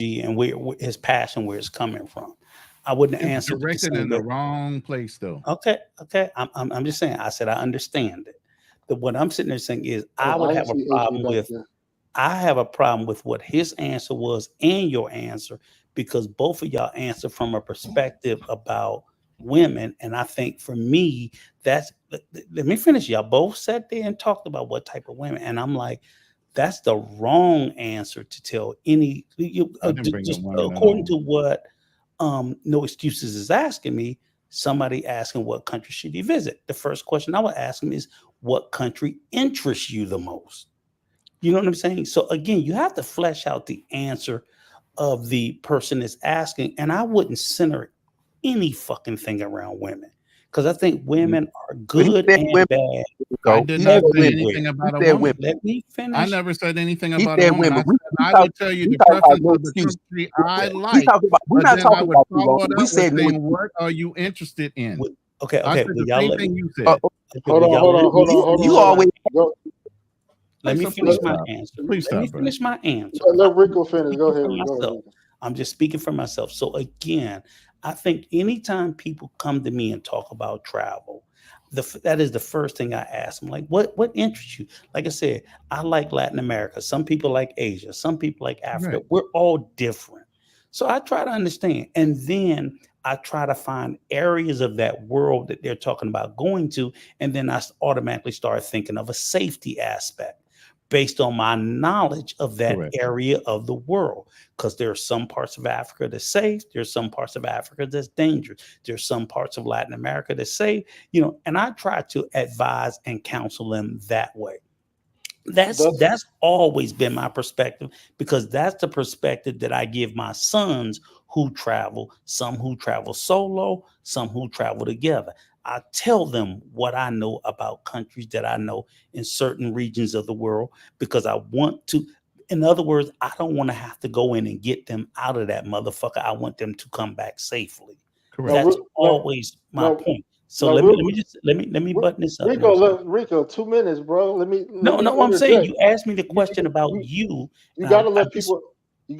and where his passion, where it's coming from. I wouldn't It's answer the directed same in the way. wrong place, though. Okay, okay. I'm just saying. I said I understand it. What I'm sitting there saying is I Oh, would I ain't have a see HB problem back with there. I have a problem with what his answer was and your answer because both of y'all answer from a perspective about women. And I think for me, let me finish. Y'all both sat there and talked about what type of women. And I'm like, that's the wrong answer to tell any, I didn't bring up just women at according all. to what No Excuses is asking me. Somebody asking what country should he visit. The first question I would ask him is, what country interests you the most? You know what I'm saying? So again, you have to flesh out the answer of the person that's asking, and I wouldn't center any fucking thing around women because I think women are But he good said and women. bad I So did he not said say women. anything everywhere. He about a said woman. women. Let me I finish. never said anything He about a said woman. I women. said I would tell you We the talk about preference no of the excuse. country I We like, talking about. We're but not then I talking would about you, follow it Roman. We up with said no saying, excuse. what are you interested in? Okay, I okay. said Well, the y'all same let me. thing you Uh, said. Okay, Hold well, on, y'all hold let on, me hold on, hold finish you on, hold my. always. on. Go, Let me So please finish let, my stop. answer. Please Let me stop, bro. finish my answer. let I'm Rico finish. Go speaking ahead, for Rico. Go ahead, myself. Rico. I'm just speaking for myself. So again, I think anytime people come to me and talk about travel, that is the first thing I ask them. Like, what interests you? Like I said, I like Latin America. Some people like Asia. Some people like Africa. Right. We're all different. So I try to understand, and then I try to find areas of that world that they're talking about going to, and then automatically start thinking of a safety aspect based on my knowledge of that Correct. area of the world. Because there are some parts of Africa that's safe, there's some parts of Africa that's dangerous, there's some parts of Latin America that's safe, and I try to advise and counsel them that way. that's That's that's always been my perspective because that's the perspective that I give my sons who travel, some who travel solo, some who travel together. I tell them what I know about countries that I know in certain regions of the world because I want to. In other words, I don't want to have to go in and get them out of that motherfucker. I want them to come back safely. now, Correct. That's now, always my now, point. So now, let me button this up, and I'm saying, Rico, 2 minutes, bro. Let no, me no, I'm saying interject. you asked me the You, question about you, you, you and gotta I let just people.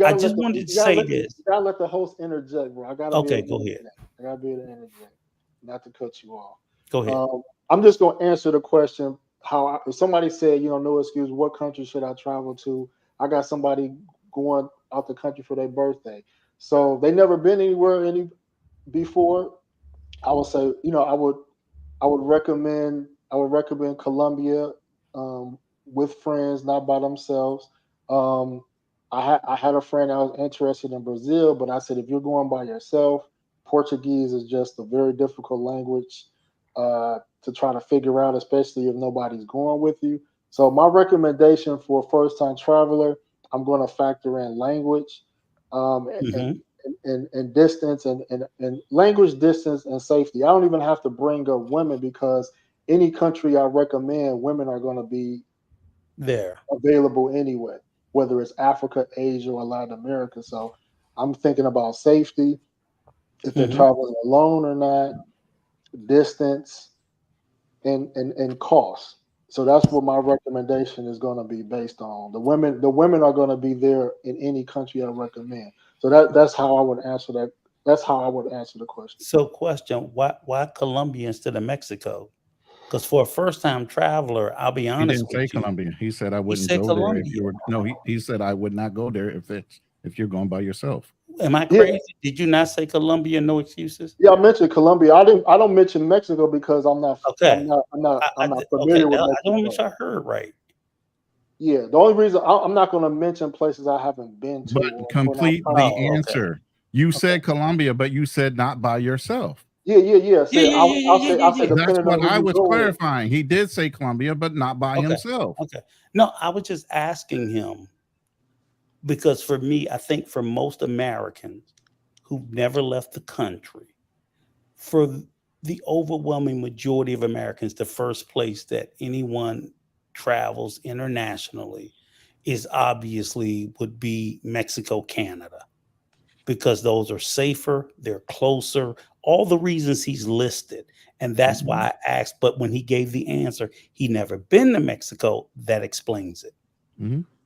I just wanted to You gotta say let this. you gotta let the host interject, bro. I gotta be able Okay, to go ahead. interject. I gotta be able to interject, not to cut you off. Go ahead. I'm just gonna answer the question. If somebody said, no excuse, what country should I travel to? I got somebody going out the country for their birthday, so they never been anywhere before. I would say, I would recommend Colombia, with friends, not by themselves. Um, I had a friend that was interested in Brazil, but I said if you're going by yourself, Portuguese is just a very difficult language to try to figure out, especially if nobody's going with you. So my recommendation for a first time traveler, I'm going to factor in language, um, and, Hmm. and distance, and language, distance, and safety. I don't even have to bring up women because any country I recommend, women are going to be There. available anyway, whether it's Africa, Asia, or Latin America. So I'm thinking about safety, if they're Hmm. traveling alone or not, distance, and cost. So that's what my recommendation is going to be based on. The women are going to be there in any country I recommend. So that's how I would answer that. That's how I would answer the question. So, question: Why Colombia instead of Mexico? Because for a first time traveler, I'll be He honest didn't with say you, Colombia. He said I he wouldn't said go there if Colombia. you were. No, he said I would not go there if you're going by yourself. Am I Yeah, crazy? Did you not say Colombia? No excuses. yeah. I mentioned Colombia. I don't mention Mexico because I'm not I'm Okay. not I'm not I'm not Okay. familiar with I don't want to make Mexico. sure I heard right. Yeah, the only reason I'm not going to mention places I haven't been to, But or not complete the Oh, comfortable. okay. answer. You Okay. said Colombia, but you said not by yourself. Yeah, yeah, yeah. Yeah, yeah, yeah, yeah, yeah, I yeah, say yeah. That's depending what on who I you was go with. clarifying. He did say Colombia, but not by Okay. himself. Okay. No, I was just asking him because for me, I think for most Americans who've never left the country, for the overwhelming majority of Americans, the first place that anyone travels internationally is obviously would be Mexico, Canada, because those are safer, they're closer, all the reasons he's listed. And that's Mhm. why I asked. But when he gave the answer, he never been to Mexico, that explains it. Mhm.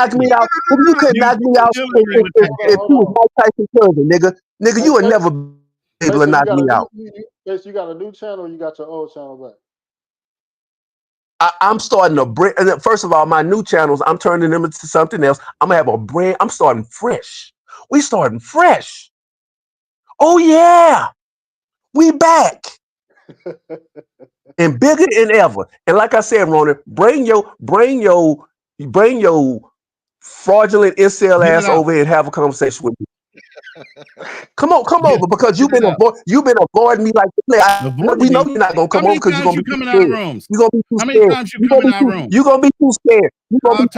knock me out, if you could knock me out, You'll agree with that. if you was Mike Tyson cousin, nigga, you would never be able to Faison, knock me out. You got a new channel or you got your old channel back? I'm starting a brand. First of all, my new channels, I'm turning them into something else. I'm gonna have a brand. I'm starting fresh. We starting fresh. Oh yeah, we back and bigger than ever. And like I said, Ronan, bring your fraudulent incel Get it ass out. over here and have a conversation with me. Come over because you've been avoiding me like this. We Avoiding know me. you're not gonna How come over many because you're times gonna you be too coming out of scared. rooms? You're gonna be too How many scared. times you coming out of rooms? You're gonna be too scared. You're gonna How be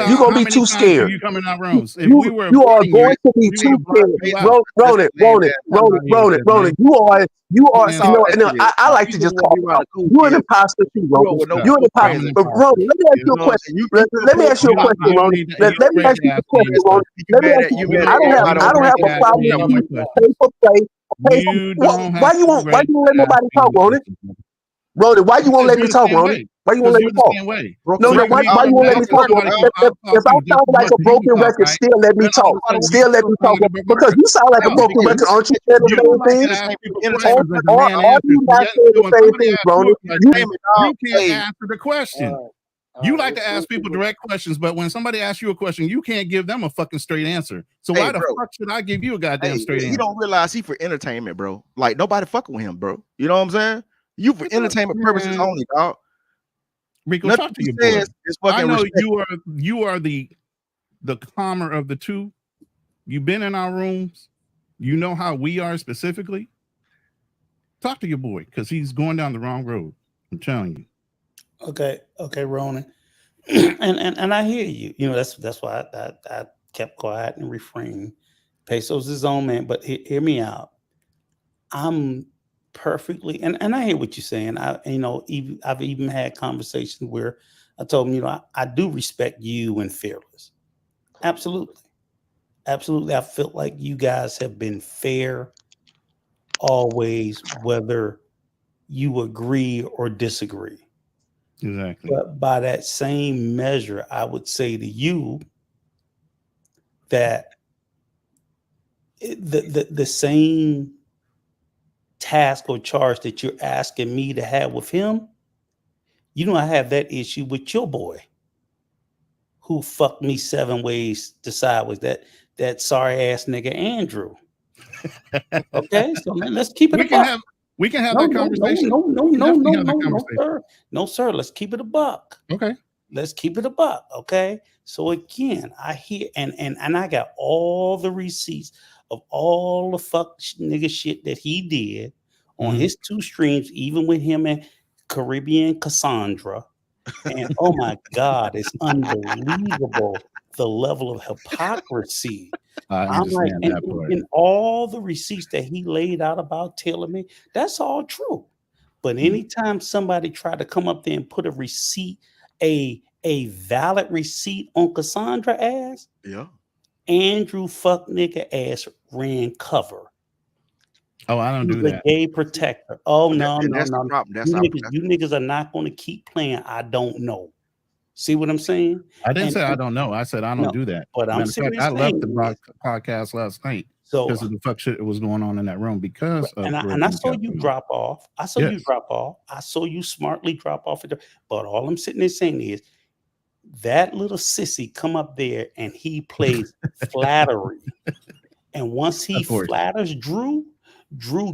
many too times are scared. you coming out of rooms? If we were You are avoiding going you, to be You need too to block scared. me out. That's Ronan, the name of that. man. you are, That's Man, all that shit is. I like You to just just want talk to be around about the cool you're an kids. imposter too, You don't Ronan. want no You're an cool I'm imposter. an friends. But imposter. Ronan, let me ask You you a know what I'm question. saying? You keep Let me ask you a question, You don't Ronan. need to. Let You don't me ready ask to you a ask me any question, Ronan. questions. You Let me mad ask at you. you You mad don't. at You everybody I on don't don't this ready have to a phone. ask problem me You with any know, more you. questions. Pay for play. You don't have Why you to won't? be Why ready you won't to let ask nobody me talk, any Ronan? questions. Ronan, why you won't Because let you're me the talk, same Ronan? way. Why you won't Because let me you're the talk? same way. broken No, So no. you record. Why need to you won't let let me the talk, Record, Ronan? somebody dog. who If I out-talking you just sound like let a you broken talk, record, right? still let me Then all talk. of a sudden Still you let still me talk. sound like a broken Because record. you sound like a No, broken because record. Aren't you saying the you same like to things? ask people Entertainment. questions and demand Are answers, you but not yet saying so the when same somebody things, asks you Ronan? a question, Entertainment, dog. you can't Hey, answer the question. You All like right. to ask people direct questions, but when somebody asks you a question, you can't give them a fucking straight answer. So hey, why the bro. fuck should I give you a goddamn Hey, straight he answer? don't realize he for entertainment, bro. Like nobody fucking with him, bro. You know what I'm saying? You for entertainment purposes Man, only, dog. Rico, Nothing talk to he your boy. says is I fucking know respect. you are the calmer of the two. You've been in our rooms. You know how we are specifically. Talk to your boy because he's going down the wrong road. I'm telling you. Okay, Ronan. And I hear you. You know, that's why I kept quiet and refrained. Peso's his own man, but hear me out. I'm perfectly and I hear what you're saying. I've even had conversations where I told him, I do respect you and Fearless. Absolutely. Absolutely. I felt like you guys have been fair always, whether you agree or disagree. Exactly. But by that same measure, I would say to you that the same task or charge that you're asking me to have with him, I have that issue with your boy who fucked me 7 ways to sideways. That sorry ass nigga Andrew. Okay, so let's keep it a we can buck. have we can have No, that no, no, conversation. no, no, We can no, definitely no, have that no, no, conversation. sir. No, sir. Let's keep it a buck. Okay. Let's keep it a buck. Okay. So again, I hear and I got all the receipts of all the nigga shit that he did on Mhm. his 2 streams, even with him and Caribbean Cassandra. And oh my God, it's unbelievable the level of hypocrisy. I I'm like, understand and, that and, part. and all the receipts that he laid out about telling me, that's all true. But Mhm. anytime somebody tried to come up there and put a receipt, a valid receipt on Cassandra ass, Yeah. Andrew fuck nigga ass ran cover. Oh, I don't He's do a that. gay protector. Oh That, no, and no, that's the no. problem. That's You our niggas, you niggas are not going to keep playing. I don't know. See what I'm saying? I didn't say I And don't know. I said I don't no, do that. but I'm Matter of sitting fact, there I left saying the is podcast last night so. because of the fuck shit that was going on in that room because of And I Caribbean saw you Capital. drop off. I saw you Yes. drop off. I saw you smartly drop off. But all I'm sitting there saying is that little sissy come up there and he plays flattery. And once he Of course. flatters Drew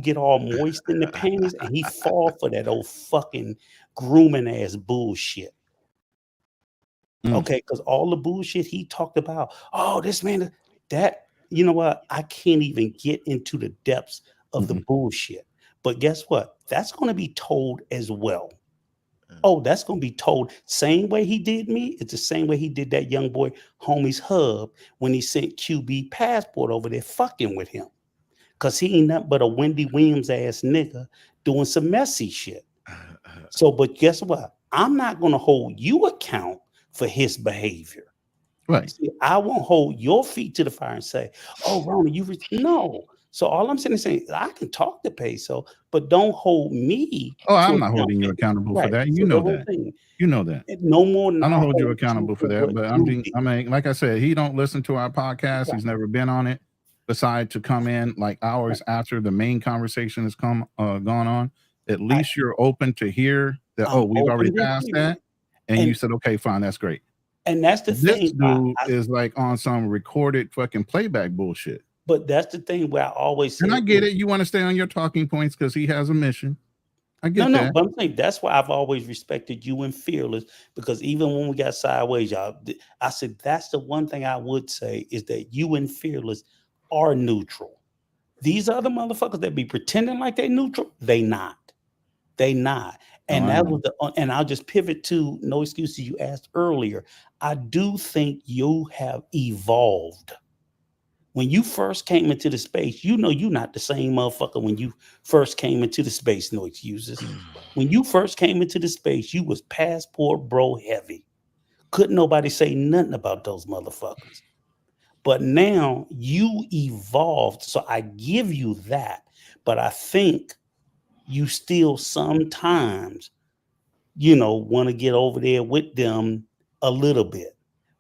get all moist in the panties and he fall for that old fucking grooming ass bullshit. Mm. Okay, because all the bullshit he talked about, oh, this man, that, you know what? I can't even get into the depths of the Mm-mm. bullshit. But guess what? That's going to be told as well. Mm. Oh, that's going to be told. Same way he did me. It's the same way he did that young boy, homie's hub, when he sent QB passport over there fucking with him. Because he ain't nothing but a Wendy Williams ass nigga doing some messy shit. So, but guess what? I'm not going to hold you account for his behavior. Right. See, I won't hold your feet to the fire and say, "Oh, Rona, no." So all I'm saying is saying I can talk to Peso, but don't hold me Oh, to I'm not account. holding you accountable for Right. that. You So the know whole that. thing, You know that. no more than I don't I'll hold you hold you accountable for for that, what but you did. I mean, like I said, he don't listen to our podcast. Right. He's never been on it. Decide to come in like Right. hours after the main conversation has gone on. At I, least you're open to hear that. Oh, I'm we've already open to passed hear that, it, and you and said, okay, fine, that's great. that's the This thing. dude is like on some recorded fucking playback bullshit. But that's the thing where I always And I say, get it. You want to stay on your talking points because he has a mission. I no, get no, that. but I'm saying that's why I've always respected you and Fearless because even when we got sideways, y'all, I said that's the one thing I would say is that you and Fearless are neutral. These other motherfuckers that be pretending like they neutral, they not. They not. Oh, And I that know. was the and I'll just pivot to no excuses you asked earlier. I do think you have evolved. When you first came into the space, you know you're not the same motherfucker when you first came into the space, no excuses. When you first came into the space, you was passport bro heavy. Couldn't nobody say nothing about those motherfuckers. But now you evolved, so I give you that. But I think you still sometimes, want to get over there with them a little bit.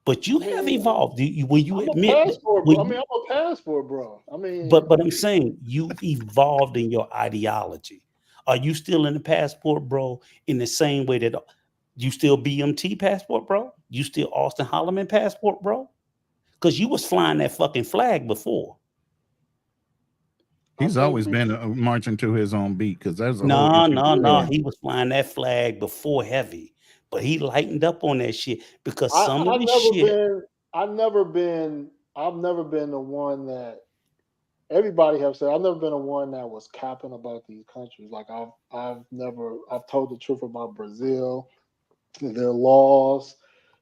But you I have mean, evolved. Will you I'm a admit that? passport, Will bro. I you, mean, I'm a passport, bro. I mean, but I'm saying you've evolved in your ideology. Are you still in the passport, bro? In the same way that you still BMT passport, bro? You still Austin Holloman passport, bro? Because you was flying that fucking flag before. I He's think always been marching to his own beat because there's a whole No, issue. no, no. yeah. He was flying that flag before heavy, but he lightened up on that shit because I, some of I the never shit. been. I've never been the one that everybody have said. I've never been the one that was capping about these countries. Like I've told the truth about Brazil, their laws,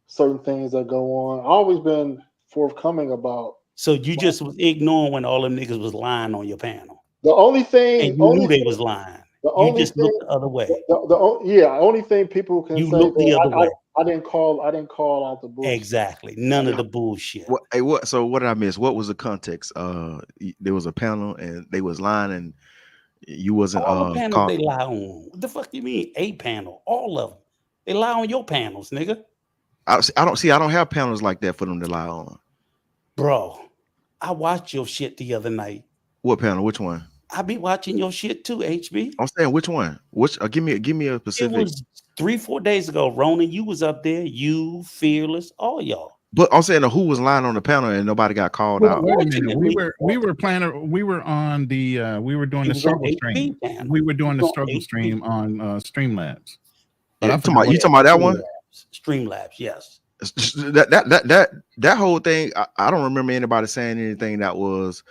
certain things that go on. I've always been forthcoming about. So you Like, just was ignoring when all them niggas was lying on your panel, the only and thing, you knew they was lying. the You only just looked thing, the other way. yeah, only thing people can You say looked the that other way. I didn't call out the bullshit. Exactly. None of Yeah. the bullshit. What? Hey, what? So what did I miss? What was the context? There was a panel and they was lying, and you wasn't All the panels caught. they lie on. What the fuck you mean? A panel. All of them. They lie on your panels, nigga. I don't see. I don't have panels like that for them to lie on. Bro, I watched your shit the other night. What panel? Which one? I be watching your shit too, HB. I'm saying which one? Which? Give me a It specific. was 3-4 days ago. Ronan, you was up there. You, Fearless, all y'all. But I'm saying who was lying on the panel and nobody got called Well, out. Wait a minute. fortunately, We were planning. We were on the. We were doing you the was on struggle stream. HB channel. We were You doing the was on struggle HB. stream on Streamlabs. But Yeah, I forgot you what. talking about that one? Streamlabs, yes. That whole thing. I don't remember anybody saying anything that was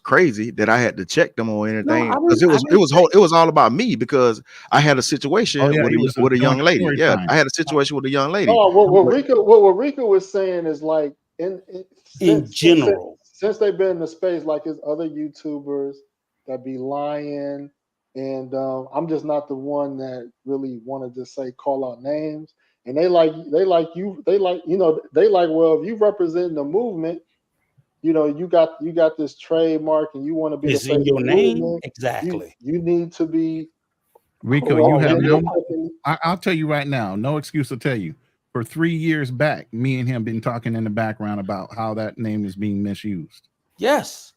crazy that I had to check them or No, anything I because didn't. I didn't say. it was all about me because I had a Oh situation yeah, he was with a doing young the lady. story Yeah, time. I had a situation with a young lady. No, But what Rika was saying is like In general, since they've been in the space, like there's other YouTubers that be lying, and I'm just not the one that really want to just say call out names. And they like they like, well, if you represent the movement, you got this trademark and you want to be the it's in face of your the name. movement. Exactly. You need to be Rico, you have no. authentic. I'll tell you right now, no excuse to tell you. For 3 years back, me and him been talking in the background about how that name is being misused. Yes.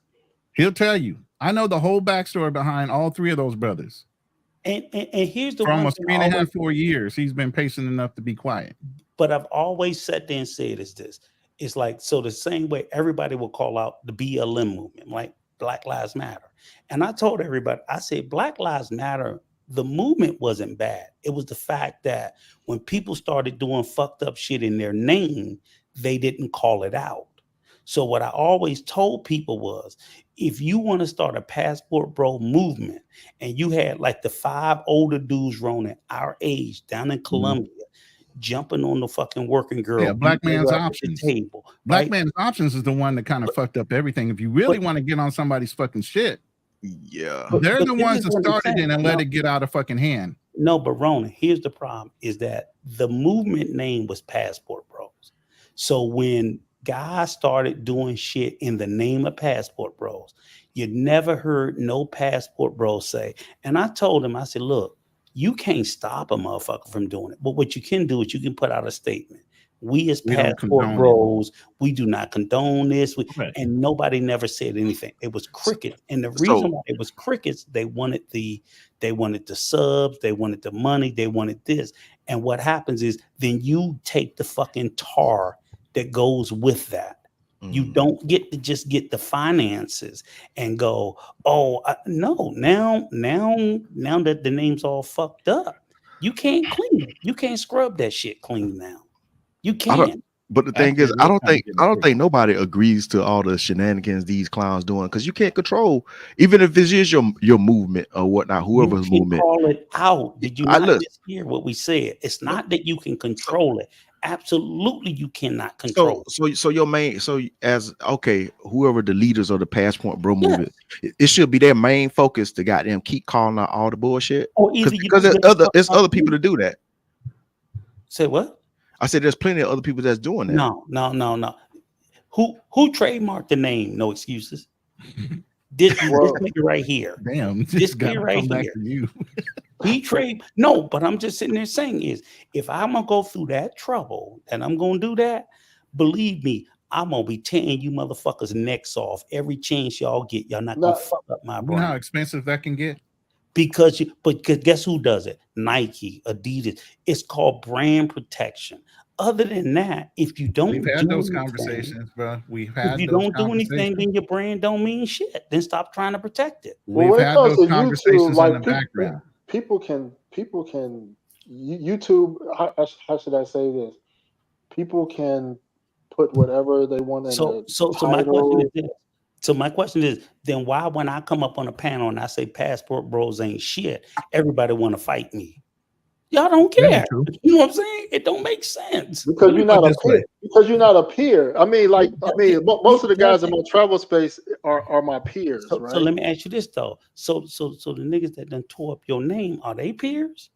He'll tell you. I know the whole backstory behind all three of those brothers. And here's the For one almost thing three and a half, 4 years, he's been patient enough to be quiet. but I've always sat there and said is this. It's like, so the same way everybody will call out the BLM movement, like Black Lives Matter. And I told everybody, I said, Black Lives Matter, the movement wasn't bad. It was the fact that when people started doing fucked up shit in their name, they didn't call it out. So what I always told people was, if you want to start a passport bro movement, and you had like the 5 older dudes running our age down in Colombia, jumping on the fucking working girl, Yeah, Black beating Man's her up at the Options. table, Black right? Man's Options is the one that kind of fucked up everything. If you really But want to get on somebody's fucking shit, yeah, they're the this ones is that what I'm started it saying. and let it get out of fucking hand. No, but Rona, here's the problem: is that the movement name was Passport Bros. So when guys started doing shit in the name of Passport Bros, you never heard no Passport Bros say. And I told him, I said, look, you can't stop a motherfucker from doing it. But what you can do is you can put out a statement. We as We don't Passport condone it. Bros, we do not condone this. Right. And nobody never said anything. It was crickets. And the so reason why it was crickets, they wanted the subs, they wanted the money, they wanted this. And what happens is then you take the fucking tar that goes with that. You don't get to just get the finances and go, oh, no, now that the name's all fucked up, you can't clean it. You can't scrub that shit clean now. You I don't can't. But the thing Actually, is, it is kind of getting I don't thick. think nobody agrees to all the shenanigans these clowns doing because you can't control, even if this is your movement or whatnot, You whoever's can movement. call it out. Did you I not look. just hear what we said? It's No, not that you can so control it. Absolutely, you cannot so control it. so your main so as okay, whoever the leaders of the Passport Bro movement, Yes. it should be their main focus to goddamn keep calling out all the bullshit. Or Because either you because don't there's give a fuck about other the people to movement. do that. Say what? I said there's plenty of other people that's doing that. No. Who trademarked the name? No excuses. This Well, nigga right here. Damn, This just got nigga to right come back here. to you. He trade no, but I'm just sitting there saying is if I'm gonna go through that trouble and I'm gonna do that, believe me, I'm gonna be tearing you motherfuckers' necks off every chance y'all get. Y'all not gonna not fuck up my You know how brain. expensive that can get? Because you but guess who does it? Nike, Adidas. It's called brand protection. Other than that, if you We've don't had do those anything, conversations, bro. We've if had you those don't do anything, conversations. then your brand don't mean shit. Then stop trying to protect it. well We've when it had comes those to YouTube, conversations in the like background. people can YouTube. How should I say this? People can put whatever they want in So a so so my question is title. this. So my question is, then why when I come up on a panel and I say passport bros ain't shit, everybody want to fight me? Y'all don't That care. ain't true. You know what I'm saying? It don't make sense. Because Let me you're put it not a this peer. way. Because you're not a peer. I mean, It, most of the guys in doesn't. my travel space are my peers, So right? let me ask you this though. So the niggas that done tore up your name, are they peers?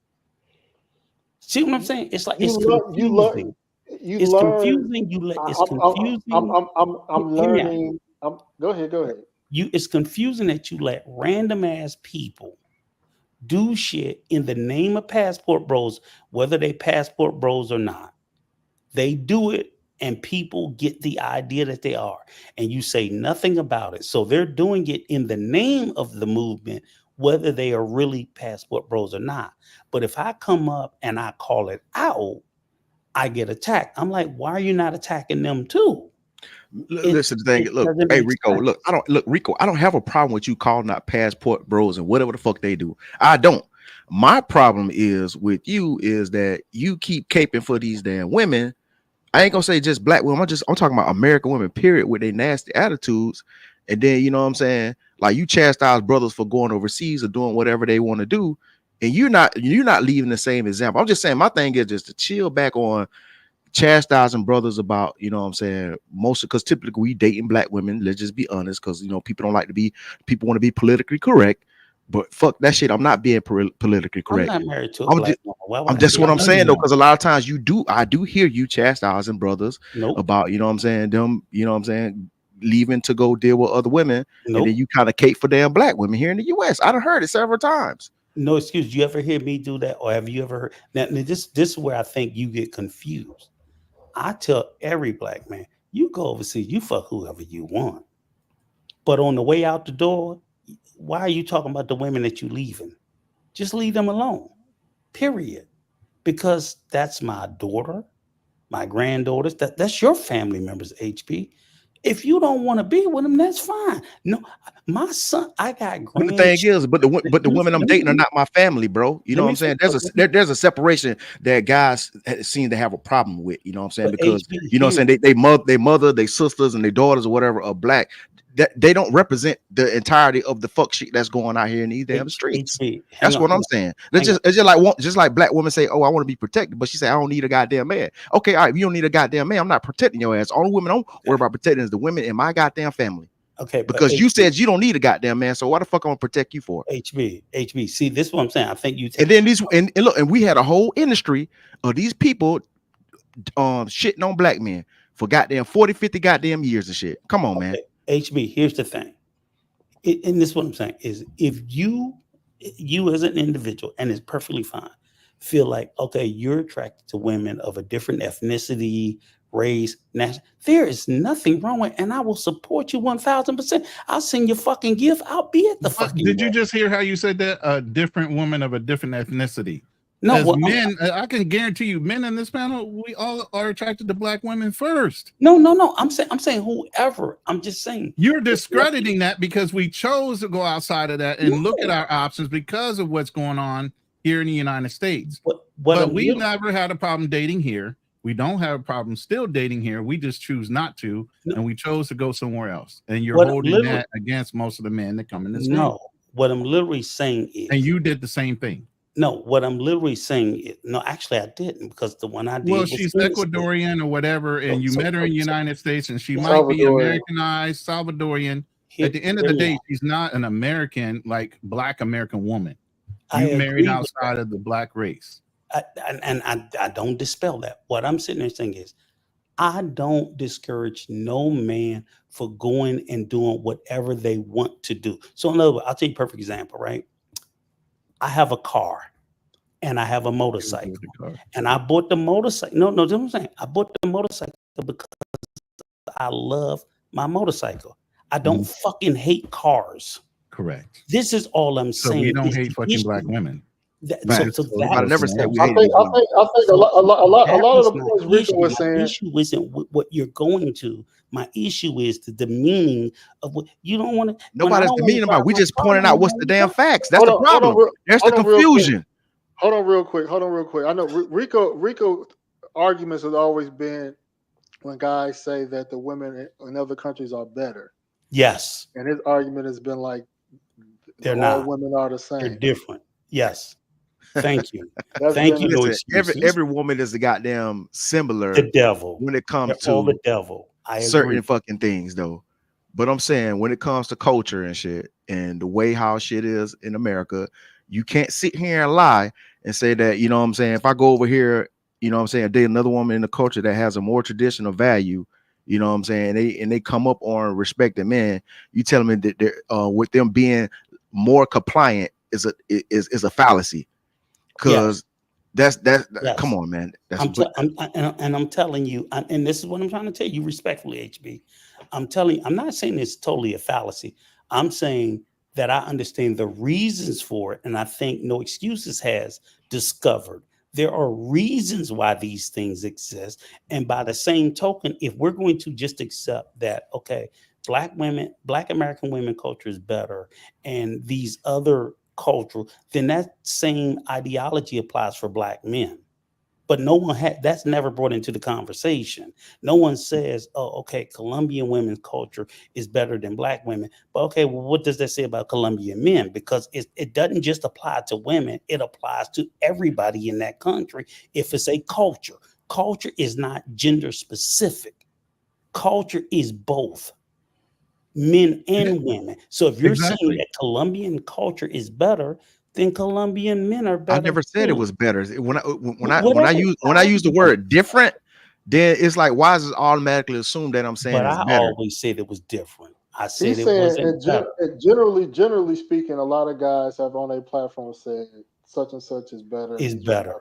See what I'm saying? It's like You it's learn. You confusing. learn. You It's learn. confusing. It's I'm confusing. I'm I'm I'm Hear me out. learning. Go ahead. Go ahead. It's confusing that you let random ass people do shit in the name of passport bros, whether they passport bros or not. They do it and people get the idea that they are, and you say nothing about it. So they're doing it in the name of the movement, whether they are really passport bros or not. But if I come up and I call it out, I get attacked. I'm like, why are you not attacking them too? Listen, the thing, It look, doesn't hey make Rico, sense. look, I don't have a problem with you calling out Passport Bros and whatever the fuck they do. I don't. My problem is with you is that you keep caping for these damn women. I ain't gonna say just black women. I'm talking about American women, period, with their nasty attitudes. And then you know what I'm saying? Like you chastise brothers for going overseas or doing whatever they want to do, and you're not leaving the same example. I'm just saying my thing is just to chill back on chastising brothers about, you know what I'm saying, mostly because typically we dating black women, let's just be honest, because you know people don't like to be, people want to be politically correct, but fuck that shit, I'm not being politically I'm correct. not married to a I'm black just woman. Why would I'm I just be? what I I'm know you're saying though, not. because a lot of times I do hear you chastising brothers Nope. about, you know what I'm saying, them, you know what I'm saying, leaving to go deal with other women, and then Nope. you kind of cape for damn black women here in the US. I done heard it several times. No excuse. You ever hear me do that, or have you ever heard? Now this is where I think you get confused. I tell every black man, you go overseas, you fuck whoever you want, but on the way out the door, why are you talking about the women that you leaving? Just leave them alone. Period. Because that's my daughter, my granddaughters. That's your family members. HB. If you don't want to be with them, that's fine. No, my son, I got But the thing grandchildren. is, but the women I'm dating are not my family, bro. You know Let what me I'm saying? finish. There's a separation that guys seem to have a problem with. You know what I'm saying? But Because HB, you know what hear I'm saying, they mother, their sisters, and their daughters or whatever are black. That they don't represent the entirety of the fuck shit that's going out here in these damn streets. HB, hang That's on, what I'm saying. That's hang on. just just like black women say, "Oh, I want to be protected," but she say, "I don't need a goddamn man." Okay, all right, if you don't need a goddamn man, I'm not protecting your ass. Only women I don't worry about protecting is the women in my goddamn family. Okay, but Because you said you don't need a goddamn man, so why the fuck I'm gonna protect you for? HB. See, this is what I'm saying. I think you And then these and look, and we had a whole industry of these people shitting on black men for goddamn 40, 50 goddamn years and shit. Come on, man. okay. HB. Here's the thing. And this is what I'm saying is if you as an individual, and it's perfectly fine, feel like okay, you're attracted to women of a different ethnicity, race, national. There is nothing wrong with, and I will support you 1,000%. I'll send you fucking gift. I'll be at the fucking Did you wedding. just hear how you said that? A different woman of a different ethnicity. No, As well, men, I can guarantee you, men in this panel, we all are attracted to black women first. no. I'm saying whoever. I'm just saying. You're discrediting that because we chose to go outside of that and look at No, our options because of what's going on here in the United States. what But I'm we dealing. never had a problem dating here. We don't have a problem still dating here. We just choose not to, No. and we chose to go somewhere else. And you're What I'm holding literally that against most of the men that come in this room. no, what I'm literally saying And is you did the same thing. no, what I'm literally saying is no, actually I didn't because the one I did Well, was she's innocent. Ecuadorian or whatever, and you met her in the United States, and she might be Salvadorian. Americanized, Salvadorian. Hear At the end of the me day, out. she's not an American, like Black American woman. I You married agree with outside of the Black race. I don't dispel that. What I'm sitting there saying is I don't discourage no man for going and doing whatever they want to do. So in other words, I'll tell you a perfect example, right? I have a car and I have a motorcycle. And I bought the motorcycle. No, that's what I'm saying. I bought the motorcycle because I love my motorcycle. I don't fucking hate cars. Correct. This is all I'm So saying. we don't is hate the fucking issue Black women. that- Right. so So that- I never said we I hated think a lot that of the is my points Rico issue. was My saying. issue isn't what you're going to. My issue is the demeaning of what you don't want to. Nobody's demeaning about. We just pointing out what's the damn facts. That's Hold the on, hold on, problem. There's the hold on real quick. confusion. Hold on real quick. I know Rico arguments has always been when guys say that the women in other countries are better. Yes, And his argument has been like they're all not. women are the They're same. different. Yes. Thank you. That's Thank been you. No Listen, excuses. every woman is the goddamn similar The devil. when it They're comes all the to devil. I certain agree. fucking things though. But I'm saying when it comes to culture and shit and the way how shit is in America, you can't sit here and lie and say that, you know what I'm saying, if I go over here, you know what I'm saying, date another woman in the culture that has a more traditional value, you know what I'm saying, they come up on respected men, you tell me that they're with them being more compliant is a fallacy. Because that's Yes. come on, man. That's I'm telling you, and this is what I'm trying to tell you respectfully, HB. I'm telling you, I'm not saying it's totally a fallacy. I'm saying that I understand the reasons for it, and I think No Excuses has discovered there are reasons why these things exist. And by the same token, if we're going to just accept that, okay, Black American women culture is better, and these other cultural, then that same ideology applies for Black men. But no one that's never brought into the conversation. No one says, oh, okay, Colombian women's culture is better than Black women. But okay, well, what does that say about Colombian men? Because it doesn't just apply to women, it applies to everybody in that country. If it's a culture, culture is not gender specific. Culture is both men and women. So if you're saying Exactly. that Colombian culture is better, then Colombian men are better. I never said it too. was better. When I Whatever. use the word different, then it's like why is it automatically assumed that I'm saying But it's I better? always said it was different. I said He's it saying, wasn't better. generally speaking, a lot of guys have on their platform said such and such is better. Is better.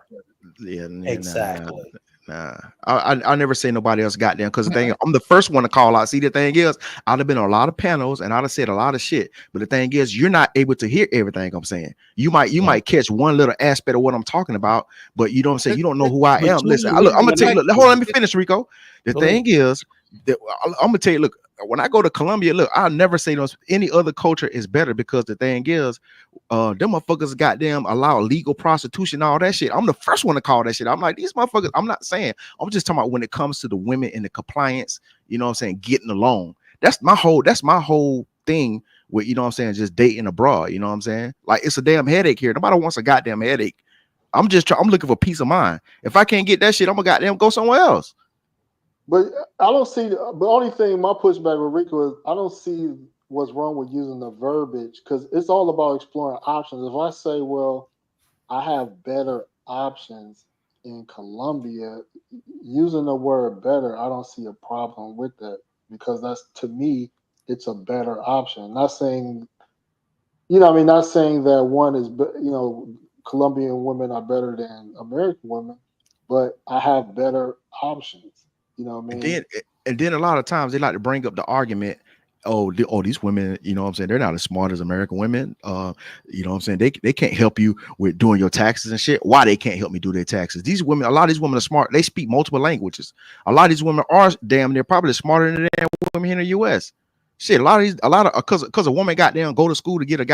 Yeah, Exactly. Nah. I never say nobody else got there because the thing I'm the first one to call out. See, the thing is, I'd have been on a lot of panels and I'd have said a lot of shit. But the thing is, you're not able to hear everything I'm saying. You might catch one little aspect of what I'm talking about, but you know what I'm saying. You don't know who I But am. you Listen, ain't look, I'm hearing gonna tell you. what Look, I hold on, let me said. finish, Rico. The Go thing is, that I'm gonna tell you. Look, when I go to Colombia, look, I'll never say those any other culture is better because the thing is, them motherfuckers goddamn allow legal prostitution, all that shit. I'm the first one to call that shit. I'm like, these motherfuckers, I'm not saying, I'm just talking about when it comes to the women and the compliance, you know what I'm saying, getting along. That's my whole thing with, you know what I'm saying, just dating abroad, you know what I'm saying? Like it's a damn headache here. Nobody wants a goddamn headache. I'm looking for peace of mind. If I can't get that shit, I'm gonna goddamn go somewhere else. But I don't see the only thing my pushback with Rico is I don't see what's wrong with using the verbiage because it's all about exploring options. If I say, well, I have better options in Colombia, using the word better, I don't see a problem with that because that's to me, it's a better option. Not saying, not saying that one is, Colombian women are better than American women, but I have better options. You know what I mean? And then a lot of times they like to bring up the argument, these women, you know what I'm saying, they're not as smart as American women. You know what I'm saying? They can't help you with doing your taxes and shit. Why they can't help me do their taxes? A lot of these women are smart. They speak multiple languages. A lot of these women are damn near probably smarter than the women here in the US. Shit, because a woman goddamn go to school to get a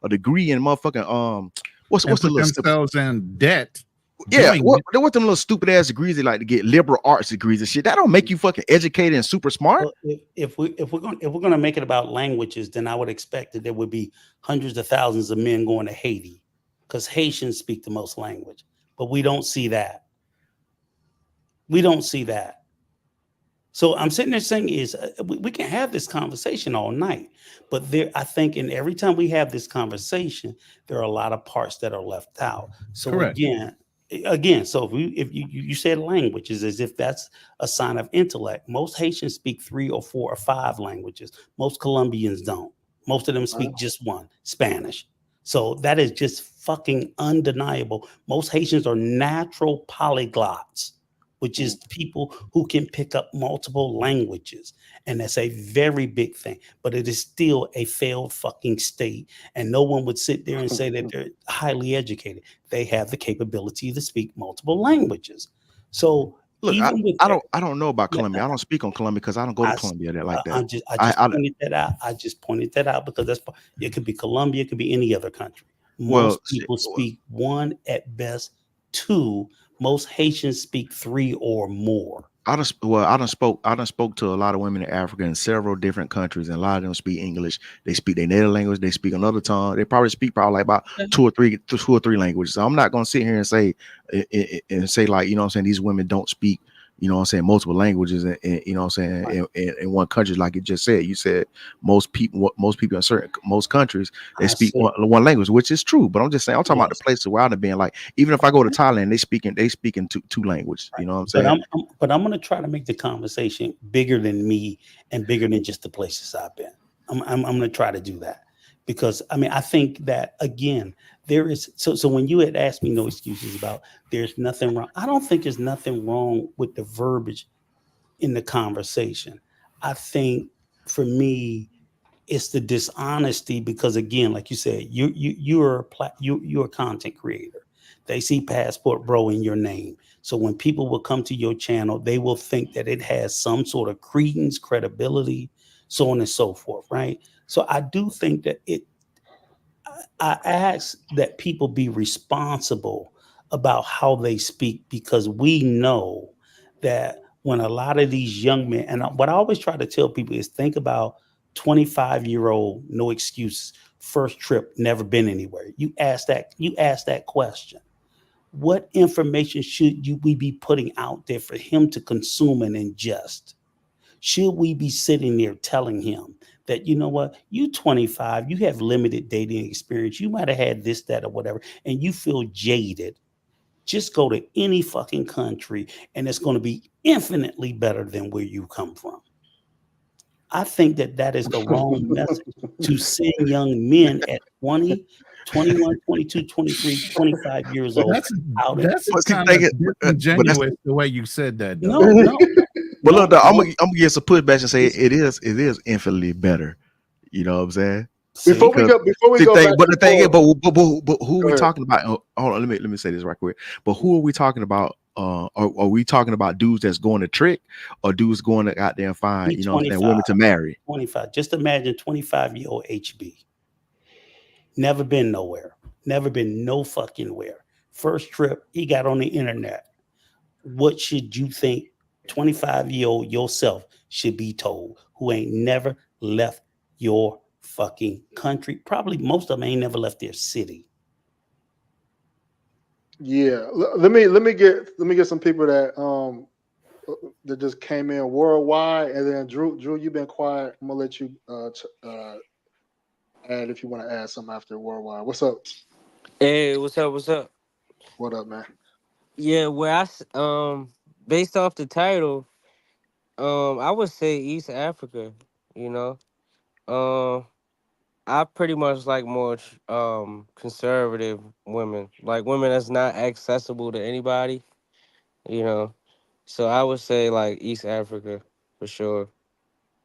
degree in motherfucking what's the put list themselves in debt Yeah, doing it. what them little stupid ass degrees they like to get, liberal arts degrees and shit. That don't make you fucking educated and super smart. Well, if we're gonna make it about languages, then I would expect that there would be hundreds of thousands of men going to Haiti, because Haitians speak the most language. But we don't see that. We don't see that. So I'm sitting there saying is we can have this conversation all night, but there I think in every time we have this conversation, there are a lot of parts that are left out. So Correct. again, so if you said languages as if that's a sign of intellect. Most Haitians speak three or four or five languages. Most Colombians don't. Most of them Right. speak just one, Spanish. So that is just fucking undeniable. Most Haitians are natural polyglots, which is people who can pick up multiple languages. And that's a very big thing. But it is still a failed fucking state. And no one would sit there and say that they're highly educated. They have the capability to speak multiple languages. So Look, even with I don't know about yeah, Colombia. I don't speak on Colombia because I don't go to I, Colombia that like that. I I, just I pointed that out. I just pointed that out because it could be Colombia, it could be any other country. well, Most people speak one at best two. Most Haitians speak three or more. I done spoke to a lot of women in Africa in several different countries, and a lot of them speak English. They speak their native language. They speak another tongue. They probably speak probably like about two or three languages. So I'm not gonna sit here and say like, you know what I'm saying, these women don't speak, you know what I'm saying, multiple languages, and you know what I'm saying, Right. in one country, like you just said. You said most people in certain most countries they I speak said, one language, which is true. But I'm just saying, I'm talking about the yes. places where I've been. Like, even if I go to Thailand, they speak in two languages. You know what I'm But saying? I'm going to try to make the conversation bigger than me and bigger than just the places I've been. I'm going to try to do that because I mean I think that again there is so when you had asked me no excuses about there's nothing wrong. I don't think there's nothing wrong with the verbiage in the conversation. I think for me it's the dishonesty because again like you said you're a content creator. They see passport bro in your name, so when people will come to your channel they will think that it has some sort of credence, credibility, so on and so forth, right? So I do think that I ask that people be responsible about how they speak because we know that when a lot of these young men, and what I always try to tell people is think about 25-year-old, no excuses, first trip, never been anywhere. You ask that question. What information should we be putting out there for him to consume and ingest? Should we be sitting there telling him that, you know what, you 25, you have limited dating experience, you might have had this, that, or whatever, and you feel jaded? Just go to any fucking country and it's going to be infinitely better than where you come from. I think that that is the wrong message to send young men at 20, 21, 22, 23, 25 years old That's out in. that's But see, kind think of it, but that's disingenuous the way you said that though. No, no, but look, no, though, no. I'm gonna get some pushback and say It's, it is infinitely better. You know what I'm saying? before see, we Because go before we see, go back but the and thing is, forth, but who are go we ahead. talking about? Hold on, let me say this right quick. But who are we talking about? Are we talking about dudes that's going to trick or dudes going to goddamn find, he you know what I'm saying, 25, women to marry? 25. Just imagine 25-year-old HB. Never been nowhere. Never been no fucking where. First trip, he got on the internet. What should you think 25-year-old yourself should be told who ain't never left your fucking country? Probably most of them ain't never left their city. Yeah, let me get some people that just came in worldwide, and then Drew, you've been quiet. I'm gonna let you add if you want to add something after worldwide. What's up? Hey, what's up? What's up? What up, man? Yeah, based off the title, I would say East Africa. You know, um, I pretty much like more conservative women, like women that's not accessible to anybody. You know, so I would say like East Africa for sure.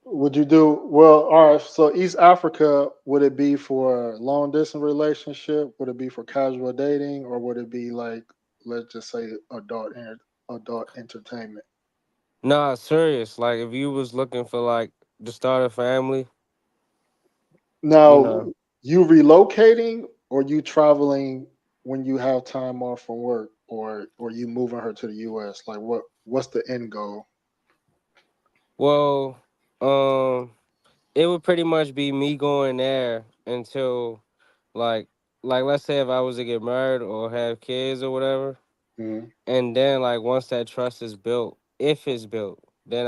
Would you do well? All right. So East Africa, would it be for long distance relationship? Would it be for casual dating, or would it be like, let's just say adult entertainment? Nah, serious. Like if you was looking for like to start a family, you Now, know. you relocating or you traveling when you have time off from work, or you moving her to the US? Like what's the end goal? Well, um, it would pretty much be me going there until like let's say if I was to get married or have kids or whatever, Mhm. and then like once that trust is built, if it's built, then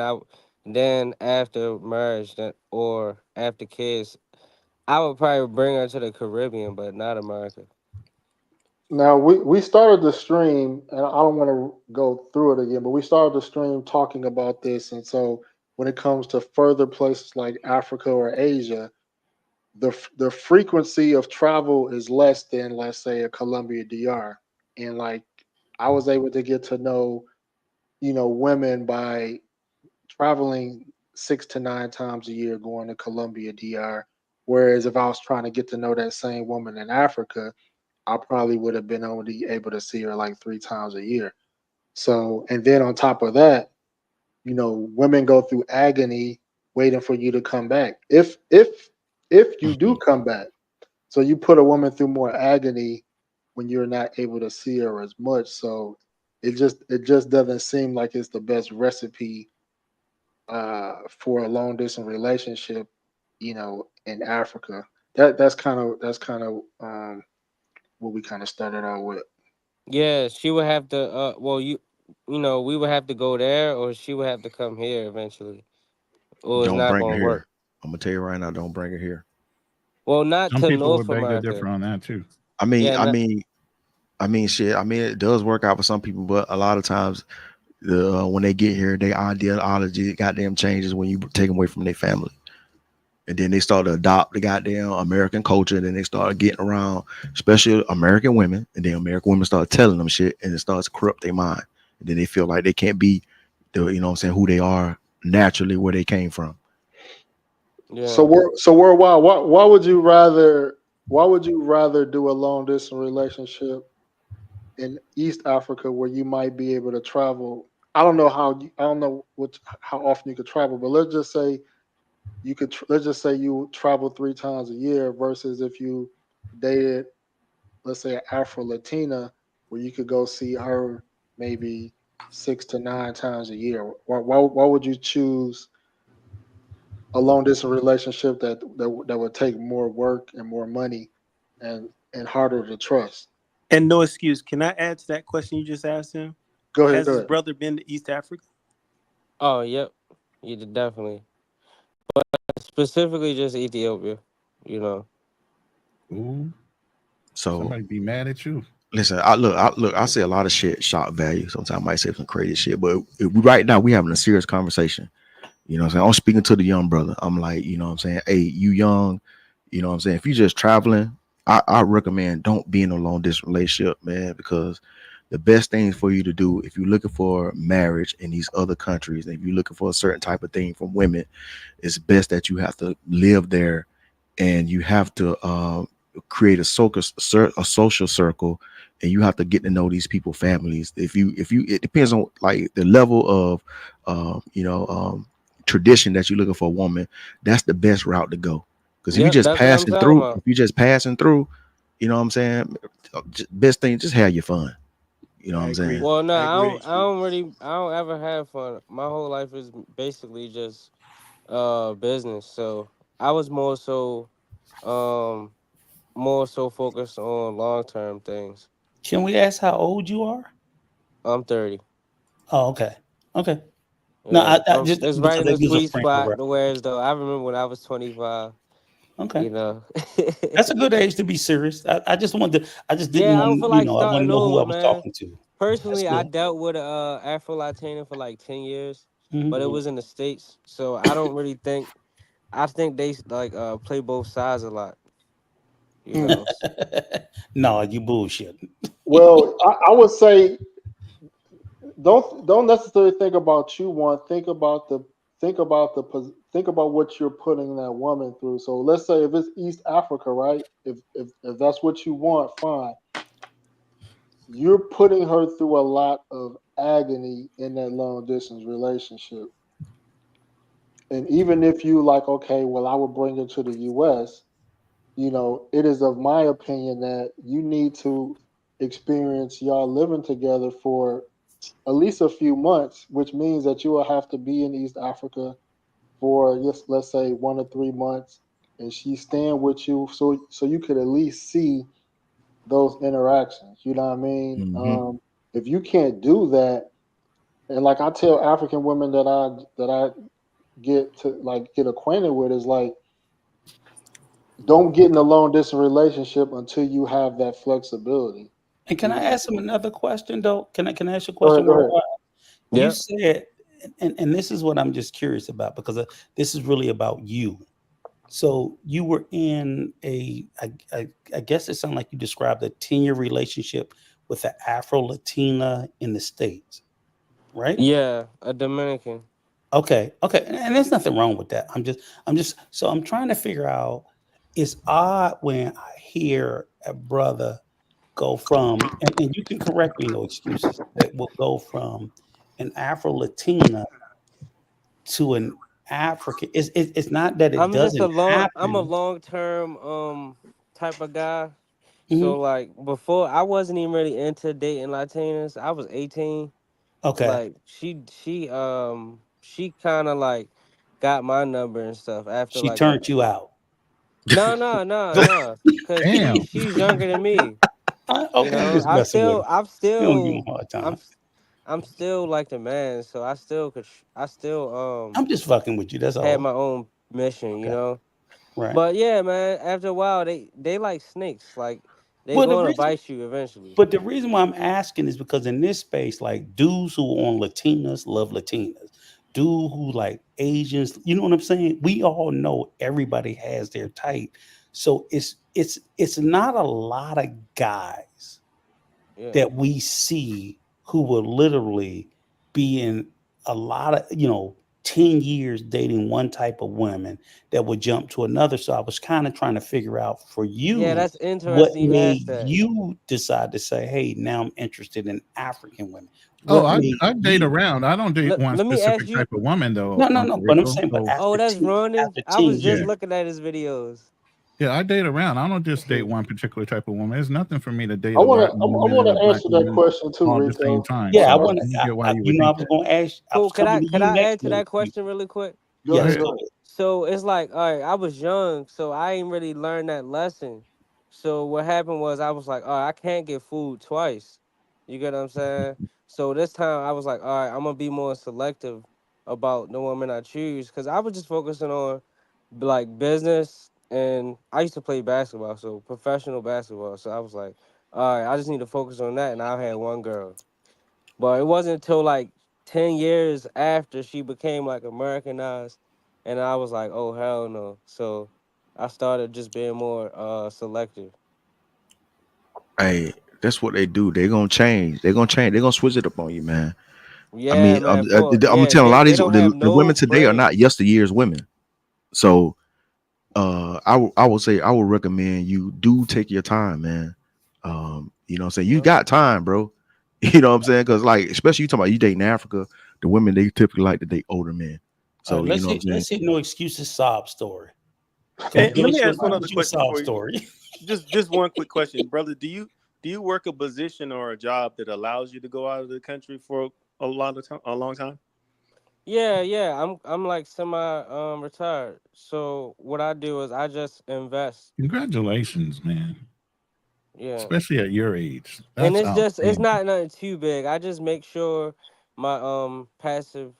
after marriage then or after kids, I would probably bring her to the Caribbean, but not America. Now we started the stream, and I don't want to go through it again, but we started the stream talking about this, and so when it comes to further places like Africa or Asia, the frequency of travel is less than, let's say, a Colombia DR, and like I was able to get to know women by traveling 6 to 9 times a year going to Colombia DR. Whereas if I was trying to get to know that same woman in Africa, I probably would have been only able to see her like 3 times a year. So, and then on top of that, women go through agony waiting for you to come back. If you do come back, so you put a woman through more agony when you're not able to see her as much. So it just doesn't seem like it's the best recipe for a long distance relationship, in Africa. That's kind of what we kind of started out with. Yeah, she would have to. Well, we would have to go there, or she would have to come here eventually, or it's Don't not bring her gonna work. here. I'm gonna tell you right now, don't bring her here. Well, not Some to people North would beg to America. differ on that too. I mean, Yeah, I not. mean, I mean, shit. I mean, it does work out for some people, but a lot of times, when they get here, their ideology goddamn changes when you take them away from their family, and then they start to adopt the goddamn American culture, and then they start getting around, especially American women, and then American women start telling them shit, and it starts to corrupt their mind, and then they feel like they can't be what I'm saying, who they are naturally, where they came from. Yeah. So worldwide, why would you rather do a long distance relationship in East Africa where you might be able to travel? I don't know how often you could travel, but let's just say you travel 3 times a year versus if you dated, let's say, an Afro Latina where you could go see her maybe 6 to 9 times a year. Why would you choose a long distance relationship that would take more work and more money and harder to trust? And no excuse. Can I add to that question you just asked him? Go ahead, Has go his ahead. brother been to East Africa? Oh, yep. You did definitely. Specifically, just Ethiopia. You know. Ooh, So somebody be mad at you. listen, I say a lot of shit, shock value. Sometimes I might say some crazy shit, but right now we having a serious conversation. You know what I'm saying? I'm speaking to the young brother. I'm like, you know what I'm saying? Hey, you young, you know what I'm saying? If you just traveling, I recommend don't be in a long distance relationship, man, because the best thing for you to do if you're looking for marriage in these other countries, and if you're looking for a certain type of thing from women, it's best that you have to live there, and you have to create a social circle, and you have to get to know these people families. If you it depends on like the level of tradition that you're looking for a woman. That's the best route to go, because Yep, that's what I'm talking about. if you're just passing through, you know what I'm saying, best thing, just have your fun, you know what I I'm agree. saying. Well, no, I I agree don't. with I you. don't really. I don't ever have fun. My whole life is basically just business. So I was um more so focused on long term things. Can we ask how old you are? I'm 30. Oh, okay. Okay. No, Yeah, I just it's right because in that the gives a sweet frame of spot. reference. Whereas though, I remember when I was 25. Okay. You know. That's a good age to be serious. I just wanted to, I just didn't Yeah, I don't want, feel like I want to starting know who I over, was man. talking to. That's Personally, I good. dealt with a Afro Latina for like 10 years, but it Mhm. was in the states, so I don't really think. I think they like play both sides a lot. You Mm. know. No, you bullshit. Well, I would say don't necessarily think about you one. Think about what you're putting that woman through. So let's say if it's East Africa, right? If that's what you want, fine. You're putting her through a lot of agony in that long distance relationship. And even if you like, okay, well, I would bring her to the US, it is of my opinion that you need to experience y'all living together for at least a few months, which means that you will have to be in East Africa for just let's say 1 or 3 months, and she's staying with you, so you could at least see those interactions. You know what I mean? Hmm. If you can't do that, and like I tell African women that I get to like get acquainted with, is like don't get in a long distance relationship until you have that flexibility. And can You I know, ask him another question though? Can I ask you a go ahead, question, go ahead. worldwide? You Yeah. said, and this is what I'm just curious about because this is really about you. So you were in I guess it sounded like you described a 10-year relationship with an Afro Latina in the States, right? Yeah, a Dominican. Okay, okay, and there's nothing wrong with that. So I'm trying to figure out. It's odd when I hear a brother go from, and you can correct me, no excuses, that will go from an Afro Latina to an African. It's not that it doesn't I'm a happen. long term type of guy. Mhm. So like before I wasn't even really into dating Latinas. I was 18. Okay, Like she kind of like got my number and stuff after she like a turned you out. no, cuz Damn. she's younger than me. You Okay, I'm know, just messing with him. You don't give him a hard I'm time. s- I'm still like the man, so I still I'm just fucking with you. That's had all. my own mission, you Okay, know. right. But yeah, man, after a while they like snakes. Like they Well, the going to reason bite you eventually. But the reason why I'm asking is because in this space, like dudes who on Latinas love Latinas. Dude who like Asians, you know what I'm saying? We all know everybody has their type. So it's not a lot of guys Yeah. that we see who will literally be in a lot of 10 years dating one type of women that would jump to another. So I was kind of trying to figure out for Yeah, you that's what interesting you made asked that. you decide to say, hey, now I'm interested in African women. Oh, What made I date you? around. I don't date one Let me ask specific you. type of woman though, No, no, no, Uncle but I'm Rico. saying, but So Oh, that's Ronan. after I 10 was just yeah, years. looking at his videos. yeah, I date around. I don't just date one particular type of woman. There's nothing for me to date I a want to white I woman and want a to black answer that woman question too, all at the same Rico. time. Yeah, I So Uh, want I don't get why to, you would I think was that. going to ask, I Cool. was coming to Can you I next, add to no that excuse. question really quick? go Go ahead, Yes, ahead. go go ahead. ahead. So it's like, all right, I was young, so I ain't really learned that lesson. So what happened was I was like, all right, I can't get food twice. You get what I'm saying? So this time I was like, all right, I'm gonna be more selective about the woman I choose because I was just focusing on like business, and I used to play basketball, so professional basketball. So I was like, all right, I just need to focus on that, and I had one girl. But it wasn't until like 10 years after she became like Americanized, and I was like, oh hell no. So I started just being more selective. Hey, that's what they do. They're gonna change. They're gonna change. They're gonna switch it up on you, man. I Yeah, mean, man. For I'm yeah, telling a lot of they these don't have the no women today are not brain. yesteryear's women. So I would say I would recommend you do take your time, man. You know what I'm saying? You Yeah. got time, bro. You know what I'm saying? Because like, especially you talking about you dating Africa, the women they typically like to date older men. All right, So you know what I'm saying? let's hit no excuses sob story. Come And on, let me ask one give other us your question sob before you. story. Just one quick question, brother. Do you work a position or a job that allows you to go out of the country for a lot of time, a long time? Yeah. I'm like semi retired. So what I do is I just invest. Congratulations, man. Yeah. Especially at your age. And That's it's outstanding. not nothing too big. I just make sure my passive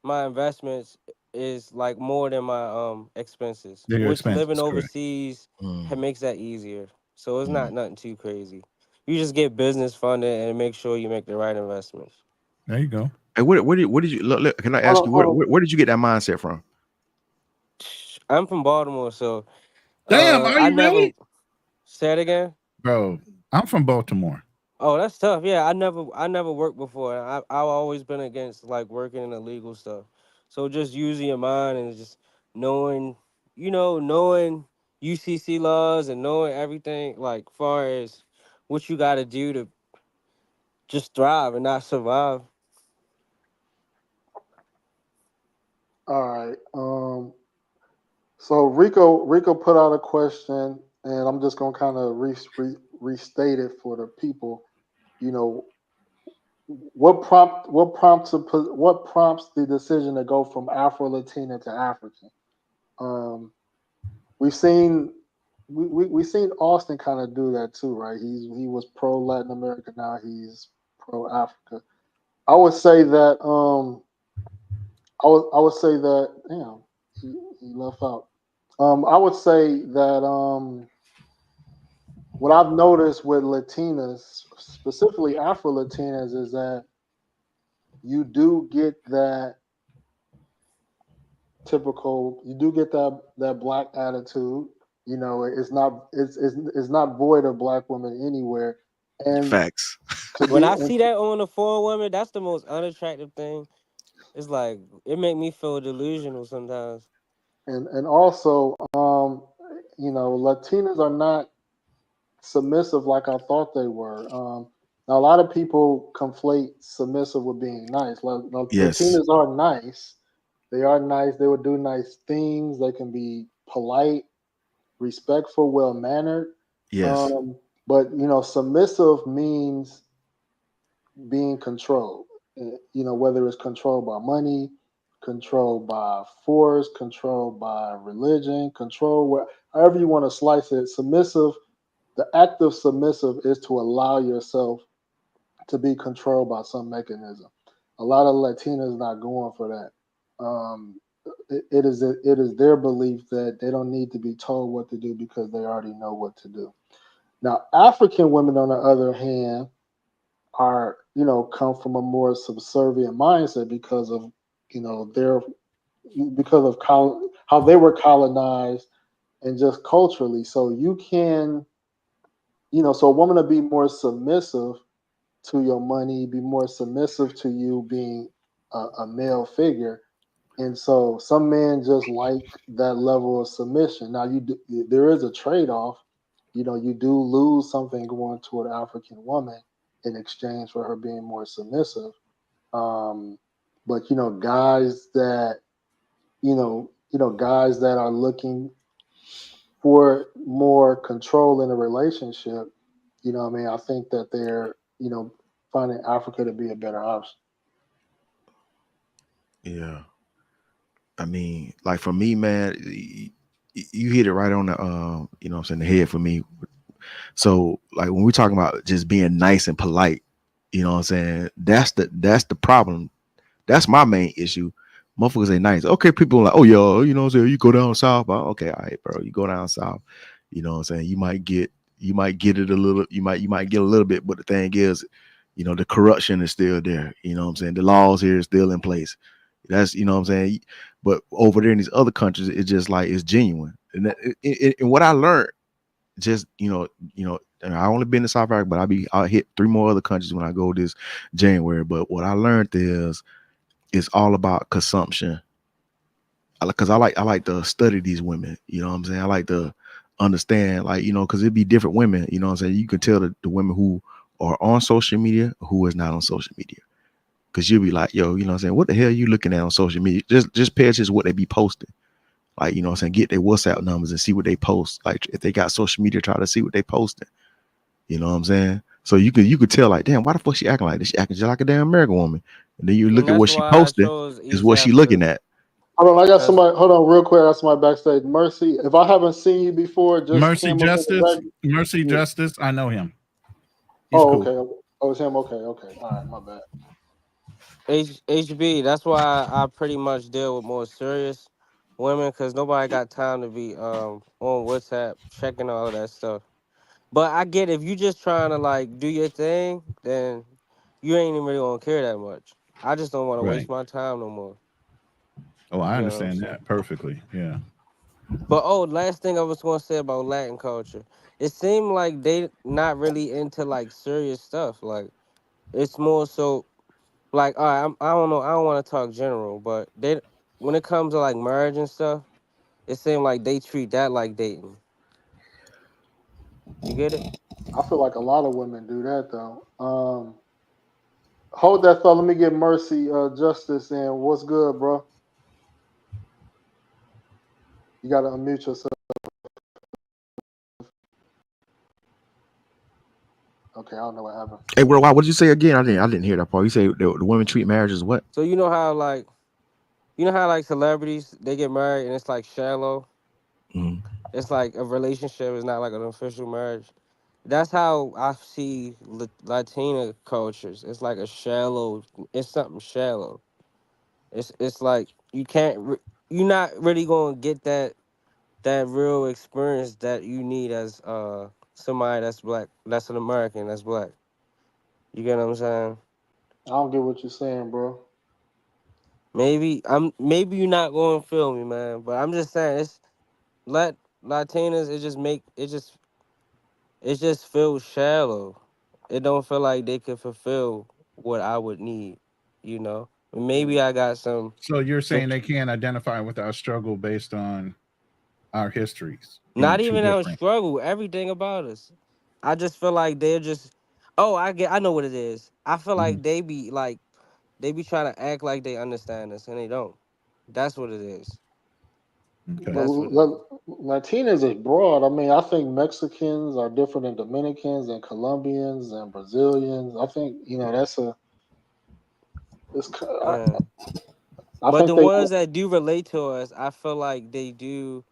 my investments is like more than my expenses, They're your which living expenses, correct? overseas Mm, makes that easier. So it's mm. not nothing too crazy. You just get business funded and make sure you make the right investments. There you go. Hey, where did you look, can I Hold ask on, you hold on. where did you get that mindset from? I'm from Baltimore, so Damn, are I you never really? said again. Bro, I'm from Baltimore. Oh, that's tough. Yeah, I never worked before. I've always been against like working in illegal stuff. So just using your mind and just knowing, knowing UCC laws and knowing everything like far as what you got to do to just thrive and not survive. All right. So Rico put out a question, and I'm just gonna kind of restate it for the people. you know, what prompts the decision to go from Afro Latina to African? Um, we've seen we seen Austin kind of do that too, right? He was pro Latin America, now he's pro Africa. I would say that I would say that damn, he left out. I would say that what I've noticed with Latinas, specifically Afro Latinas, is that you do get that you do get that black attitude. You know, it's not void of black women anywhere. And Facts. to When be I and, see that on the foreign woman, that's the most unattractive thing. It's like it make me feel delusional sometimes. and also Latinas are not submissive like I thought they were. Now a lot of people conflate submissive with being nice. Yes. Latinas are nice. They are nice. They will do nice things. They can be polite, respectful, well mannered. Yes. Um, but submissive means being controlled. Whether it's controlled by money, controlled by force, controlled by religion, however you want to slice it. Submissive, the act of submissive is to allow yourself to be controlled by some mechanism. A lot of Latinas not going for that. It is their belief that they don't need to be told what to do because they already know what to do. Now, African women, on the other hand, are come from a more subservient mindset because of their because of how they were colonized and just culturally. So you can so a woman to be more submissive to your money, be more submissive to you being a male figure. And so some men just like that level of submission. Now there is a trade off. You do lose something going to an African woman in exchange for her being more submissive. Um, but guys that are looking for more control in a relationship, what I mean, I think that they're finding Africa to be a better option. Yeah. I mean, like for me, man, you hit it right on the what I'm saying, the head for me. So like when we're talking about just being nice and polite, what I'm saying, that's the problem. That's my main issue. Motherfuckers ain't nice. Okay, people are like, oh yo, what I'm saying, you go down south. Okay, all right, bro. You go down south. What I'm saying? You might get it a little, you might get a little bit, but the thing is, the corruption is still there. What I'm saying? The laws here is still in place. That's what I'm saying. But over there in these other countries, it's just like it's genuine. And and what I learned, just and I only been to South Africa, but I'll hit 3 more other countries when I go this January. But what I learned is it's all about consumption. Because I like to study these women. What I'm saying? I like to understand, like, because it'd be different women. What I'm saying? You can tell the women who are on social media, who is not on social media. Because you'll be like, yo, what I'm saying? What the hell are you looking at on social media? Just pay attention to what they be posting. Like, what I'm saying? Get their WhatsApp numbers and see what they post. Like, if they got social media, try to see what they posting. You know what I'm saying? So you could tell, like, damn, why the fuck she acting like this? She acting just like a damn American woman. And then you And look at that's what she why I posting, chose is East what she Africa. looking at. Hold on, I got That's somebody. Hold on, real quick. I got somebody backstage. Mercy, if I haven't seen you before, just Mercy came up in the Justice, back. Mercy Yeah. Justice. I know him. He's Oh, cool. okay. Oh, it's him. Okay, okay. All right, my bad. HB. That's why I pretty much deal with more serious women because nobody got time to be on WhatsApp checking all that stuff. But I get if you just trying to like do your thing, then you ain't even really gonna care that much. I just don't want to waste Right. my time no more. Oh, I You know what I'm understand saying? that perfectly. Yeah. But last thing I was gonna say about Latin culture, it seemed like they not really into like serious stuff. Like it's more so like all right, I don't know, I don't want to talk general, but they when it comes to like marriage and stuff, it seemed like they treat that like dating. You get it? I feel like a lot of women do that though. Hold that thought. Let me get Mercy, Justice, and what's good, bro? You got to unmute yourself. Okay, Okay, I don't know what happened. Hey, worldwide, what did you say again? I didn't hear that part. You say the women treat marriage as what? So you know how like celebrities they get married and it's like shallow. Mhm. It's like a relationship. It's not like an official marriage. That's how I see Latina cultures. It's like a shallow. It's something shallow. It's like you're not really gonna get that real experience that you need as somebody that's black, that's an American, that's black. You get what I'm saying? I don't get what you're saying, bro. Maybe you're not going to feel me, man. But I'm just saying it's let Latinas. It just feels shallow. It don't feel like they can fulfill what I would need. You know. Maybe Mm. I got some So you're some saying they can't identify with our struggle based on our histories being not too even out different. struggle. Everything about us. I just feel like they're just. Oh, I know what it is. I feel Mhm. like they be trying to act like they understand us and they don't. That's what it is. Okay. But That's what it is. Latinos is broad. I mean, I think Mexicans are different than Dominicans and Colombians and Brazilians. I think that's a. It's. Yeah. I But think the they. ones that do relate to us, I feel like they do.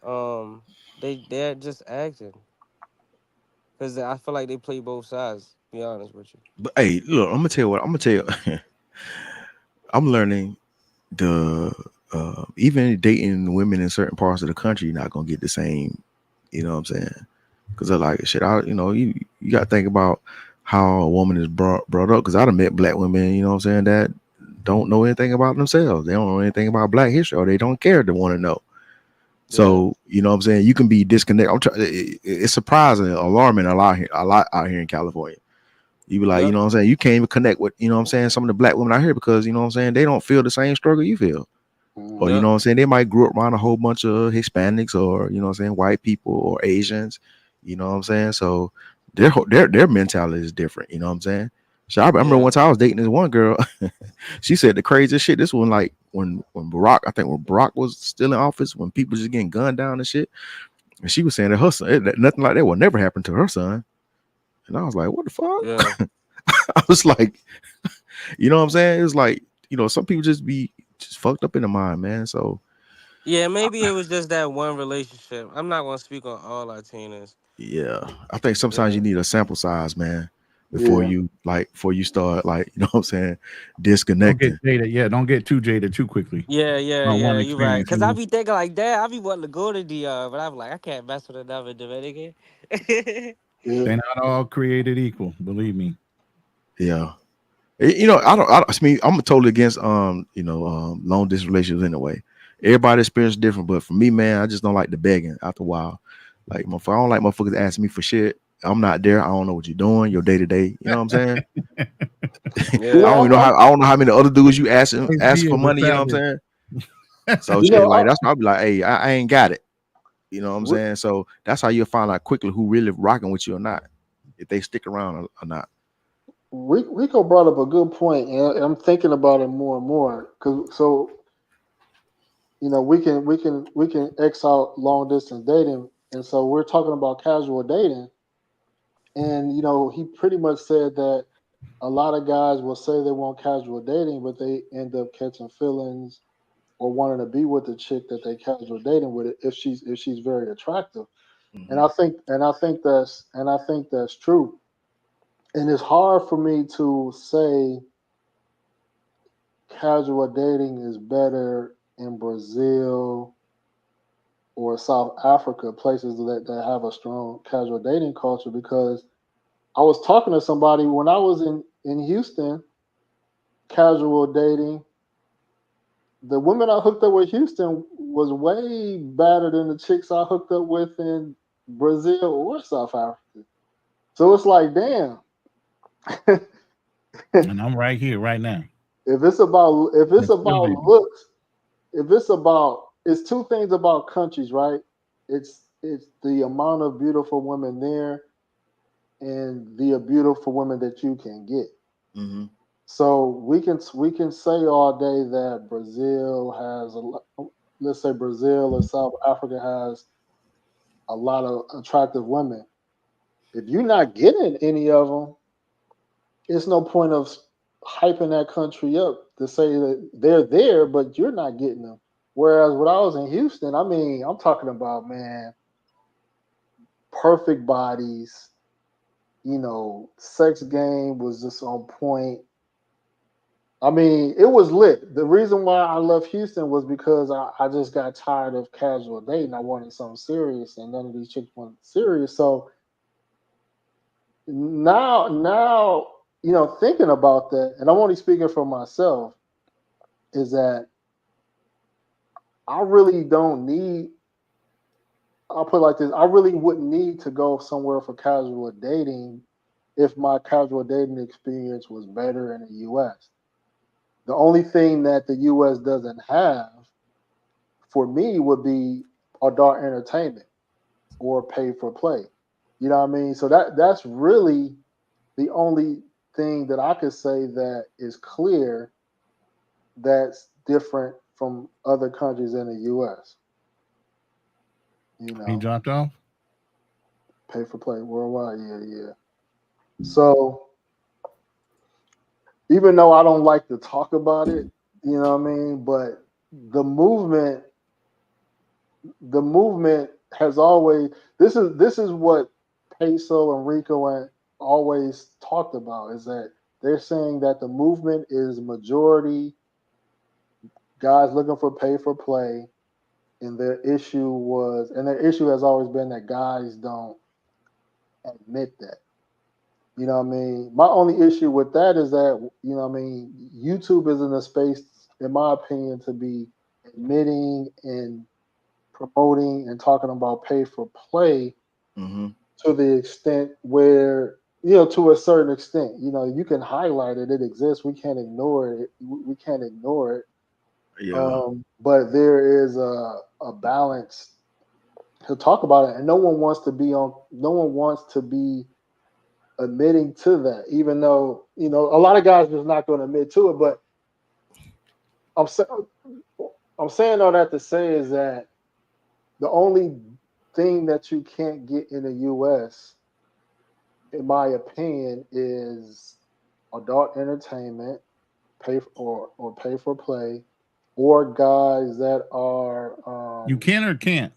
Um, they're just acting because I feel like they play both sides. To be honest with you. But hey, look, I'm gonna tell you what. I'm gonna tell you. I'm learning the even dating women in certain parts of the country, you're not gonna get the same. You know what I'm saying? Because they're like shit. You got to think about how a woman is brought up. Because I done met black women. You know what I'm saying, that don't know anything about themselves. They don't know anything about Black history, or they don't care to want to know. Yeah. So you know what I'm saying. You can be disconnected. It's surprising, alarming a lot out here in California. You be like, you Yep. know what I'm saying? You can't even connect with, you know what I'm saying, some of the black women out here because, you know what I'm saying, they don't feel the same struggle you feel. Or, you Mhm. Yep. know what I'm saying, they might grow up around a whole bunch of Hispanics or, you know what I'm saying, white people or Asians. You know what I'm saying? So their mentality is different. You know what I'm saying? So I remember Yeah. one time I was dating this one girl. She said the craziest shit. This one, like when Barack, I think when Barack was still in office, when people just getting gunned down and shit. And she was saying that her son, nothing like that will never happen to her son. And I was like, what the Yeah. fuck? I was like, you know what I'm saying? It's like, some people just be just fucked up in the mind, man. So Yeah. Maybe it was just that one relationship. I'm not gonna speak on all Latinas. yeah, I think sometimes you Yeah. need a sample size, man, Yeah. before you start, like, you know what I'm saying, Don't get disconnecting. jaded. Yeah, don't get too jaded too quickly Yeah, yeah, on one yeah. You right. experience. Cause I be thinking like that. I be wanting to go to DR, but I'm like, I can't mess with another Dominican. Yeah. They're not all created equal. Believe me. Yeah. I mean, I'm totally against long distance relationships anyway. Everybody experience different, but for me, man, I just don't like the begging after a while. Like, I don't like motherfuckers asking me for shit. I'm not there. I don't know what you're doing, your day to day. You know what I'm saying? Yeah. Yeah. I don't know how many other dudes you Always ask be for as a money. You know what I'm savage. saying? So You shit, know. like that's why I'll be like, hey, I ain't got it. You know what I'm Ri- saying? So that's how you'll find out quickly who really rocking with you or not, if they stick around or not. Rico brought up a good point, and I'm thinking about it more and more. Cause we can X out long distance dating, and so we're talking about casual dating, and he pretty much said that a lot of guys will say they want casual dating, but they end up catching feelings or wanting to be with the chick that they casual dating with if she's very attractive. And Mhm. I think that's true. And it's hard for me to say casual dating is better in Brazil or South Africa, places that have a strong casual dating culture, because I was talking to somebody when I was in Houston, casual dating. The women I hooked up with Houston was way better than the chicks I hooked up with in Brazil or South Africa. So it's like, damn. And I'm right here, right now. if it's about Still able. looks, it's two things about countries, right? It's the amount of beautiful women there and the beautiful women that you can get. Mhm. So we can say all day that Brazil has let's say Brazil or South Africa has a lot of attractive women, If you're not getting any of them, it's no point of hyping that country up to say that they're there, but you're not getting them. Whereas when I was in Houston, I mean, I'm talking about, man, perfect bodies. Sex game was just on point. I mean, it was lit. The reason why I left Houston was because I just got tired of casual dating. I wanted something serious, and none of these chicks wanted serious. So now, thinking about that, and I'm only speaking for myself, is that I really don't need. I'll put it like this: I really wouldn't need to go somewhere for casual dating if my casual dating experience was better in the U.S. The only thing that the U.S. doesn't have for me would be adult entertainment or pay for play. You know what I mean? So that's really the only thing that I could say that is clear that's different from other countries in the US. He dropped off. Pay for play worldwide. Yeah. So even though I don't like to talk about it, you know what I mean? But the movement the movement has always this is what Peso and Rico and always talked about is that they're saying that the movement is majority guys looking for pay for play, and their issue has always been that guys don't admit that. You know what I mean? My only issue with that is that, YouTube isn't a space, in my opinion, to be admitting and promoting and talking about pay for play to the extent where, to a certain extent, you can highlight it. It exists. We can't ignore it. We can't ignore it. Yeah. But there is a balance to talk about it, and no one wants to be admitting to that, even though, a lot of guys just not going to admit to it. But I'm saying all that to say is that the only thing that you can't get in the U.S., in my opinion, is adult entertainment, pay for play, or guys that are You can or can't.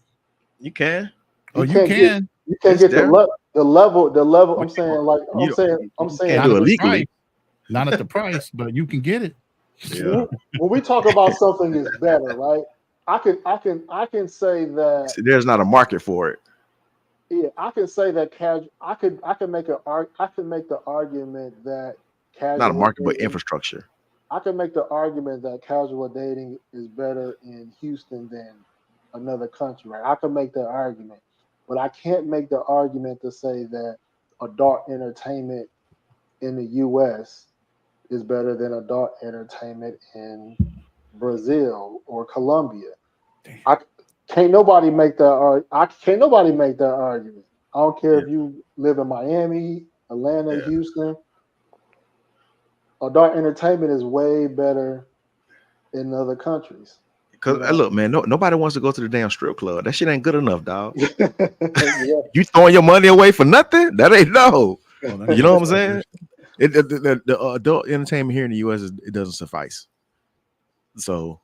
You can. Oh, you can. You can't get the level. I'm saying, like, You I'm saying can't Not do at it the legally. price. Not at the price, but you can get it. Yeah. when we talk about something is better, right? I can say that. See, there's not a market for it. Yeah, I can say that I can make the argument that Not a casual market, but dating. infrastructure. I can make the argument that casual dating is better in Houston than another country, right? I can make that argument, but I can't make the argument to say that adult entertainment in the U.S. is better than adult entertainment in Brazil or Colombia. I can't nobody make that. Can't nobody make that argument. I don't care Yeah. if you live in Miami, Atlanta, Yeah. Houston. Adult entertainment is way better in other countries. Because look, man, nobody wants to go to the damn strip club. That shit ain't good enough, dog. Yeah. You throwing your money away for nothing? That ain't no. Oh, You know what I'm saying? The adult entertainment here in the U.S. it doesn't suffice. So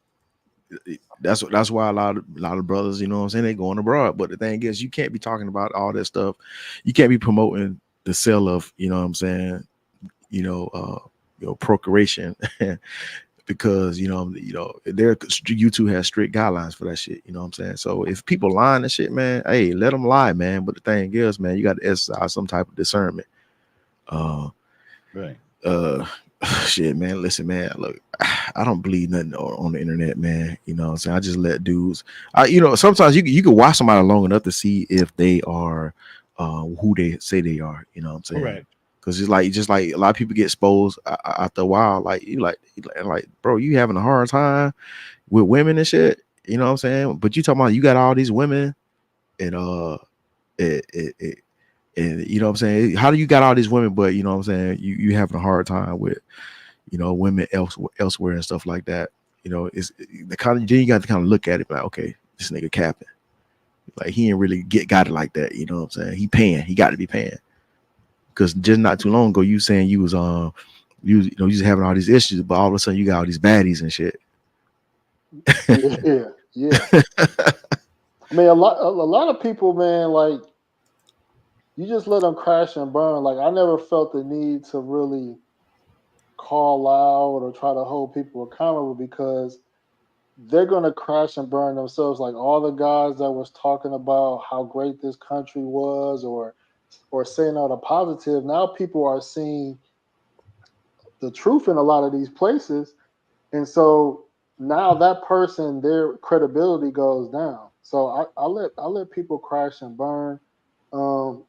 that's why a lot of brothers, you know what I'm saying, they going abroad. But the thing is, you can't be talking about all that stuff. You can't be promoting the sale of, you know what I'm saying, procreation. Because YouTube has strict guidelines for that shit. You know what I'm saying? So if people lying and shit, man, hey, let them lie, man. But the thing is, man, you got to exercise some type of discernment. Right. Shit, man. Listen, man. Look, I don't believe nothing on the internet, man. You know what I'm saying? I just let dudes. Sometimes you can watch somebody long enough to see if they are who they say they are. You know what I'm saying? Correct. Because it's just like a lot of people get exposed after a while. Like bro, you having a hard time with women and shit. You know what I'm saying? But you talking about you got all these women and and you know what I'm saying? How do you got all these women, but you know what I'm saying? You having a hard time with women elsewhere and stuff like that. It's the kind of then you got to kind of look at it like, okay, this nigga capping. Like he ain't really got it like that. You know what I'm saying? He got to be paying. Because just not too long ago, you saying you was you know, you just having all these issues, but all of a sudden you got all these baddies and shit. Yeah, yeah. I mean, a lot of people, man, like you just let them crash and burn. Like I never felt the need to really call out or try to hold people accountable because they're gonna crash and burn themselves. Like all the guys that was talking about how great this country was, or saying all the positive. Now people are seeing the truth in a lot of these places, and so now that person, their credibility goes down. So I let people crash and burn. Um,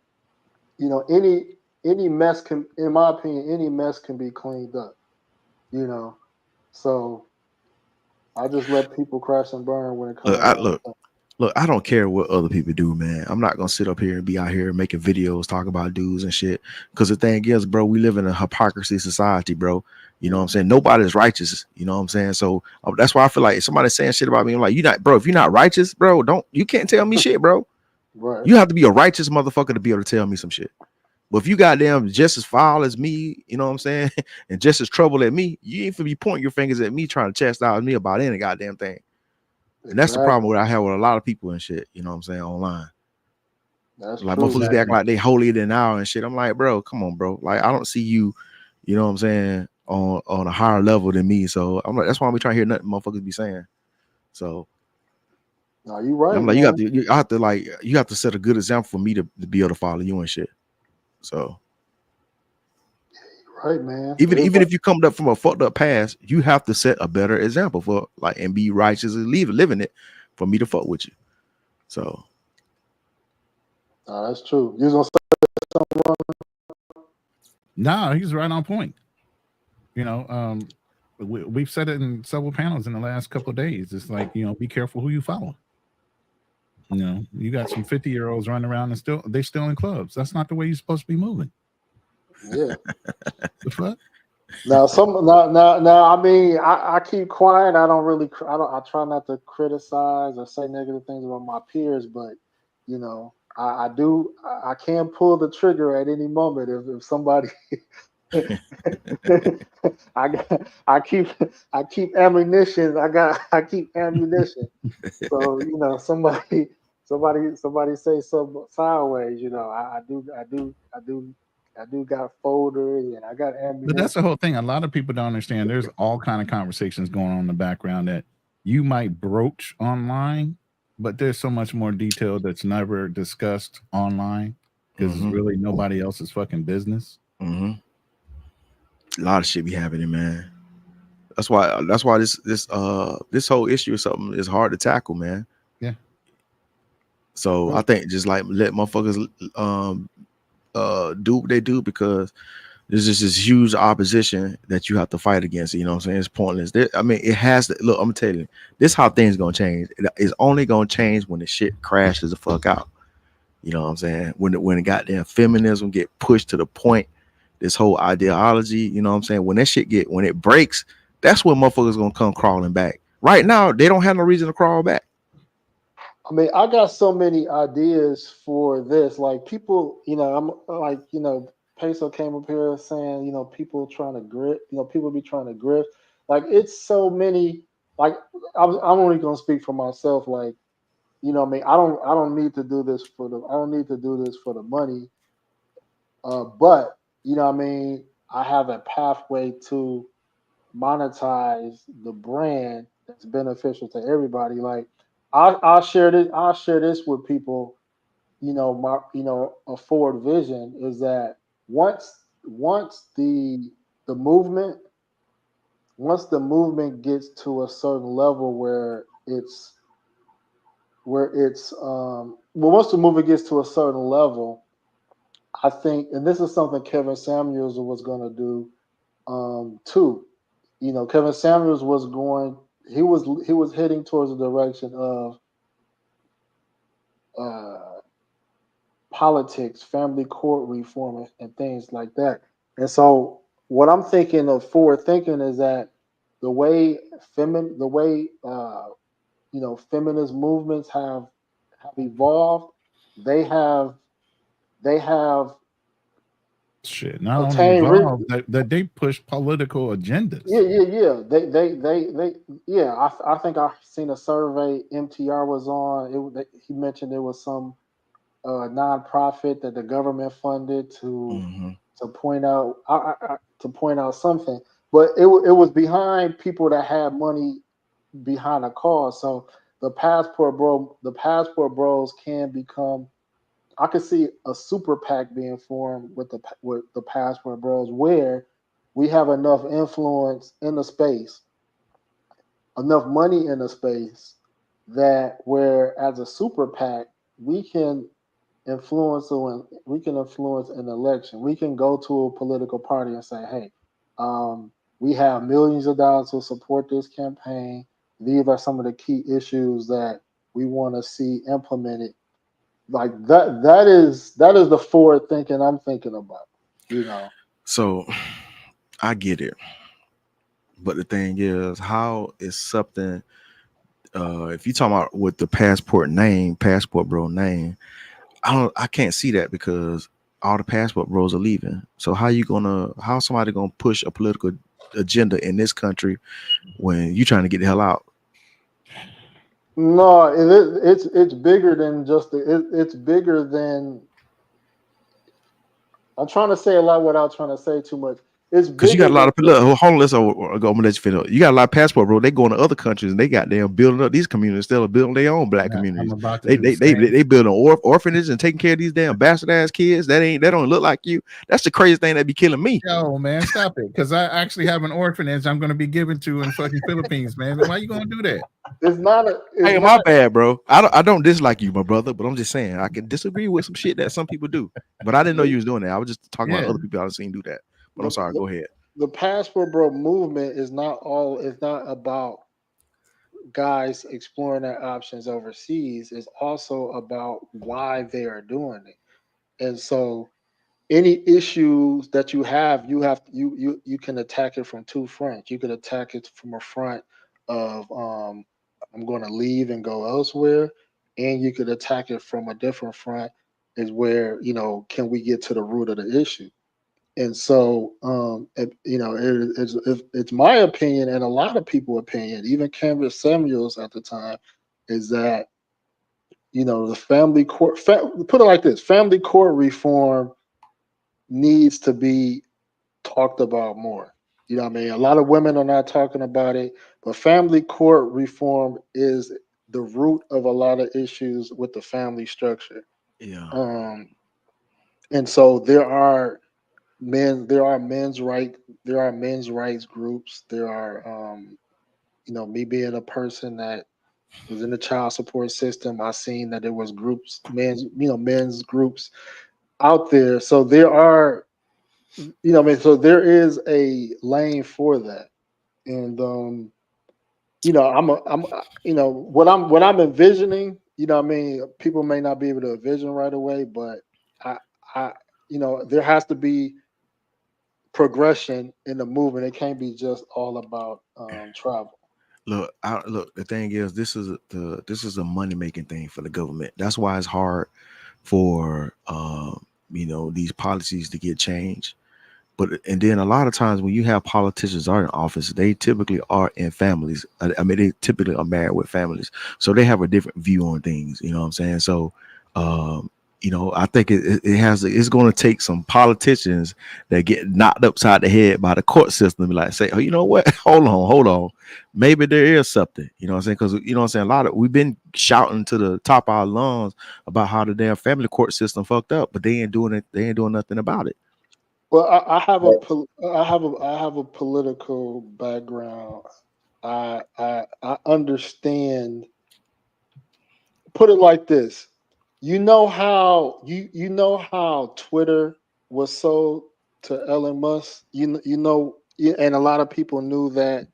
any mess can, in my opinion, any mess can be cleaned up. You know, so I just let people crash and burn when it Look, comes down to that. look, I don't care what other people do, man. I'm not gonna sit up here and be out here making videos talking about dudes and shit. Because the thing is, bro, we live in a hypocrisy society, bro. You know what I'm saying? Nobody's righteous. You know what I'm saying? So that's why I feel like if somebody's saying shit about me, I'm like, you not, bro. If you're not righteous, bro, you can't tell me shit, bro. Right. You have to be a righteous motherfucker to be able to tell me some shit. But if you goddamn just as foul as me, you know what I'm saying, and just as trouble at me, you ain't for be pointing your fingers at me trying to chastise me about any goddamn thing. And that's the problem Exactly. what I have with a lot of people and shit, you know what I'm saying, online. That's Like true, motherfuckers be man. acting like they holier than thou and shit. I'm like, bro, come on, bro. Like I don't see you, you know what I'm saying, on a higher level than me. So I'm like, that's why I'm trying to hear nothing motherfuckers be saying. So No, you right, I'm like, man. you have to set a good example for me to be able to follow you and shit. So You right, man. even Everybody. if you come up from a fucked up past, you have to set a better example for like and be righteous and living it for me to fuck with you. So No, that's true. You was gonna say something wrong? No, he's right on point. You know, we've said it in several panels in the last couple of days. It's like, you know, be careful who you follow. You know, you got some 50-year-olds running around and they're still in clubs. That's not the way you're supposed to be moving. Yeah. The fuck? Now, now. I mean, I keep quiet. I don't really. I try not to criticize or say negative things about my peers, but I do. I can pull the trigger at any moment if somebody. I keep ammunition. I keep ammunition. So somebody say something sideways. I do got folders and I got But that's the ammunition. whole thing. A lot of people don't understand. There's all kind of conversations going on in the background that you might broach online, but there's so much more detail that's never discussed online because it's mm-hmm, really nobody else's fucking business. mm-hmm. A lot of shit be happening, man. That's why this whole issue or something is hard to tackle, man. Yeah. So I think just like let motherfuckers do what they do because there's just this huge opposition that you have to fight against. You know what I'm saying? It's pointless. I mean, it has to look. I'm gonna tell you, this is how things gonna change. It's only gonna change when the shit crashes the fuck out. You know what I'm saying? When the goddamn feminism get pushed to the point, this whole ideology, you know what I'm saying? When it breaks, that's when motherfuckers gonna come crawling back. Right now, they don't have no reason to crawl back. I mean, I got so many ideas for this. Like people, I'm like, Peso came up here saying, people trying to grip, people be trying to grip. Like it's so many. Like I'm only gonna speak for myself. Like what I mean, I don't need to do this I don't need to do this for the money. But what I mean, I have a pathway to monetize the brand that's beneficial to everybody. Like I'll share this. I'll share this with people. My a forward vision is that once the movement once the movement gets to a certain level well, once the movement gets to a certain level, I think, and this is something Kevin Samuels was going to do too. Kevin Samuels was going. He was heading towards the direction of uh, politics, family court reform, and things like that. And so, what I'm thinking of forward thinking is that the way feminist movements have evolved, they have they have Shit, not only obtain involved that they push political agendas. yeah. They yeah. I think I seen a survey MTR was on. He mentioned there was some nonprofit that the government funded Hmm. to point out to point out something, but it was behind people that had money behind a cause. So the passport bros can become. I could see a super PAC being formed with the passport bros, where we have enough influence in the space, enough money in the space that where as a super PAC we can influence an election. We can go to a political party and say, hey, we have millions of dollars to support this campaign. These are some of the key issues that we want to see implemented. Like that is the forward thinking I'm thinking about. You know. So I get it, but the thing is, how is something? If you talking about with the passport bro name, I can't see that because all the passport bros are leaving. So how somebody gonna push a political agenda in this country when you trying to get the hell out? No, it's bigger than just it's bigger than. I'm trying to say a lot without trying to say too much. It's Because you got bigger a lot than of look, hold on, let's go. I'm gonna let you finish. You got a lot of passport, bro. They going to other countries and they got them building up these communities instead of building their own black I'm communities. about to They do the they they same. they building orphanage and taking care of these damn bastard ass kids that don't look like you. That's the crazy thing that be killing me. Yo, man, stop it. Because I actually have an orphanage I'm going to be given to in fucking Philippines, man. Why you going to do that? it's not a it's Hey, my not bad, bro. I don't dislike you, my brother, but I'm just saying I can disagree with some shit that some people do. But I didn't know you was doing that. I was just talking about Yeah. other people I've seen do that. But I'm the, sorry. the Go ahead. the passport bro movement is not all. It's not about guys exploring their options overseas. It's also about why they are doing it. And so any issues that you can attack it from two fronts. You could attack it from a front of I'm going to leave and go elsewhere, and you could attack it from a different front, is where can we get to the root of the issue. And so it's my opinion and a lot of people's opinion, even Canvas Samuels at the time, is that the family court, put it like this: family court reform needs to be talked about more. You know what I mean? A lot of women are not talking about it, but family court reform is the root of a lot of issues with the family structure. Yeah. Um, and so there are men's rights groups. There are me being a person that was in the child support system, I seen that there was men's groups out there. So there are so there is a lane for that. And what I'm envisioning, people may not be able to envision right away, but I I there has to be progression in the movement. It can't be just all about travel. Look. The thing is, this is a money making thing for the government. That's why it's hard for these policies to get changed. But and then a lot of times when you have politicians are in office, they typically are in families. I mean, they typically are married with families, so they have a different view on things. You know what I'm saying? So, um, I think it's going to take some politicians that get knocked upside the head by the court system, like say, oh, you know what? Hold on, maybe there is something. You know what I'm saying? Because you know what I'm saying. A lot of we've been shouting to the top of our lungs about how the damn family court system fucked up, but they ain't doing it. They ain't doing nothing about it. Well, I have a political background. I understand. Put it like this: you know how Twitter was sold to Elon Musk. And a lot of people knew that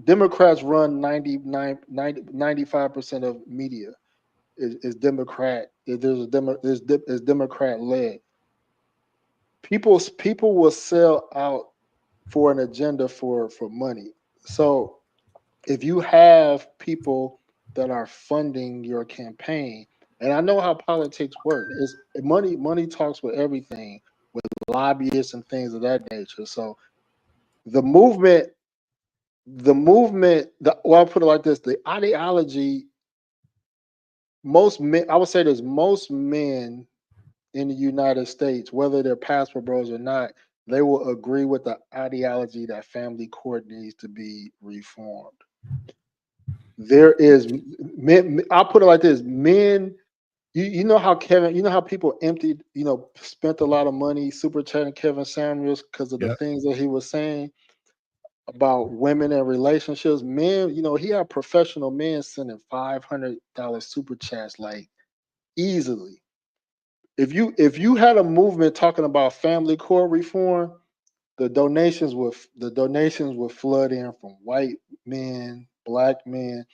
Democrats run 95% of media is Democrat. Is Democrat led. People will sell out for an agenda for money. So if you have people that are funding your campaign, And I know how politics work. It's money. Money talks with everything, with lobbyists and things of that nature. So the movement, well, I'll put it like this: the ideology. Most men, I would say, there's most men in the United States, whether they're passport bros or not, they will agree with the ideology that family court needs to be reformed. There is men. I'll put it like this: men. You know how Kevin, you know how people emptied, spent a lot of money super chatting Kevin Samuels because of the Yep. things that he was saying about women and relationships. Men, he had professional men sending $500 super chats like easily. If you had a movement talking about family court reform, the donations would flood in from white men, black men,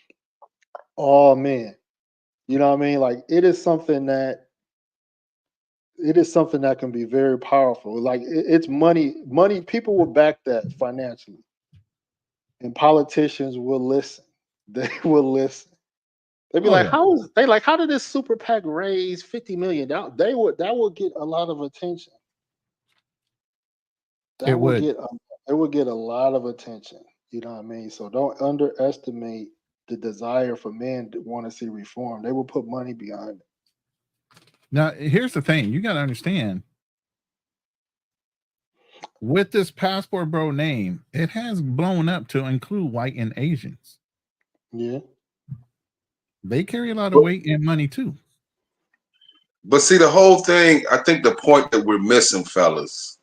all men. You know what I mean? Like it is something that can be very powerful. Like it's money. Money. People will back that financially, and politicians will listen. They will listen. They'd be Oh like, yeah. how did this super PAC raise $50 million? That would get a lot of attention. It That would would. get it would get a lot of attention. You know what I mean? So don't underestimate the desire for men to want to see reform. They will put money behind it. Now, here's the thing: you got to understand, with this passport bro name, it has blown up to include white and Asians. Yeah. They carry a lot of But, weight and money too. but see, the whole thing, I think the point that we're missing, fellas,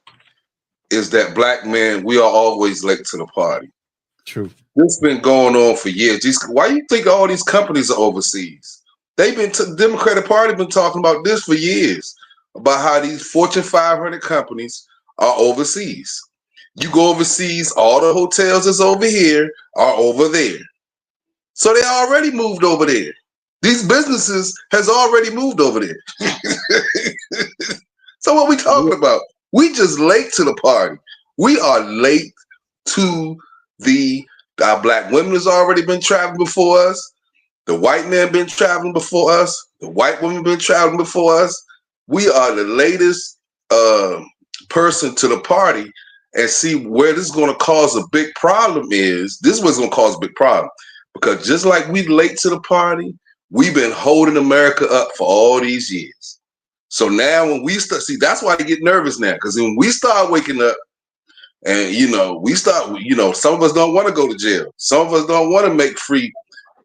is that black men, we are always late to the party. True. This been going on for years. Why you think all these companies are overseas? The Democratic Party been talking about this for years, about how these Fortune 500 companies are overseas. You go overseas, all the hotels that's over here are over there. So they already moved over there. These businesses has already moved over there. So what we talking about? We just late to the party. We are late to our black women has already been traveling before us. The white man been traveling before us. The white woman been traveling before us. We are the latest person to the party, and see where this is going to cause a big problem is. This was going to cause a big problem because just like we late to the party, we've been holding America up for all these years. So now when we start, see, that's why they get nervous now, because when we start waking up and, we start, some of us don't want to go to jail. Some of us don't want to make free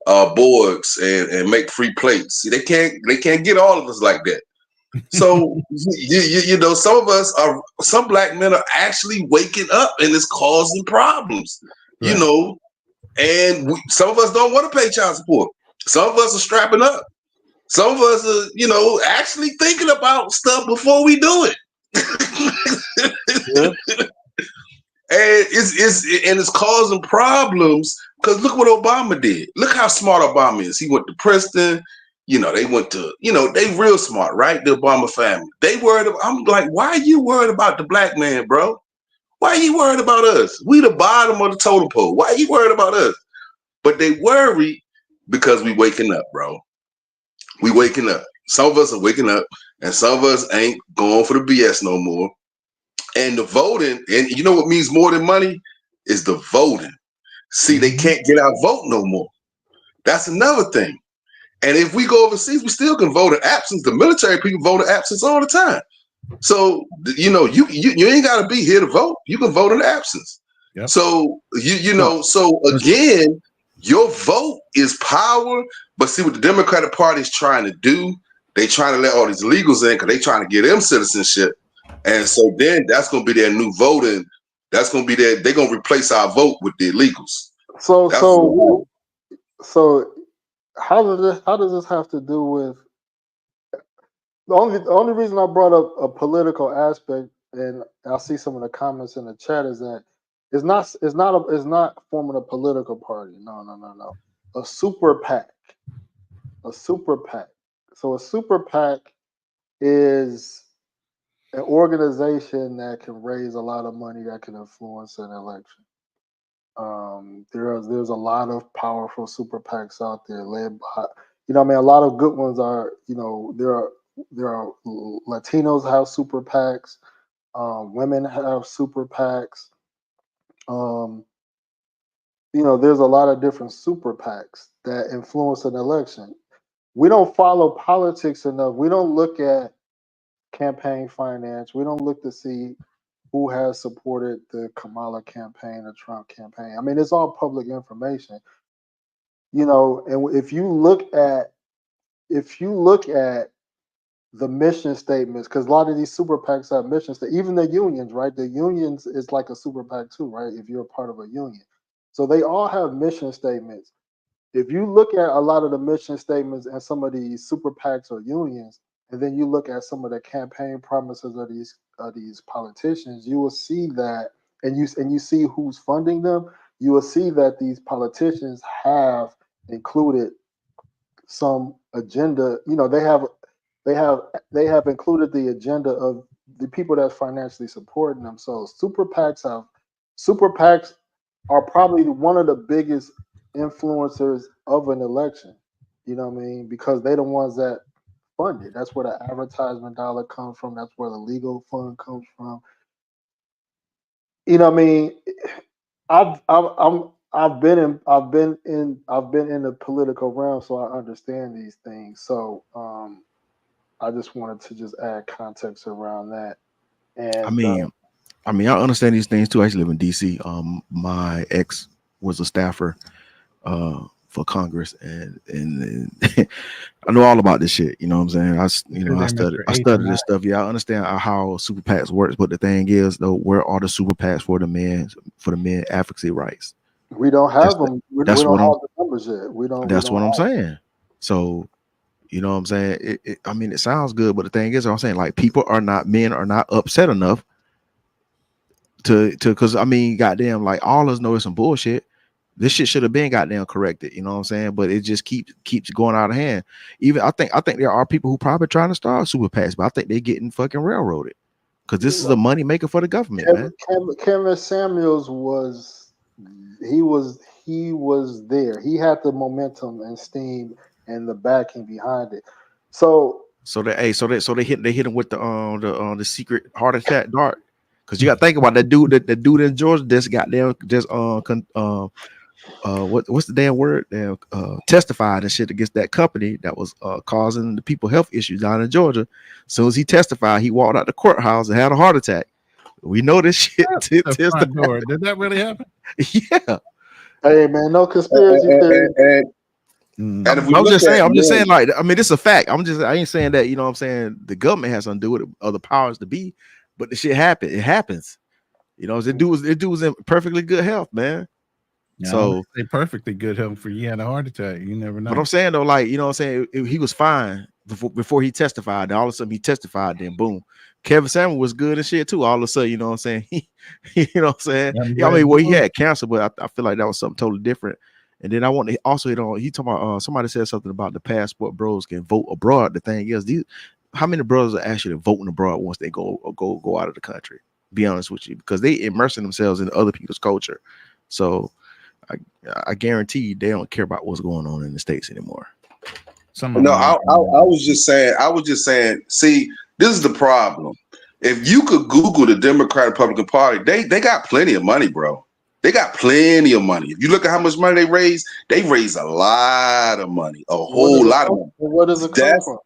boards and make free plates. See, they can't get all of us like that. So, some black men are actually waking up and it's causing problems, Right. and some of us don't want to pay child support. Some of us are strapping up. Some of us are, actually thinking about stuff before we do it. Yeah. And it's causing problems because look what Obama did. Look how smart Obama is. He went to Princeton. They went to, they real smart, right? The Obama family. They worried about, I'm like, why are you worried about the black man, bro? Why are you worried about us? We the bottom of the totem pole. Why are you worried about us? But they worry because we waking up, bro. We waking up. Some of us are waking up, and some of us ain't going for the BS no more. And the voting, and you know what means more than money is the voting. See, they Mhm. can't get our vote no more. That's another thing. And if we go overseas, we still can vote in absence. The military people vote in absence all the time. So you ain't got to be here to vote. You can vote in absence. Yep. So No. so again, your vote is power. But see what the Democratic Party is trying to do? They trying to let all these illegals in because they trying to get them citizenship. And so then that's going to be their new voting. That's going to be they're going to replace our vote with the illegals. So That's what's going so to so how does this have to do with the only reason I brought up a political aspect, and I see some of the comments in the chat, is that it's not forming a political party. No, no, no, no. A super PAC. A super PAC. So a super PAC is an organization that can raise a lot of money that can influence an election. There's a lot of powerful super PACs out there led by, You know, I mean, a lot of good ones are, you know, there are Latinos have super PACs, women have super PACs. Um, you know, there's a lot of different super PACs that influence an election. We don't follow politics enough. We don't look at campaign finance. We don't look to see who has supported the Kamala campaign, the Trump campaign. I mean, it's all public information, you know. And if you look at the mission statements, because a lot of these super PACs have mission statements, even the unions, right? The unions is like a super PAC too, right? If you're a part of a union. So they all have mission statements. If you look at a lot of the mission statements and some of these super PACs or unions, and then you look at some of the campaign promises of these politicians, you will see that, and you see who's funding them, you will see that these politicians have included some agenda. You know, they have they have included the agenda of the people that's financially supporting them. So super PACs are probably one of the biggest influencers of an election. You know what I mean? Because they're the ones that fund it. That's where the advertisement dollar comes from. That's where the legal fund comes from. You know what I mean? I've been in the political realm, so I understand these things. So I just wanted to just add context around that. I And mean, I understand these things too. I used to live in DC. My ex was a staffer for Congress, and I know all about this shit. You know what I'm saying? Good day, Mr. I H studied and I. this stuff. Yeah, I understand how super PACs works, but the thing is, though, where are the super PACs for the men advocacy rights? we don't That's have the, them. We that's don't what I'm have the numbers yet. We that's don't what I'm have. saying. So you know what I'm saying? I mean, it sounds good, but the thing is, I'm saying like men are not upset enough to because I mean, goddamn, like all of us know it's some bullshit. This shit should have been goddamn corrected, you know what I'm saying? But it just keeps going out of hand. Even I think there are people who probably trying to start super PACs, but I think they're getting fucking railroaded because this is a money maker for the government, man. Kevin Samuels he was there. He had the momentum and steam and the backing behind it. So So they hit him with the secret heart attack dart. Cause you got to think about that dude dude in Georgia that's goddamn just what's the damn word? Testified and shit against that company that was causing the people health issues down in Georgia. As soon as he testified, he walked out the courthouse and had a heart attack. We know this shit. The front door. Did that really happen? Yeah. hey man, no And, conspiracy theory. and if we I'm look just at saying. I'm just men, saying. Like, I mean, it's a fact. I ain't saying that. You know what I'm saying? The government has something to do with it, or the powers to be, but the shit happened. It happens. You know, it was in perfectly good health, man. Yeah, So they perfectly good help for you had a heart attack. You never know. but I'm saying though, like, you know what I'm saying? He was fine before he testified. Then all of a sudden he testified, then boom. Kevin Samuel was good and shit too. All of a sudden, you know what I'm saying? You know what I'm saying? Yeah, I mean, well, he had cancer, but I feel like that was something totally different. And then I want to also, he talking about somebody said something about the passport bros can vote abroad. The thing is, how many brothers are actually voting abroad once they go out of the country? Be honest with you, because they immersing themselves in other people's culture. So I guarantee you they don't care about what's going on in the States anymore. Some of no, them. I was just saying. See, this is the problem. If you could Google the Democratic Republican Party, they got plenty of money, bro. They got plenty of money. If you look at how much money they raise a lot of money, a whole lot of money. Where does it come That's from?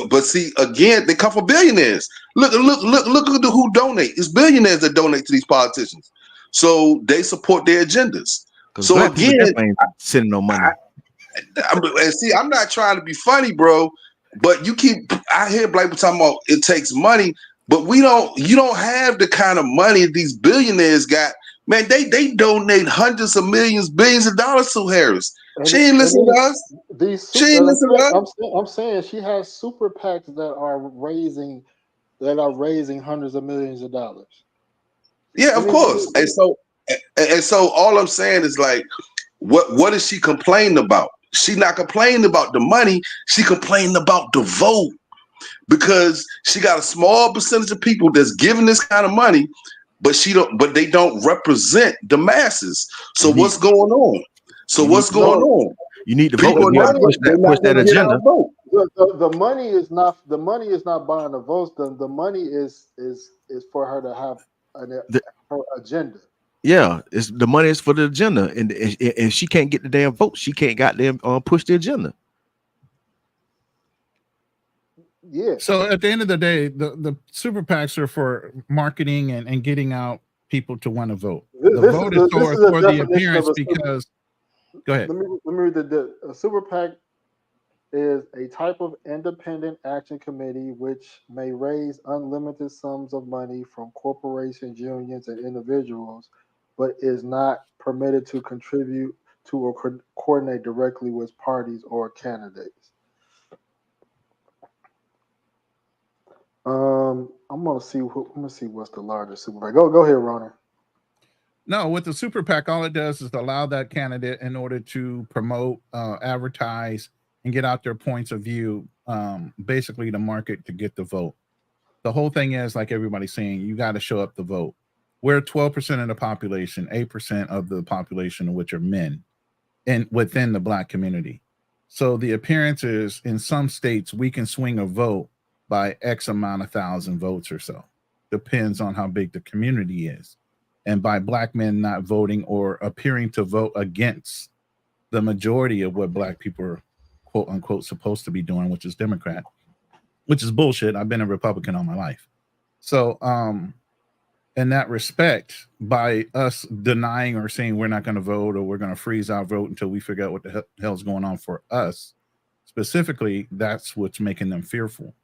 but see again, they come from billionaires. Look at who donate. It's billionaires that donate to these politicians, so they support their agendas. Because So black people again, definitely ain't sending no money. and see, I'm not trying to be funny, bro, but I hear black people talking about it takes money, but you don't have the kind of money these billionaires got. Man, they donate hundreds of millions, billions of dollars to Harris. She ain't listen to us. She ain't listen to us. I'm saying she has super PACs that are raising hundreds of millions of dollars. Yeah, I of mean, course. And so all I'm saying is like, what is she complaining about? She not complaining about the money. She complaining about the vote because she got a small percentage of people that's giving this kind of money, but they don't represent the masses. So You need what's going on? So you need what's going on? You need to vote to People are go out not and push they're push not that going to get agenda. outvoted. The money is not buying the votes. The money is for her to have The, her agenda. yeah, it's the money is for the agenda, and if she can't get the damn vote, she can't goddamn push the agenda. Yeah, So at the end of the day, the super PACs are for marketing and getting out people to want to vote. The this is vote is this is a for the definition of appearance a super. because go ahead. Let me read a super PAC is a type of independent action committee which may raise unlimited sums of money from corporations, unions, and individuals, but is not permitted to contribute to or coordinate directly with parties or candidates. I'm gonna see. Let me see what's the largest super PAC. Go ahead, Ronnie. No, with the super PAC, all it does is allow that candidate in order to promote, advertise, and get out their points of view, basically the market to get the vote. The whole thing is like everybody's saying, you got to show up to vote. We're 12% of the population, 8% of the population, which are men, and within the black community. So the appearances in some states, we can swing a vote by X amount of thousand votes or so. Depends on how big the community is. And by black men not voting or appearing to vote against the majority of what black people are quote unquote supposed to be doing, which is Democrat, which is bullshit. I've been a Republican all my life. So in that respect, by us denying or saying we're not going to vote or we're going to freeze our vote until we figure out what the hell's going on for us, specifically, that's what's making them fearful.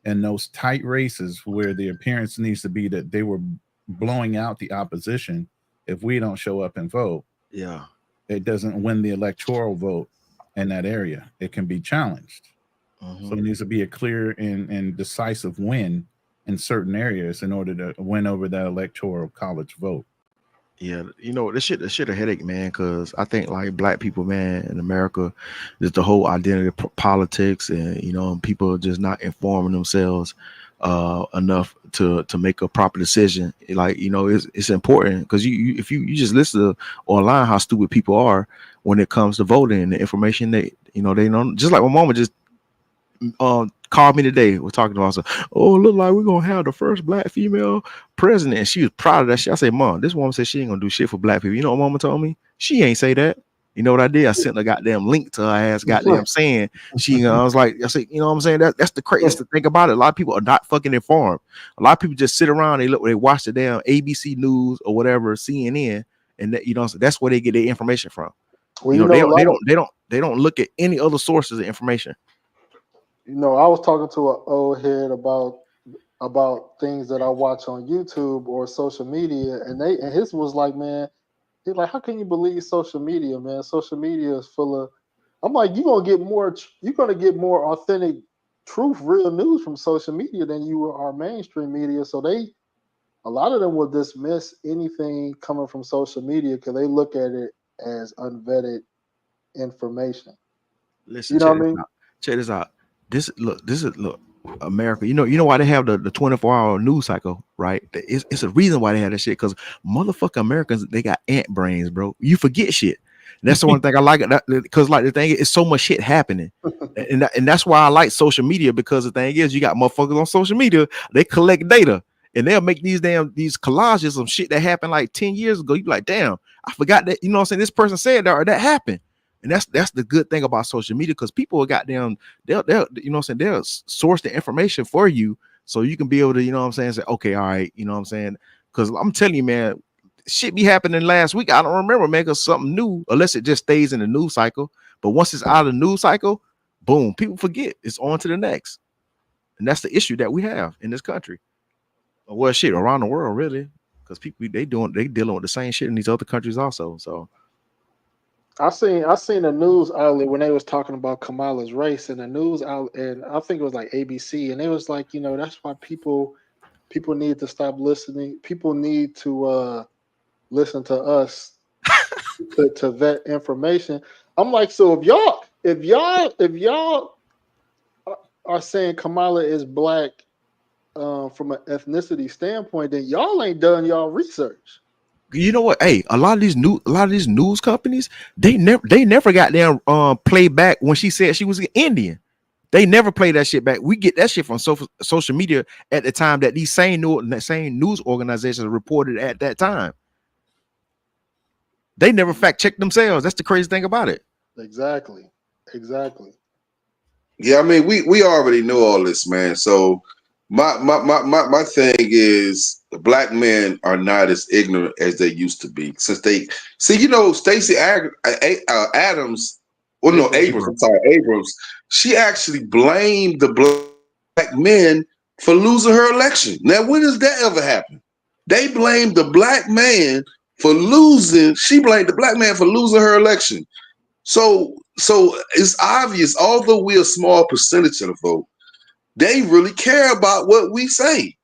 And those tight races where the appearance needs to be that they were blowing out the opposition, if we don't show up and vote, Yeah. it doesn't win the electoral vote in that area. It can be challenged. So it needs to be a clear and decisive win in certain areas in order to win over that electoral college vote. Yeah, this shit a headache, man. Because I think like black people, man, in America, there's the whole identity politics, and people just not informing themselves enough to make a proper decision. Like it's important because if you just listen to online how stupid people are when it comes to voting and the information they don't, just like my mama just called me today. We're talking about, oh, look like we're gonna have the first black female president. And she was proud of that shit. I said, Mom, this woman said she ain't gonna do shit for black people. You know what Mama told me? She ain't say that. You know what I did? I sent a goddamn link to her ass, goddamn saying she. I was like, I said, you know what I'm saying? That's the craziest thing about it. A lot of people are not fucking informed. A lot of people just sit around, they watch the damn ABC News or whatever, CNN, and that, that's where they get their information from. Well, They don't look at any other sources of information. I was talking to an old head about things that I watch on YouTube or social media, and his was like, man, he's like, how can you believe social media, man? Social media is full of. I'm like, you're gonna get more authentic, truth, real news from social media than you are mainstream media. So a lot of them will dismiss anything coming from social media because they look at it as unvetted information. Listen, You know what I mean? check this out. This is America. You know why they have the 24-hour news cycle, right? It's a reason why they have that shit, because motherfucking Americans, they got ant brains, bro. You forget shit. And that's the one thing I like, because like the thing is so much shit happening. And that's why I like social media, because the thing is you got motherfuckers on social media, they collect data and they'll make these collages of shit that happened like 10 years ago. You be like, damn, I forgot that, you know what I'm saying? This person said that or that happened. And that's the good thing about social media, because people are goddamn, they'll you know what I'm saying, they'll source the information for you so you can be able to, you know what I'm saying, say, okay, all right, you know what I'm saying? Because I'm telling you, man, shit be happening last week. I don't remember, man, because something new, unless it just stays in the news cycle. But once it's out of the news cycle, boom, people forget. It's on to the next. And that's the issue that we have in this country. Well, shit, around the world, really. Because people they dealing with the same shit in these other countries also. So I seen a news outlet when they was talking about Kamala's race, and the news outlet, and I think it was like ABC, and they was like, that's why people need to stop listening. People need to listen to us to vet information. I'm like, so if y'all are saying Kamala is black from an ethnicity standpoint, then y'all ain't done y'all research. You know what? Hey, a lot of these news companies, they never got them play back when she said she was an Indian. They never play that shit back. We get that shit from social media at the time that these same news organizations reported at that time. They never fact check themselves. That's the crazy thing about it. Exactly. Exactly. Yeah, I mean, we already know all this, man. So my thing is the black men are not as ignorant as they used to be. Since they see, Stacey Adams, well, no, Abrams. Abrams. I'm sorry, Abrams. She actually blamed the black men for losing her election. Now, when does that ever happen? They blamed the black man for losing. She blamed the black man for losing her election. So it's obvious, although we're a small percentage of the vote, they really care about what we say.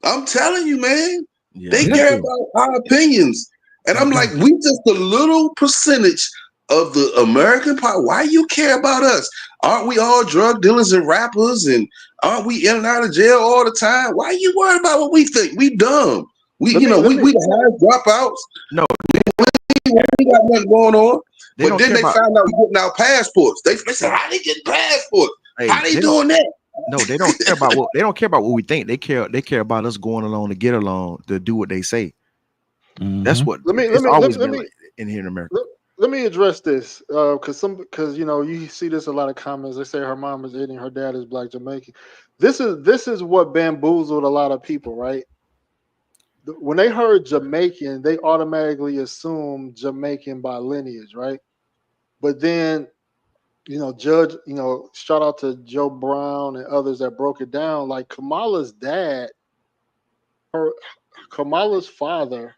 I'm telling you, man, Yeah, they they Yeah, care do. about our opinions. And they I'm like, do. we just a little percentage of the American part. Why you care about us? Aren't we all drug dealers and rappers? And aren't we in and out of jail all the time? Why you worried about what we think? We dumb. We, Let you me know, let we me the highest dropouts. No, We got nothing going on. they But don't then care they about. found out we getting our passports. They said, how they getting passports? How Hey, they they don't. doing that? No, they don't care about what they don't care about what we think. They care about us going along to get along to do what they say. That's Mhm. what let me let it's me let me always let been me like in here in America. let, let me address this because you see this a lot of comments. They say her mom is Indian, her dad is Black Jamaican. This is what bamboozled a lot of people, right? When they heard Jamaican, they automatically assume Jamaican by lineage, right? But then Judge, shout out to Joe Brown and others that broke it down. Like Kamala's dad, her Kamala's father,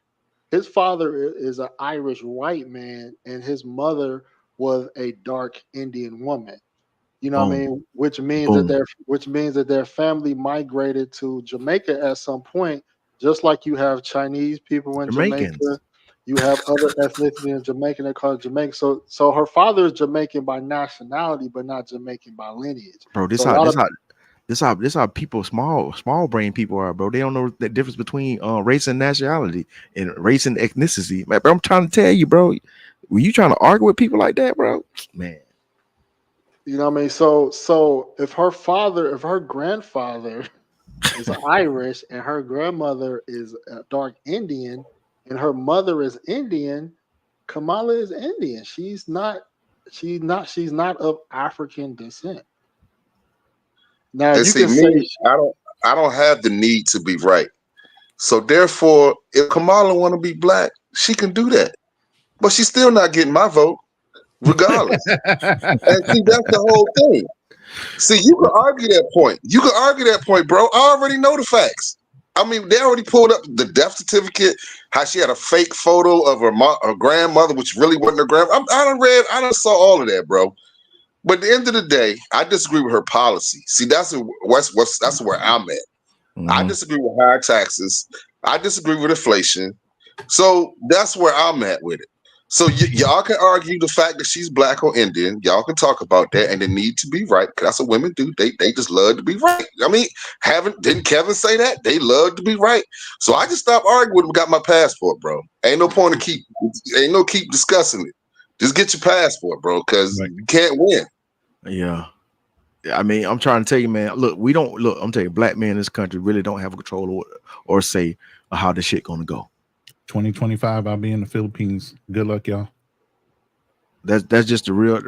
his father is an Irish white man, and his mother was a dark Indian woman. You know what I Boom, mean? boom. Which means that their family migrated to Jamaica at some point, just like you have Chinese people in Jamaica, Jamaicans, you have other ethnicity in Jamaica that call it Jamaica. So her father is Jamaican by nationality, but not Jamaican by lineage. bro. So a lot of This how people small brain people are, bro. They don't know the difference between race and nationality and race and ethnicity. Man, bro, I'm trying to tell you, bro. When you trying to argue with people like that, bro, man, you know what I mean. So if her grandfather is Irish and her grandmother is a dark Indian and her mother is Indian, Kamala is Indian. She's not of African descent. Now And you see, can say me, I don't have the need to be right. So therefore, if Kamala want to be black, she can do that. But she's still not getting my vote, regardless. And see, that's the whole thing. See, you can argue that point. You can argue that point, bro. I already know the facts. I mean, they already pulled up the death certificate, how she had a fake photo of her grandmother, which really wasn't her grandmother. I done saw all of that, bro. But at the end of the day, I disagree with her policy. See, that's where I'm at. I mhm. disagree with higher taxes. I disagree with inflation. So that's where I'm at with it. So y'all can argue the fact that she's black or Indian. Y'all can talk about that, and they need to be right. 'Cause that's what women do. They just love to be right. I mean, haven't didn't Kevin say that? They love to be right. So I just stopped arguing with him. Got my passport, bro. Ain't no point to keep discussing it. Just get your passport, bro, because Right. you can't win. Yeah. I mean, I'm trying to tell you, man. Look, we don't look. I'm telling you, black men in this country really don't have control or say how this shit gonna go. 2025, I'll be in the Philippines. Good luck, y'all. That's just the real.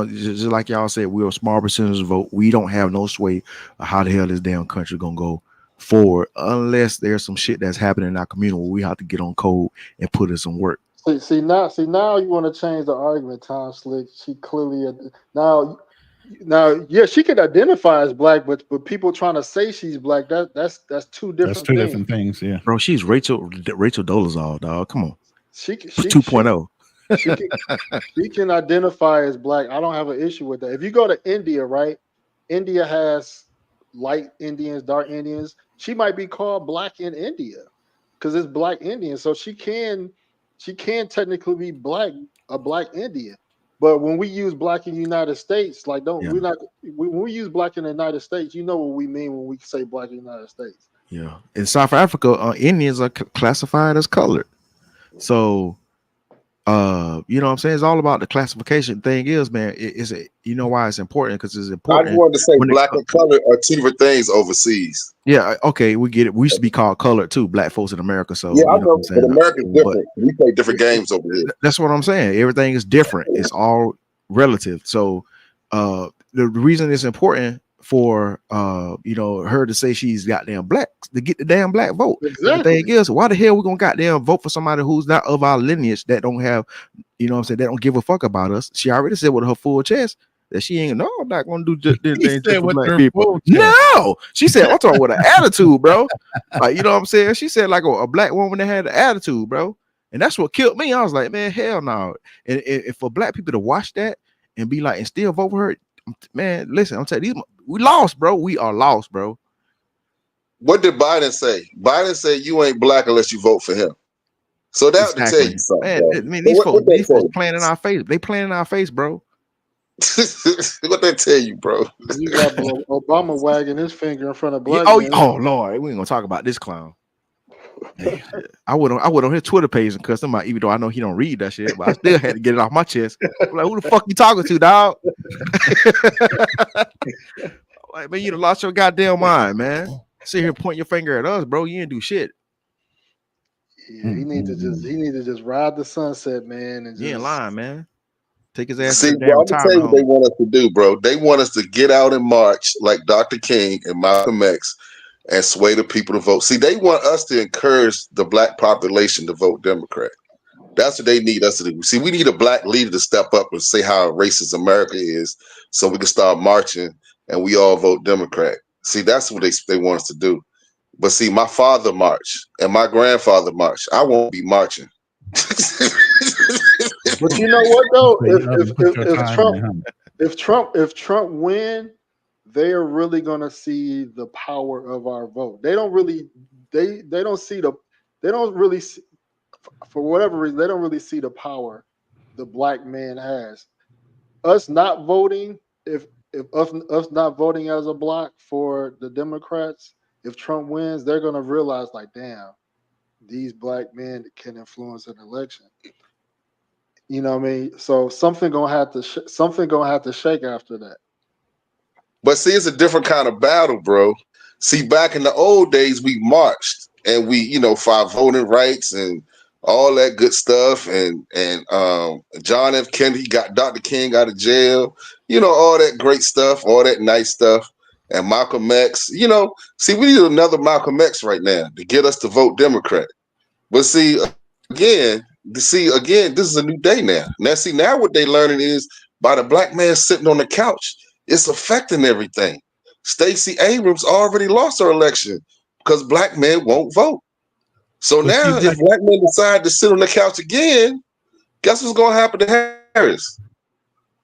Just like y'all said, we're a small percentage of vote. We don't have no sway of how the hell this damn country gonna go forward unless there's some shit that's happening in our community where we have to get on code and put in some work. see now you want to change the argument, Tom Slick. She clearly now yeah, she could identify as black, but people trying to say she's black, that's two That's different two things. different things. Yeah. Bro, she's Rachel Dolezal, dog. Come on. She What's she she 2.0? she can she can identify as black. I don't have an issue with that. If you go to India, right? India has light Indians, dark Indians. She might be called black in India because it's black Indian. So she can technically be a black Indian. But when we use black in the United States, like don't Yeah, we're not when we use black in the United States, you know what we mean when we say black in the United States. yeah. In South Africa, Indians are classified as colored. So you know what I'm saying? It's all about the classification. Thing is, man, it's you know why it's important, because it's I just important wanted to say when it black and color are two different things overseas. yeah, okay, we get it. We used to be called colored too, black folks in America. Yeah, So I you know what I'm know, but saying? America's But different. We play different it- games over here. that's what I'm saying. Everything is different. It's all relative. So the reason it's important for you know, her to say she's goddamn black to get the damn black vote. But the thing Exactly. is, why the hell we gonna goddamn vote for somebody who's not of our lineage, that don't have, you know what I'm saying, they don't give a fuck about us? She already said with her full chest that she ain't, no, I'm not gonna do just He anything just said for with black her people. full chest. No, she said, I'm talking with an attitude, bro. Like, you know what I'm saying? She said like a black woman that had an attitude, bro. And that's what killed me. I was like, man, hell no. And for black people to watch that and be like, and still vote for her, man, listen, I'm telling you, we lost, bro. We are lost, bro. What did Biden say? Biden said you ain't black unless you vote for him. So that would tell Exactly. you something, Man, bro. I mean, But what these folks that playing in our face. They playing in our face, bro. tell you? What that tell you, bro? You got Obama wagging his finger in front of Yeah, black oh, men. oh Lord, we ain't gonna talk about this clown. I went on his Twitter page and cussed him out, even though I know he don't read that shit, but I still had to get it off my chest. I'm like, who the fuck you talking to, dog? Like, man, you done lost your goddamn mind, man. Sit here pointing your finger at us, bro. You didn't do shit. Yeah, he need to just ride the sunset, man, and You ain't just lying, man. Take his ass to See, the bro, damn I'm gonna tell retirement you what they home. want us to do, bro. They want us to get out and march like Dr. King and Malcolm X and sway the people to vote. See, they want us to encourage the black population to vote Democrat. That's what they need us to do. See, we need a black leader to step up and say how racist America is, so we can start marching and we all vote Democrat. See, that's what they want us to do. But see, my father marched and my grandfather marched. I won't be marching. But you know what though? So you haven't put your If time Trump in, huh? if Trump win, they are really gonna see the power of our vote. They don't really they don't see the they don't really see, for whatever reason, they don't really see the power the black man has. Us not voting, if us not voting as a block for the Democrats, if Trump wins, they're gonna realize like, damn, these black men can influence an election. You know what I mean? So something gonna have to shake after that. But see, it's a different kind of battle, bro. See, back in the old days, we marched and we, fought voting rights and all that good stuff. And John F. Kennedy got Dr. King out of jail. All that great stuff, all that nice stuff. And Malcolm X. See, we need another Malcolm X right now to get us to vote Democrat. But again, this is a new day now. Now what they learning is by the black man sitting on the couch, it's affecting everything. Stacey Abrams already lost her election because black men won't vote. So But see, now, if black, black men decide to sit on the couch again, guess what's going to happen to Harris?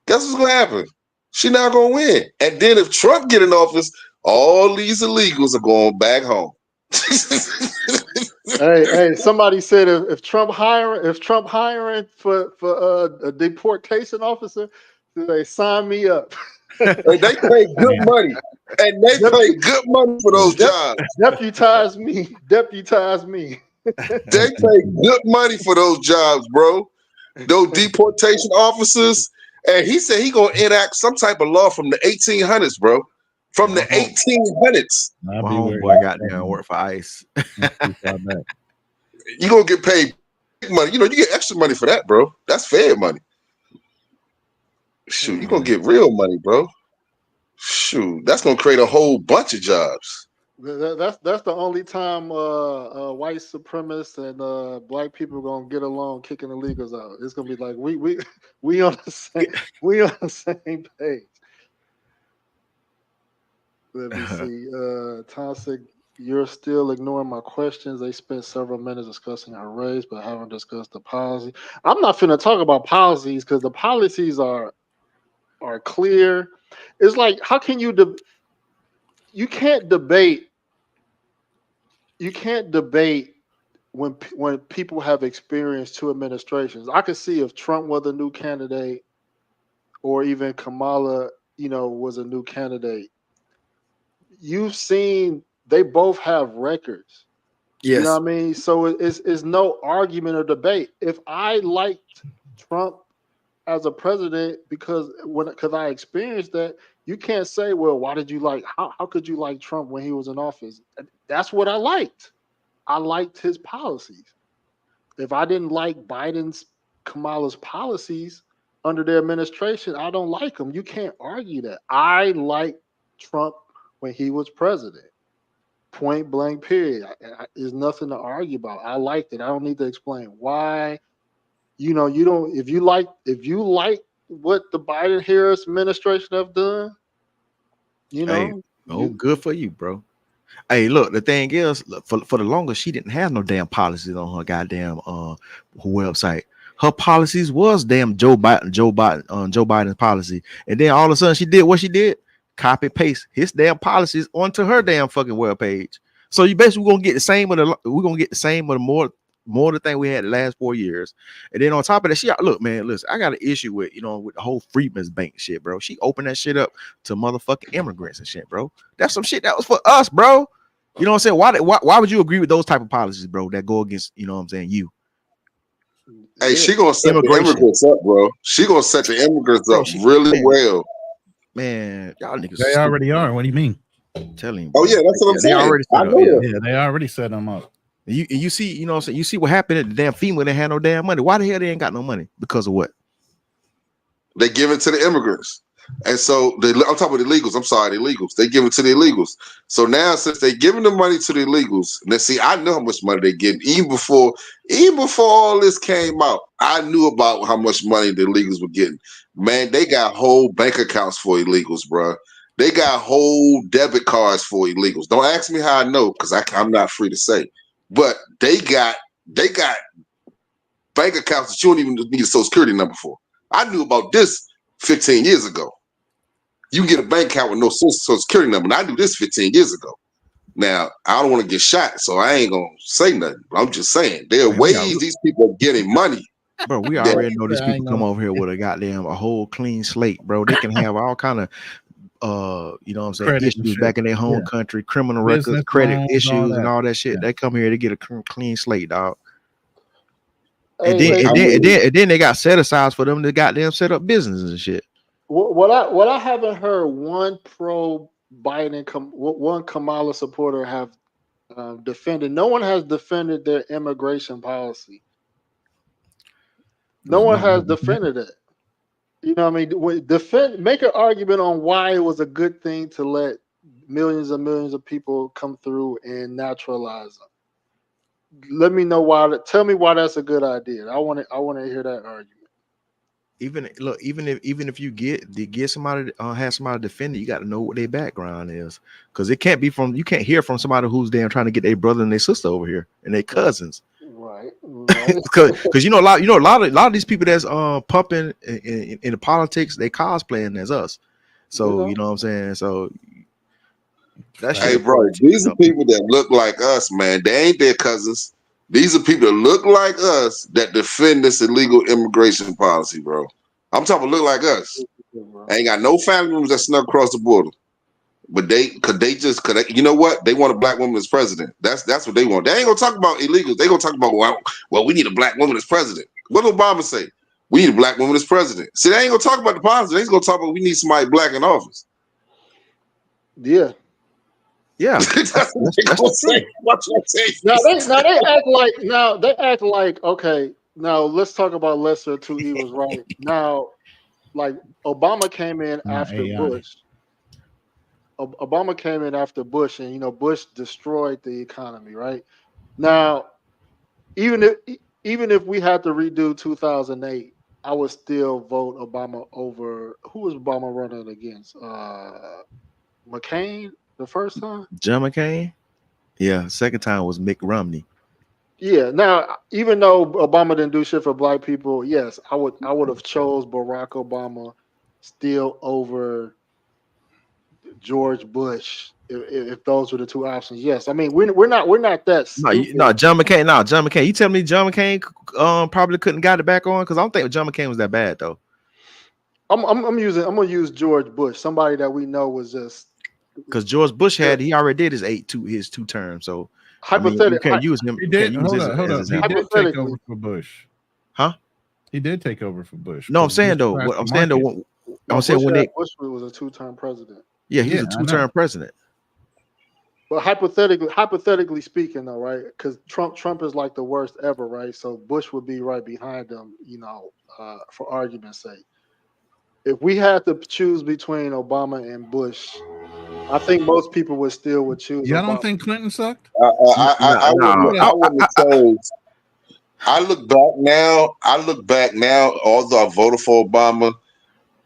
Guess what's going to happen? She not going to win. And then if Trump get in office, all these illegals are going back home. Hey, somebody said if Trump hiring for a deportation officer, they sign me up. And they pay good man, money. And they pay good money for those jobs. Deputize me, deputize me. They pay good money for those jobs, bro. Those deportation officers. And he said he gonna enact some type of law from the 1800s, bro. From the My home, 1800s. I'll my be worried homeboy got about down that. work for ICE. That's too far back. You gonna get paid big money. You get extra money for that, bro. That's fair money. Shoot, you gonna Mm. get real money, bro. Shoot, that's gonna create a whole bunch of jobs. That's the only time white supremacists and black people gonna get along kicking illegals out. It's gonna be like we on the same we on the same page. Let me see. Toxic, you're still ignoring my questions. They spent several minutes discussing our race, but haven't discussed the policy. I'm not finna talk about policies because the policies are clear. It's like how can you can't debate you can't debate when people have experienced two administrations. I could see if Trump was a new candidate or even Kamala, was a new candidate. You've seen they both have records. You know Yes. what I mean? So it's no argument or debate. If I liked Trump as a president because I experienced that, you can't say, well, why did you like how could you like Trump when he was in office? That's what I liked. I liked his policies. If I didn't like Kamala's policies under their administration, I don't like them. You can't argue that. I like Trump when he was president. Point blank, period. There's nothing to argue about. I liked it. I don't need to explain why. You don't. If you like what the Biden Harris administration have done, Hey, oh, you good for you, bro. Hey, look, the thing is, look, for the longest, she didn't have no damn policies on her goddamn website. Her policies was damn Joe Biden's policy, and then all of a sudden she did what she did, copy paste his damn policies onto her damn fucking web page. So you basically gonna get the same of the more the thing we had the last 4 years, and then on top of that, look, man, listen, I got an issue with with the whole Freedmen's Bank shit, bro. She opened that shit up to motherfucking immigrants and shit, bro. That's some shit that was for us, bro. You know what I'm saying? Why would you agree with those type of policies, bro, that go against, you know what I'm saying, you? Hey, yeah. she gonna set the Immigration. immigrants up, bro. She gonna set the immigrants Bro, up really well. y'all niggas They stupid, already are. What do you mean? telling you, Oh bro. yeah, that's what I'm They saying. already I set up, know yeah. that. Yeah, they already set them up. You see, you know what I'm saying? You see what happened at the damn FEMA, they had no damn money. Why the hell they ain't got no money? Because of what? They give it to the immigrants. And so I'm talking about the illegals. I'm sorry, the illegals. They give it to the illegals. So now, since they giving the money to the illegals, and see, I know how much money they get. Even before all this came out, I knew about how much money the illegals were getting. Man, they got whole bank accounts for illegals, bro. They got whole debit cards for illegals. Don't ask me how I know, because I'm not free to say. But they got bank accounts that you don't even need a social security number for. I knew about this 15 years ago. You can get a bank account with no social security number. And I knew this 15 years ago. Now, I don't want to get shot, so I ain't going to say nothing. But I'm just saying, there are Man, ways these people are getting money. bro, we that already know these I people ain't come gonna. over here with a whole clean slate, bro. They can have all kind of you know what I'm saying, Credit and issues shit. back in their home Yeah. country, criminal records, Business credit loans, all issues, and that. all that shit. Yeah. They come here to get a clean slate, dog. And Hey, then hey, and I then, and mean, then and then they got set asides for them to goddamn set up businesses and shit. what I haven't heard one pro Biden one Kamala supporter have defended. No one has defended their immigration policy. No It's one not has what we think. defended it. You know what I mean? Make an argument on why it was a good thing to let millions and millions of people come through and naturalize them. Let me know why. Tell me why that's a good idea. I want to hear that argument. Even if you get somebody have somebody defend it, you got to know what their background is, because it can't be you can't hear from somebody who's damn trying to get their brother and their sister over here and their cousins. Right. Because a lot of these people that's pumping in the politics, they cosplaying as us. So you know what I'm saying. So that shit hey, is bro, probably these are up. people that look like us, man. They ain't their cousins. These are people that look like us that defend this illegal immigration policy, bro. I'm talking look like us. Ain't got no family members that snuck across the border. But you know what? They want a black woman as president. That's what they want. They ain't gonna talk about illegals. They gonna talk about well, we need a black woman as president. What did Obama say? We need a black woman as president. See, they ain't gonna talk about the positive. They ain't gonna talk about we need somebody black in office. Yeah. Yeah, That's what they that's gonna the truth. say. Watch what I Now say. they act like okay. Now let's talk about lesser of two evils, right? Now, like Obama came in Not after AI. Bush. Obama came in after Bush, and Bush destroyed the economy, right? Now, even if even if we had to redo 2008, I would still vote Obama over who was Obama running against? McCain the first time. John McCain. Yeah, second time was Mick Romney. Yeah. Now, even though Obama didn't do shit for black people, yes, I would have chose Barack Obama still over George Bush if those were the two options. Yes, I mean we're not that No, stupid. John McCain. No, John McCain. You tell me John McCain probably couldn't got it back on, because I don't think John McCain was that bad though. I'm gonna use George Bush, somebody that we know was just Because George Bush yeah, he already did his two terms. So I mean, you hypothetically, can't use him. He You did. can't use Hold this up, hold as up. He example. did take hypothetically, over for Bush. Huh? He did take over for Bush. No, I'm 'cause saying Bush though. crashed What the I'm saying though. market. no, I'm saying when they, Bush was a 2-term president. yeah, he was Yeah, a I know. 2-term president. But hypothetically speaking, though, right? Because Trump is like the worst ever, right? So Bush would be right behind him, for argument's sake. If we had to choose between Obama and Bush, I think most people would choose Y'all don't Obama. think Clinton sucked? I No, wouldn't. I wouldn't have chose. I look back now. Although I voted for Obama,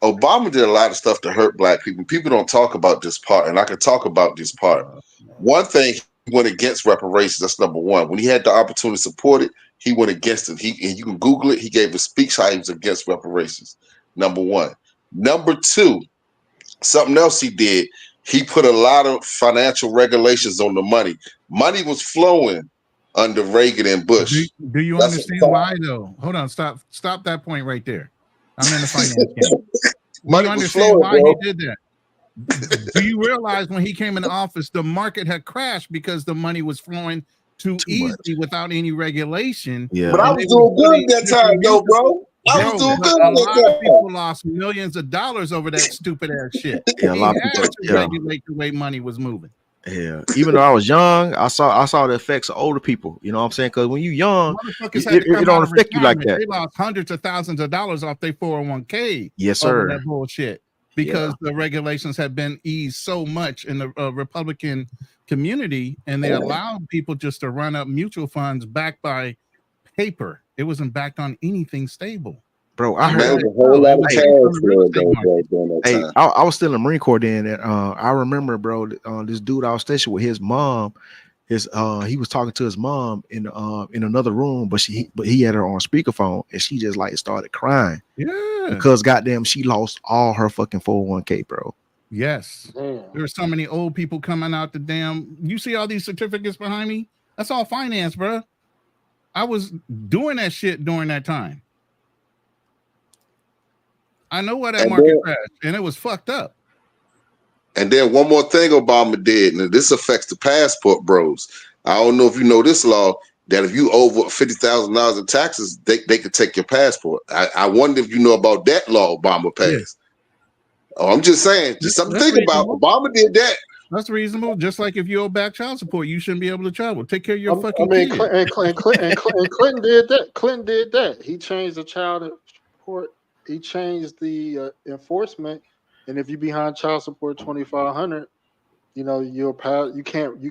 Obama did a lot of stuff to hurt black people. People don't talk about this part, and I can talk about this part. One thing, he went against reparations. That's number one. When he had the opportunity to support it, he went against it. And you can Google it. He gave a speech how he was against reparations. Number one. Number two, something else he did. He put a lot of financial regulations on the money. Money was flowing under Reagan and Bush. Do you That's a understand fact. why though? Hold on, stop that point right there. I'm in the finance game. Do Money you was understand flowing, why bro. he did that? Do you realize when he came into office, the market had crashed because the money was flowing too Too easily much. without any regulation? Yeah. But I And was they were doing good putting at that time, different though, mutual, bro. I was bro, doing but good a at lot of that time. people lost millions of dollars over that stupid ass shit. Yeah, a He lot of had people. to Yeah, regulate the way money was moving. yeah. Even though I was young, I saw the effects of older people. You know what I'm saying? Because when you young, Motherfuckers had to it come don't out of affect you like retirement. that. They lost hundreds of thousands of dollars off their 401k Yes, over sir. that bullshit Yeah. because the regulations had been eased so much in the Republican community, and they allowed people just to run up mutual funds backed by paper. It wasn't backed on anything stable. Bro, I And Man, heard. it was a whole it lot was of based on the cash real flow estate going market. on during that Hey, time. I was still in the Marine Corps then. And, I remember, bro, this dude I was stationed with, his mom. He was talking to his mom in another room, but he had her on speakerphone, and she just like started crying Yeah. because goddamn, she lost all her fucking 401k, bro. Yes. Damn. There were so many old people coming out the damn. You see all these certificates behind me? That's all finance, bro. I was doing that shit during that time. I know why that And market then, crashed, and it was fucked up. and then one more thing Obama did, and this affects the passport bros. I don't know if you know this law, that if you over $50,000 in taxes, they could take your passport. I wonder if you know about that law Obama Yeah. passed. Oh, I'm just saying, just something to That's think about. reasonable. Obama did that. That's reasonable. Just like if you owe back child support, you shouldn't be able to travel. Take care of your I fucking mean, kids. Clinton did that. Clinton did that. He changed the child support. He changed the enforcement, and if you behind child support 2,500, you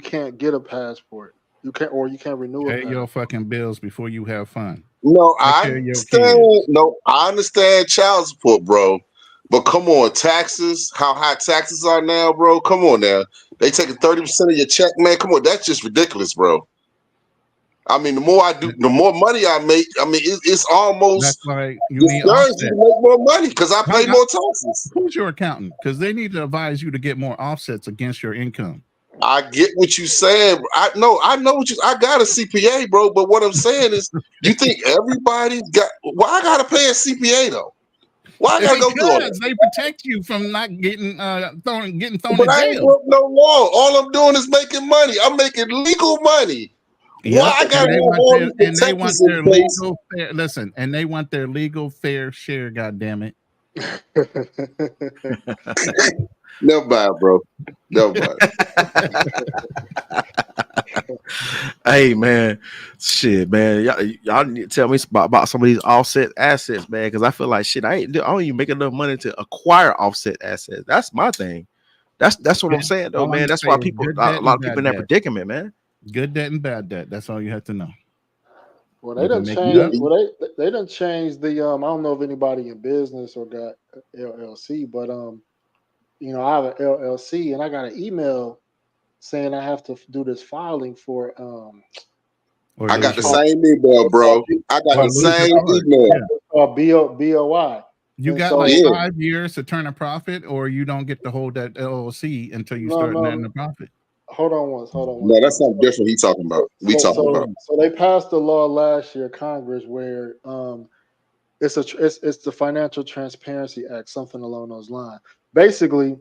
can't get a passport. You can't renew a Pay your passport. fucking bills before you have fun. No, Take I care of your understand. kids. No, I understand child support, bro. But come on, taxes, how high taxes are now, bro. Come on now. They taking 30% of your check, man. Come on, that's just ridiculous, bro. I mean, the more I do, the more money I make. I mean, it's That's almost why you need discouraging offset. to make more money because I pay more taxes. Who's your accountant? Because they need to advise you to get more offsets against your income. I get what you're saying. I know what I got a CPA, bro. But what I'm saying is, you think everybody got? Why I gotta pay a CPA though? Why I gotta go through all that? Because they protect you from not getting thrown But in I ain't jail. broke no law. All I'm doing is making money. I'm making legal money. Yeah. Why I And gotta they have want all their, these and they want protectors their in place? legal fair, listen, and they want their legal fair share, god damn it. Never mind, bro. Never mind. Hey man, shit, man. Y'all need to tell me about some of these offset assets, man. Because I feel like shit, I don't even make enough money to acquire offset assets. That's my thing. That's what I'm saying, though, All I'm man. That's why saying is people, good a debt lot and of people bad in that debt. predicament, man. Good debt and bad debt. That's all you have to know. Well, You they can done make it changed. up. Well, they done changed the. I don't know if anybody in business or got LLC, but I have an LLC, and I got an email saying I have to do this filing for Or I got lose the your same email, bro. I got or the lose your same card. email. Yeah. BOI. You And got so like Yeah. 5 years to turn a profit, or you don't get to hold that LLC until you start netting the profit. hold on once. No, that's something different he talking about. We talking about. So they passed a law last year, Congress, where it's the Financial Transparency Act, something along those lines. Basically,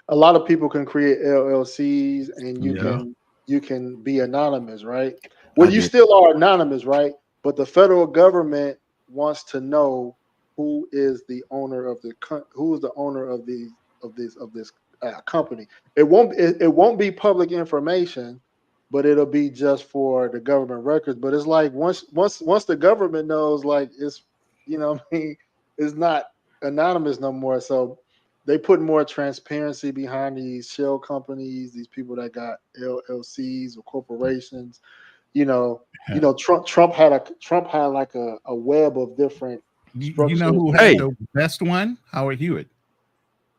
a lot of people can create LLCs, and you Yeah. you can be anonymous, right? Well, I you get still are anonymous, right? But the federal government wants to know who is the owner of who is the owner of this company. It won't be public information, but it'll be just for the government records. But it's like once the government knows, like it's what I mean, it's not anonymous no more. So they put more transparency behind these shell companies, these people that got LLCs or corporations. Trump had like a web of different You know structures. who had Hey, the best one? Howard Hewitt.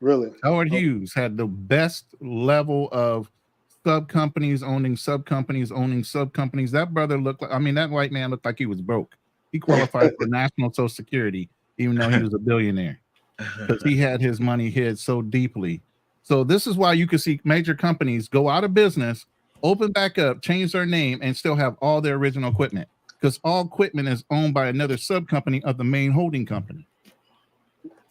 Really? Howard Hughes had the best level of sub companies owning sub companies owning sub companies. That brother looked like, I mean, that white man looked like he was broke. He qualified for national social security, even though he was a billionaire, because he had his money hid so deeply. So this is why you can see major companies go out of business, open back up, change their name, and still have all their original equipment, because all equipment is owned by another sub company of the main holding company,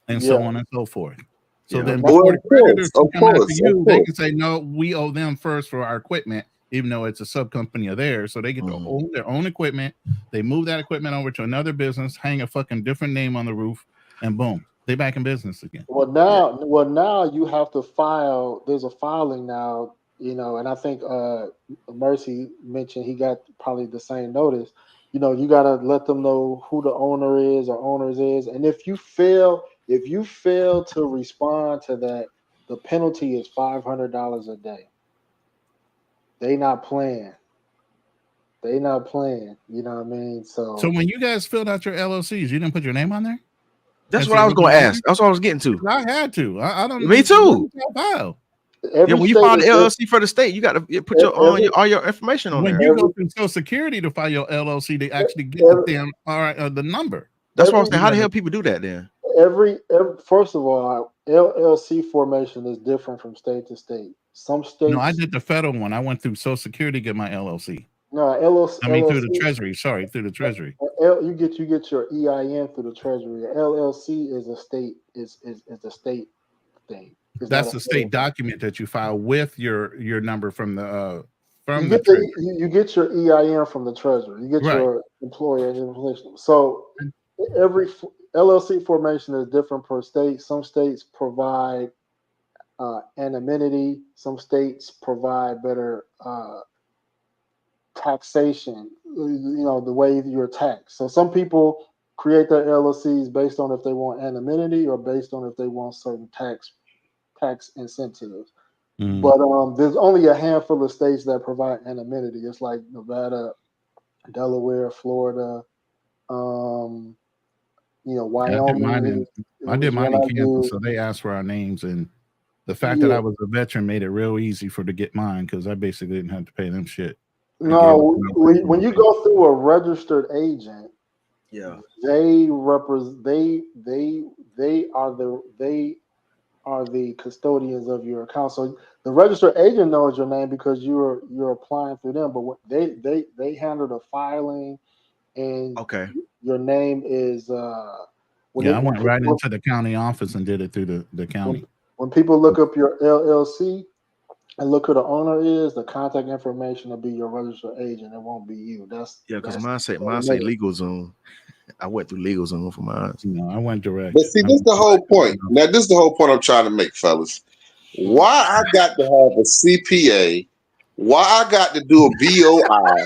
and Yeah. so on and so forth. So yeah. then Well, before the creditors of can come after course, of you, they course. can say, no, we owe them first for our equipment, even though it's a sub company of theirs. So they get to Mhm. own their own equipment. They move that equipment over to another business, hang a fucking different name on the roof, and boom, they back in business again. Well, now you have to file. There's a filing now, and I think Mercy mentioned he got probably the same notice. You got to let them know who the owner is or owners is, and if you fail to respond to that, the penalty is $500 a day. They not playing. They not playing. You know what I mean? So So when you guys filled out your LLCs, you didn't put your name on there That's as what the I was going original to owner? ask. That's what I was getting to. I had to. I don't. Me too. File. Yeah, every when you state file the is different. LLC for the state, you got to put your Every all your information on When there. you go every through Social Security to file your LLC, they actually get the every damn the number. That's what I'm every saying. You How the gotta- hell people do that then? every first of all, LLC formation is different from state to state. Some no, I states, did the federal one. I went through Social Security to get my LLC. no I mean, through the LLC, Treasury. Sorry, through the Treasury. you get your EIN through the Treasury. LLC is a state state thing. It's not That's a the federal state thing. document that you file with your number from You the get Treasury. you get your EIN from the Treasury. You get Right. your employer information. So every LLC formation is different per state. Some states provide anonymity. Some states provide better taxation. The way you're taxed. So some people create their LLCs based on if they want anonymity or based on if they want certain tax incentives. Mhm. But there's only a handful of states that provide anonymity. It's like Nevada, Delaware, Florida, um, I did mine Wyoming in is one I Kansas, do. so they asked for our names, and the fact that Yeah. I was a veteran made it real easy to get mine because I basically didn't have to pay them shit. They gave us No, my when you go through a registered agent, Yeah. they represent they are the custodians of your account. So the registered agent knows your name because you're applying through them. But what they handle the filing, and Okay. your name is when Yeah, it I when went right people into the county office and did it through the when, county. when people look up your LLC and look who the owner is, the contact information will be your registered agent. It won't be you. Yeah, because That's mine say legal zone. I went through legal zone for mine. No, I went direct. But see, this is the whole point. Now, this is the whole point I'm trying to make, fellas. Why I got to have a CPA? Why I got to do a BOI?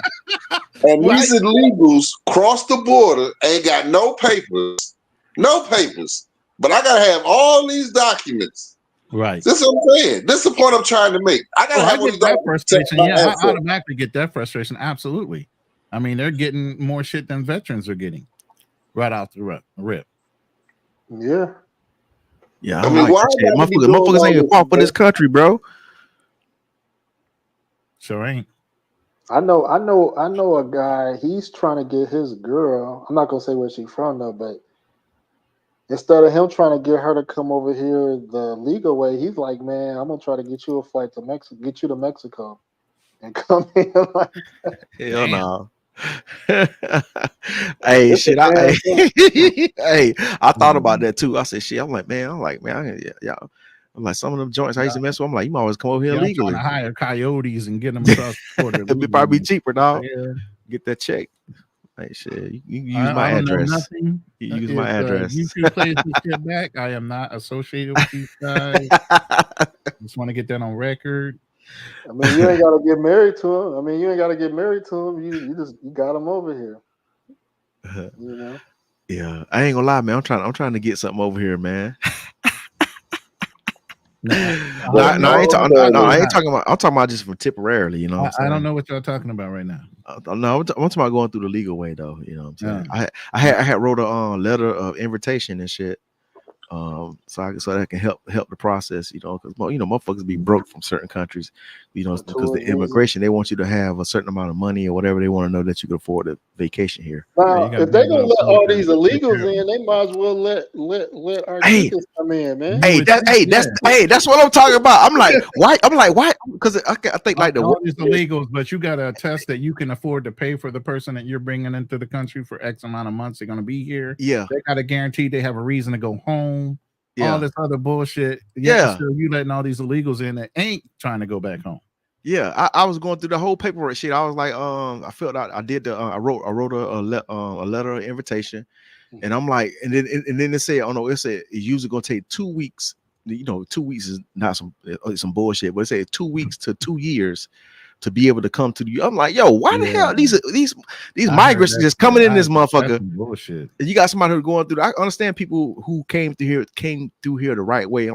And Right. these illegals cross the border, ain't got no papers, But I gotta have all these documents. Right. This is what I'm saying. This is the point I'm trying to make. I gotta Oh, have I all get these that documents. to check frustration. my Yeah, I assets. automatically get that frustration. Absolutely. I mean, they're getting more shit than veterans are getting right out the rip. Yeah. Yeah, I I don't mean, like why that I shit. got to be doing Motherfuckers all ain't this? fought for this country, bro. Sure ain't. I know a guy. He's trying to get his girl. I'm not gonna say where she's from though, but instead of him trying to get her to come over here the legal way, he's like, "Man, I'm gonna try to get you a flight to Mexico, get you to Mexico, and come in." Like, Hell Damn. no. Hey, it's a shit. I damn thing. hey, I thought about that too. I said, shit. I'm like, man. Yeah. I'm like, some of them joints I used to mess with. I'm like, you might always come over here Y'all trying illegally. to hire coyotes and get them across the border. It'd probably be cheaper, dog. Yeah. Get that check. Like shit, you can use my I don't know address. nothing. You use If my address. YouTube plays this shit back, I am not associated with these guys. Just want to get that on record. I mean, you ain't gotta get married to him. I mean, you ain't gotta get married to him. You got him over here. You know. Yeah, I ain't gonna lie, man. I'm trying to get something over here, man. No, I ain't talking about. I'm talking about just for temporarily. You know, what I don't know what y'all talking about right now. No, I'm talking about going through the legal way, though. You know, what I'm saying. I had wrote a letter of invitation and shit. So that can help the process, you know, because motherfuckers be broke from certain countries, you know, because the immigration, they want you to have a certain amount of money or whatever. They want to know that you can afford a vacation here. Now, if they gonna let all these illegals in, they might as well let our niggas come in, man. That's what I'm talking about. I'm like, why? Because I think like all these illegals, but you gotta attest that you can afford to pay for the person that you're bringing into the country for X amount of months they're gonna be here. Yeah, they gotta guarantee they have a reason to go home. Yeah. All this other bullshit. So you letting all these illegals in that ain't trying to go back home. Yeah, I was going through the whole paperwork shit. I was like, I felt I did the I wrote a letter of invitation, and I'm like, and then it said, oh no, it said it's usually gonna take 2 weeks. You know, 2 weeks is not some bullshit, but it said 2 weeks to 2 years to be able to come to you. I'm like, yo, why the hell these migrants are just coming in this motherfucker? Bullshit. You got somebody who's going through. I understand people who came through here the right way.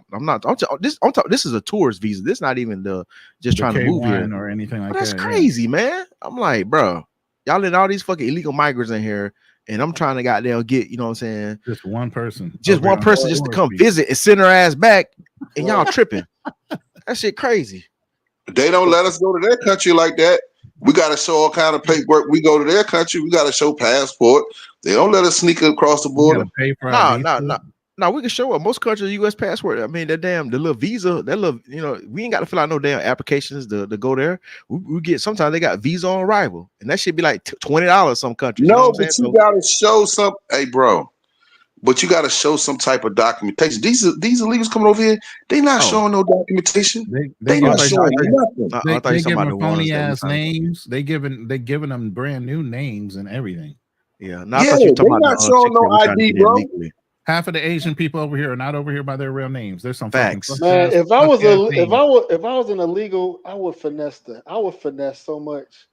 This is a tourist visa. This is not even just trying to move here or anything like that. That's crazy, man. I'm like, bro, y'all let all these fucking illegal migrants in here, and I'm trying to goddamn get, you know what I'm saying? Just one person just to come visit and send her ass back, and y'all tripping. That shit crazy. They don't let us go to their country like that. We got to show all kind of paperwork. We go to their country, we got to show passport. They don't let us sneak across the border. No, we can show up. Most countries U.S. passport. I mean, the little visa, we ain't got to fill out no damn applications to go there. We get, sometimes they got visa on arrival, and that should be like $20 some countries. No, you know but you got to show some. Hey, bro. But you got to show some type of documentation. These illegals coming over here, they not showing no documentation. They not showing nothing. They give them phony ass names. They giving them brand new names and everything. Yeah, they're not showing no ID, bro. Half of the Asian people over here are not over here by their real names. There's some facts. Man, if I was an illegal, I would finesse so much.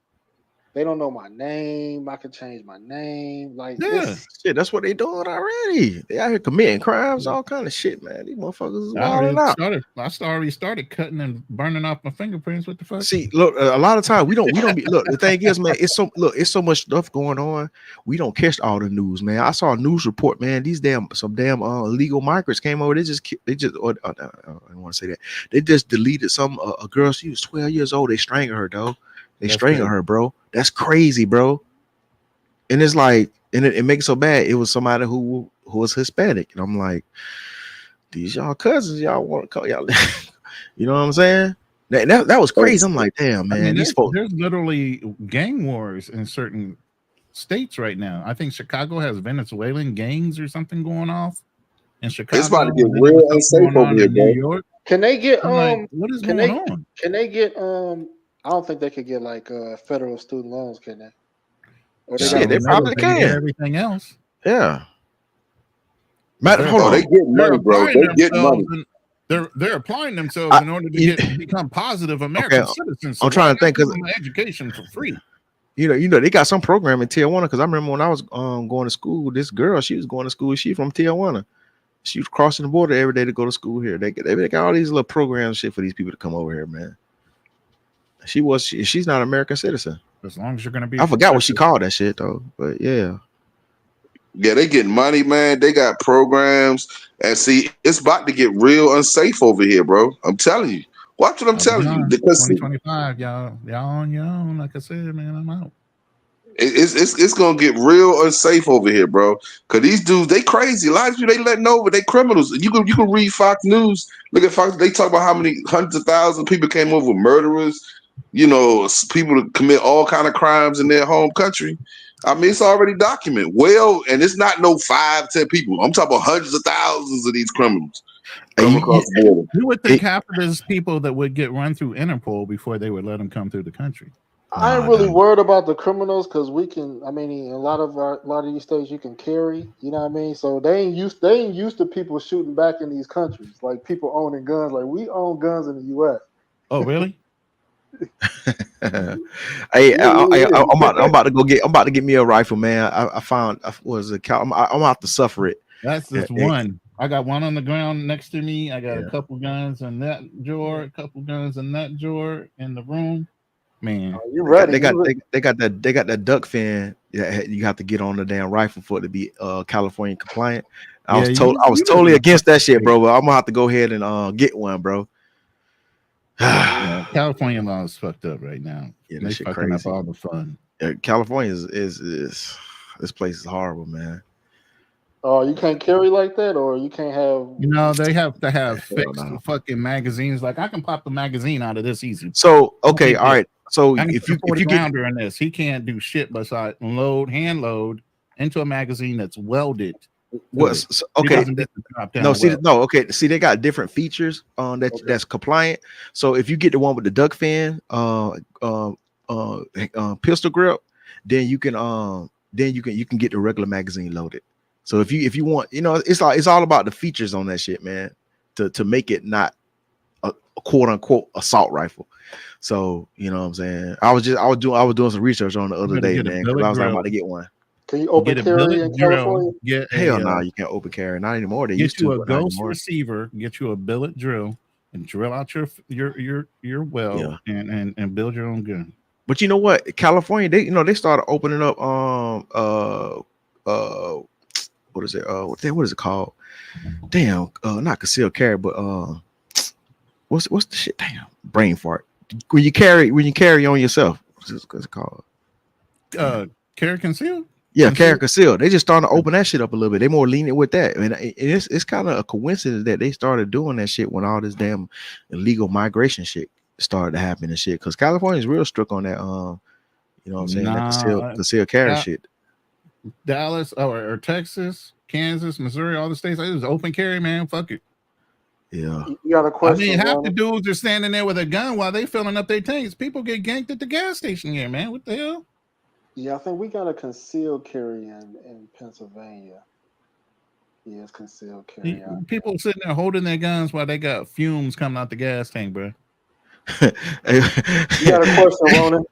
They don't know my name. I can change my name. Like, shit, that's what they doing already. They out here committing crimes, all kind of shit, man. These motherfuckers is wilding out. I already started cutting and burning off my fingerprints. What the fuck? See, look, a lot of time we don't be. Look, the thing is, man, it's so much stuff going on. We don't catch all the news, man. I saw a news report, man. Some damn illegal migrants came over. I don't want to say that. They just deleted a girl. She was 12 years old. They strangled her, though. They strangled her, bro. That's crazy, bro. And it's like, and it makes it so bad. It was somebody who was Hispanic, and I'm like, these y'all cousins, y'all want to call y'all? You know what I'm saying? That was crazy. I'm like, damn, man. I mean, these folks. There's literally gang wars in certain states right now. I think Chicago has Venezuelan gangs or something going off. In Chicago, it's about to get real unsafe over here, bro. New York. Can they get what is going on? Can they get I don't think they could get like federal student loans, can they? Or they probably can. Everything else. Yeah. Hold on. They get money, bro. They get money. They're applying themselves in order to become positive American citizens. So I'm trying to think because education for free. You know, they got some program in Tijuana. Because I remember when I was going to school, this girl, she was going to school. She from Tijuana. She was crossing the border every day to go to school here. They got all these little programs shit for these people to come over here, man. She's not an American citizen. As long as you're gonna be, I forgot what she called that shit though. But yeah, they getting money, man. They got programs, and see, it's about to get real unsafe over here, bro. I'm telling you. Watch what I'm telling you. Because 2025, y'all on your own. Like I said, man, I'm out. It's gonna get real unsafe over here, bro. Cause these dudes, they crazy. A lot of people they letting over. They criminals. You can read Fox News. Look at Fox. They talk about how many hundreds of thousands of people came over, murderers. You know, people to commit all kind of crimes in their home country. I mean, it's already documented. Well, and it's not no 5, 10 people. I'm talking about hundreds of thousands of these criminals coming across the border. You would think half of these people that would get run through Interpol before they would let them come through the country. I ain't really worried about the criminals because we can. I mean, in a lot of these states you can carry. You know what I mean? So they ain't used to people shooting back in these countries, like people owning guns. Like we own guns in the U.S. Oh, really? Hey, I'm about to get me a rifle, man. I found was a cow. I'm about to suffer it. That's just one. I got one on the ground next to me. I got a couple guns in that drawer, a couple guns in that drawer in the room. Man, you ready? They got that duck fin. Yeah, you have to get on the damn rifle for it to be California compliant. I was totally against that shit, bro. But I'm gonna have to go ahead and get one, bro. Yeah, California law is fucked up right now. Yeah, they fucking crazy. Up all the fun. Yeah, California is this place is horrible, man. Oh, you can't carry like that, or you can't have. You know, they have to have fixed fucking magazines. Like I can pop the magazine out of this easy. So okay, all right. So if you get in this, he can't do shit besides hand load into a magazine that's welded. What's okay? Okay. See, they got different features on that's compliant. So if you get the one with the duck fin, pistol grip, then you can get the regular magazine loaded. So if you want, you know, it's all about the features on that shit, man, to make it not a quote unquote assault rifle. So you know what I'm saying. I was doing some research on the other day, man, because I was about to get one. Can you open carry in California? Hell no, you can't open carry. Not anymore. They used to. Get you a ghost receiver. Get you a billet drill and drill out your well and build your own gun. But you know what? California, they started opening up what is it? What is it called? Damn, not concealed carry, but what's the shit? Damn, brain fart. When you carry on yourself, what's it called? Carry concealed. Yeah, carry concealed. They just starting to open that shit up a little bit. They more lenient with that. I mean, it's kind of a coincidence that they started doing that shit when all this damn illegal migration shit started to happen and shit. Because California is real strict on that. You know what I'm saying? That concealed carry shit. Dallas or Texas, Kansas, Missouri, all the states, it was open carry, man. Fuck it. Yeah. You got a question? I mean, half the dudes are standing there with a gun while they filling up their tanks. People get ganked at the gas station here, man. What the hell? Yeah, I think we got a concealed carry in Pennsylvania. Yeah, it's concealed carry. People sitting there holding their guns while they got fumes coming out the gas tank, bro. You got a question, Ronan?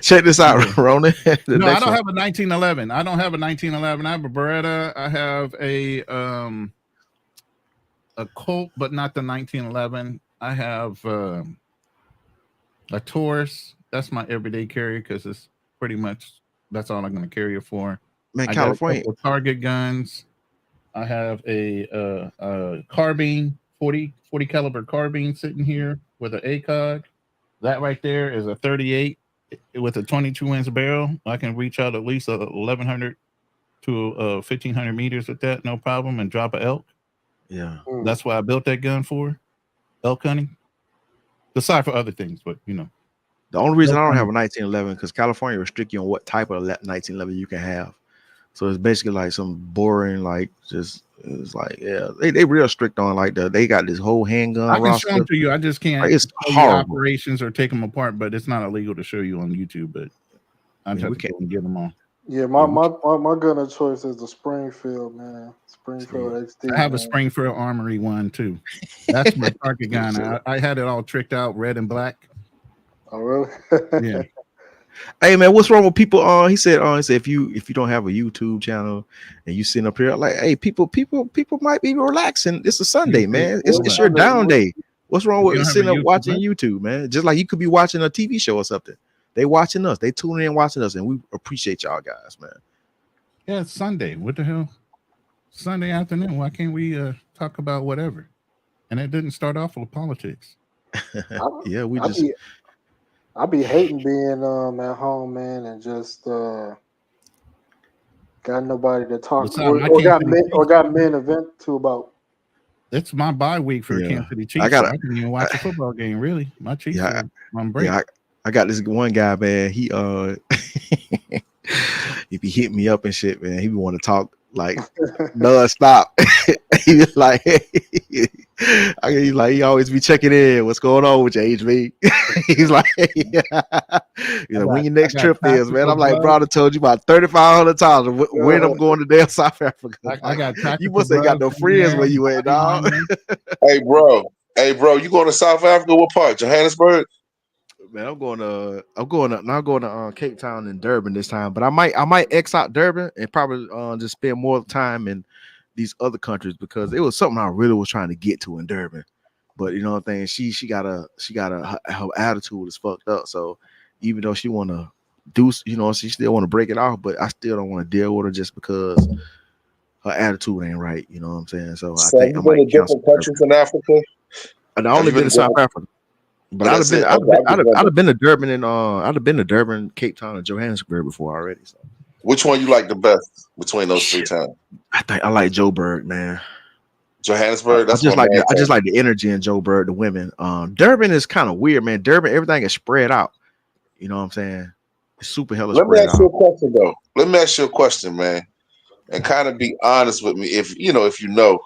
Check this out, Ronan. No, I don't have a 1911. I have a Beretta. I have a Colt, but not the 1911. I have a Taurus. That's my everyday carry because it's pretty much that's all I'm going to carry it for. Man, I California got target guns. I have a carbine, 40 caliber carbine sitting here with an ACOG. That right there is a 38 with a 22-inch barrel. I can reach out at least 1,100 to 1,500 meters with that, no problem, and drop an elk. Yeah, that's why I built that gun for elk hunting. Aside for other things, but you know. The only reason I don't have a 1911 because California restrict you on what type of 1911 you can have. So it's basically like some boring, like just it's like they real strict on like they got this whole handgun. I can show them to you. I just can't. Like, it's horrible. Operations or take them apart, but it's not illegal to show you on YouTube. But we can't get them on. Yeah, my gun of choice is the Springfield, man. Springfield XD. I have a Springfield Armory one too. That's my target gun. I had it all tricked out, red and black. Oh really? Yeah. Hey man, what's wrong with people? He said if you don't have a YouTube channel and you sitting up here like, hey, people might be relaxing. It's a Sunday, man. It's your down day. What's wrong with sitting up watching YouTube, man? Just like you could be watching a TV show or something. They watching us. They tuning in watching us, and we appreciate y'all guys, man. Yeah, it's Sunday. What the hell? Sunday afternoon. Why can't we talk about whatever? And it didn't start off with politics. Yeah, I be hating being at home, man, and just got nobody to talk to or got men to vent to about. It's my bye week for Kansas City Chiefs. I didn't even watch a football game, really. My Chiefs are on break. Yeah, I got this one guy, man. He if he hit me up and shit, man, he would want to talk like non-stop. He was like, he's like, he always be checking in. What's going on with you, HV? He's like, he's like, when your next trip is, man. I'm like, bro, I told you about 3,500 times when I'm going to damn South Africa. I got You must ain't got no friends where you at, dog. Hey, bro, you going to South Africa? What part? Johannesburg? Man, I'm going to Cape Town and Durban this time, but I might X out Durban and probably just spend more time in these other countries because it was something I really was trying to get to in Durban. But you know what I'm saying? She got her attitude is fucked up. So even though she wanna do, she still want to break it off, but I still don't want to deal with her just because her attitude ain't right. You know what I'm saying? So I So think I you been might to cancel different countries in Africa? and I Have only you been been to to South different? Africa. But Oh, I'd have that's been, it. Okay, I'm just I'd wondering. have been to Durban and I'd have been to Durban, Cape Town, and Johannesburg before already. So Which one you like the best between those three towns? I think I like Joburg, man. Johannesburg. I That's just my like man. the energy in Joburg, the women. Durban is kind of weird, man. Durban, everything is spread out. You know what I'm saying? It's super hella Let me spread ask you out. a question though. Let me ask you a question, man, and kind of be honest with me, if you know, if you know.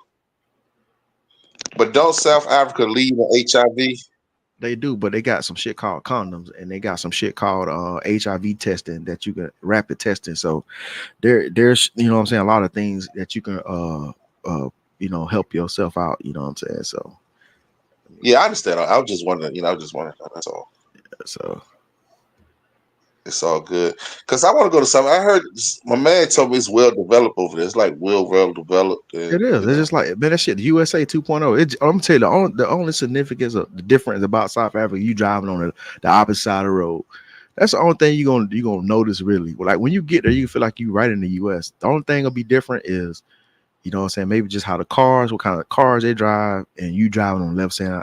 But don't South Africa lead in HIV? They do, but they got some shit called condoms, and they got some shit called HIV testing that you can rapid testing. So there's what I'm saying, a lot of things that you can help yourself out. You know what I'm saying? So Yeah, I understand. I was just wondering. I was just wondering. That's all. so It's all good. Cause I want to go to something. I heard my man told me it's well developed over there. It's like well developed, it and is. It's just like, man, that shit, the USA 2.0. I'm gonna tell you the only significance of the difference about South Africa, you driving on the opposite side of the road. That's the only thing you're gonna notice really. Like when you get there, you feel like you right in the US. The only thing gonna be different is, you know what I'm saying, maybe just how what kind of cars they drive, and you driving on left side,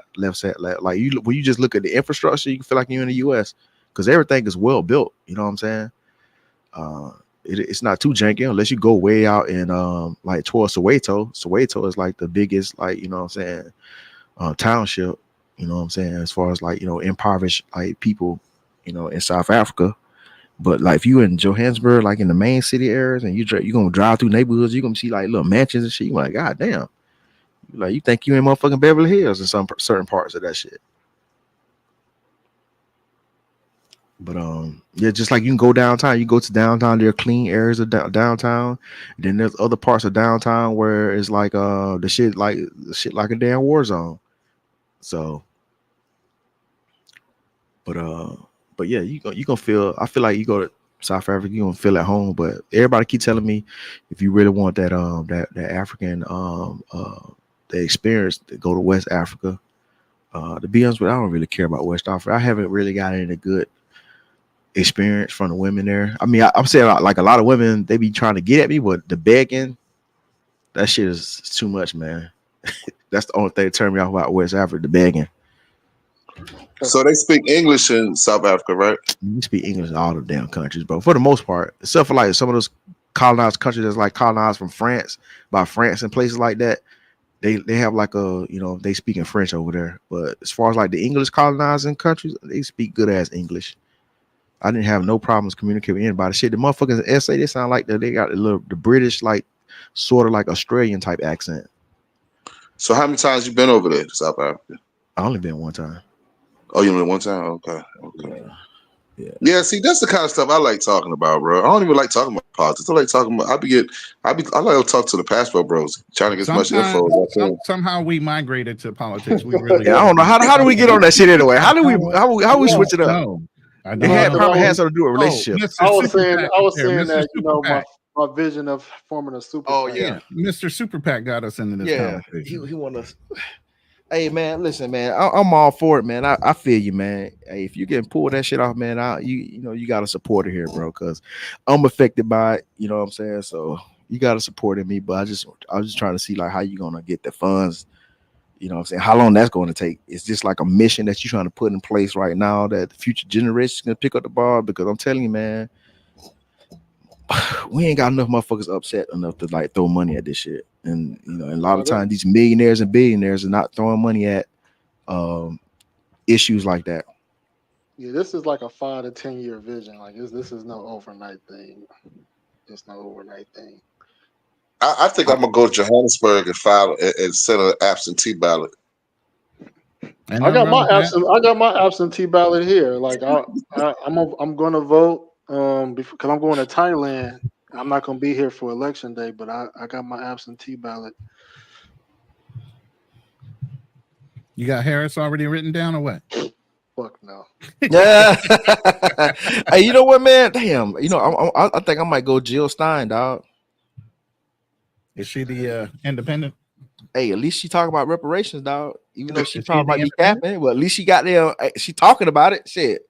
like you when you just look at the infrastructure, you feel like you're in the US because everything is well built. You know what I'm saying? Uh, it's not too janky unless you go way out in like towards Soweto. Soweto is like the biggest, like, you know what I'm saying, township, you know what I'm saying, as far as like, impoverished like people, in South Africa. But like if you in Johannesburg, like in the main city areas, and you're gonna drive through neighborhoods, you're gonna see like little mansions and shit. You're like, God damn. Like you think you in motherfucking Beverly Hills in some certain parts of that shit. But yeah, just like you can go downtown, you go to downtown, there are clean areas of downtown. Then there's other parts of downtown where it's like the shit like a damn war zone. So, but but yeah, you gonna feel. I feel like you go to South Africa, you gonna feel at home. But everybody keep telling me if you really want that African the experience, to go to West Africa. To be honest with you, I don't really care about West Africa. I haven't really got any good experience from the women there. I mean, I'm saying like a lot of women, they be trying to get at me, but the begging, that shit is too much, man. That's the only thing that turned me off about West Africa, the begging. so they speak English in South Africa, right? You speak English in all the damn countries, bro. For the most part, except for like some of those colonized countries that's like colonized from France by France and places like that. They have like they speak in French over there. But as far as like the English colonizing countries, they speak good ass English. I didn't have no problems communicating with anybody. Shit, the motherfuckers in SA, they sound like they got the British, like sort of like Australian type accent. So how many times you been over there to South Africa? I only been one time. Oh, you only one time? Okay. Yeah. Yeah, see, that's the kind of stuff I like talking about, bro. I don't even like talking about politics. I like talking about. I like to talk to the passport bros, trying to get as much info as I can. Somehow we migrated to politics. We really Yeah, I don't know how do we get on that shit anyway. How we switch it up? No, I It don't No, had know. because probably had something to do with relationships. Mr. Super PAC I is was there. saying Mr. that Super PAC. my vision of forming a super. Oh PAC. yeah, Mr. Super PAC got us into this yeah. conversation. He want to. Hey man, listen, man. I'm all for it, man. I feel you, man. Hey, if you can pull that shit off, man, you got to support it here, bro. Because I'm affected by it. You know what I'm saying? So you got to support in me. But I was just trying to see like how you gonna get the funds. You know what I'm saying? How long that's going to take? It's just like a mission that you're trying to put in place right now that the future generations can pick up the ball. Because I'm telling you, man, we ain't got enough motherfuckers upset enough to like throw money at this shit. And and a lot of times these millionaires and billionaires are not throwing money at issues like that. Yeah, this is like a 5 to 10 year vision. Like this is no overnight thing. It's no overnight thing. I think I'm gonna go to Johannesburg and file and send an absentee ballot. And I got wrong my with that. absent. I got my absentee ballot here. Like I'm going to vote. Because I'm going to Thailand. I'm not going to be here for election day, but I got my absentee ballot. You got Harris already written down or what? Fuck no. Yeah. Hey, you know what, man? Damn. You know, I think I might go Jill Stein, dog. Is she the independent? Hey, at least she talking about reparations, dog. Even though she Is she probably the might be independent? capping, well, at least she got there. She talking about it. Shit.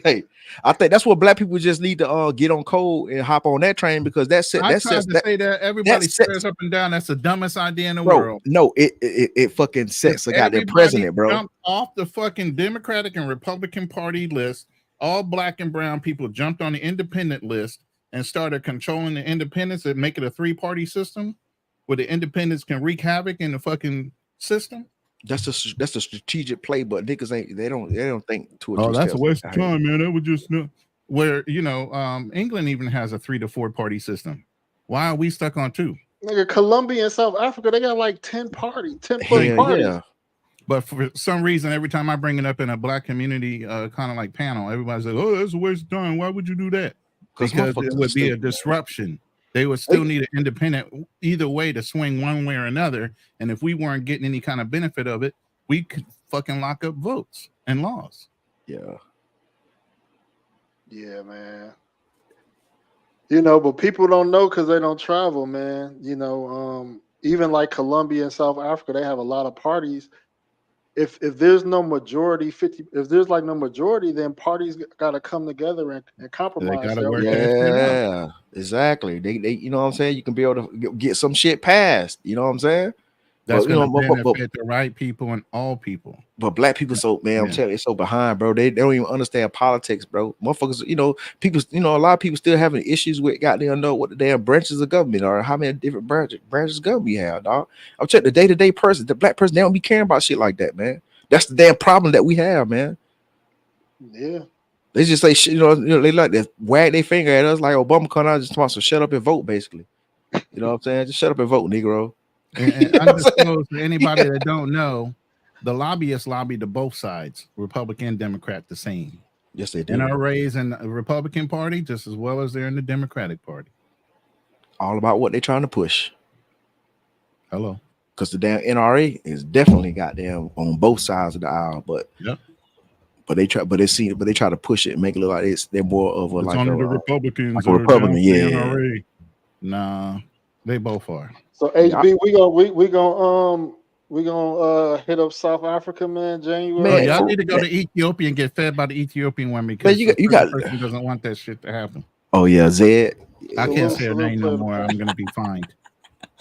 Hey, I think that's what black people just need to get on code and hop on that train because that's it. I That's tried just to that. say that everybody swears up and down that's the dumbest idea in the Bro, world. no, it fucking If sets a goddamn everybody president, bro. jumped off the fucking Democratic and Republican Party list, all black and brown people jumped on the independent list and started controlling the independents and make it a 3-party system where the independents can wreak havoc in the fucking system. That's a strategic play, but niggas they don't think 2 or 3 Oh, that's a steps waste of ahead. time, man. That would just where England even has a 3 to 4 party system. Why are we stuck on 2? Nigga, Colombia and South Africa, they got like 10 plus Hell parties. yeah. But for some reason, every time I bring it up in a black community kind of like panel, everybody's like, "Oh, that's a waste of time. Why would you do that?" Because it would be a disruption. They would still need an independent either way to swing one way or another. And if we weren't getting any kind of benefit of it, we could fucking lock up votes and laws. Yeah. Yeah, man. You know, but people don't know because they don't travel, man. You know, even like Colombia and South Africa, they have a lot of parties. If there's no majority, 50, if there's like no majority, then parties got to come together and compromise. They gotta work that shit out. Yeah, exactly. They you know what I'm saying? You can be able to get some shit passed. You know what I'm saying? That's going to benefit the right people and all people. But black people, so man, I'm telling you, it's so behind, bro. They don't even understand politics, bro. Motherfuckers, people, a lot of people still having issues with goddamn know what the damn branches of government are, how many different branches of government you have, dog. I'm checking the day-to-day person, the black person, they don't be caring about shit like that, man. That's the damn problem that we have, man. Yeah. They just say shit, they like to wag their finger at us like Obama come out just wants to shut up and vote, basically. You know what I'm saying? Just shut up and vote, Negro. And undisclosed to anybody that don't know, the lobbyists lobby to both sides, Republican and Democrat, the same. Yes, they do. NRA's in the Republican Party just as well as they're in the Democratic Party. All about what they're trying to push. Hello. Because the damn NRA is definitely goddamn on both sides of the aisle, but they try to push it and make it look like they're more of a the Republicans, like a Republican, yeah. NRA. Nah, they both are. So HB, we gonna hit up South Africa, man. January. Man, y'all need to go to Ethiopia and get fed by the Ethiopian women because you got person doesn't want that shit to happen. Oh yeah, Zed. I can't say her name no more. I'm gonna be fined.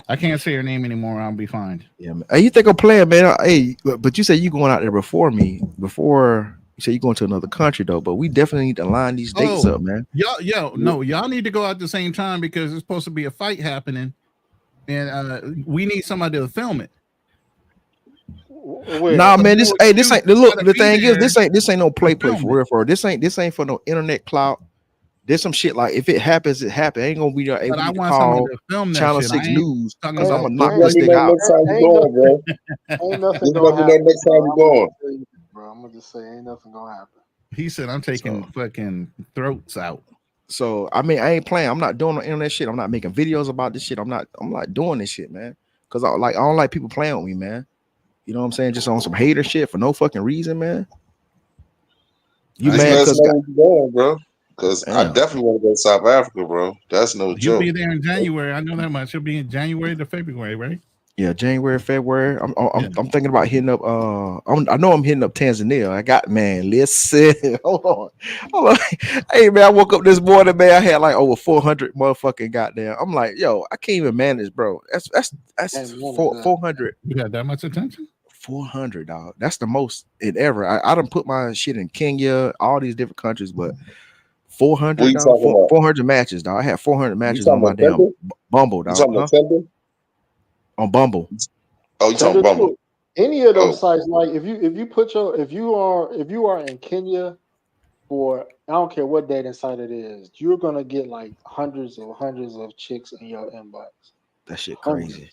I can't say her name anymore. I'll be fined. Yeah, man. Hey, you think I'm playing, man? Hey, but you say you going out there before me. Before you say you going to another country though. But we definitely need to line these dates up, man. Y'all need to go out at the same time because it's supposed to be a fight happening, and we need somebody to film it. Nah, man, this ain't the thing is this ain't no play for real. This ain't for no internet clout. There's some shit like if it happens, it happens. Ain't gonna be there. But I want someone to film that Channel shit. 6 News because I'm gonna knock this this thing out. Next time you going, bro. Ain't nothing gonna happen. Next time you going, bro. I'm gonna just say ain't nothing gonna happen. He said I'm taking fucking throats out. So I mean, I ain't playing. I'm not doing no internet shit. I'm not making videos about this shit. I'm not doing this shit, man. Because I don't like people playing with me, man. You know what I'm saying? Just on some hater shit for no fucking reason, man. You mad because going, bro? Because I definitely want to go to South Africa, bro. That's no joke. You'll be there in January. I know that much. You'll be in January to February, right? Yeah, January, February. I'm thinking about hitting up. I know I'm hitting up Tanzania. Listen, hold on. Hey man, I woke up this morning, man. I had like over 400 motherfucking goddamn. I'm like, yo, I can't even manage, bro. That's 400. You got that much attention? 400, dog. That's the most it ever. I done put my shit in Kenya, all these different countries, but 400, 400 matches, dog. I had 400 matches on my damn Bumble, dog. On Bumble. Oh, you talking Bumble? Any of those sites, like if you are in Kenya for I don't care what dating site it is, you're gonna get like hundreds of chicks in your inbox. That shit crazy.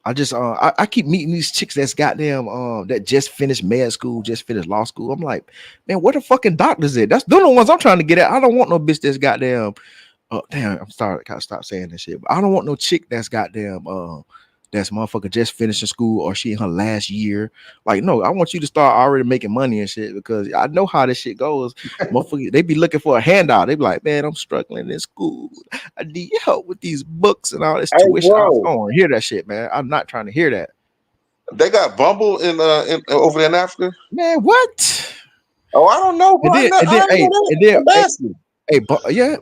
Hundreds. I keep meeting these chicks that's goddamn that just finished med school, just finished law school. I'm like, man, where the fucking doctors at? That's those the ones I'm trying to get at. I don't want no bitch that's goddamn damn, I'm sorry, I gotta stop saying this shit. But I don't want no chick that's goddamn that's motherfucker just finishing school or she in her last year. Like, no, I want you to start already making money and shit because I know how this shit goes. Motherfucker, they be looking for a handout. They be like, man, I'm struggling in school. I need help with these books and all this Hey, tuition. I bro, don't want to hear that shit, man. I'm not trying to hear that. they got Bumble in over there in Africa. Man, what? Oh, I don't know, bro. And then, I and then, didn't hey, know and that. then, I'm hey, asking. hey, yeah,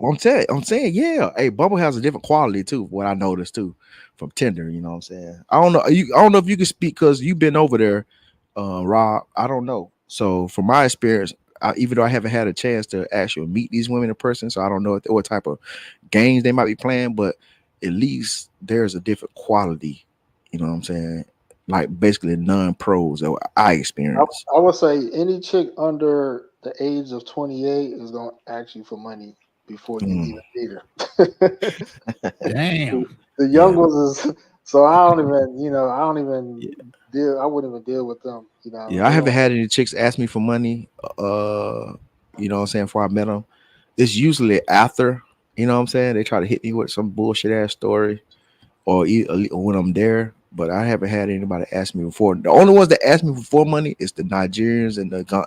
I'm saying, yeah. Hey, Bumble has a different quality too. What I noticed too from Tinder, you know what I'm saying? I don't know. I don't know if you can speak because you've been over there, Rob. I don't know. So from my experience, even though I haven't had a chance to actually meet these women in person, so I don't know what type of games they might be playing, but at least there's a different quality. You know what I'm saying? Like basically non-pros that I experienced. I would say any chick under the age of 28 is gonna ask you for money before you Mm, even meet her. Damn. The yeah. young ones is so I don't even I don't Yeah. even deal. I wouldn't even deal with them. I mean, Yeah, I they haven't don't. had any chicks ask me for money. You know what I'm saying, before I met them. It's usually after, you know what I'm saying? They try to hit me with some bullshit ass story or when I'm there. But I haven't had anybody ask me before. The only ones that ask me for money is the Nigerians and the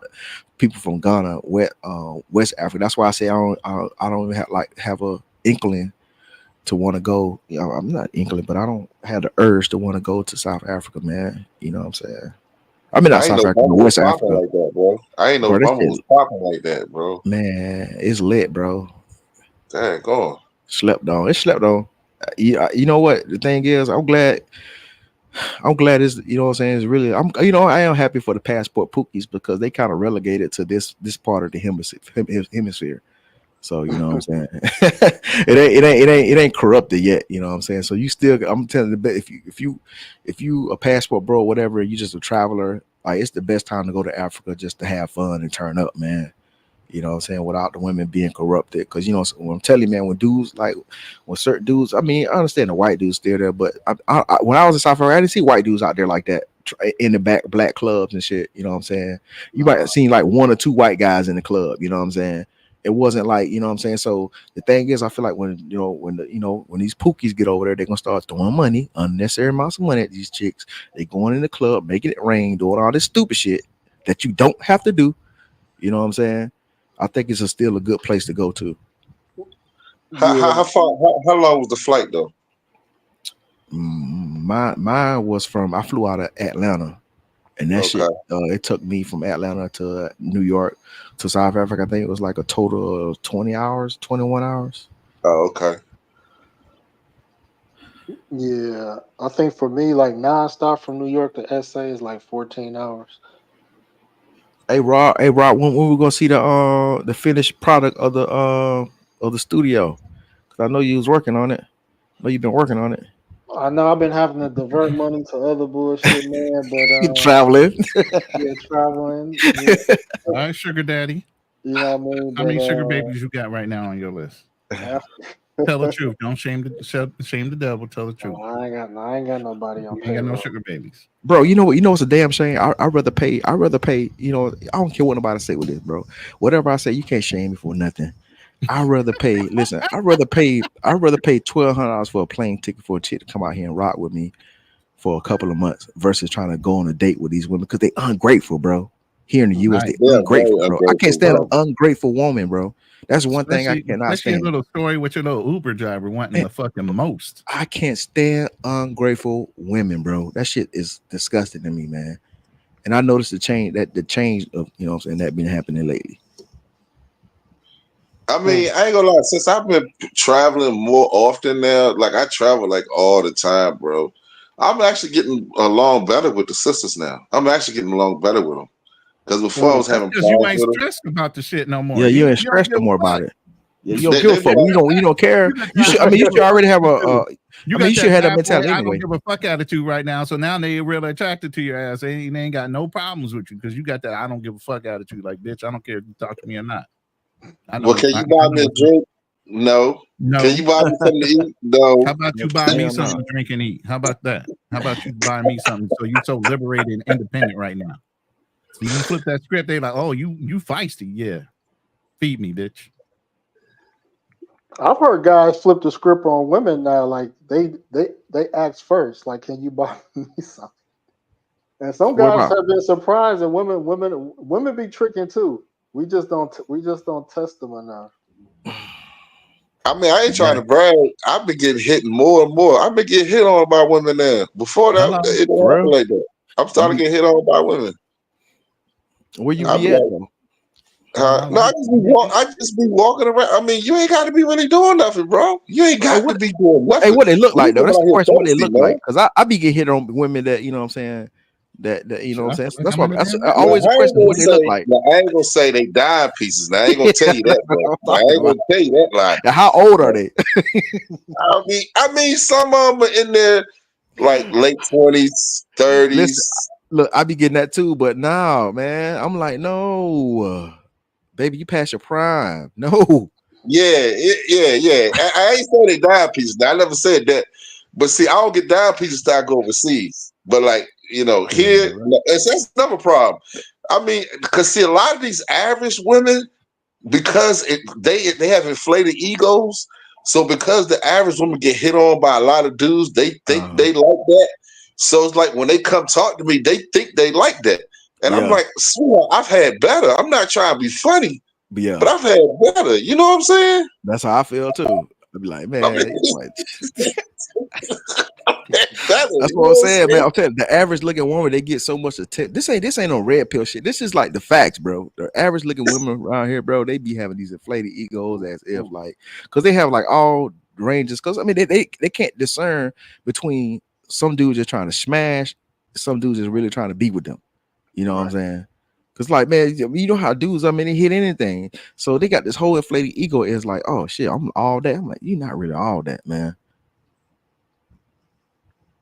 people from Ghana, West Africa. That's why I say I don't even have a inkling to want to go. You know, I'm not inkling, but I don't have the urge to want to go to South Africa, man. You know what I'm saying? I mean, not I ain't South know Africa, but Bumble was West popping Africa, like that, bro. I ain't know bro. That Bumble shit, was popping like that, bro. man, it's lit, bro. Dang, go on. Slept on. It slept on. You know what? The thing is, I'm glad. I'm glad it's, you know what I'm saying. It's really, I am happy for the passport pookies because they kind of relegated to this part of the hemisphere. So you know what I'm saying. it ain't corrupted yet. You know what I'm saying. So you still, I'm telling you, if you a passport bro, whatever, you just a traveler. Like it's the best time to go to Africa just to have fun and turn up, man. You know what I'm saying? Without the women being corrupted. Because, when I'm telling you, man, when certain dudes, I mean, I understand the white dudes still there, but when I was in South Africa, I didn't see white dudes out there like that in the back, black clubs and shit. You know what I'm saying? You might have seen like one or two white guys in the club. You know what I'm saying? It wasn't like, you know what I'm saying? So the thing is, I feel like when these pookies get over there, they're going to start throwing money, unnecessary amounts of money at these chicks. They going in the club, making it rain, doing all this stupid shit that you don't have to do. You know what I'm saying? I think it's still a good place to go to. Yeah, How far? How long was the flight though? Mine was I flew out of Atlanta, and that Okay. shit. It took me from Atlanta to New York to South Africa. I think it was like a total of 20 hours, 21 hours. Oh, okay. yeah. I think for me, like nonstop from New York to SA is like 14 hours. Hey Rob, when we gonna see the finished product of the studio? Cause I know you was working on it. I know you've been working on it. I know I've been having to divert money to other bullshit, man. But Traveling. yeah, traveling. Yeah, All right, sugar daddy. you know what I mean. How many sugar babies you got right now on your list? After, Tell the truth. Don't shame the devil. Tell the truth. I ain't got nobody on You ain't got no payroll. sugar babies. Bro, you know what's a damn shame. I rather pay. I don't care what nobody say with this, bro. Whatever I say, you can't shame me for nothing. I'd rather pay. Listen, I'd rather pay $1,200 for a plane ticket for a chick to come out here and rock with me for a couple of months versus trying to go on a date with these women because they ungrateful, bro. Here in the US, Nice. they They're very ungrateful, bro. I can't ungrateful, stand an bro. ungrateful woman, bro. That's one thing I cannot Especially a stand. little story with your little Uber driver wanting Man, the fucking most. I can't stand ungrateful women, bro. That shit is disgusting to me, man. And I noticed the change of, you know what I'm saying, that been happening lately. I Hmm. mean, I ain't gonna lie. Since I've been traveling more often now, like I travel like all the time, bro. I'm actually getting along better with the sisters now. I'm actually getting along better with them because before I Hmm. was That's having because you problems ain't with them. stressed about the shit no more. Yeah, You you ain't you don't stressed give no more a fuck. about it. Yeah, you don't give a They be fuck. like, You don't care. You got You that should. I mean, you should already have a. you I mean, got you should that have that bad boy. mentality I don't anyway. give a fuck attitude right now. So now they really attracted to your ass. They ain't got no problems with you because you got that I don't give a fuck attitude. Like, bitch, I don't care if you talk to me or not. I Well, know. can I you buy know me a what drink? No. I Can you know buy me what a drink? No. Can no. you buy me something to eat? How No. about you Yep. buy me Hell something no. to drink and eat? How about that? How about you buy me something so you so liberated and independent right now? So you flip that script, they like, oh, you feisty. Yeah. Feed me, bitch. I've heard guys flip the script on women now. Like they ask first. Like, can you buy me something? And some What guys about? have been surprised, and women be tricking too. We just don't test them enough. I mean, I ain't trying Yeah. to brag. I've been getting hit more and more. I've been getting hit on by women now. Before that, Hello. it didn't For happen real? like that. I'm You starting be to get hit on by women. where you I be be at Hello. like, though? no, Hello. I just be walking around. I mean, you ain't got to be really doing nothing, bro. You ain't Hey, got to what? be doing Hey, nothing. what they look We like though? come That's out the here question. What they thirsty, look man. like? Because I be getting hit on women that you know what I'm saying. That you know what I'm That's saying. what So we're that's why coming to I do. always Now, a question what they look like. I ain't gonna say they dime pieces. Now I ain't gonna tell you that, That's bro. what I'm I talking ain't about. gonna tell you that lie. And how old are they? I mean, some of them are in there like late 20s, Listen, 30s. look, I be getting that too, but no, man, I'm like, no, baby, you past your prime. No, Yeah. I ain't say they dime pieces. Now, I never said that. But see, I don't get dime pieces till I go overseas. But like, yeah, here, right. that's another problem. I mean, because see, a lot of these average women, because they have inflated egos. So because the average woman get hit on by a lot of dudes, they think Uh-huh. they like that. So it's like when they come talk to me, they think they like that. And I'm Yeah, like, sweetheart, I've had better. I'm not trying to be funny, but but yeah, I've had better. You know what I'm saying? that's how I feel too. I'd be like, I mean, man, like, I've had better. that's You what know I'm what I'm saying, man. saying? I'm telling you, the average looking woman, they get so much attention. This ain't no red pill shit. This is like the facts, bro. The average looking women around here, bro, they be having these inflated egos as if like, because they have like all ranges. Because I mean, they can't discern between some dudes just trying to smash, some dudes just really trying to be with them. You know what I'm Right. saying? Cause like man, you know how dudes, I mean, they hit anything. So they got this whole inflated ego. Is like, oh shit, I'm all that. I'm like, you're not really all that, man.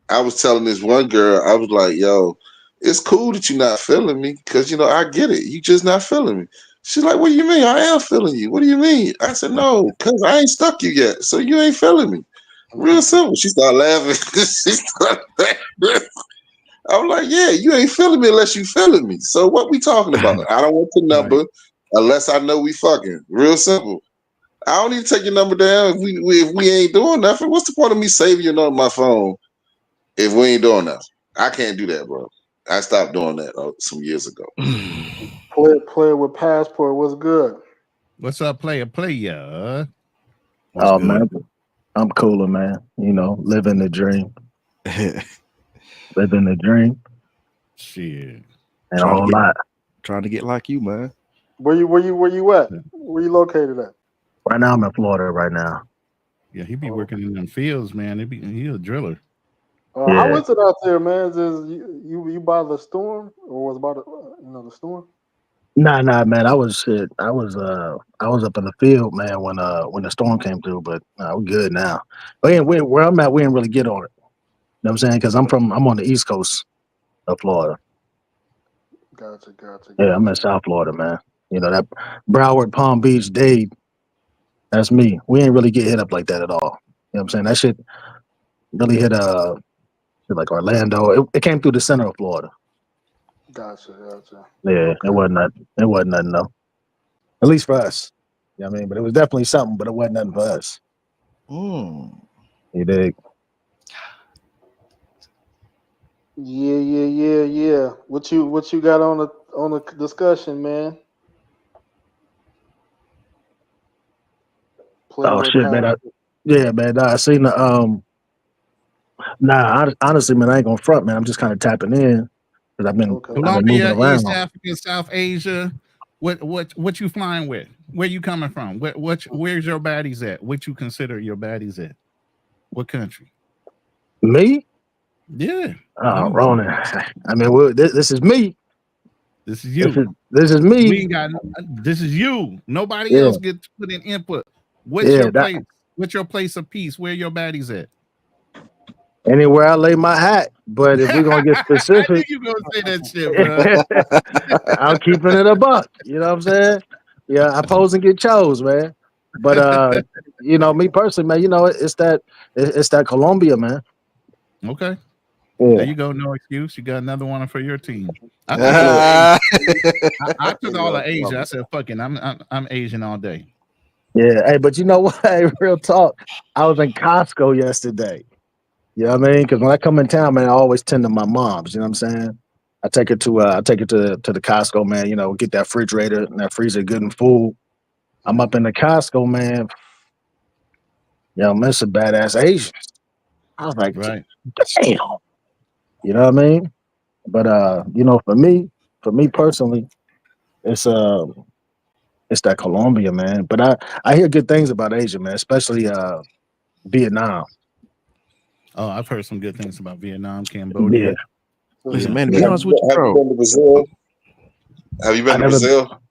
I was telling this one girl, I was like, yo, it's cool that you're not feeling me because, I get it. You just not feeling me. She's like, what do you mean? I am feeling you. What do you mean? I said, no, because I ain't stuck you yet. So you ain't feeling me. Real simple. She started laughing. She started laughing. I'm like, yeah, you ain't feeling me unless you feeling me. So what we talking about? I don't want your Right. number unless I know we fucking. Real simple. I don't need to take your number down if we ain't doing nothing. What's the point of me saving your number on my phone if we ain't doing nothing? I can't do that, bro. I stopped doing that some years ago. Play with passport was good. What's up, player? What's Oh good? man, I'm cooler, man. Living the dream, living the dream, Shit. and a trying to whole get lot. trying to get like you, man. Where you at? Where you located at? Right now, I'm in Florida. Right now, Yeah, he be Oh, working in them fields, man. He a driller. how yeah. is it out there, man? Is you by the storm or was by the storm? Nah, man. I was shit. I was up in the field, man, when the storm came through. But we're good now. Where I'm at, we didn't really get on it. You know what I'm saying? Because I'm on the East Coast of Florida. Yeah, I'm in Gotcha. South Florida, man. That Broward, Palm Beach, Dade. That's me. We ain't really get hit up like that at all. You know what I'm saying? That shit really hit like Orlando. It came through the center of Florida. Gotcha. Yeah, it Okay. wasn't nothing. It wasn't nothing though. At least for us. You know what I mean? But it was definitely something, but it wasn't nothing for us. Mm. You dig? Yeah. What you got on the discussion, man? Play Oh with shit, man. passport. Yeah, man. I seen the honestly, man, I ain't gonna front, man. I'm just kind of tapping in because Okay. I've been moving Colombia, East around. Africa, South Asia. What you flying with? Where you coming from? Where's your baddies at? What you consider your baddies at? What country? Me? Yeah, Oh, you. Ronan. I mean, this is me. This is This you. is this is We me. ain't got. This is you. Nobody Yeah, else gets to put in input. What's yeah. your That place? What's your place of peace? Where your baddies at? anywhere I lay my hat. But if we're gonna get I knew specific, you gonna say that shit, bro. I'm keeping it a buck. You know what I'm saying? Yeah, I pose and get chose, man. But you know, me personally, man, you know, it's that Colombia, man. Okay. There Yeah. you go. No excuse. You got another one for your team. I took all Look, the Asian. Ah, I took all the Asia. I Colombia. said, "Fuck it, I'm Asian all day." Yeah. Hey, but you know what? Hey, real talk. I was in Costco yesterday. You know what I mean? Because when I come in town, man, I always tend to my mom's. You know what I'm saying? I take her to the Costco, man. You know, get that refrigerator and that freezer good and full. I'm up in the Costco, man. Yo, man, some badass Asians. I was like, Right. damn. You know what I mean? But you know, for me personally, it's uh it's that Colombia, man. But I hear good things about Asia, man, especially Vietnam. Oh, I've heard some good things about Vietnam, Yeah, Cambodia. Listen, Yeah. man, to be yeah. honest with you, have you bro. been to Brazil? Have you I been to never Brazil?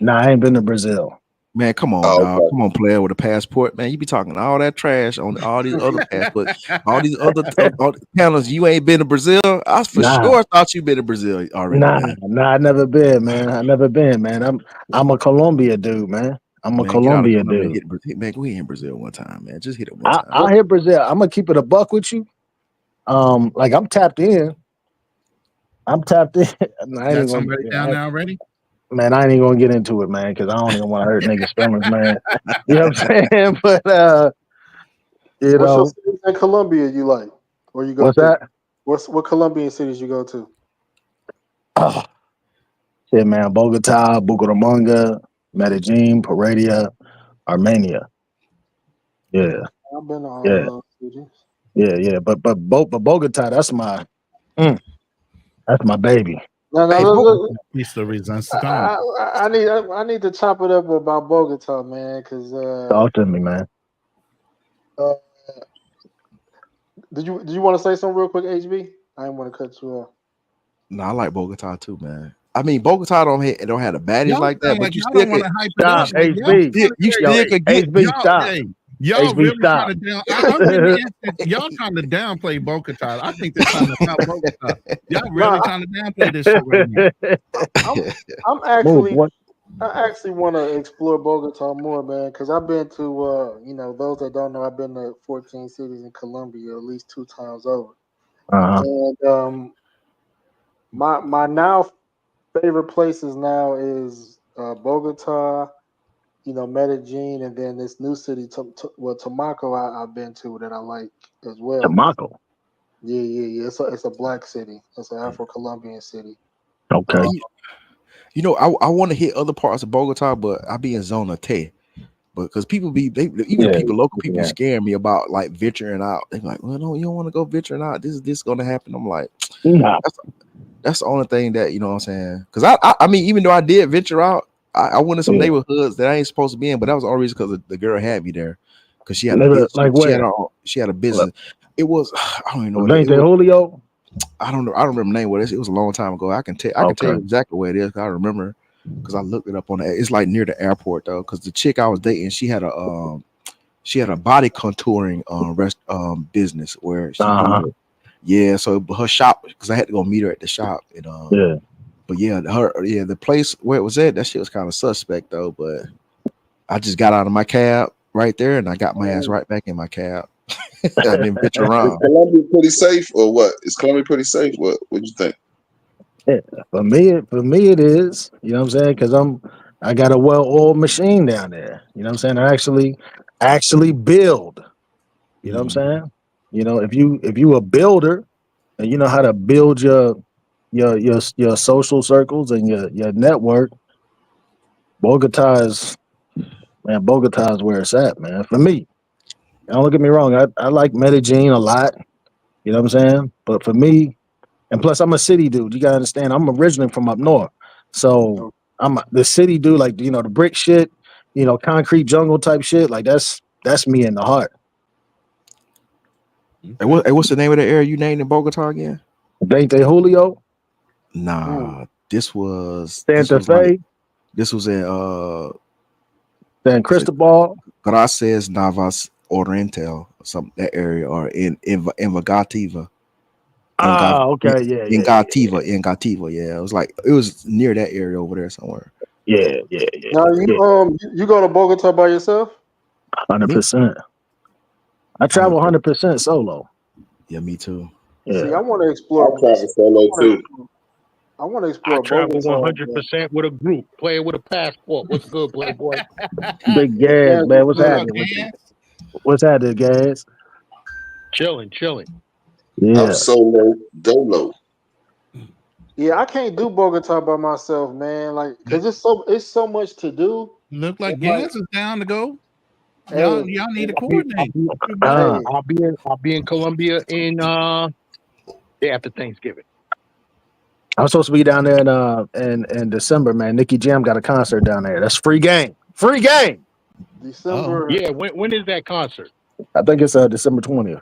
Nah, I ain't been to Brazil. Man, come on, Oh, dog. okay. Come on, player with a passport, man. You be talking all that trash on all these other passports, all these other all the panels. You ain't been to Brazil. I for Nah, sure thought you been to Brazil already, man. I never been, man. I never been, man. I'm a Colombia dude, man. I'm a Man, get out of Colombia Colombia and dude. hit Brazil. Man, we in Brazil one time, man. Just hit it one time. I'll hit Brazil. I'm gonna keep it a buck with you. Like I'm tapped in. I'm tapped in. I You ain't got even gonna, somebody down there already? man. I ain't even gonna get into it, man, because I don't even want to hurt niggas' feelings, man. You know what I'm saying? But you what's your know, cities in Colombia you like, or you go what's to? that? What Colombian cities you go to? Oh, shit, man. Bogota, Bucaramanga, Medellin, Pereira, Armenia. Yeah, I've been to all of yeah, those cities. yeah. But Bogota, mm, that's my baby. No, no, Hey, look, Piece de resistance. I need to chop it up about Bogota, man, because Talk to me, man. uh, did you want to say something real quick, HB? I didn't want to cut you off. no, I like Bogota too, man. I mean, Bogota don't have the baddies Y'all like that, sound but like you y'all still don't could want to hype it up. Stop, Like y'all HB. trying to, you hey, Yo, still could get HB, y'all, stop. hey, y'all HB, really trying stop. to down. I'm really interested. Y'all trying to downplay Bogota. I think they're trying to top Bogota. Y'all No, really trying to downplay this shit right now. I'm I'm Move, actually boy. I actually want to explore Bogota more, man, because I've been to those that don't know, I've been to 14 cities in Colombia at least 2 times over, Uh-huh. and my now favorite places now is Bogota, Medellin, and then this new city, Tumaco, I've been to that I like as well. Tamaco. Yeah. It's a black city. It's an Afro-Colombian city. Okay. Uh, you know, I want to hit other parts of Bogota, but I be in zona T. But because people even the Yeah, people, local people, yeah. scare me about like venturing out. They're like, well, no, you don't want to go venturing out. This going to happen. I'm like, Nah, that's the only thing that you know what I'm saying. Because I mean, even though I did venture out, I went in some yeah. neighborhoods that I ain't supposed to be in, but that was all reason because the girl had me there because she had a Nigga, business. like She had where? she had a Look, business. It was I don't even know what it Veinte was. Julio? I don't know. I don't remember the name. What it was a long time ago. I can tell Okay. you exactly where it is. 'Cause I remember because I looked it up on the. It's like near the airport though. Because the chick I was dating, she had a body contouring business where she Uh-huh. do it. Yeah, so her shop because I had to go meet her at the shop and Yeah. but yeah, the place where it was at, that shit was kind of suspect though. But I just got out of my cab right there and I got my ass right back in my cab. I didn't bitch Is around. Colombia pretty safe or what? Is Colombia pretty safe? What you think? Yeah. For me it is. You know what I'm saying? Because I got a well-oiled machine down there. You know what I'm saying? I actually build. You know what I'm Mhm. saying? You know, if you a builder and you know how to build your social circles and your network, Bogota is Bogota is where it's at, man. For me. Don't get me wrong, I like Medellin a lot. You know what I'm saying? But for me, and plus I'm a city dude. You gotta understand, I'm originally from up north. So I'm the city dude, like the brick shit, concrete jungle type shit. Like that's me in the heart. Okay. What's the name of the area you named in Bogota again? Veinte Julio, mm, Nah, this Santa was like Fe, this was in San was it Cristobal. Gracias Navas Oriental, some that area, or in Envagativa. Ah, okay, yeah, In yeah, yeah, Gativa. Yeah. It was near that area over there somewhere. Yeah. Now you go to Bogota by yourself? 100%. I travel 100% solo. Yeah, me too. Yeah. See, I want to I explore. travel solo too. I want to I explore travel Bogota. 100% with a group. Player with a passport. What's good, Playboy? Big gas, Gas, man. What's What up, happening with you? man? What's happening, gas? Chilling. I'm Yeah. solo dolo. yeah, I can't do Bogota by myself, man. Like, cause it's so much to do. Look And like like, Gans is down to go. hey, Y'all need to I'll coordinate. be, Two brothers. hey, I'll be in Colombia in day after Thanksgiving. I'm supposed to be down there in December, man. Nicky Jam got a concert down there. That's free game. Free game. Oh, December. Yeah, when is that concert? I think it's December 20th.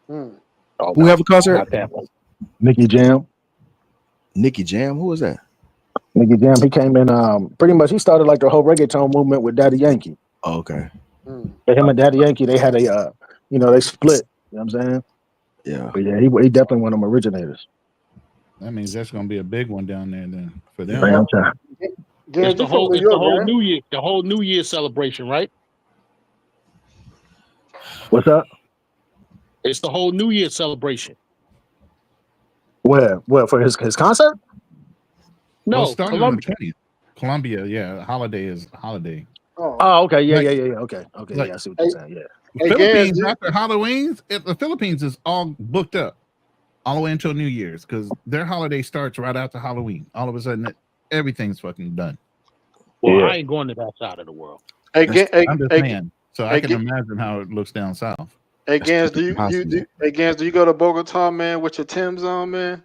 Hmm. Oh, Who have a concert? not that one. Nicky Jam. Nicky Jam. Who was that? Nicky Jam, he came in pretty much he started like the whole reggaeton movement with Daddy Yankee. Oh, okay. Hmm. But him and Daddy Yankee, they had a they split. You know what I'm saying? Yeah. But yeah, he definitely one of them originators. that means that's gonna be a big one down there then for them. Man, I'm trying. Gans, you from New York, right? The whole New Year celebration, right? What's up? It's the whole New Year celebration. Where? What for his concert? Well, No, starting on the Colombia. 20th. Columbia, yeah, holiday is holiday. Oh, Oh, okay, yeah. Okay, Like- yeah, I see what you're saying. Yeah. hey, Philippines Gans, after Halloween, the Philippines is all booked up all the way until New Year's because their holiday starts right after Halloween. All of a sudden, everything's fucking done. Well, Yeah. I ain't going to that side of the world. hey, I'm just saying. So I hey, can imagine how it looks down south. hey, Gans, too impossible. hey, Gans, do you go to Bogota, man, with your Timbs on, man?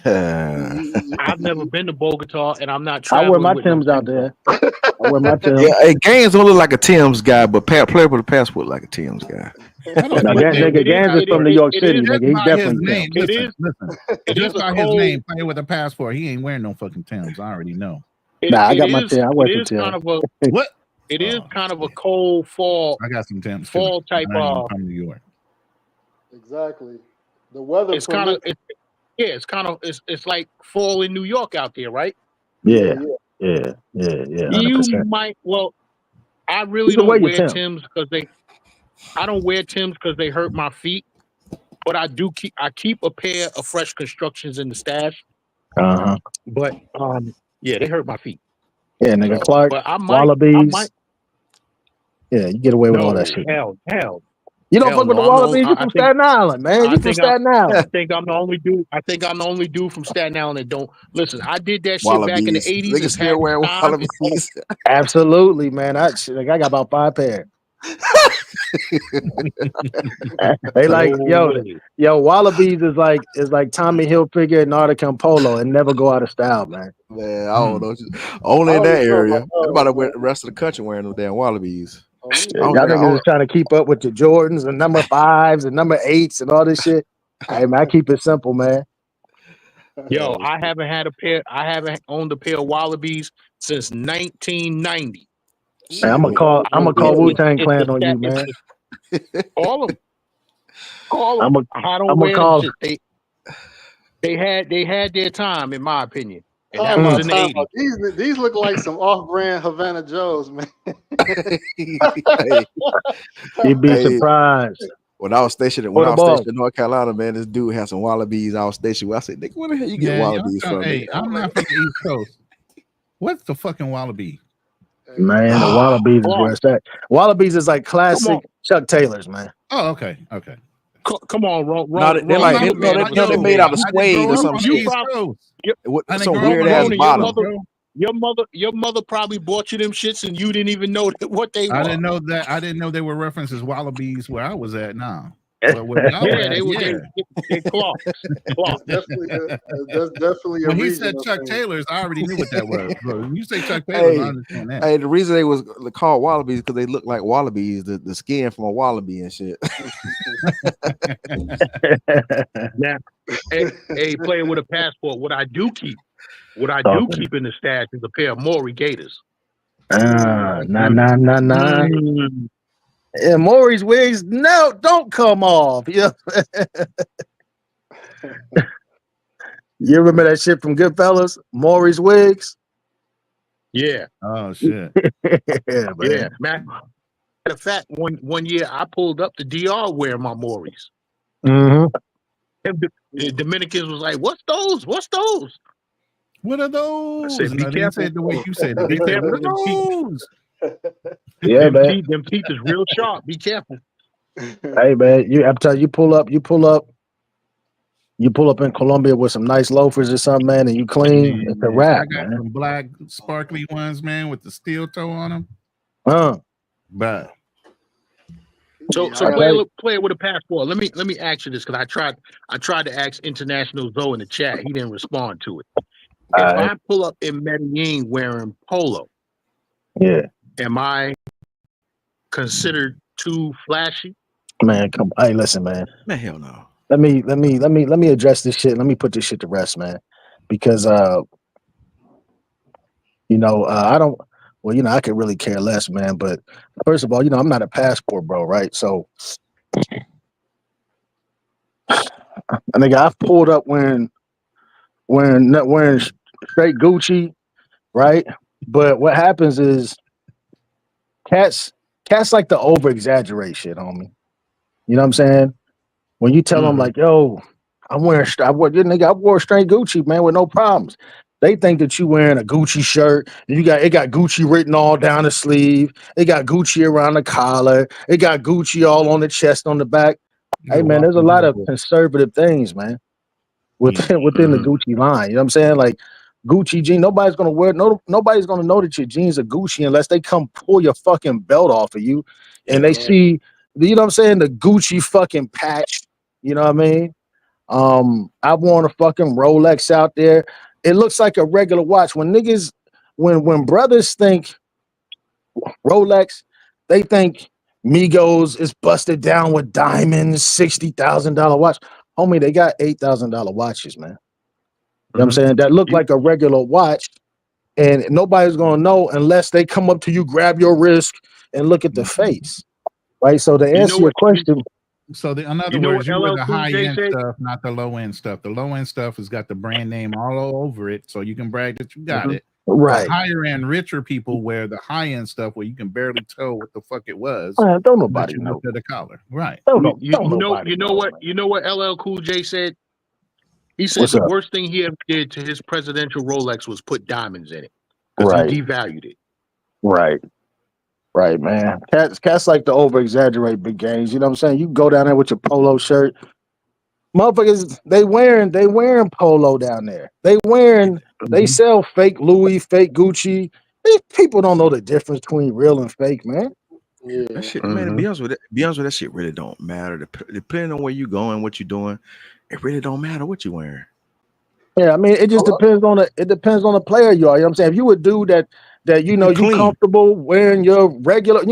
I've never been to Bogota, and I'm not I wear traveling my with no Timbs out Timbs there. I wear my Timbs. Yeah, hey, Gaines don't look like a Tim's guy, but player with a passport like a Tim's guy. I don't Now, think nigga, Gans is from New York City, just nigga. He's by his definitely name. Tim. Listen. It Just is a by his cold. name, playing with a passport, he ain't wearing no fucking Timbs. I already know. Nah, I got my Tim. I wear some Tim. Kind of a. What? It is kind of a cold fall. I got some Timbs too. Fall type. I ain't even from New York. Exactly. The weather. It's kind of. It's kind of. It's like fall in New York out there, right? Yeah. 100%. You might. Well, I really You can don't wear your wear Timbs. Timbs because they. I don't wear Timbs because they hurt my feet. But I do keep. I keep a pair of Fresh Constructions in the stash. Uh-huh. But yeah, they hurt my feet. Yeah, nigga, So, Clark, but I Wallabies. might. Yeah, you get away with all No, that shit. hell. You don't hell fuck with no. the Wallabies? You from Staten Island, man. You from Staten Island. I think I'm the only dude. I think I'm the only dude from Staten Island that don't listen. I did that shit back in the Wallabies. '80s. Niggas still wearing Wallabies. Absolutely, man. I got about 5 pairs. They like yo, Wallabies is like Tommy Hilfiger and Nautica Polo and never go out of style, man. Man, I don't know. Only in that area. Everybody the rest of the country wearing them damn Wallabies. Y'all niggas is trying to keep up with the Jordans and number 5s and number 8s and all this shit. Hey man, I keep it simple, man. Yo, I haven't had a pair. I haven't owned a pair of Wallabies since 1990. Man, I'm gonna call Wu-Tang Clan on you, man. Call them. Call them. I don't I'ma wear call. them shit. They had their time, in my opinion, and that Time was out, in the time '80s. out. These look like some off-brand Havana Joes, man. You'd be surprised. When I was stationed in North Carolina, man, this dude had some Wallabies. I was stationed. I said, "Nigga, where the hell you get Wallabies from?" Hey, I'm not from the East Coast. What's the fucking Wallaby? Man, the Wallabies is where it's at. Wallabies is like classic Chuck Taylors, man. Oh, okay. Come on, they made out of suede or something. Some weird ass bottom. Your mother probably bought you them shits and you didn't even know what they were. I didn't know that. I didn't know they were referenced as Wallabies where I was at now. They clock. That's definitely a when he said Chuck Taylors, I already knew what that was. Bro, when you say Chuck Taylors, I understand that. Hey, the reason they was called Wallabies because they look like wallabies, the skin from a wallaby and shit. Now, hey, playing with a passport. What I do keep in the stash is a pair of Maury Gators. Nah. Yeah, Maury's wigs, no, don't come off. Yeah. You remember that shit from Goodfellas? Maury's wigs? Yeah, Oh shit. Yeah, yeah. man. Matter of fact, one year I pulled up the DR wearing my Maury's. Hmm. And the Dominicans was like, "What's those? What's those?" What are I those? said, "Be No, they didn't say careful, it the way you said it. be They said, "What careful. are those?" Yeah, man. Them teeth is real sharp. Be careful." Hey, man. I'm telling you, you pull up in Colombia with some nice loafers or something, man, and you clean. It's a Yeah, I wrap, got man. some black sparkly ones, man, with the steel toe on them. Uh, But So, Yeah, I so I got play tell you, play with a passport. Let me ask you this because I tried to ask International Zoe in the chat. He didn't respond to it. If uh, I pull up in Medellin wearing polo, yeah, am I considered too flashy? man. Come, hey, listen, man. Man, hell no. Let me address this shit. Let me put this shit to rest, man, because I don't. Well, I could really care less, man. But first of all, I'm not a passport bro, right? So, I think I've pulled up wearing straight Gucci, right? But what happens is cats cats like to over exaggerate shit, homie. You know what I'm saying? When you tell them Mm-hmm. like, "Yo, I wore straight Gucci, man, with no problems." They think that you wearing a Gucci shirt and it got Gucci written all down the sleeve. It got Gucci around the collar. It got Gucci all on the chest, on the back. Hey, you're man, there's a walking lot of barefoot. conservative things, man, Yeah. within the Mm-hmm. Gucci line. You know what I'm saying? Like Gucci jeans, nobody's gonna know that your jeans are Gucci unless they come pull your fucking belt off of you and Yeah. they right. see, you know what I'm saying, the Gucci fucking patch. You know what I mean? I worn a fucking Rolex out there. It looks like a regular watch. When brothers think Rolex, they think Migos is busted down with diamonds, $60,000 watch. Homie, they got $8,000 watches, man. You know what I'm Mm-hmm. saying? That look You, like a regular watch, and nobody's gonna know unless they come up to you, grab your wrist, and look at the Mhm. face. Right. So to you know answer your what you, question, So, in other you know what words, you wear LL the Cool high J end said? stuff, not the low end stuff. The low end stuff has got the brand name all over it, so you can brag that you got Mm-hmm. it. The right. higher end, richer people wear the high end stuff where you can barely tell what the fuck it was Don't unless nobody you know. looked at the collar. Right. Don't nobody know, man. You know what LL Cool J said? He said What's the up? worst thing he ever did to his presidential Rolex was put diamonds in it because he Right, devalued it. right, right, man. Cats like to over exaggerate big games. You know what I'm saying? You go down there with your polo shirt. Motherfuckers, they wearing polo down there. They Mm-hmm. sell fake Louis, fake Gucci. These people don't know the difference between real and fake, man. That Yeah. shit, man. To Mm-hmm. be honest with that shit really don't matter. Depending on where you going, what you doing, it really don't matter what you wearing. Yeah, I mean, it just depends on the player you are. You know what I'm saying? If you a dude that You you clean. comfortable wearing your regular,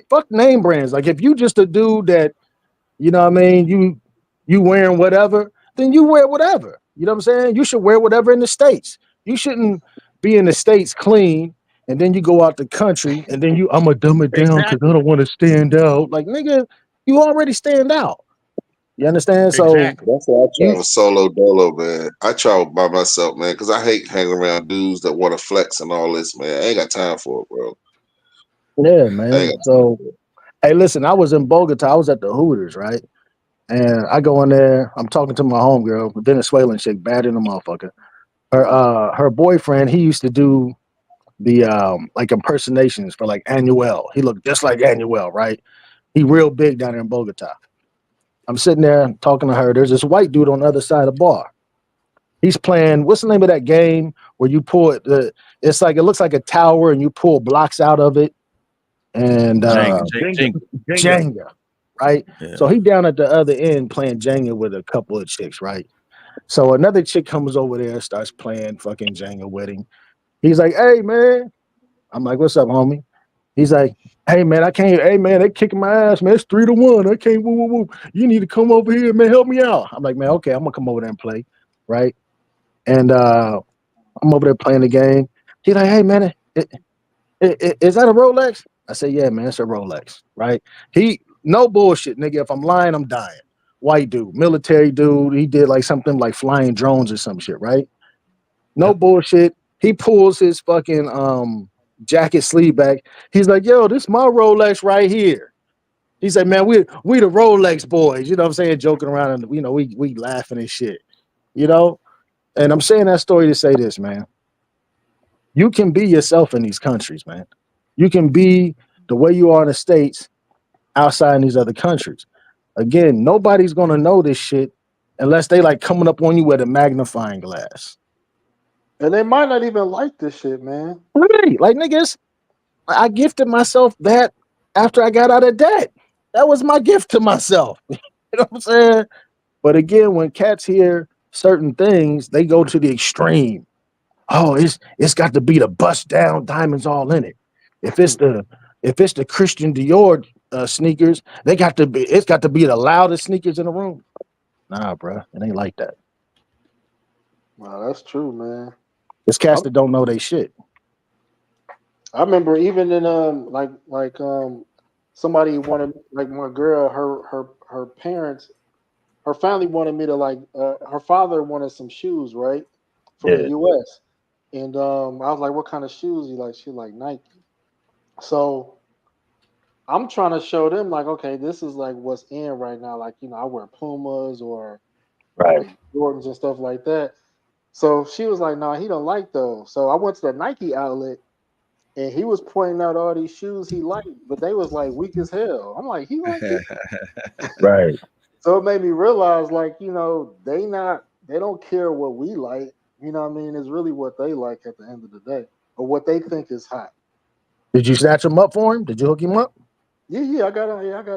fuck name brands. Like if you just a dude that, you know what I mean, you wearing whatever, then you wear whatever. You know what I'm saying? You should wear whatever in the States. You shouldn't be in the States clean and then you go out the country and then I'ma dumb it down because I Exactly. don't want to stand out. Like nigga, you already stand out. You understand? So Exactly. That's why I you travel solo dolo, man. I travel by myself, man, because I hate hanging around dudes that want to flex and all this, man. I ain't got time for it, bro. yeah, I ain't man. got time So for it. hey, listen, I was in Bogota. I was at the Hooters, right? And I go in there. I'm talking to my homegirl, Venezuelan chick, bad in the motherfucker. Her boyfriend, he used to do the like impersonations for like Anuel. He looked just like Anuel, right? He real big down there in Bogota. I'm sitting there talking to her. There's this white dude on the other side of the bar. He's playing. What's the name of that game where you pull it? It's like it looks like a tower, and you pull blocks out of it, and Jenga, Jenga. Jenga. Jenga. Jenga, right? Yeah. So he down at the other end playing Jenga with a couple of chicks, right? So another chick comes over there and starts playing fucking Jenga with him. He's like, "Hey man," I'm like, "What's up, homie?" He's like, "Hey man, I can't. Hey man, they kicking my ass, man. It's 3-1. I can't. Woo, woo, woo. You need to come over here, man. Help me out." I'm like, "Man, okay, I'm gonna come over there and play, right?" And I'm over there playing the game. He's like, "Hey man, is that a Rolex?" I say, "Yeah, man, it's a Rolex, right?" He no bullshit, nigga. If I'm lying, I'm dying. White dude, military dude. He did like something like flying drones or some shit, right? No Yep. bullshit. He pulls his fucking jacket sleeve back. He's like, yo, this is my Rolex right here. He said, man, we the Rolex boys. You know what I'm saying? Joking around and we laughing and shit. You know? And I'm saying that story to say this, man. You can be yourself in these countries, man. You can be the way you are in the States outside in these other countries. Again, nobody's gonna know this shit unless they like coming up on you with a magnifying glass. And they might not even like this shit, man. Right. Like niggas, I gifted myself that after I got out of debt. That was my gift to myself. You know what I'm saying? But again, when cats hear certain things, they go to the extreme. Oh, it's got to be the bust down diamonds all in it. If it's the Christian Dior sneakers, it's got to be the loudest sneakers in the room. Nah, bro, it ain't like that. Wow, that's true, man. It's cats that don't know they shit. I remember even in somebody wanted, like, my girl, her parents, her family wanted me to, like, her father wanted some shoes, right, from the Yeah. US. And I was like, what kind of shoes you like? She like Nike. So I'm trying to show them, like, okay, this is like what's in right now. Like, I wear Pumas or Right. like Jordans and stuff like that. So she was like, no, he don't like those. So I went to the Nike outlet and he was pointing out all these shoes he liked, but they was like weak as hell. I'm like, he like this? Right. So it made me realize, like, they don't care what we like. You know what I mean? It's really what they like at the end of the day, or what they think is hot. Did you snatch him up for him? Did you hook him up? Yeah, I got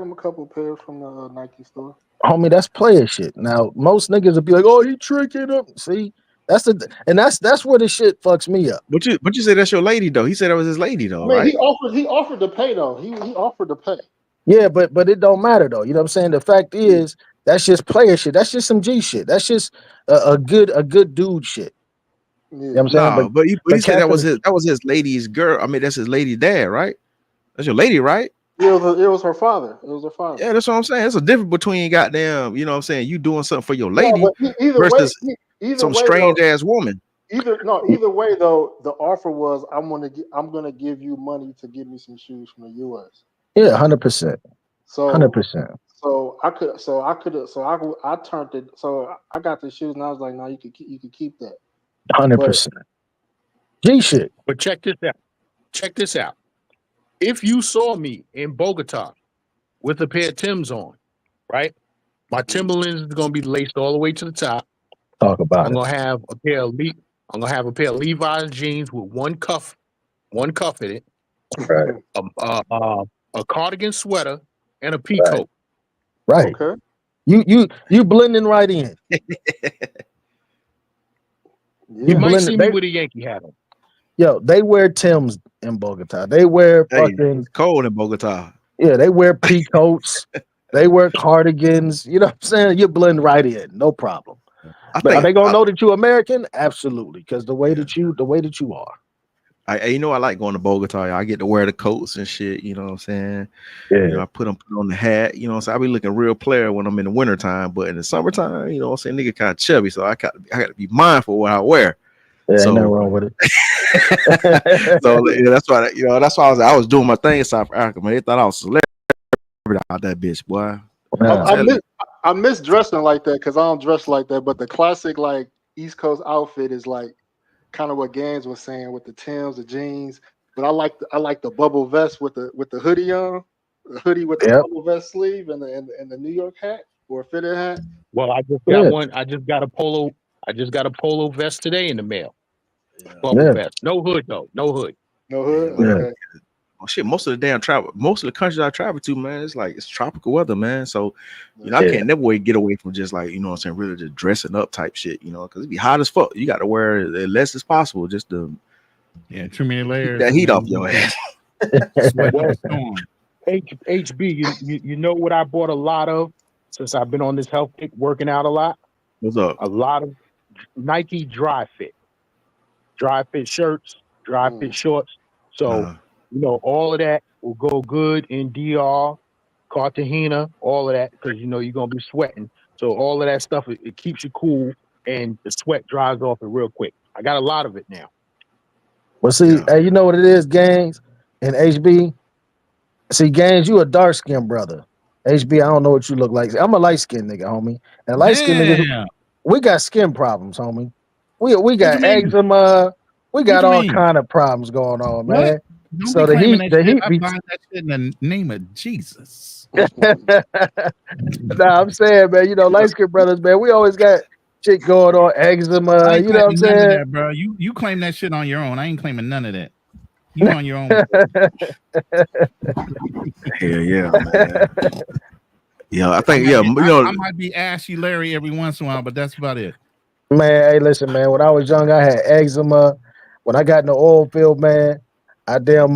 him a couple of pairs from the Nike store. Homie, that's player shit. Now, most niggas would be like, "Oh, he tricking him." See, that's where the shit fucks me up. But you said that's your lady though. He said that was his lady though, I mean, right? he offered to pay though. He offered to pay. Yeah, but it don't matter though. You know what I'm saying? The fact is, that's just player shit. That's just some G shit. That's just a good dude shit. Yeah, You know what I'm saying? No, but he But said cats that was his lady's girl. I mean, that's his lady dad, right? That's your lady, right? it was her father. It was her father. Yeah, that's what I'm saying. It's a difference between goddamn, you know what I'm saying, you doing something for your No, lady but versus either some way though, strange ass woman. either way though, the offer was, I'm gonna give you money to give me some shoes from the U.S. Yeah, 100%, So 100%, I turned it. So I got the shoes and I was like, no, you could keep that. hundred But percent. G shit. But check this out. Check this out. If you saw me in Bogota with a pair of Timbs on, right? My Timberlands is gonna be laced all the way to the top. Talk about I'm it. gonna have a pair of Levi's jeans with one cuff in it, Right, a cardigan sweater, and a right, peacoat. right. okay, You blending right in. You You yeah, might blending. see me with a Yankee hat on. Yo, they wear Tims in Bogota. They wear Hey, fucking it's cold in Bogota. yeah. They wear peacoats. They wear cardigans. You know what I'm saying? You blend right in, no problem. I But are think they gonna know that you American? Absolutely, because the way yeah. that you are. I like going to Bogota. I get to wear the coats and shit, you know what I'm saying? Yeah, I put on the hat, you know what I'm saying? I be looking real player when I'm in the wintertime, but in the summertime, you know what I'm saying, nigga kind of chubby, so I got to be mindful what I wear. yeah, ain't nothing So wrong with it. that's why I was doing my thing in South Africa, man. They thought I was a celebrity out that bitch, boy. Nah, I miss I miss dressing like that because I don't dress like that. But the classic, like, East Coast outfit is like kind of what Gaines was saying with the Timbs, the jeans. But I like the bubble vest with the hoodie on, the hoodie with the yep, bubble vest sleeve and the New York hat or a fitted hat. Well, I just got yeah, one. I just got a polo. I just got a polo vest today in the mail. Yeah, Bubble yeah, vest. No hood though. No hood. No yeah, hood. man. yeah. Okay. Oh, shit, most of the countries I travel to, man, it's tropical weather, man. So, I Yeah. can't never get away from just like, you know what I'm saying, really just dressing up type shit, because it be hot as fuck. You got to wear as less as possible just to Yeah, too many keep layers. that And heat off then your you ass. sweating Well, up a storm. HB, you know what I bought a lot of since I've been on this health kick, working out a lot. What's up? A lot of Nike dry fit shirts, dry fit Mm. shorts. So, Uh, all of that will go good in DR, Cartagena, all of that, because you're gonna be sweating. So all of that stuff, it keeps you cool and the sweat dries off it real quick. I got a lot of it now. Well, see, Yeah. hey, you know what it is, gangs and HB. See, gangs, you a dark skinned brother. HB, I don't know what you look like. I'm a light skinned nigga, homie. And light skinned niggas, Damn. we got skin problems, homie. We What you got mean? eczema. We What got you all mean? kind of problems going on, What? man. Don't be So claiming that the shit. heat I be. bind that shit in the name of Jesus. Nah, I'm saying, man. You know, light skinned brothers, man. We always got shit going on, I eczema. ain't You know what I'm claiming none of saying? that, bro. You claim that shit on your own. I ain't claiming none of that. You on your own. Hell yeah, man. Yeah, I I think might yeah, be you I, know, I might be ashy Larry every once in a while, but that's about it. Man, hey, listen, man. When I was young, I had eczema. When I got in the oil field, man, I damn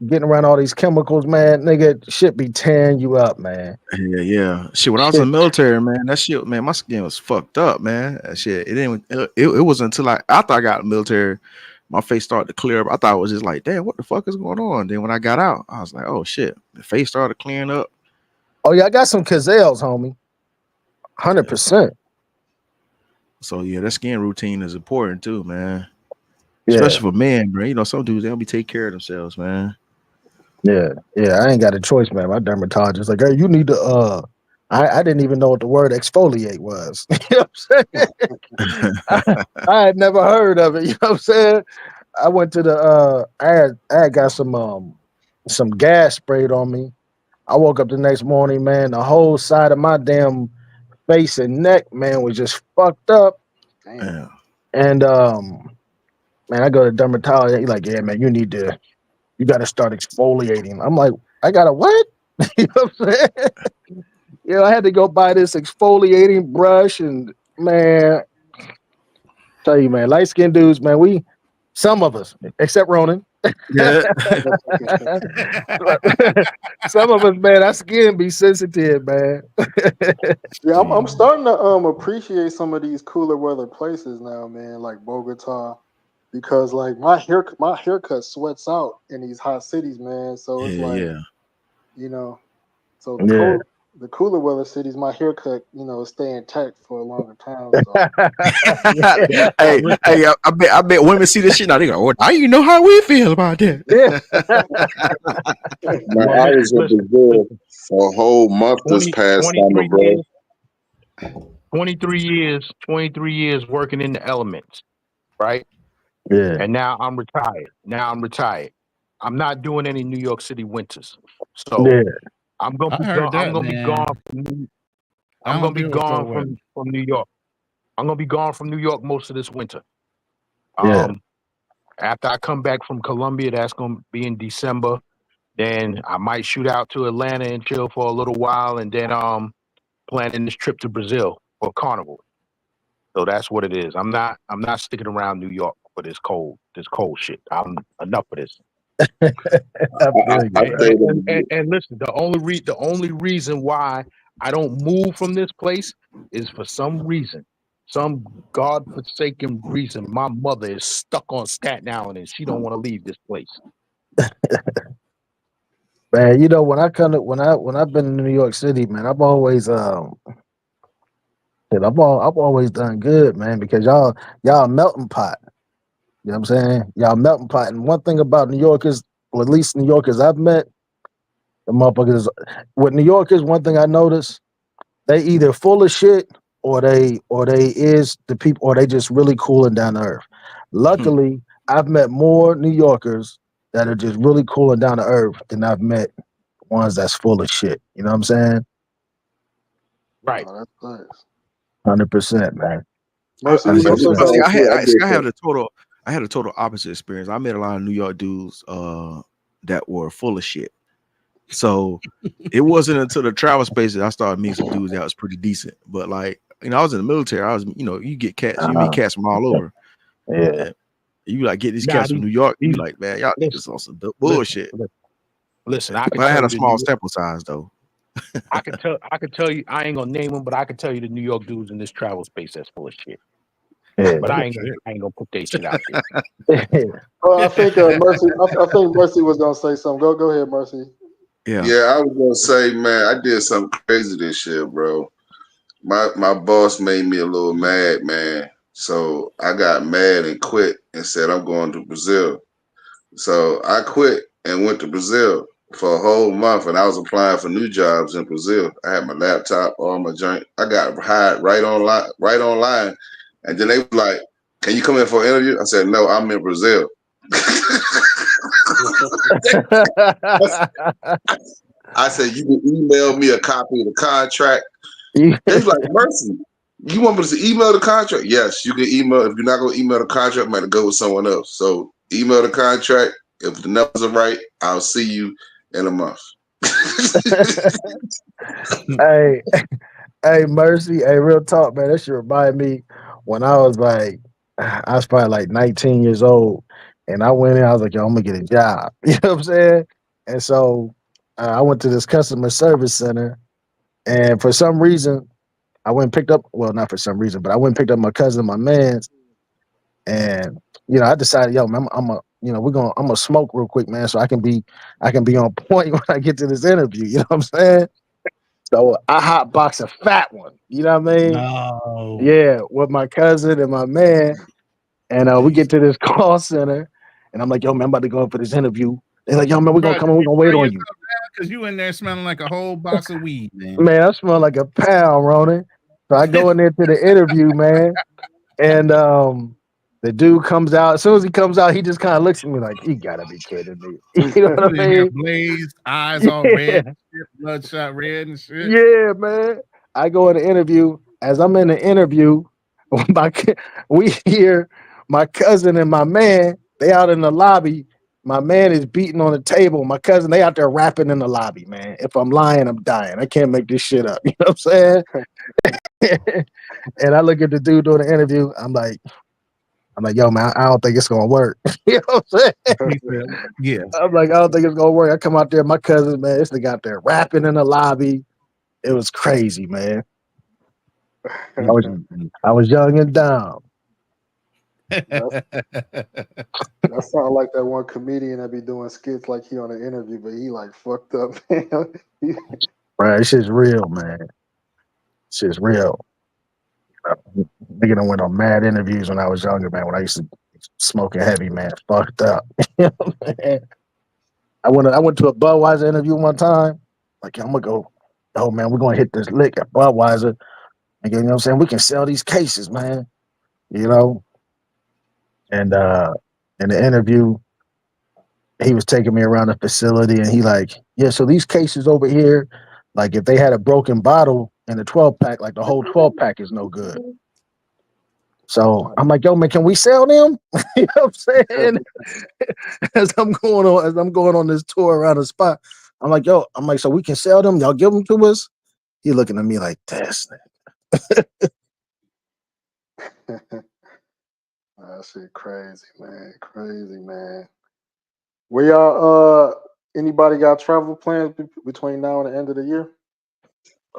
getting around all these chemicals, man. Nigga, shit be tearing you up, man. yeah. Shit, when I was in Shit. the military, man, that shit, man, my skin was fucked up, man. That shit, it didn't. It wasn't until after I got in the military, my face started to clear up. I thought it was just like, damn, what the fuck is going on? Then when I got out, I was like, oh shit, the face started clearing up. Oh yeah, I got some Cazelles, homie. 100%. So yeah, that skin routine is important too, man. Yeah, Especially for men, bro. You know, some dudes they don't be taking care of themselves, man. yeah. I ain't got a choice, man. My dermatologist like, hey, you need to I didn't even know what the word exfoliate was. You know what I'm saying? I had never heard of it. You know what I'm saying? I went to the I had got some gas sprayed on me. I woke up the next morning, man. The whole side of my damn face and neck, man, was just fucked up. Damn. Yeah. And man, I go to dermatologist. He's like, yeah, man, you got to start exfoliating. I'm like, I got to what? You know what I'm saying? You know, I had to go buy this exfoliating brush, and man, tell you, man, light skinned dudes, man, some of us, except Ronan. Yeah. Some of us, man, our skin be sensitive, man. Yeah, I'm starting to appreciate some of these cooler weather places now, man, like Bogota, because like my haircut sweats out in these hot cities, man. So it's like, Yeah. you know, so Yeah. the cooler weather cities, my haircut, stay intact for a longer time. So Yeah. Hey, hey, I bet women see this shit now. They go, well, now you know how we feel about Yeah. that. Man, Well, I was in Brazil listen, for a whole month this 20, past summer, 23 bro. years, 23 years working in the elements, right? Yeah. And now I'm retired. I'm not doing any New York City winters. So Yeah. I'm gonna I be heard gone. I'm that, gonna be gone. man. I I'm gonna don't be deal with gone cold weather. from New York. I'm gonna be gone from New York most of this winter. Yeah. Um, After I come back from Colombia, that's gonna be in December. Then I might shoot out to Atlanta and chill for a little while, and then planning this trip to Brazil for Carnival. So that's what it is. I'm not sticking around New York for this cold shit. I'm enough of this. I feel you, I And, bro. stayed and, in and, and listen, the only reason why I don't move from this place is for some reason, some godforsaken reason. My mother is stuck on Staten Island and she don't want to leave this place. Man, you know, when I come to when I've been in New York City, man, I've always done good, man, because y'all a melting pot. You know what I'm saying? Y'all a melting pot. And one thing about New Yorkers, or at least New Yorkers I've met, the motherfuckers with New Yorkers, one thing I noticed, they either full of shit or they is the people or they just really cool and down to earth. Luckily, I've met more New Yorkers that are just really cool and down to earth than I've met ones that's full of shit. You know what I'm saying? Right. that's nice. 100%, man. Mercy, you See, was gonna That's say what but see, something? I see. I did I that. had a total opposite experience. I met a lot of New York dudes that were full of shit. So it wasn't until the travel space that I started meeting some dudes that was pretty decent. But like, I was in the military. I was, you get cats, you meet Uh, cats from all over. yeah. And you like get these Now cats from New York, you these like, man, y'all listen, niggas on some listen, bullshit. listen, listen. I can But I tell had a you the small New sample size though. I can tell you. I ain't gonna name them, but I can tell you the New York dudes in this travel space that's full of shit. Yeah. But Oh shit. I ain't gonna put that shit out there. Oh, I think Mercy. I think Mercy was gonna say something. Go ahead, Mercy. Yeah. Yeah, I was gonna say, man, I did something crazy this year, bro. My boss made me a little mad, man. So I got mad and quit and said I'm going to Brazil. So I quit and went to Brazil for a whole month, and I was applying for new jobs in Brazil. I had my laptop, all my junk. I got hired right online, and then they were like, "Can you come in for an interview?" I said, "No, I'm in Brazil." I said, "You can email me a copy of the contract." They was like, "Mercy, you want me to email the contract?" Yes, you can email. If you're not going to email the contract, I'm going to go with someone else. So email the contract. If the numbers are right, I'll see you in a month. Hey, hey, Mercy. Hey, real talk, man. That should remind me when I was like, I was probably like 19 years old, and I went in. I was like, yo, I'm gonna get a job. You know what I'm saying? And so I went to this customer service center, and for some reason, I went and picked up. Well, not for some reason, but I went and picked up my cousin, and my man's, and I decided, yo, man, I'm a, I'm gonna smoke real quick, man, so I can be on point when I get to this interview. You know what I'm saying? So I hot box a fat one. You know what I mean? No. Yeah, with my cousin and my man, and we get to this call center, and I'm like, yo, man, I'm about to go in for this interview. They're like, yo, man, we're gonna Bro, come did in, we're you gonna spray wait on you. yourself down? Because you in there smelling like a whole box of weed, man. Man, I smell like a pound, Ronan. So I go in there to the interview, man, and the dude comes out. As soon as he comes out, he just kind of looks at me like, you gotta be kidding me. You know what You I in there mean? blazed, eyes all Yeah. red and shit, bloodshot red and shit. Yeah, man. I go in the interview. As I'm in the interview, my, we hear my cousin and my man, they out in the lobby. My man is beating on the table. My cousin, they out there rapping in the lobby, man. If I'm lying, I'm dying. I can't make this shit up. You know what I'm saying? And I look at the dude doing the interview. I'm like, yo, man, I don't think it's gonna work. You know what I'm saying? He said, yeah. I'm like, I don't think it's gonna work. I come out there, my cousin, man, this nigga out there rapping in the lobby. It was crazy, man. I was Mm-mm. I was young and dumb. That's that sounds like that one comedian that be doing skits like he on an interview, but he like fucked up, man. Right, this shit's real, man. Shit's real. Nigga done went on mad interviews when I was younger, man. When I used to smoking heavy, man. Fucked up. You know what I'm saying? I went to a Budweiser interview one time. Like, I'm gonna go, oh man, we're gonna hit this lick at Budweiser. And you know what I'm saying? We can sell these cases, man. You know? And in the interview, he was taking me around the facility and he like, yeah, so these cases over here, like if they had a broken bottle in the 12 pack, like the whole 12 pack is no good. So I'm like, yo, man, can we sell them? You know what I'm saying? As I'm going on this tour around the spot, I'm like, so we can sell them? Y'all give them to us? He looking at me like this. That shit crazy, man. Crazy, man. Where y'all anybody got travel plans between now and the end of the year?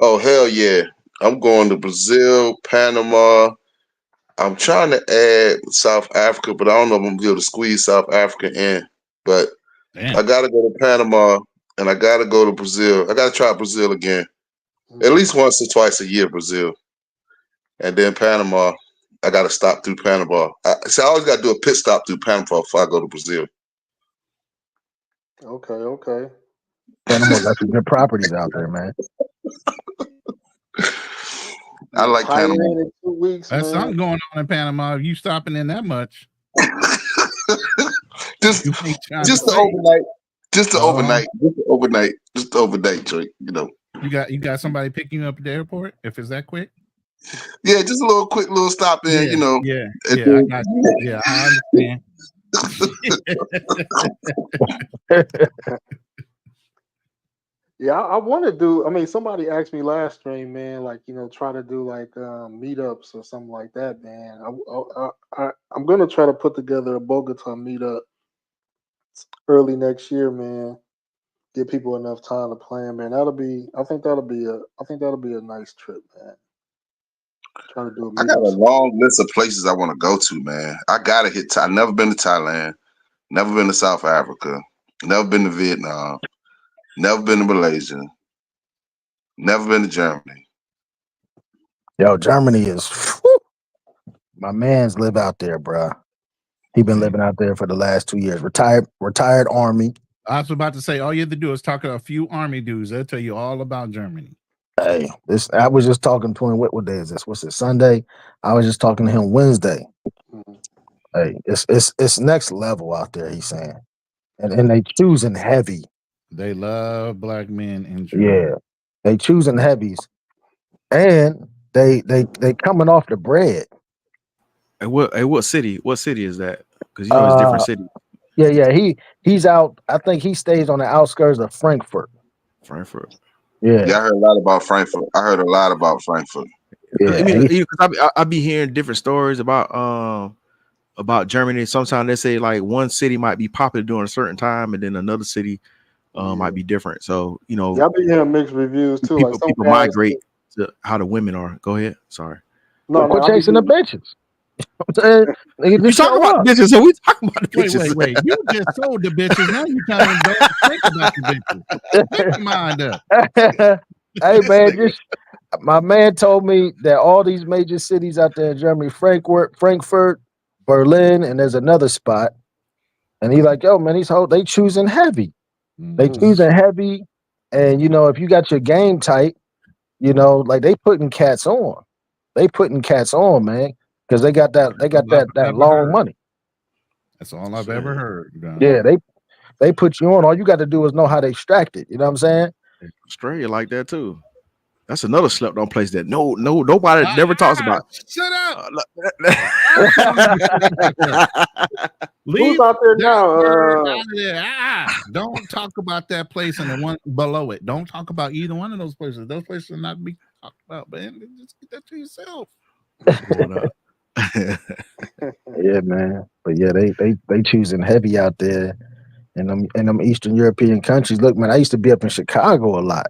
Oh hell yeah! I'm going to Brazil, Panama. I'm trying to add South Africa, but I don't know if I'm gonna be able to squeeze South Africa in. But I Damn. gotta go to Panama and I gotta go to Brazil. I gotta try Brazil again. At Mm, least once or twice a year, Brazil. And then Panama. I gotta stop through Panama. I always gotta do a pit stop through Panama before I go to Brazil. okay, okay. Panama got some good properties out there, man. I Yeah, like Panama. Thailand in 2 weeks, That's man. something going on in Panama. If you stopping in that much, just you ain't trying to just the say. overnight. Just the Oh, overnight. Just the overnight. Just the overnight, Drake. you got somebody picking you up at the airport if it's that quick? Yeah, just a little quick little stop in, Yeah, yeah, and yeah. I then got you. Yeah, I understand. Yeah, I want to do. I mean, somebody asked me last stream, man, like try to do like meetups or something like that, man. I'm gonna try to put together a Bogota meetup early next year, man. Give people enough time to plan, man. That'll be. I think that'll be a nice trip, man. Trying to do a I got meetup a somewhere. long list of places I want to go to, man. I gotta hit. I've never been to Thailand, never been to South Africa, never been to Vietnam, never been to Malaysia, never been to Germany. Yo, Germany is whew, my mans live out there, bro. He been living out there for the last 2 years. Retired Army. I was about to say, all you have to do is talk to a few Army dudes. They'll tell you all about Germany. Hey, I was just talking to him. What day is this? What's it? Sunday. I was just talking to him Wednesday. Hey, it's next level out there. He's saying, and they choosing heavy. They love black men in Germany. Yeah, they choosing heavies, and they coming off the bread. Hey, what city? What city is that? Because you know it's different cities. Yeah. He's out. I think he stays on the outskirts of Frankfurt. Frankfurt. Yeah. I heard a lot about Frankfurt. Yeah, because I be hearing different stories about Germany. Sometimes they say like one city might be popular during a certain time, and then another city might be different. So I've been hearing mixed reviews too. People migrate to how the women are. Go ahead. Sorry. Quit chasing the bitches. You talking about bitches, so we talking about the bitches. Wait. You just sold the bitches. Now you telling them don't think about the bitches. Make your mind up. Hey man, my man told me that all these major cities out there in Germany, Frankfurt, Berlin, and there's another spot. And he's like, yo, man, they choosing heavy. They choosing heavy. And if you got your game tight, like they putting cats on. They putting cats on, man. Because they got that long money. That's all I've ever heard. Yeah, they put you on. All you got to do is know how to extract it. You know what I'm saying? Australia like that too. That's another slept on place that nobody never talks about. Shut up. Who's out there now? Don't talk about that place and the one below it. Don't talk about either one of those places. Those places are not be talked about, man. Just get that to yourself. Yeah, man. But yeah, they choosing heavy out there in them Eastern European countries. Look, man, I used to be up in Chicago a lot.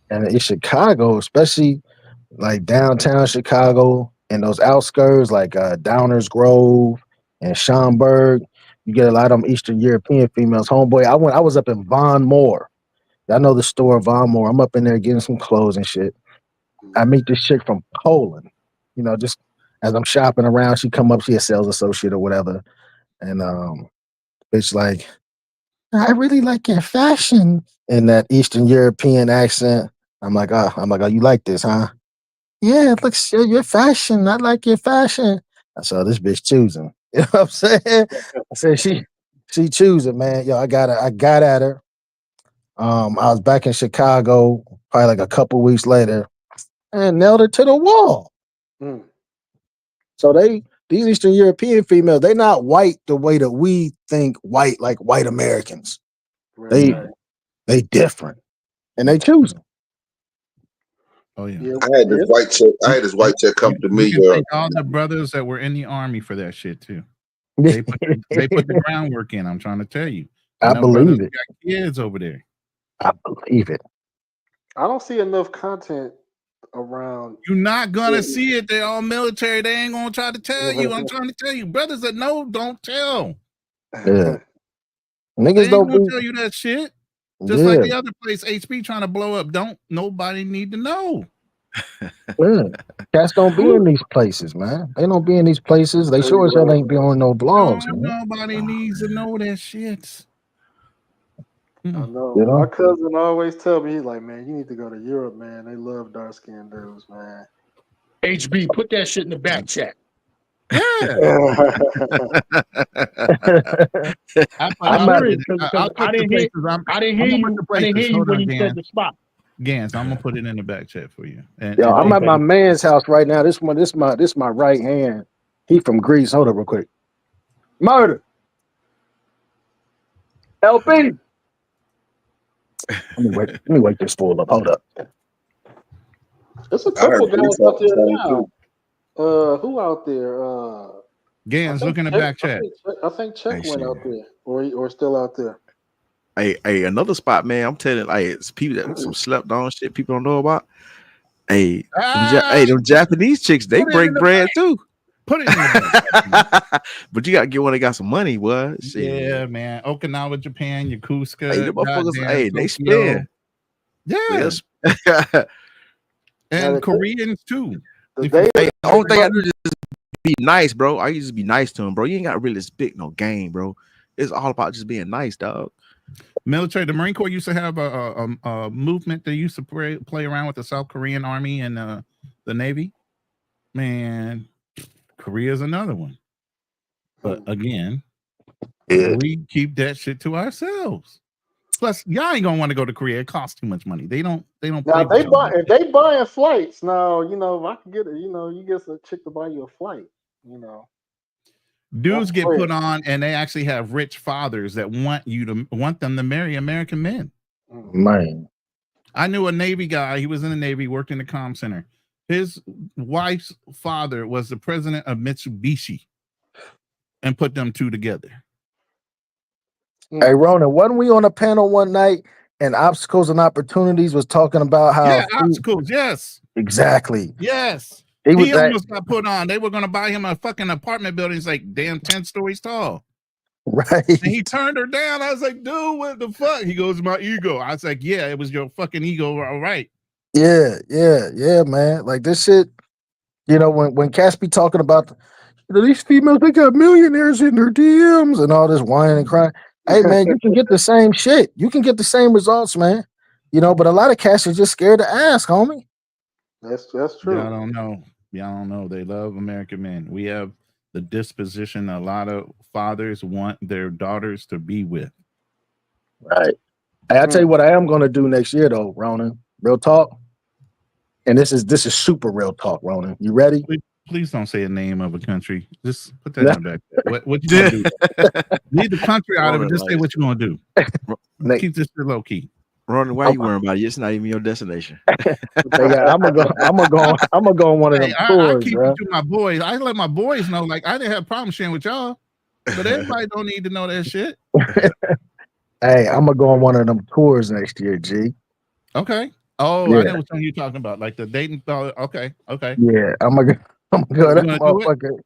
And in Chicago, especially like downtown Chicago and those outskirts like Downers Grove and Schaumburg, you get a lot of them Eastern European females. Homeboy, I was up in Von Moore. Y'all know the store Von Moore. I'm up in there getting some clothes and shit. I meet this chick from Poland. Just as I'm shopping around, she come up, she a sales associate or whatever. And it's like, I really like your fashion in that Eastern European accent. I'm like, oh, you like this, huh? Yeah, it looks your fashion. I like your fashion. I saw this bitch choosing. You know what I'm saying? I said she choosing, man. Yo, I got at her. I was back in Chicago probably like a couple weeks later and nailed her to the wall. So these Eastern European females, they not white the way that we think white, like white Americans. Right. They different, and they choosing. Oh yeah. I had this white chick come to me. All the brothers that were in the Army for that shit too. They put the groundwork in. I'm trying to tell you. I believe it. Got kids over there. I believe it. I don't see enough content around. You're not gonna see it. They're all military. They ain't gonna try to tell you. I'm trying to tell you, brothers that know, don't tell. Yeah. Niggas don't gonna tell you that shit. Just like the other place, HP trying to blow up. Don't nobody need to know. Yeah. Cats don't be in these places, man. They don't be in these places. They sure as hell ain't be on no blogs. Nobody needs to know that shit. I know. My cousin always tell me, he's like, man, you need to go to Europe, man. They love dark skinned dudes, man. HB, put that shit in the back chat. Yeah. I didn't hear you when you said the spot. Gans, I'm gonna put it in the back chat for you. I'm at my man's house right now. This my right hand. He from Greece. Hold up real quick. Murder. LP. Let me wake this fool up. Hold up. There's a couple guys out there now. Who out there? Gans, look in the back chat. I think Chuck went out there, or still out there. Hey, another spot, man. I'm telling, it's people that some slept on shit people don't know about. Them Japanese chicks, they break bread too. Put it in the back. But you gotta get one that got some money, boy. Shit. Yeah, man. Okinawa, Japan, Yokosuka. They spend. Yeah. And Koreans too. The only thing I do is be nice, bro. All you just be nice to him, bro. You ain't got to really spit no game, bro. It's all about just being nice, dog. Military, the Marine Corps used to have a movement. They used to play around with the South Korean Army and the Navy. Man, Korea's another one. But again, we keep that shit to ourselves. Plus, y'all ain't gonna want to go to Korea. It costs too much money. They don't. Now play if they buying flights now, if I can get it, you get a chick to buy you a flight, Dudes get put on, and they actually have rich fathers that want them to marry American men. Man, I knew a Navy guy. He was in the Navy, worked in the comm center. His wife's father was the president of Mitsubishi, and put them two together. Hey, Ronan, wasn't we on a panel one night and Obstacles and Opportunities was talking about how obstacles, yes. Exactly. Yes. He almost got put on. They were gonna buy him a fucking apartment building. It's like damn 10 stories tall. Right. And he turned her down. I was like, dude, what the fuck? He goes, my ego. I was like, yeah, it was your fucking ego, all right. Yeah, man. Like this shit, when Cass be talking about these females, they got millionaires in their DMs and all this whining and crying. Hey man, you can get the same shit. You can get the same results, man. But a lot of cats are just scared to ask, homie. That's true. Y'all don't know. They love American men. We have the disposition a lot of fathers want their daughters to be with. Right. Hey, I tell you what I am gonna do next year though, Ronan. Real talk. And this is super real talk, Ronan. You ready? Please don't say a name of a country. Just put that in the back. What you gonna do? Leave the country out of it. Just say what you gonna do. Keep this shit low key. Ronan, why you worrying about it? It's not even your destination. I'm gonna go on one of them tours, I keep bro. it to my boys. I let my boys know. Like I didn't have problems sharing with y'all, but everybody don't need to know that shit. Hey, I'm gonna go on one of them tours next year, G. Okay. Oh, Yeah. I know what song you're talking about, like the dating. Okay. Yeah, I'm gonna go that motherfucker.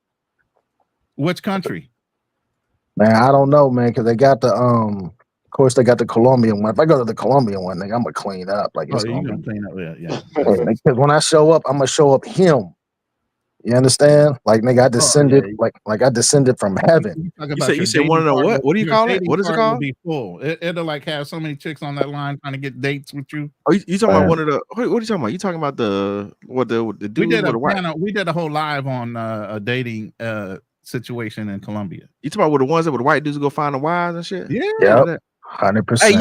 Which country? Man, I don't know, man, because they got the of course they got the Colombian one. If I go to the Colombian one, nigga, I'm gonna clean up. Like it's you're gonna clean up, yeah. Because when I show up, I'm gonna show up him. You understand? Like nigga, I descended like I descended from heaven. You say one of the what? What do you call it? What is it called? Will be full. It'll like have so many chicks on that line trying to get dates with you. Oh, you talking about one of the? What are you talking about? You talking about the dude we did with the white? Panel, we did a whole live on a dating situation in Colombia. You talking about with the ones that with the white dudes go find the wives and shit? Yeah, 100%. Hey,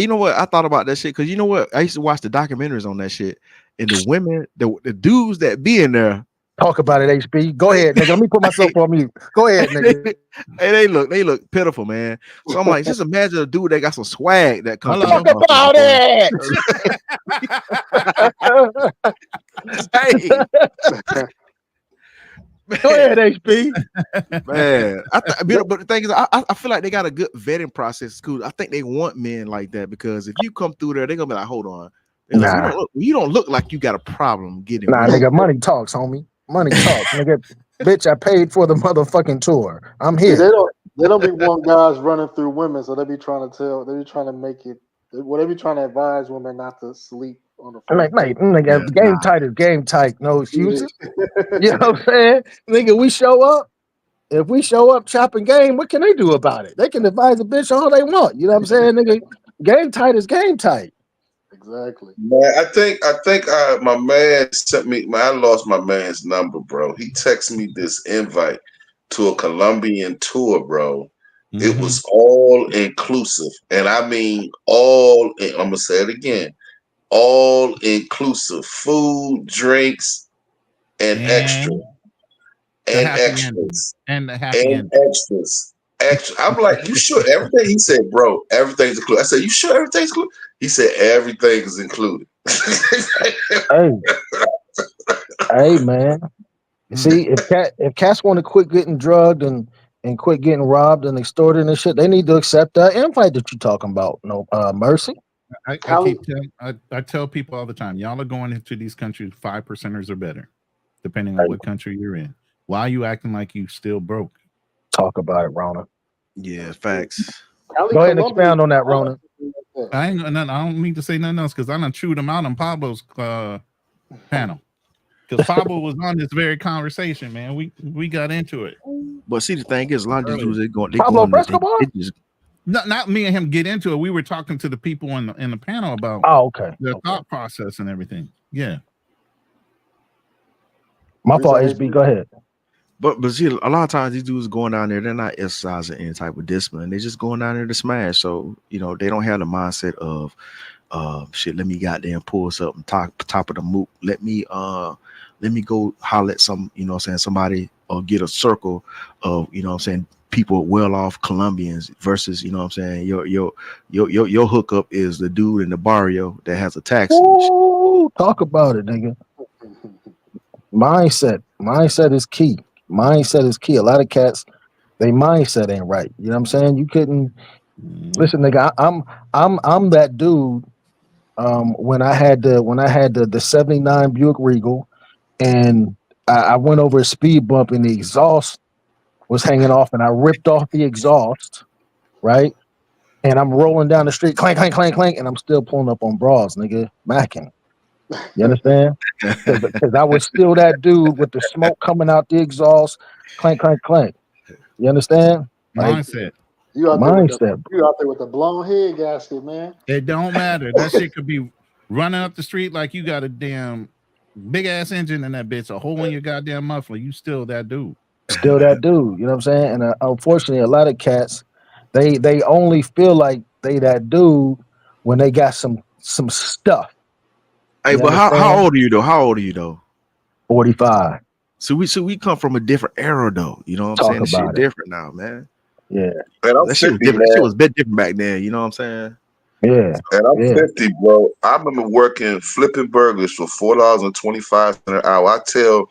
you know what? I thought about that shit because you know what? I used to watch the documentaries on that shit, and the women, the dudes that be in there. Talk about it, HB. Go ahead, nigga. Let me put myself on mute. Go ahead, nigga. Hey, they look pitiful, man. So I'm like, just imagine a dude that got some swag that comes. Talk about it. Hey. Go ahead, HB. Man, but the thing is, I feel like they got a good vetting process. Cool. I think they want men like that because if you come through there, they're gonna be like, hold on. Like, you don't look like you got a problem getting. Nah, nigga, money talks, homie. Money talks, nigga. Bitch, I paid for the motherfucking tour. I'm here. They don't be want guys running through women, so they be trying to make it. They be trying to advise women not to sleep on the first mate, nigga, game tight is game tight. No excuses. You know what I'm saying? Nigga, we show up. If we show up chopping game, what can they do about it? They can advise a bitch all they want. You know what I'm saying? Nigga, game tight is game tight. Exactly. Man, I think my man sent me. I lost my man's number, bro. He texted me this invite to a Colombian tour, bro. Mm-hmm. It was all inclusive, and I mean all. I'm gonna say it again: all inclusive, food, drinks, and extra, and extras, and the happy ending. Extras. I'm like, you sure everything? He said, bro, everything's included. I said, you sure everything's included? He said, everything is included. Hey, man. See, if cats want to quit getting drugged and quit getting robbed and extorted and shit, they need to accept that invite that you're talking about. No mercy. I tell people all the time, y'all are going into these countries 5%ers or better, depending on what country you're in. Why are you acting like you still broke? Talk about it, Rona. Yeah, facts. Go ahead and expound on that, Rona. I don't mean to say nothing else because I done chewed them out on Pablo's panel. because Fabo was on this very conversation, man. We got into it. But see, the thing is, a lot of these dudes they Pablo going, Frescobar? they just Not me and him get into it. We were talking to the people in the panel about Oh, okay. their Okay. thought process and everything. Yeah. My fault, Appreciate HB. Go ahead. But see, a lot of times these dudes going down there, they're not exercising any type of discipline. They're just going down there to smash. So they don't have the mindset of shit. Let me goddamn pull something top of the moot. Let me go holler at some somebody or get a circle of people well off Colombians versus your hookup is the dude in the barrio that has a taxi. Ooh, talk about it, nigga. Mindset is key. Mindset is key. A lot of cats, they mindset ain't right. You know what I'm saying? You couldn't listen, nigga. I'm that dude. When I had the 79 Buick Regal, and I went over a speed bump, and the exhaust was hanging off, and I ripped off the exhaust, right? And I'm rolling down the street, clank, clank, clank, clank, and I'm still pulling up on bras, nigga, macking. You understand? Because I was still that dude with the smoke coming out the exhaust, clank, clank, clank. You understand? Like Mindset. You out there mindset. with the blown head gasket, man. It don't matter. That shit could be running up the street like you got a damn big ass engine in that bitch, a hole in your goddamn muffler. You still that dude. Still that dude. You know what I'm saying? And unfortunately, a lot of cats, they only feel like they that dude when they got some stuff. Hey, You but how understand? old are you though? How old are you though? 45. So we come from a different era though. You know what I'm Talk saying? This shit about it. different now, man. Yeah. Man, I'm That shit was 50, different. man. That shit was a bit different back then. You know what I'm saying? Yeah. And I'm Yeah. 50, bro. I remember working flipping burgers for $4.25 an hour. I tell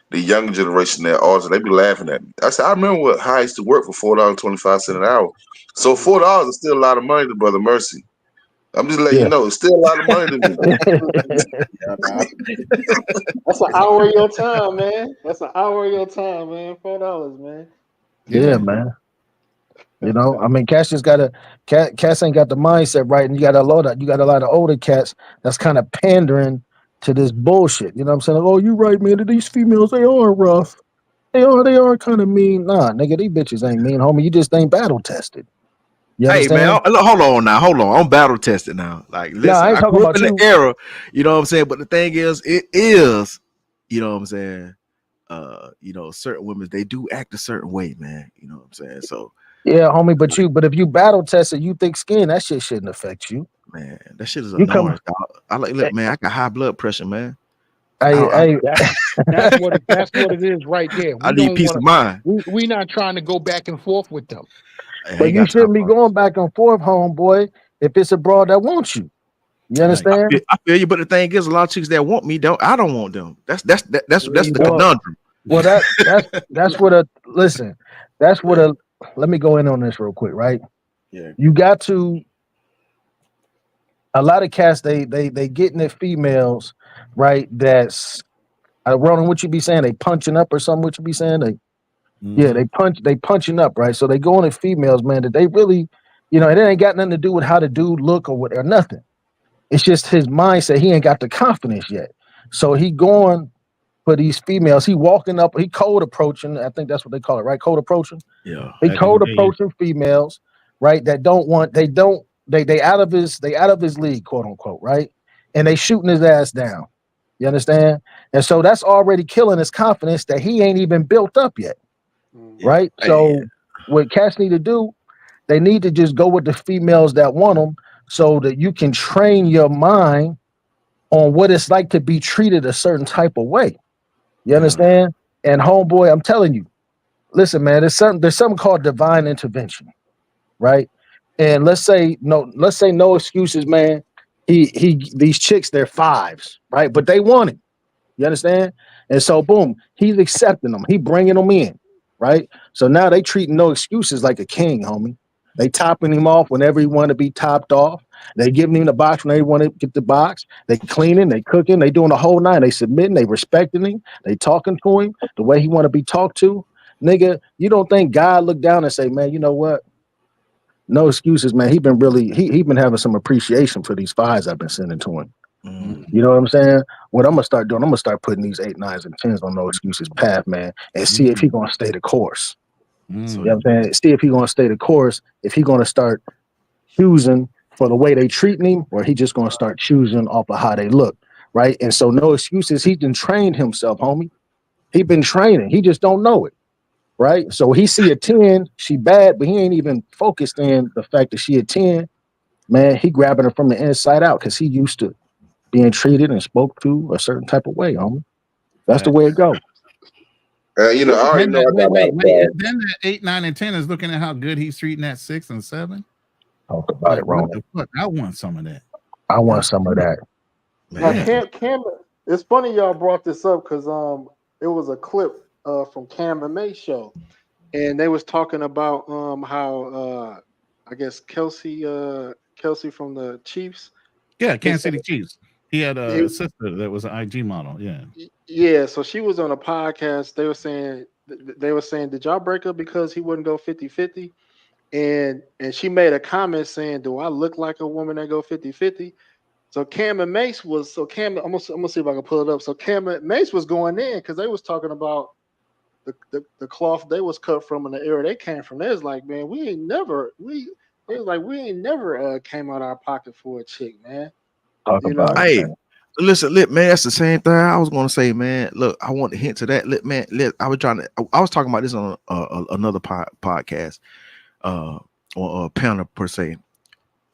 the younger generation that all they be laughing at me. I said, I remember how I used to work for $4.25 an hour. So $4 is still a lot of money to Brother Mercy. I'm just letting you Yeah. know, it's still a lot of money to me. Yeah, nah. That's an hour of your time, man. That's an hour of your time, man. $4, man. Yeah, man. You know, I mean, cats just cats ain't got the mindset right, and you got a lot of older cats that's kind of pandering to this bullshit. You know what I'm saying? Like, oh, you right, man. These females, they are rough. They are kind of mean. Nah, nigga, these bitches ain't mean, homie. You just ain't battle tested. You Hey man, understand? hold on now. Hold on. I'm battle tested now. Like, No, listen, I ain't I talking grew up about in the you. era, you know what I'm saying? But the thing is, it is, you know what I'm saying? Certain women, they do act a certain way, man. You know what I'm saying? So, Yeah, homie, but if you battle tested, you thick skin, that shit shouldn't affect you. man, that shit is You come, annoying, dog. Look, man, I got high blood pressure, man. hey, That's what it is right there. I We need don't peace want of to. mind. We not trying to go back and forth with them. I but ain't you got time shouldn't be for it. going back and forth, homeboy, if it's a broad that wants you. You Right. understand? I feel you, but the thing is, a lot of chicks that want me I don't want them. That's the Well, conundrum. well, that's what a listen. That's what a. Let me go in on this real quick, right? Yeah. You got to. A lot of cats they getting their females, right? That's Ronan, what you be saying? They punching up or something? What you be saying? Yeah, they punching up, right? So they going at females, man. That they really, it ain't got nothing to do with how the dude look or nothing. It's just his mindset. He ain't got the confidence yet. So he going for these females. He walking up, he cold approaching. I think that's what they call it, right? Cold approaching. Yeah. He Back in the cold day, yeah. approaching females, right? That they out of his league, quote unquote, right? And they shooting his ass down. You understand? And so that's already killing his confidence that he ain't even built up yet, right? Hey, So what cats need to do, they need to just go with the females that want them, so that you can train your mind on what it's like to be treated a certain type of way. You understand? And homeboy, I'm telling you, listen, man, there's something called divine intervention, right? And let's say no excuses, man. These chicks, they're fives, right? But they want it. You understand? And so, boom, he's accepting them. He bringing them in, right? So now they treating no excuses like a king, homie. They topping him off whenever he want to be topped off. They giving him the box when they want to get the box. They cleaning, they cooking, they doing the whole nine. They submitting, they respecting him, they talking to him the way he want to be talked to. Nigga, you don't think God look down and say, man, you know what? No excuses, man. He been having some appreciation for these fives I've been sending to him. You know what I'm saying? What I'm gonna start doing, I'm gonna start putting these 8, 9s, and 10s on no excuses path, man, and see if he gonna stay the course. You know what I'm saying? See if he gonna stay the course, if he gonna start choosing for the way they treating him, or he just gonna start choosing off of how they look, right? And so no excuses, he done trained himself, homie. He been training, he just don't know it, right? So he see a 10, she bad, but he ain't even focused in the fact that she a 10, man, he grabbing her from the inside out because he used to being treated and spoke to a certain type of way, homie. That's the way it go. You know, I already know I got a lot of Wait. problems. Then that 8, 9, and 10 is looking at how good he's treating that 6 and 7. Talk about Like, it, what wrong. the fuck? I want some of that. I want some of that. Now, Man. Cam, it's funny y'all brought this up because it was a clip from Cam and May show, and they was talking about how I guess Kelsey from the Chiefs. Yeah, Kansas City Chiefs. He had a sister that was an IG model. Yeah. Yeah, so she was on a podcast. They were saying, did y'all break up because he wouldn't go 50-50? And she made a comment saying, do I look like a woman that go 50-50? So Cam and Mace was I'm gonna see if I can pull it up. So Cam and Mace was going in because they was talking about the cloth they was cut from in the era they came from. They was like, man, we ain't never came out our pocket for a chick, man. Talk You about know? it. Hey, Man. listen, man, that's the same thing I was gonna say, man. Look, I want to hint to that. I was talking about this on another podcast, or a panel per se.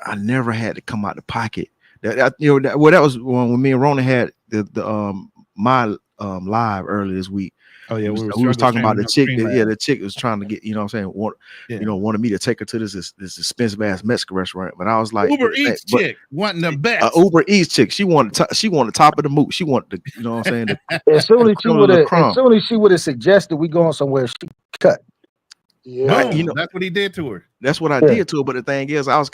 I never had to come out the pocket. That was when me and Rona had the my live earlier this week. Oh yeah, we was talking about the chick. The chick was trying to get, you know what I'm saying, wanted me to take her to this expensive ass Mexican restaurant. But I was like, Uber Eats chick wanting the best. Uber Eats chick. She wanted top of the moot. She wanted the, you know what I'm saying. As soon as she would have suggested we going somewhere, she cut. Yeah, boom, that's what he did to her. That's what I did to her. But the thing is, I was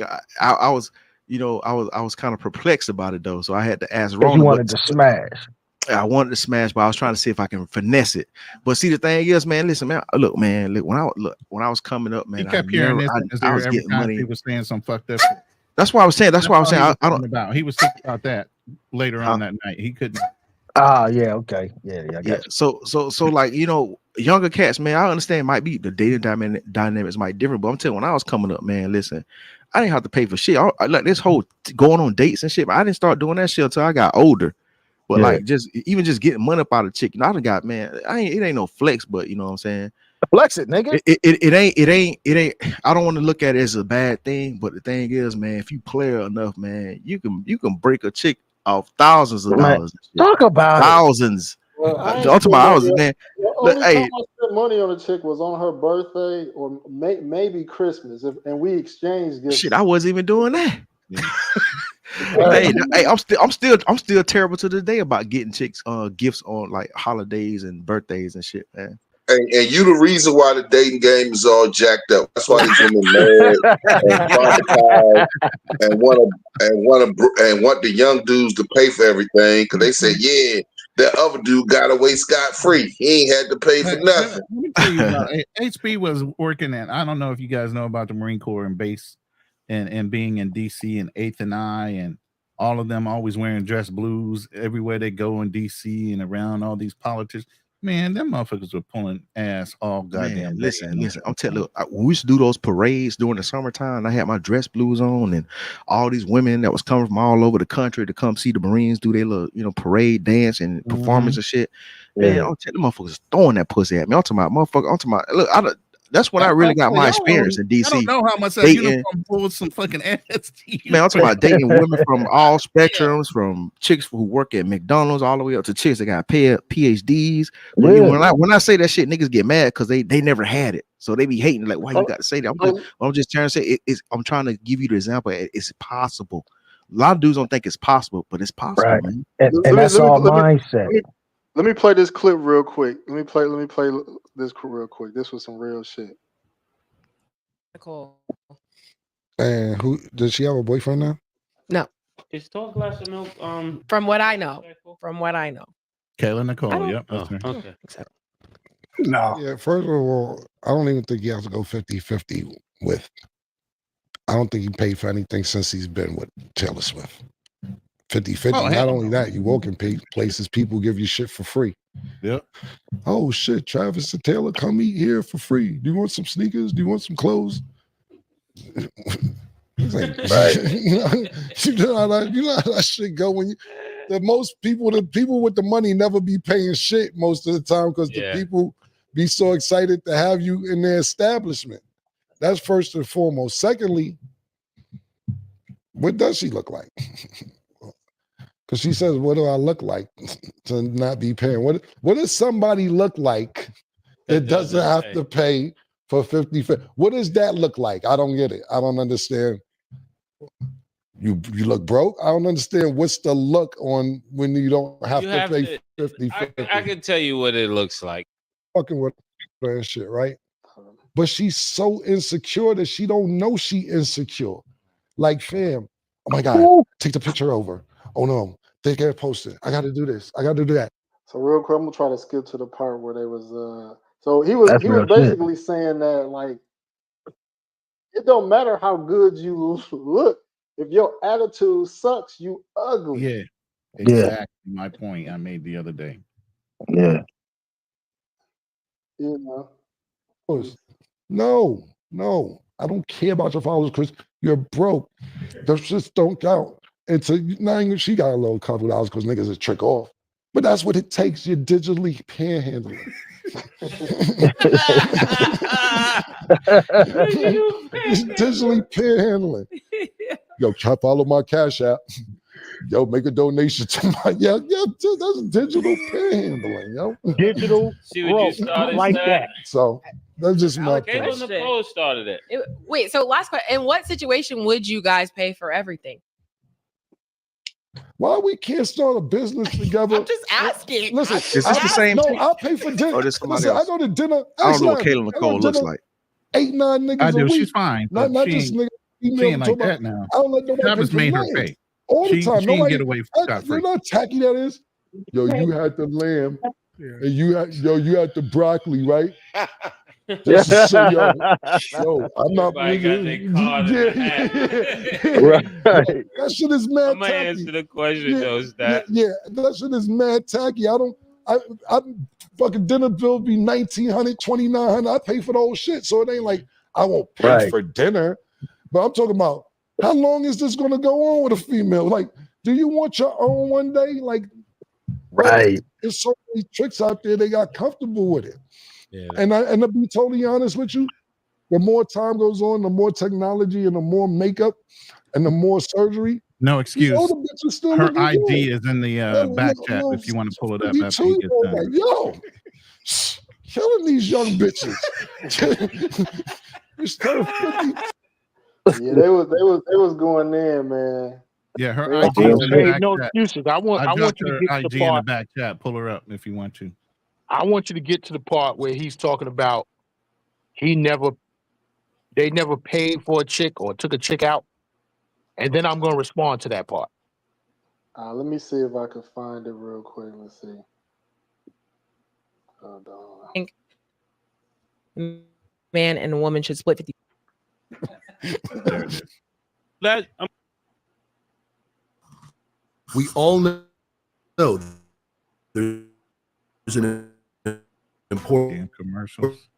kind of perplexed about it though. So I had to ask Rona. You wanted to smash. I wanted to smash, but I was trying to see if I can finesse it. But see, the thing is, man, listen, man, look, when I was coming up, man, He kept hearing this I was every getting time money. He was saying some fucked up. That's why I was saying. I don't. About. He was thinking about that later on that night. He couldn't. Yeah, okay, yeah. I got you. So like, younger cats, man, I understand might be the dating dynamics might differ, but I'm telling you, when I was coming up, man, listen, I didn't have to pay for shit. I like this whole going on dates and shit. But I didn't start doing that shit until I got older. But like just getting money up out of chick, I done got, man. It ain't no flex, but you know what I'm saying. Flex it, nigga. It ain't. I don't want to look at it as a bad thing, but the thing is, man, if you play her enough, man, you can break a chick off thousands of dollars. Talk about thousands. Well, I was, man. The only time I spent money on a chick was on her birthday or maybe Christmas, and we exchanged gifts. Shit, I wasn't even doing that. Hey, I'm still terrible to this day about getting chicks gifts on like holidays and birthdays and shit, man. And you the reason why the dating game is all jacked up. That's why these women mad and traumatized and want the young dudes to pay for everything because they say, yeah, that other dude got away scot-free. He ain't had to pay for nothing. Let me tell you about HB was working at. I don't know if you guys know about the Marine Corps and base and being in DC and 8th and I and all of them always wearing dress blues everywhere they go in DC and around all these politicians. Man, them motherfuckers were pulling ass all goddamn. Listen. I'm telling you, when we used to do those parades during the summertime, I had my dress blues on, and all these women that was coming from all over the country to come see the Marines do their little, parade, dance, and performance and shit. Man, I'm telling you, motherfuckers throwing that pussy at me. I'm talking about, look, that's when I really got my experience in DC. I don't know how much that uniform pulled some fucking ass. Man, I'm talking about dating women from all spectrums, from chicks who work at McDonald's all the way up to chicks that got PhDs. But when I say that shit, niggas get mad because they never had it. So they be hating, like, why you got to say that? I'm just trying to say I'm trying to give you the example. It's possible. A lot of dudes don't think it's possible, but it's possible, right, man. And that's all mindset. Let me play this clip real quick. Let me play this real quick. This was some real shit. Cool. And who does she have a boyfriend now? No. Is tall glass of milk from what I know. Kayla Nicole, yep. Okay. No. Yeah, first of all, I don't even think he has to go 50-50 with. I don't think he paid for anything since he's been with Taylor Swift. 50-50. Oh, Not hell only no. that, you walk in places, people give you shit for free. Yep. Oh shit, Travis and Taylor, come eat here for free. Do you want some sneakers? Do you want some clothes? It's like, you know how that shit go when you, the people with the money never be paying shit most of the time because the people be so excited to have you in their establishment. That's first and foremost. Secondly, what does she look like? Because she says, what do I look like to not be paying? What does somebody look like that doesn't have to pay for 50? What does that look like? I don't get it. I don't understand. You look broke? I don't understand what's the look on when you don't have to pay 50. I can tell you what it looks like. Fucking with her and shit, right? But she's so insecure that she don't know she insecure. Like, fam, oh my God, take the picture over. Oh no, they can't post it. I got to do this. I got to do that. So real quick, I'm gonna try to skip to the part where they was. So he was basically saying that like it don't matter how good you look if your attitude sucks, you ugly. Yeah, exactly my point I made the other day. Yeah. You know. No, I don't care about your followers because you're broke. Those just don't count. And so now she got a little couple dollars because niggas is trick off. But that's what it takes. You're digitally panhandling. Digitally panhandling. Yo, follow my Cash App. Yo, make a donation to my that's digital panhandling, yo. Digital. See what you started like saying? that. So that's just my Caitlin Nicole started it. Wait, so last question. In what situation would you guys pay for everything? Why we can't start a business together? I'm just asking. Listen, Is this the same? No, I'll pay for dinner. Oh, this somebody Listen, else. I go to dinner. I don't know what Actually, Kayla Nicole looks like. 8-9 niggas I a do. week. She's fine. Not But just she niggas. ain't like that now. I don't let nobody Travis pay for made her nothing. pay. All the She time. ain't Nobody. get away scot You free. know how tacky that is? Yo, you had the lamb. And you had the broccoli, right? Just to say, yo, I'm not. Everybody got their card in the hat. Right. That shit is mad I'm gonna tacky. answer the question though, Stat. Yeah, that shit is mad tacky. I fucking dinner bill be $1,900, $2,900. I pay for the whole shit. So it ain't like I won't pay for dinner. But I'm talking about how long is this gonna go on with a female? Like, do you want your own one day? Like, right. There's so many tricks out there, they got comfortable with it. Yeah. And to be totally honest with you, the more time goes on, the more technology and the more makeup and the more surgery. No excuse. Older bitches still Her looking ID good. is in the back chat if you want to pull it up after you get done. Like, yo, killing these young bitches. It's 50. Yeah, they was going in, man. Yeah, her They ID is in the Hey, back no chat. excuses. I want dropped you to her get to IG the in the part. back chat. Pull her up if you want to. I want you to get to the part where he's talking about they never paid for a chick or took a chick out, and then I'm gonna respond to that part. Let me see if I can find it real quick. Let's see. Hold on. Man and a woman should split 50. There it is. We all know there's an important commercials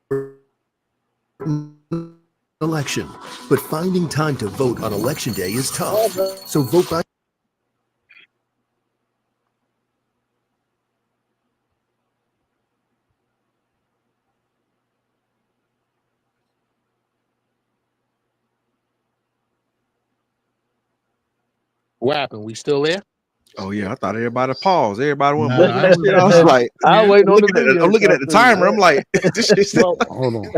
election, but finding time to vote on election day is tough. So vote by. What happened? We still there? Oh yeah, I thought everybody paused. Everybody went Nah, blank. I was- I was like, I'm waiting on the video. I'm looking at the timer. I'm like, this shit's Well, hold on.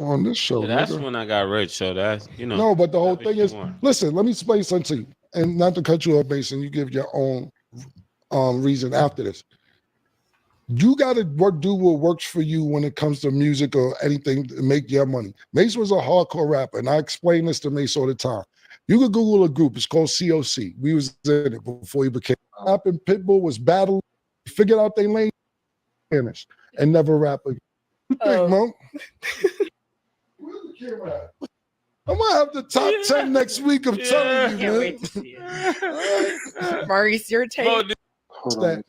On this show, Yeah, that's nigga. when I got rich. So that's No, but the whole that's what thing you is, want. listen, let me explain something to you. And not to cut you off, Mason, you give your own reason after this. You got to do what works for you when it comes to music or anything to make your money. Mace was a hardcore rapper, and I explain this to Mace all the time. You could Google a group. It's called COC. We was in it before he became rap, and Pitbull was battling, figured out they lane, finished, and never rap again. What you think, Mom? Where's the camera at? I might have the top 10 next week. I'm telling you, Can't man. wait to see it. Maurice, your take. That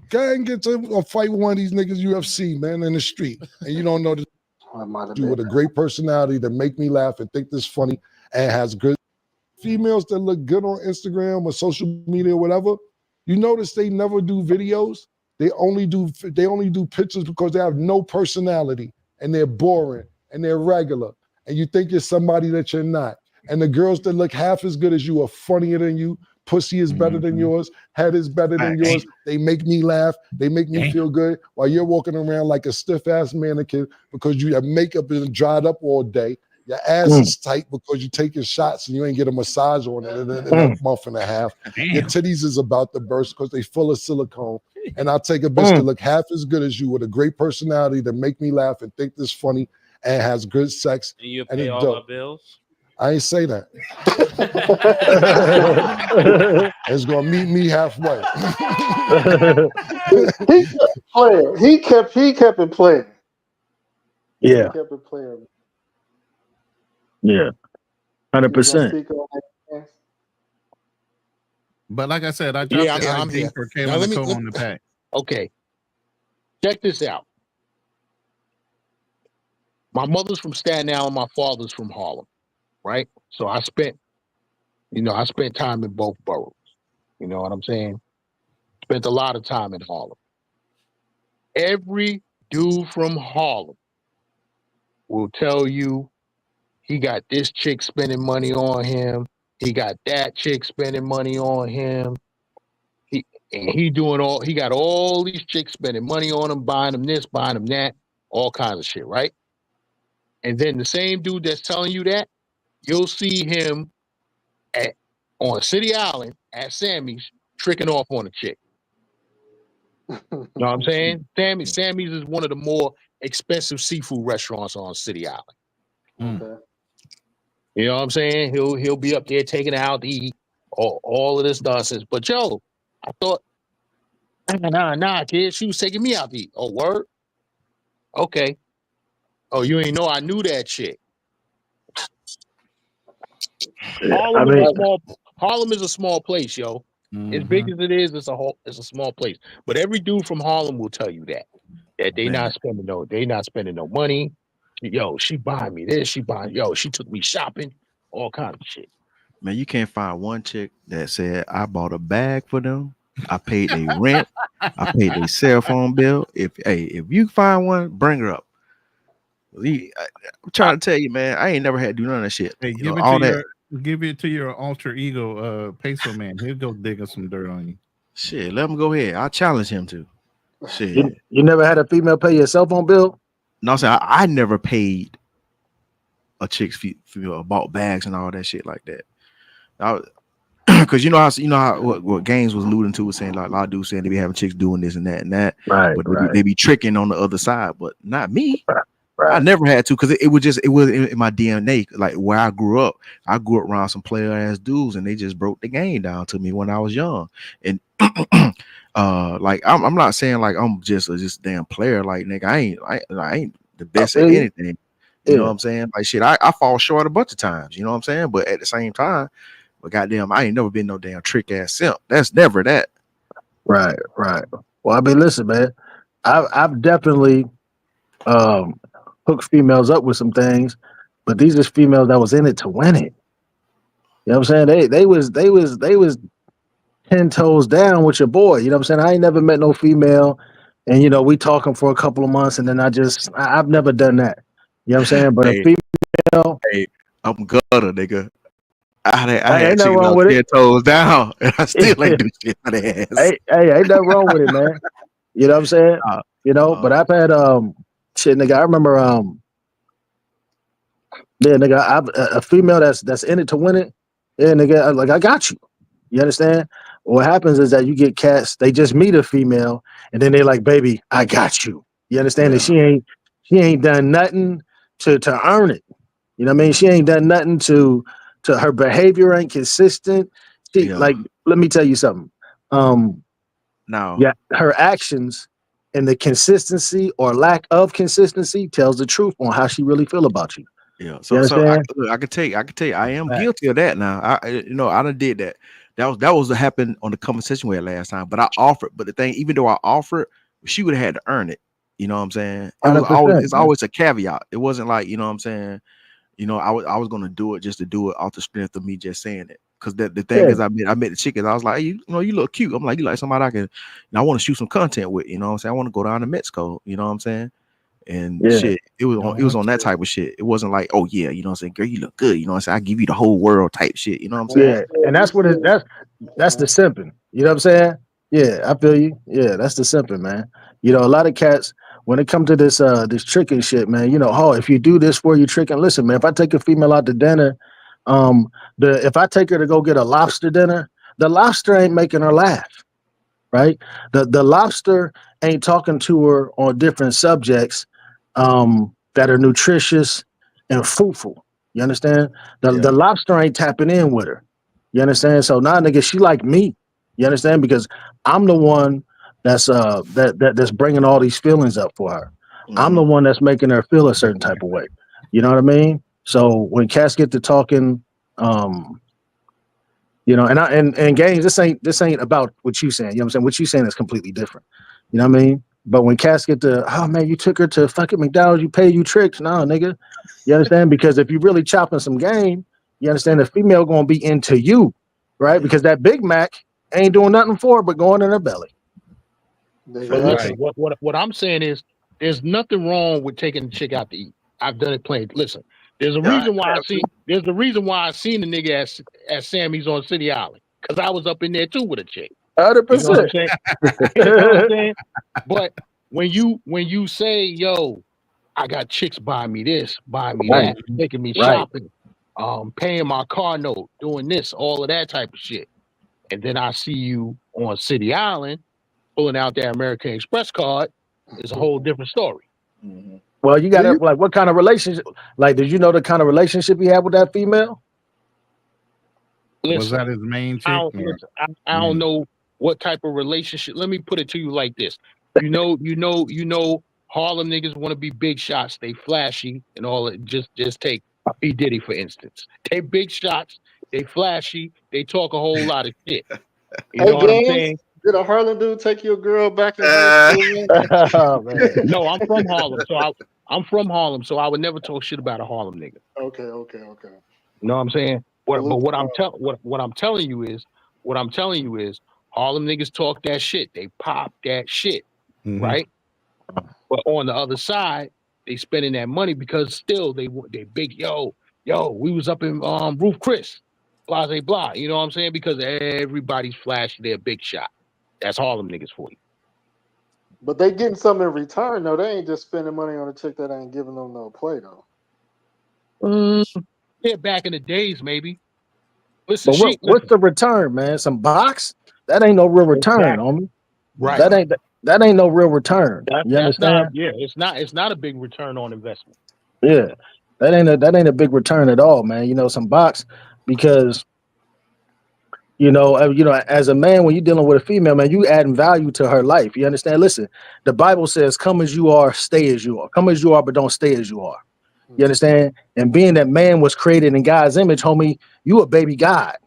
guy and get to a fight with one of these niggas UFC, man, in the street, and you don't know this. You with a great personality that make me laugh and think this funny and has good females that look good on Instagram or social media or whatever. You notice they never do videos. They only do pictures because they have no personality and they're boring and they're regular. And you think you're somebody that you're not. And the girls that look half as good as you are funnier than you. Pussy is better than yours. Head is better than yours. They make me laugh. They make me feel good while you're walking around like a stiff ass mannequin because your makeup is dried up all day. Your ass is tight because you're taking shots and you ain't get a massage on it in a month and a half. Your titties is about to burst because they full of silicone. And I'll take a bitch that look half as good as you with a great personality that make me laugh and think this funny and has good sex. And you and pay it's all dope. my bills? I ain't say that. It's gonna meet me halfway. He kept playing. He kept it playing. Yeah, He kept it playing. yeah, You gonna 100%. speak on that? But like I said, I dropped the I'm IG here. for Now Kayla Nicole on the pack. Okay. Check this out. My mother's from Staten Island, my father's from Harlem, right? So I spent time in both boroughs. You know what I'm saying? Spent a lot of time in Harlem. Every dude from Harlem will tell you he got this chick spending money on him. He got that chick spending money on him. He got all these chicks spending money on him, buying him this, buying him that, all kinds of shit, right? And then the same dude that's telling you that, you'll see him on City Island at Sammy's tricking off on a chick. You know what I'm saying? Sammy's is one of the more expensive seafood restaurants on City Island. Okay. You know what I'm saying? He'll be up there taking out to eat all of this nonsense. But yo, I thought, nah, kid, she was taking me out to eat. Oh, word? Okay. Oh, you ain't know I knew that chick. I mean, Harlem is a small place, yo. As big as it is, it's a small place. But every dude from Harlem will tell you that they not spending no money. Yo, she buying me this, she took me shopping, all kinds of shit. Man, you can't find one chick that said I bought a bag for them. I paid their rent. I paid their cell phone bill. If you find one, bring her up. I'm trying to tell you, man, I ain't never had to do none of that shit. Hey, You know, all that give it to your alter ego, Peso Man. He'll go digging some dirt on you. shit. Let him go ahead. I'll challenge him to. Shit. you never had a female pay your cell phone bill? No, I'm saying I never paid a chick's bought bags and all that shit like that. Because you know how what Gaines was alluding to was saying like a lot of dudes saying they be having chicks doing this and that, Right, but right. they be tricking on the other side, but not me. Right. I never had to because it was in my DNA. Like where I grew up around some player ass dudes, and they just broke the game down to me when I was young. And like I'm not saying like I'm just a damn player. Like nigga, I ain't the best at anything. You know what I'm saying? Like shit, I fall short a bunch of times. You know what I'm saying? But at the same time, but goddamn, I ain't never been no damn trick ass simp. That's never that. Right. Well, I mean, listen, man, I've definitely hooked females up with some things, but these are females that was in it to win it. You know what I'm saying? They was 10 toes down with your boy. You know what I'm saying? I ain't never met no female, and we talking for a couple of months, and then I've never done that. You know what I'm saying? But a female, I'm gutter, nigga. I had ain't nothing chicks wrong out with 10 it. toes down, and I still ain't do shit for the ass. Hey, ain't nothing wrong with it, man. You know what I'm saying? But I've had shit, nigga. I remember yeah, nigga. I've a female that's in it to win it. Yeah, nigga. Like I got you. You understand? What happens is that you get cats. They just meet a female, and then they like, baby, I got you. You understand? Yeah. And she ain't done nothing to earn it. You know what I mean? She ain't done nothing to her behavior ain't consistent. Like, let me tell you something. Now, Yeah, her actions and the consistency or lack of consistency tells the truth on how she really feel about you. Yeah. You So understand? look, I can tell you, I am Facts. guilty of that now. I done did that. That was what happened on the conversation we had last time. But I offered. But the thing, even though I offered, she would have had to earn it. You know what I'm saying? It was always 100%, it's man. always a caveat. It wasn't like, you know what I'm saying, I was gonna do it just to do it off the strength of me just saying it. Cause the thing Yeah, is, I met the chickens. I was like, hey, you look cute. I'm like, you like somebody I can, I want to shoot some content with. You know what I'm saying? I want to go down to Mexico. You know what I'm saying? And yeah. shit, it was on that type of shit. It wasn't like, oh yeah, you know what I'm saying, girl, you look good. You know what I'm saying? I give you the whole world type shit. You know what I'm saying? Yeah, and that's what that's the simping. You know what I'm saying? Yeah, I feel you. Yeah, that's the simping, man. You know, a lot of cats when it comes to this tricking shit, man. You know, oh, if you do this for you tricking, listen, man. If I take a female out to dinner, if I take her to go get a lobster dinner, the lobster ain't making her laugh, right? The lobster ain't talking to her on different subjects that are nutritious and fruitful. You understand? The Yeah. lobster ain't tapping in with her. You understand? So now, nigga, she like me. You understand? Because I'm the one that's bringing all these feelings up for her. I'm the Mhm. one that's making her feel a certain type of way. You know what I mean? So when cats get to talking, um, and games, this ain't about what you saying. You know what I'm saying? What you saying is completely different. You know what I mean? But when cats get to, oh man, you took her to fucking McDonald's, you pay you tricks. No, nigga. You understand? Because if you really chopping some game, you understand the female gonna be into you, right? Because that Big Mac ain't doing nothing for her but going in her belly. But listen, Exactly. what I'm saying is, there's nothing wrong with taking the chick out to eat. I've done it plenty. Listen, there's a Yeah, reason why I have see. There's a reason why I seen the nigga at Sammy's on City Island, because I was up in there too with a chick. You know what I'm 100%. saying? You know what I'm saying? But when you say, yo, I got chicks buying me this, buying me Right, that, taking me right. shopping, paying my car note, doing this, all of that type of shit, and then I see you on City Island pulling out that American Express card, is a whole different story. Mhm. Well, you Do got to you? like what kind of relationship? Like, did you know the kind of relationship he had with that female? Was that Listen, his main I chick don't or listen. I don't main? know what type of relationship. Let me put it to you like this. Harlem niggas want to be big shots. They flashy and all that. Just take P. Diddy, for instance. They big shots, they flashy, they talk a whole lot of shit. You Hey, know what I'm Gaines, saying? did a Harlem dude take your girl back in high school, man? Oh man. No, I'm from Harlem, so I would never talk shit about a Harlem nigga. Okay, okay, okay. You know what I'm saying? But Salute to what I'm Harlem. tell what I'm telling you is Harlem niggas talk that shit. They pop that shit, Hmm. right? But on the other side, they spending that money because still they big yo. We was up in Roof Chris, blah blah blah. You know what I'm saying? Because everybody's flashing their big shot. That's Harlem niggas for you. But they getting something in return, though. They ain't just spending money on a chick that ain't giving them no play, though. Mm, yeah, back in the days, maybe. Listen, But what's the return, man? Some box? That ain't no real return, exactly homie. right. That ain't no real return. You That's not understand? it's not a big return on investment. Yeah. That ain't a big return at all, man. You know, some box because as a man, when you're dealing with a female, man, you adding value to her life. You understand? Listen, the Bible says, "Come as you are, stay as you are. Come as you are, but don't stay as you are." You understand? And being that man was created in God's image, homie, you a baby God.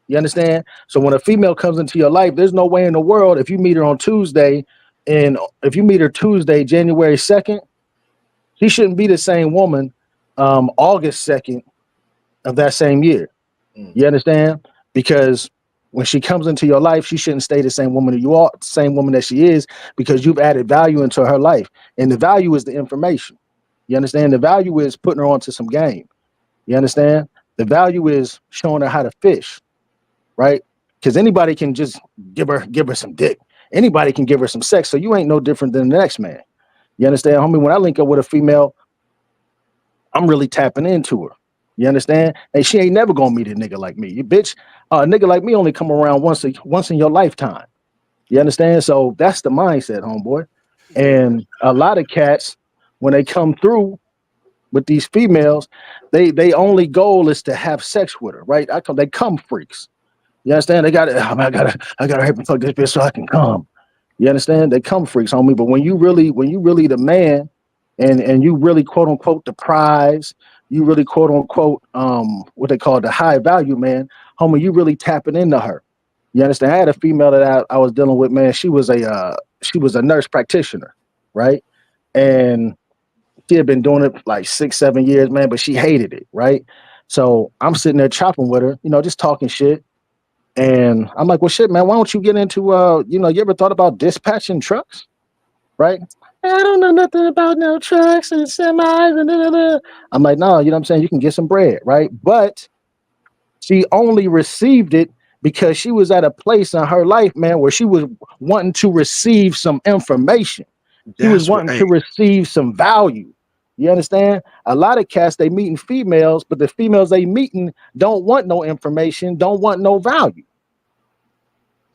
You understand? So when a female comes into your life, there's no way in the world if you meet her on Tuesday, and if you meet her Tuesday, January 2nd, she shouldn't be the same woman August 2nd of that same year. Mm. You understand? Because when she comes into your life, she shouldn't stay the same woman that you are, same woman that she is, because you've added value into her life. And the value is the information. You understand? The value is putting her onto some game. You understand? The value is showing her how to fish, right? Because anybody can just give her some dick. Anybody can give her some sex. So you ain't no different than the next man. You understand, homie? When I link up with a female, I'm really tapping into her. You understand? And she ain't never gonna meet a nigga like me. You bitch, a nigga like me only come around once in your lifetime. You understand? So that's the mindset, homeboy. Yeah. And a lot of cats, when they come through with these females, they only goal is to have sex with her, right? They come freaks. You understand? They got it. I gotta help me fuck this bitch so I can come. You understand? They come freaks, homie. But when you really the man, and you really quote unquote the prize, you really quote unquote what they call the high value man, homie, you really tapping into her. You understand? I had a female that I was dealing with, man. She was a nurse practitioner, right? And she had been doing it like 6, 7 years, man, but she hated it, right? So I'm sitting there chopping with her, just talking shit. And I'm like, well, shit, man, why don't you get into, you ever thought about dispatching trucks, right? I don't know nothing about no trucks and semis and da. I'm like, no, you know what I'm saying? You can get some bread, right? But she only received it because she was at a place in her life, man, where she was wanting to receive some information. She was That's what. wanting Hey, to receive some value. You understand? A lot of cats, they meeting females, but the females they meeting don't want no information, don't want no value.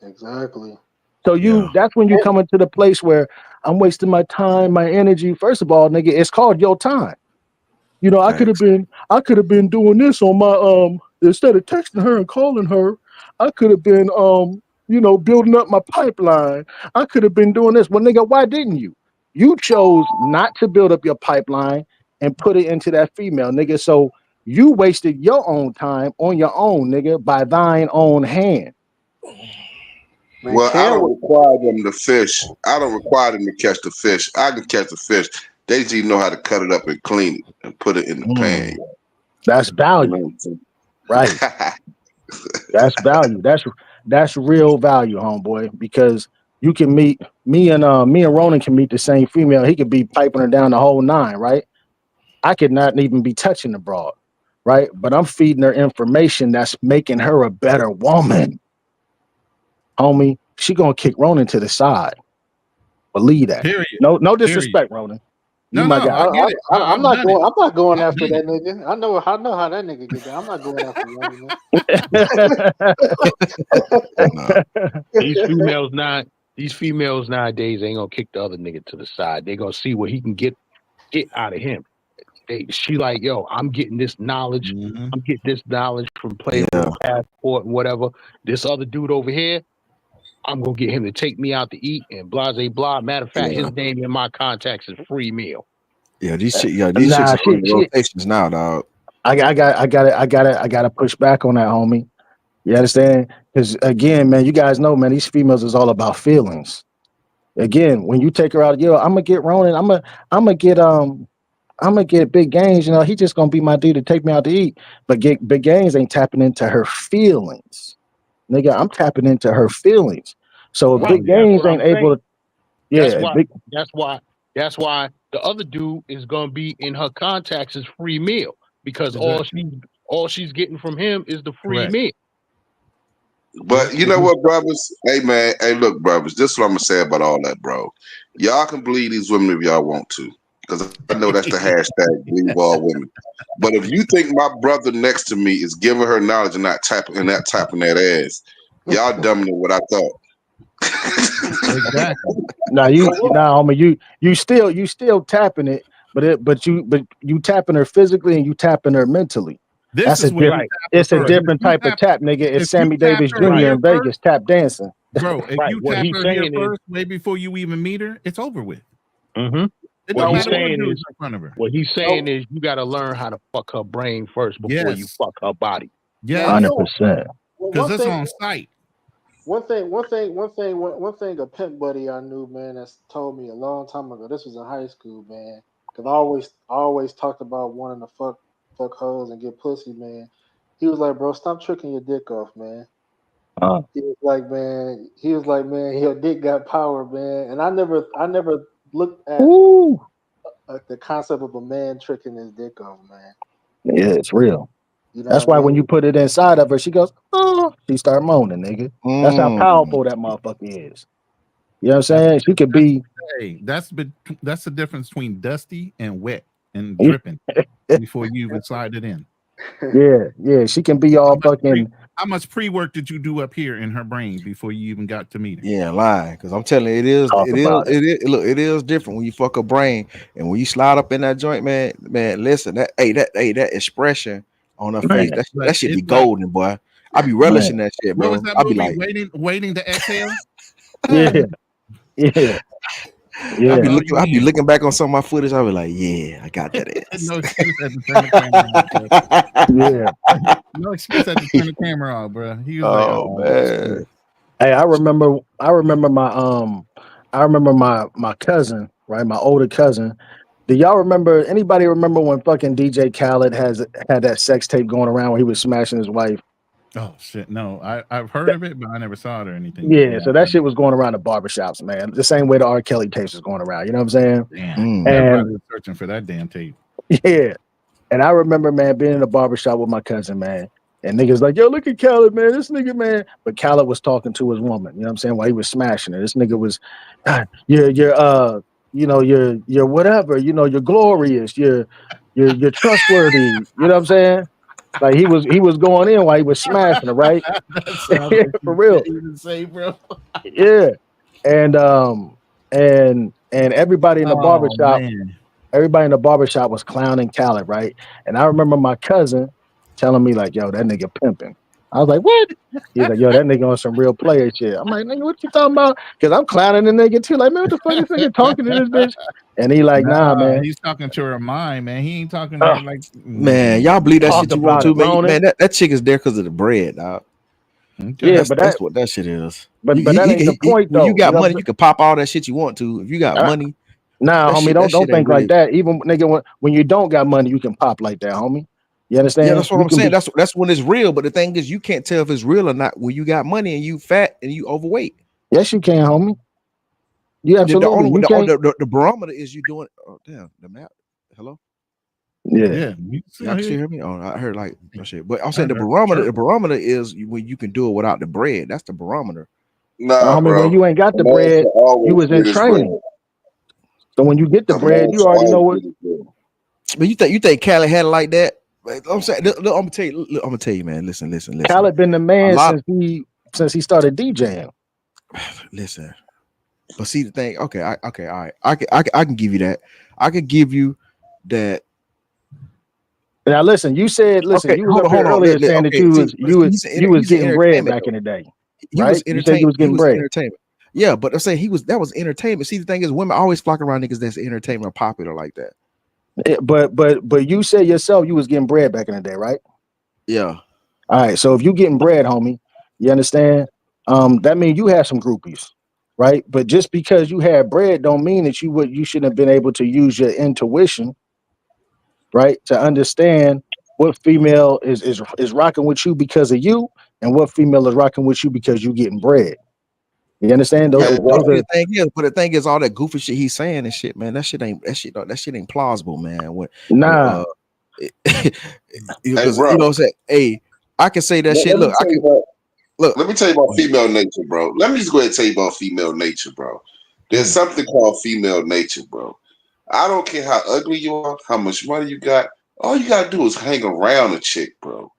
Exactly. So yeah. that's when you come into the place where I'm wasting my time, my energy. First of all, nigga, it's called your time. Facts. I could have been doing this on my instead of texting her and calling her, I could have been building up my pipeline. I could have been doing this. Well, nigga, why didn't you? You chose not to build up your pipeline and put it into that female, nigga. So you wasted your own time on your own, nigga, by thine own hand. Man, Well, I Cam don't was require them to fish. I don't require them to catch the fish. I can catch the fish. They just know how to cut it up and clean it and put it in the pan. That's You value, know what I'm saying? right? That's value. That's real value, homeboy. Because you can meet me and Ronan can meet the same female. He could be piping her down the whole nine, right? I could not even be touching the broad, right? But I'm feeding her information that's making her a better woman, homie. She gonna kick Ronan to the side. Believe that. Period. No Period. disrespect, Ronan. You No, my no, guy. I get it. I'm I've not done it. going. I'm not going I've after done that it. nigga. I know how that nigga get down. I'm not going after Roman, Nah. These females nowadays ain't gonna kick the other nigga to the side. They gonna see what he can get out of him. She like, yo, I'm getting this knowledge. Mm-hmm. I'm getting this knowledge from playing with Yeah. a passport and whatever. This other dude over here, I'm gonna get him to take me out to eat and blah blah blah. Matter of fact, Yeah. his name in my contacts is free meal. Yeah. These chicks Nah, are on rotations now, dog. I gotta push back on that, homie. You understand? Because again, man, you guys know, man, these females is all about feelings. Again, when you take her out, I'm gonna get Ronan. I'm gonna get Big Gains. He just gonna be my dude to take me out to eat. But Big Gains ain't tapping into her feelings, nigga. I'm tapping into her feelings. So if Right. Big That's Gains what I'm ain't able saying. to, That's yeah, why. big, That's why the other dude is gonna be in her contacts is free meal because Exactly. all she's getting from him is the free Correct. meal. But you know what, brothers? Hey, man. Hey, look, brothers. This is what I'm going to say about all that, bro. Y'all can believe these women if y'all want to. Because I know that's the hashtag, believe all women. But if you think my brother next to me is giving her knowledge and not tapping that ass, y'all dumber than what I thought. Exactly. nah, homie, you still tapping it, but you tapping her physically and you tapping her mentally. This That's a is when you different. tap her It's a first. different type of tap, nigga. It's If you Sammy tap Davis her Jr. here in first, Vegas tap dancing. bro, if Right. you What tap he's her here saying is, first, way before you even meet her, it's over with. mm-hmm. It What don't he's matter what saying dude's is, in front of her. what he's saying is, you got to learn how to fuck her brain first before you Yes. fuck her body. Yes. 100%. Because it's on site. One thing. A pimp buddy I knew, man, that's told me a long time ago. This was in high school, man. Because I always talked about wanting to fuck hoes and get pussy, man. He was like, bro, stop tricking your dick off, man. He was like, man, your dick got power, man. And I never looked at the concept of a man tricking his dick off, man. Yeah, it's real. You know That's what I why when mean? you put it inside of her, she goes, oh, she start moaning, nigga. That's how powerful that motherfucker is. You know what I'm saying? She could be. Hey, that's the difference between dusty and wet and dripping before you even slide it in. Yeah. She can be all fucking. How much pre-work did you do up here in her brain before you even got to meet her? Yeah, lying. Because I'm telling you, Talk about it. look, it is different when you fuck a brain and when you slide up in that joint, man. Listen, that expression on her face, Man, that shit be it's like, golden, boy. I be man. relishing that shit, what was bro. that I be movie? like, Waiting to exhale. Yeah. I Yeah. be looking back on some of my footage. I be like, yeah, I got that ass. No excuse had to turn the camera off, bro. Yeah. No excuse had to turn the camera off, bro. He was like, Oh oh, man. Hey, I remember my cousin, right? My older cousin. Do y'all remember anybody remember when fucking DJ Khaled had that sex tape going around where he was smashing his wife? oh shit. No, I've heard of it, but I never saw it or anything. But Yeah, yeah, so that shit was going around the barbershops, man. The same way the R. Kelly tapes was going around. You know what I'm saying? damn. And Everybody was searching for that damn tape. yeah. And I remember, man, being in the barbershop with my cousin, man. And niggas like, yo, look at Khaled, man. This nigga, man. But Khaled was talking to his woman. You know what I'm saying? While he was smashing her. This nigga was, "God, you're whatever. You know, you're glorious. You're trustworthy. You know what I'm saying? Like he was going in while he was smashing her, right? That sounds like For some real. shit you would say, bro. Yeah. And everybody in the Oh barbershop, man. everybody in the barbershop was clowning Khaled, right? And I remember my cousin telling me, like, yo, that nigga pimping. I was like, what? He's like, yo, that nigga on some real player shit. I'm like, nigga, what you talking about? Because I'm clowning the nigga too. Like, man, what the fuck is this nigga talking to this bitch? And he like, nah, Nah, man. he's talking to her mind, man. He ain't talking Oh, that like Man, y'all believe that talk shit you want about to, it, man. Ronan. Man, that chick is there because of the bread, dog. Okay. Yeah, That's what that shit is. but that ain't the point When you though. got You know money, you can pop all that shit you want to. If you got money, nah, that homie, shit don't ain't think like really. that. Even nigga, when you don't got money, you can pop like that, homie. You Yeah, understand? that's what You I'm can saying. be That's when it's real. But the thing is, you can't tell if it's real or not when you got money and you fat and you overweight. yes, you can, homie. You The absolutely only you can't. the barometer is you doing. Oh damn, the map. Hello. Yeah. Yeah. Y'all can still hear me? Oh, I heard like no shit. But I'm I saying the heard barometer. The chirp. barometer is when you can do it without the bread. That's the barometer. Nah, Homie, when bro. you ain't got A the man bread, should you always was in get his bread. training. So when you get the A bread, man you should already know always what. get his bread. But you think Cali had it like that? Like, I'm saying, look, I'm gonna tell you. Look, I'm gonna tell you, man. Listen. Khaled been the A man lot. since he started DJing. Listen. But see the thing. Okay. Okay. All right. I can give you that. I could give you that. Now listen, you Okay. you was Hold up on. here Hold on. earlier saying that Okay. See, but you was he's an getting bread entertainment back in though. the day, He was right? You said you entertainment. was He getting was bread. entertainment. Yeah, but I'm saying that was entertainment. See, the thing is, women always flock around niggas that's entertainment or popular like that. But you said yourself you was getting bread back in the day, right? Yeah. All right. So if you getting bread, homie, you understand? That means you have some groupies, right? But just because you had bread don't mean that you shouldn't have been able to use your intuition, right? To understand what female is rocking with you because of you, and what female is rocking with you because you getting bread. You understand? Yeah, Hey, but Those bro. are the thing is, all that goofy shit he's saying and shit, man. That shit ain't plausible, man. When nah. Hey, because you bro. know what I'm saying. Hey, I can say that shit. Let me Look, I tell you can about. look. Let me tell you about female nature, bro. Let me just go ahead and tell you about female nature, bro. There's something called female nature, bro. I don't care how ugly you are, how much money you got. All you gotta do is hang around a chick, bro.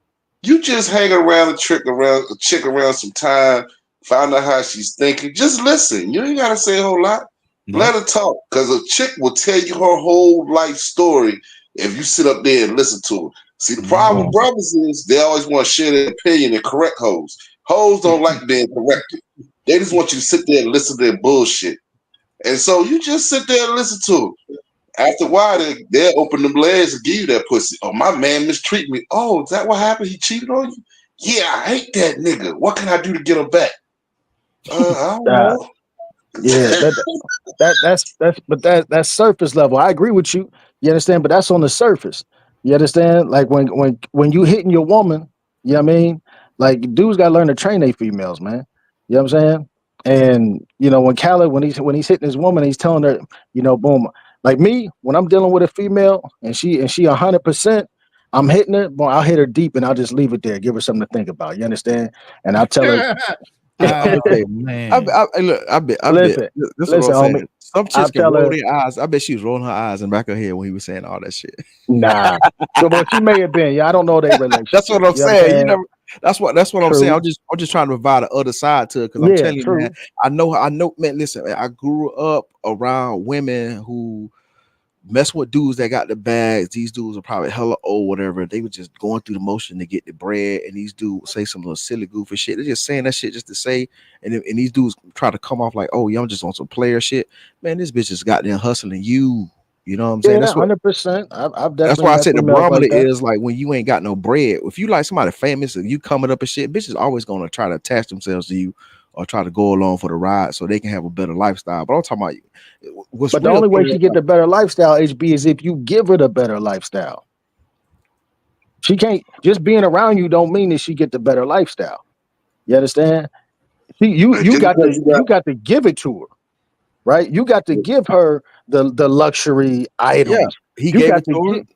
You just hang around a chick around some time, find out how she's thinking. Just listen. You ain't gotta say a whole lot. Let her talk, cause a chick will tell you her whole life story if you sit up there and listen to her. See, the problem with brothers is they always want to share their opinion and correct hoes. Hoes don't like being corrected. They just want you to sit there and listen to their bullshit. And so you just sit there and listen to them. After a while, they'll open them legs and give you that pussy. Oh, my man mistreated me. Oh, is that what happened? He cheated on you? Yeah, I hate that nigga. What can I do to get him back? I don't know. Yeah, that's surface level. I agree with you. You understand? But that's on the surface. You understand? Like when you hitting your woman, you know what I mean? Like dudes gotta learn to train their females, man. You know what I'm saying? And you know, when Khaled, when he's hitting his woman, he's telling her, you know, boom. Like me, when I'm dealing with a female and she 100%, I'm hitting her, boy, I'll hit her deep and I'll just leave it there, give her something to think about. You understand? And I'll tell her, I'm gonna tell you. Man. Look, I bet. listen, That's what listen, I'm homie. saying. Some I'll chicks can tell roll her, their eyes. I bet she was rolling her eyes in the back of her head when he was saying all that shit. nah. Well, she may have been. Yeah, I don't know their That's what relationship. I'm You know what I'm saying. You saying? never. That's what I'm saying. True. I'm just trying to provide the other side to it because I'm Yeah, telling you, man. true. I know. Man, listen. Man, I grew up around women who messing with dudes that got the bags. These dudes are probably hella old, whatever. They were just going through the motion to get the bread, and these dudes say some little silly goofy shit. They're just saying that shit just to say, and these dudes try to come off like, oh, yeah, I'm just on some player shit. Man, this bitch just got there hustling you. You know what I'm saying? Yeah, That's what. 100%. I've That's definitely why I met said the females barometer like that. is like when you ain't got no bread. If you like somebody famous and you coming up and shit, bitches always gonna try to attach themselves to you or try to go along for the ride so they can have a better lifestyle. But I'm talking about what's But the real. only way she get the better lifestyle, HB, is if you give her the better lifestyle. She can't just being around you don't mean that she get the better lifestyle. You understand? You And just got because you to give it to her, right? You got to give her the luxury Yeah, items. he You gave it got to to her. get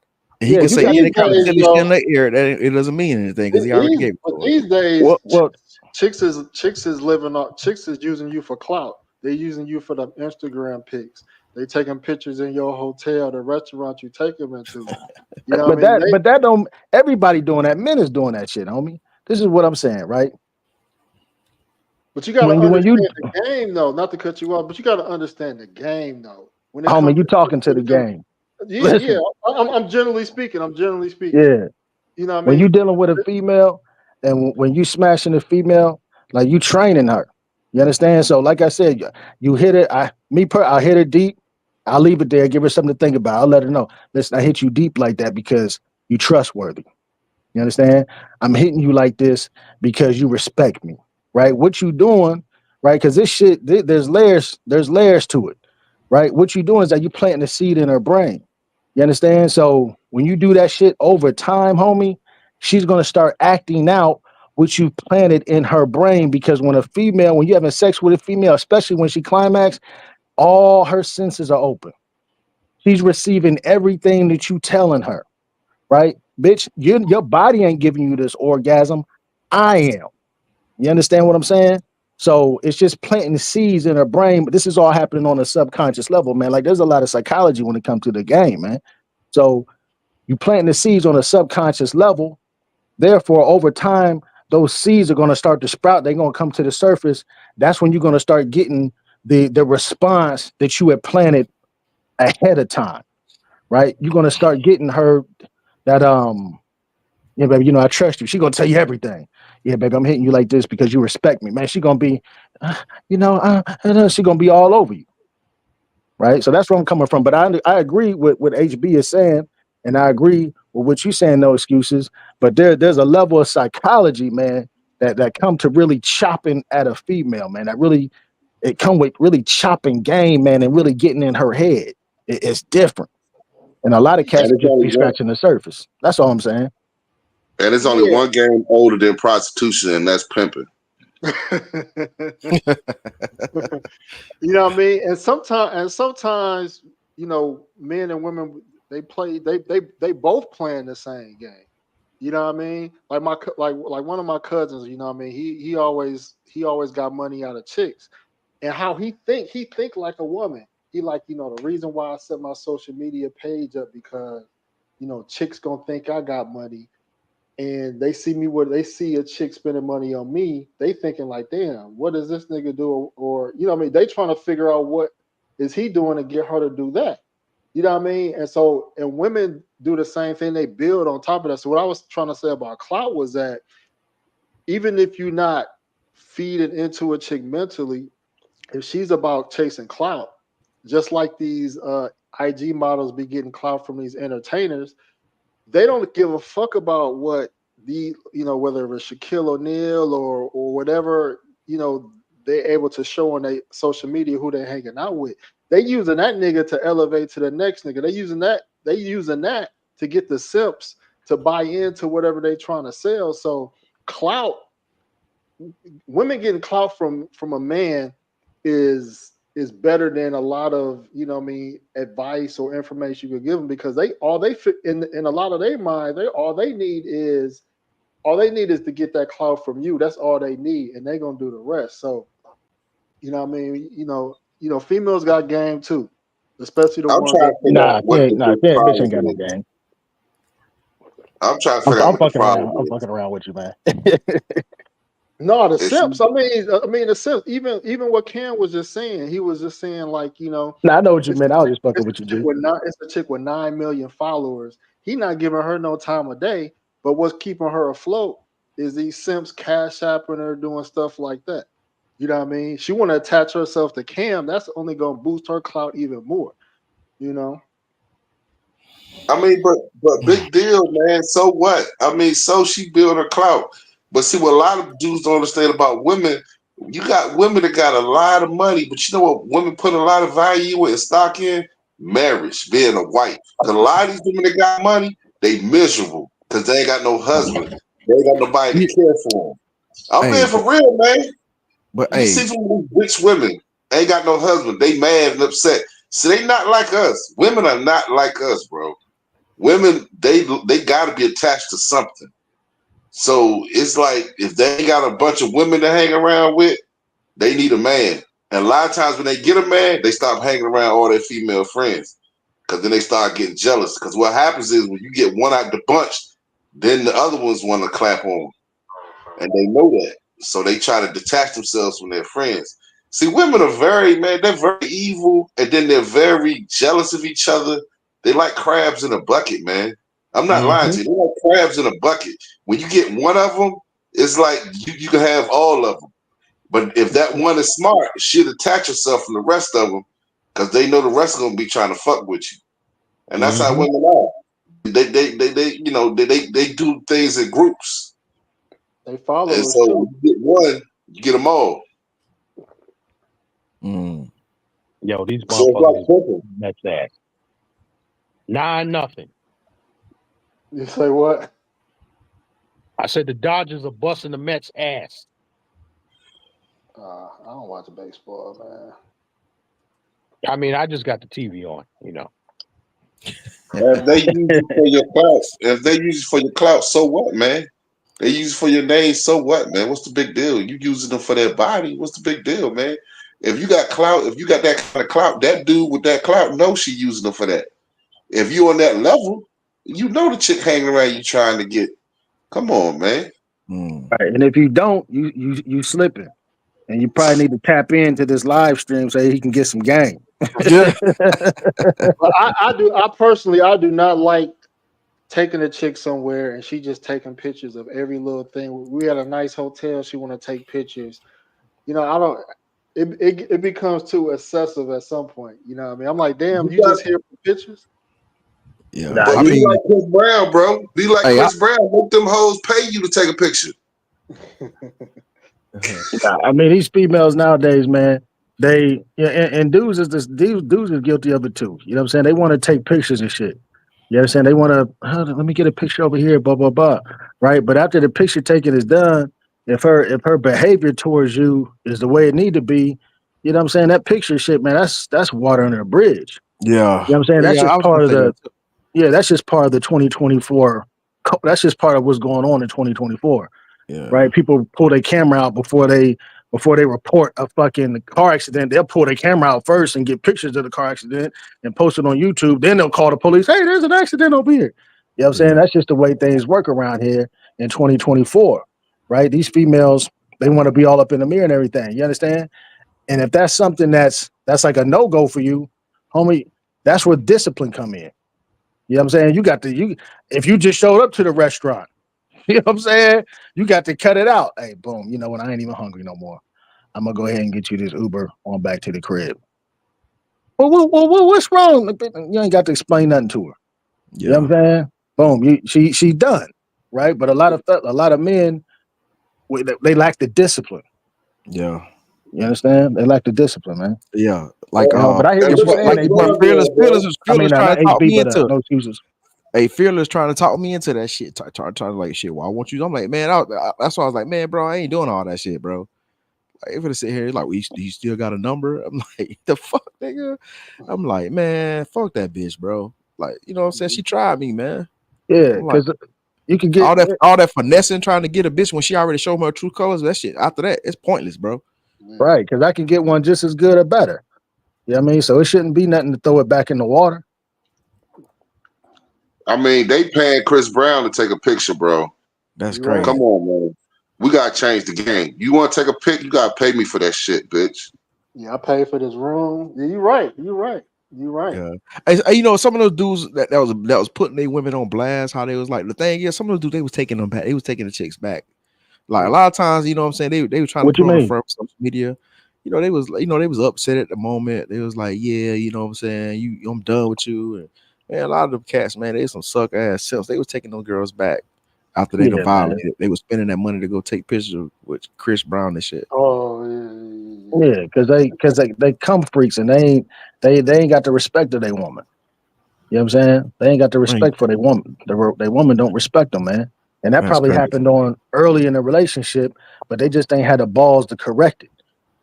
And he yeah. can You say got These to any kind of days, silly shit in though, the air. It doesn't mean anything because he already gave it but to her. these days, well, chicks is living off. Chicks is using you for clout. They're using you for the Instagram pics. They taking pictures in your hotel, the restaurant you take them into. You know what I mean? but that don't everybody doing that. Men is doing that shit, homie. This is what I'm saying, right? But you got to When you understand the game, though. Not to cut you off, but you got to understand the game, though. When it homie, comes you to talking to the game. yeah. Listen, I'm generally speaking. I'm generally speaking. yeah. You know what I When you mean? dealing with a female and when you smashing a female, like you training her. You understand? So like I said, you hit it. I hit it deep. I'll leave it there, give her something to think about. I'll let her know. Listen, I hit you deep like that because you trustworthy. You understand? I'm hitting you like this because you respect me. Right? What you doing, right? Because this shit, there's layers to it. Right? What you doing is that you planting a seed in her brain. You understand? So when you do that shit over time, homie, she's gonna start acting out what you planted in her brain. Because when you having sex with a female, especially when she climax, all her senses are open. She's receiving everything that you telling her, right? Bitch, your body ain't giving you this orgasm. I am. You understand what I'm saying? So it's just planting the seeds in her brain, but this is all happening on a subconscious level, man. Like there's a lot of psychology when it comes to the game, man. So you plant the seeds on a subconscious level. Therefore, over time, those seeds are going to start to sprout. They're going to come to the surface. That's when you're going to start getting the response that you had planted ahead of time, right? You're going to start getting her that yeah, baby, I trust you. She gonna tell you everything. Yeah, baby, I'm hitting you like this because you respect me, man. She gonna be, she gonna be all over you, right? So that's where I'm coming from. But I agree with what HB is saying, and I agree with what you're saying. No excuses, but there's a level of psychology, man, that come to really chopping at a female, man. That really it come with really chopping game, man, and really getting in her head. It's different, and a lot of cats and would it's just only be one scratching the surface. That's all I'm saying. and it's only one game older than prostitution, and that's pimping. You know what I mean? And sometimes, men and women they both playing the same game. You know what I mean? Like like one of my cousins, you know what I mean? He always got money out of chicks. And how he think like a woman. He like, the reason why I set my social media page up because, chicks gonna think I got money and they see me where they see a chick spending money on me, they thinking like, damn, what does this nigga do? Or you know what I mean? They trying to figure out what is he doing to get her to do that. You know what I mean? And women do the same thing, they build on top of that. So what I was trying to say about clout was that even if you're not feeding into a chick mentally, if she's about chasing clout, just like these IG models be getting clout from these entertainers, they don't give a fuck about what whether it's Shaquille O'Neal or whatever, they're able to show on their social media who they're hanging out with. They using that nigga to elevate to the next nigga. They using that to get the simps to buy into whatever they trying to sell. So clout, women getting clout from a man is better than a lot of advice or information you could give them, because they fit in a lot of their mind, all they need is to get that clout from you. That's all they need, and they're gonna do the rest. So females got game too, especially the I'm ones trying that to figure out what the big Bitch problem ain't got no is. game. I'm trying to I'm, figure out I'm what the fucking problem around. I'm is. fucking around with you, man. No, the And she, Simps. I mean the Simps. Even what Cam was just saying, he was just saying like, Nah, I know what you it's meant. I was just it's fucking with you, a chick G. with it's a chick with 9 million followers. He not giving her no time of day, but what's keeping her afloat is these Simps cash apping her, doing stuff like that. You know what I mean? She want to attach herself to Cam. That's only gonna boost her clout even more. You know. I mean, but big deal, man. So what? I mean, so she built her clout. But see, what a lot of dudes don't understand about women, you got women that got a lot of money, but you know what? Women put a lot of value and stock in marriage, being a wife. Because a lot of these women that got money, they miserable because they ain't got no husband. They ain't got nobody to care for them. I'm Hey, being for real, man. but You see some of these rich women ain't got no husband. They mad and upset. So they not like us. Women are not like us, bro. Women, they got to be attached to something. So it's like if they ain't got a bunch of women to hang around with, they need a man. And a lot of times when they get a man, they stop hanging around all their female friends because then they start getting jealous. Because what happens is when you get one out the bunch, then the other ones want to clap on, and they know that. So they try to detach themselves from their friends. See, women are they're very evil, and then they're very jealous of each other. They like crabs in a bucket, man. I'm not lying to you. They like crabs in a bucket. When you get one of them, it's like you can have all of them. But if that one is smart, she'll attach herself from the rest of them because they know the rest are gonna be trying to fuck with you. And that's how women are. They do things in groups. They And followers so too. when you get one, you get them all. Yo, these So it's like motherfuckers is simple. Mets ass. 9-0. You say what? I said the Dodgers are busting the Mets ass. I don't watch baseball, man. I mean, I just got the TV on, you know. If they use it for your clout, so what, man? They use it for your name, so what, man? What's the big deal? You using them for their body, what's the big deal, man? If you got clout, if you got that kind of clout, that dude with that clout knows she using them for that. If you on that level, you know the chick hanging around you trying to get. Come on, man. Right. And if you don't, you slipping. And you probably need to tap into this live stream so he can get some game. Yeah. But I personally do not like taking a chick somewhere and she just taking pictures of every little thing. We had a nice hotel, she want to take pictures. I don't. It becomes too excessive at some point. You know what I mean? I'm like, damn, You you got, just here for pictures. Yeah. Nah, but I be mean, like Chris Brown, bro. Be like hey, Chris Brown. Make them hoes pay you to take a picture. nah, I mean, these females nowadays, man, and dudes is dudes is guilty of it too. You know what I'm saying? They want to take pictures and shit. You know what I'm saying? They want to let me get a picture over here, blah blah blah. Right? But after the picture taking is done, if her behavior towards you is the way it need to be, you know what I'm saying? That picture shit, man, that's water under a bridge. yeah. You know what I'm saying? That's Yeah, I just was gonna part of say that the too. yeah, that's just part of the 2024. That's just part of what's going on in 2024, Yeah. right? People pull their camera out before they report a fucking car accident. They'll pull their camera out first and get pictures of the car accident and post it on YouTube. Then they'll call the police. Hey, there's an accident over here. You know what I'm saying? That's just the way things work around here in 2024, right? These females, they want to be all up in the mirror and everything. You understand? And if that's something that's like a no-go for you, homie, that's where discipline come in. You know what I'm saying? If you just showed up to the restaurant, you know what I'm saying? You got to cut it out. Hey, boom, you know what? I ain't even hungry no more. I'm gonna go ahead and get you this Uber on back to the crib. Well, what's wrong? You ain't got to explain nothing to her. You know Yeah. what I'm saying? Boom, she done, right? But a lot of men, they lack the discipline. Yeah. You understand? They lack the discipline, man. Yeah. Like But I hear And what it's you're look what at saying, like Chris what AB. Brown doing, bro. Fearless trying Not to talk HB, me but into. no excuses. Hey, Fearless trying to talk me into that shit. Trying to like shit. Well, I want you. I'm like, man, that's why I was like, man, bro, I ain't doing all that shit, bro. Like, if it sit here, like, well, you still got a number? I'm like, the fuck, nigga. I'm like, man, fuck that bitch, bro. Like, you know what I'm saying? She tried me, man. Yeah, I'm like, because you can get all that finessing trying to get a bitch when she already showed me her true colors. That shit after that, it's pointless, bro. right, because I can get one just as good or better. You know what I mean? So it shouldn't be nothing to throw it back in the water. I mean, they paying Chris Brown to take a picture, bro. That's You're right. crazy. Come on, man. We gotta change the game. You want to take a pic? You gotta pay me for that shit, bitch. Yeah, I paid for this room. Yeah, you're right. You're right. You're right. Yeah, you know, some of those dudes that was putting their women on blast. How they was like the thing is, some of those dudes they was taking them back. They was taking the chicks back. Like a lot of times, you know what I'm saying, they were trying to What you put on the mean? front of social media. They was upset at the moment. They was like, yeah, you know what I'm saying, I'm done with you. And man, a lot of them cats, man, they some suck ass selves. They was taking those girls back after they done Yeah, man. violated. They was spending that money to go take pictures with Chris Brown and shit. Oh Yeah, because they come freaks and they ain't got the respect of their woman. You know what I'm saying? They ain't got the Right. respect for their woman. Their woman don't respect them, man. And that That's probably crazy. happened on early in the relationship, but they just ain't had the balls to correct it.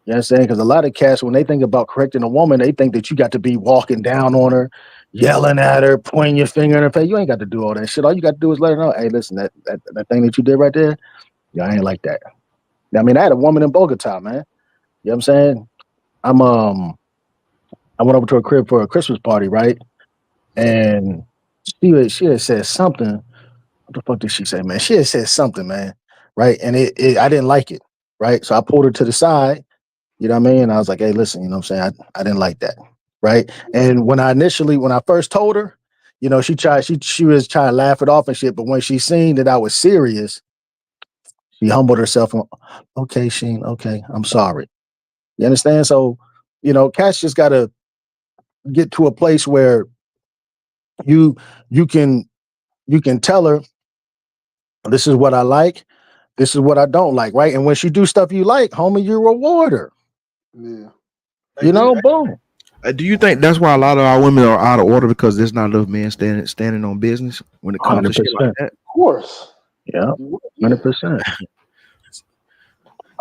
You know what I'm saying? Because a lot of cats, when they think about correcting a woman, they think that you got to be walking down on her, yelling at her, pointing your finger in her face. You ain't got to do all that shit. All you got to do is let her know, hey, listen, that thing that you did right there, yeah, I ain't like that. I mean, I had a woman in Bogota, man. You know what I'm saying? I went over to her crib for a Christmas party, right? And she had said something. What the fuck did she say, man? She had said something, man. Right. And I didn't like it. Right. So I pulled her to the side, you know what I mean? I was like, hey, listen, you know what I'm saying? I didn't like that. Right. And when I first told her, she was trying to laugh it off and shit. But when she seen that I was serious, she humbled herself and, okay, Sheen, okay, I'm sorry. You understand? So, cats just gotta get to a place where you you can you can tell her, this is what I like, this is what I don't like, right? And when she do stuff you like, homie, you reward her. yeah. Boom. Do you think that's why a lot of our women are out of order because there's not enough men standing on business when it comes to shit like 100%. that? Of course. Yeah. Yeah. 100%.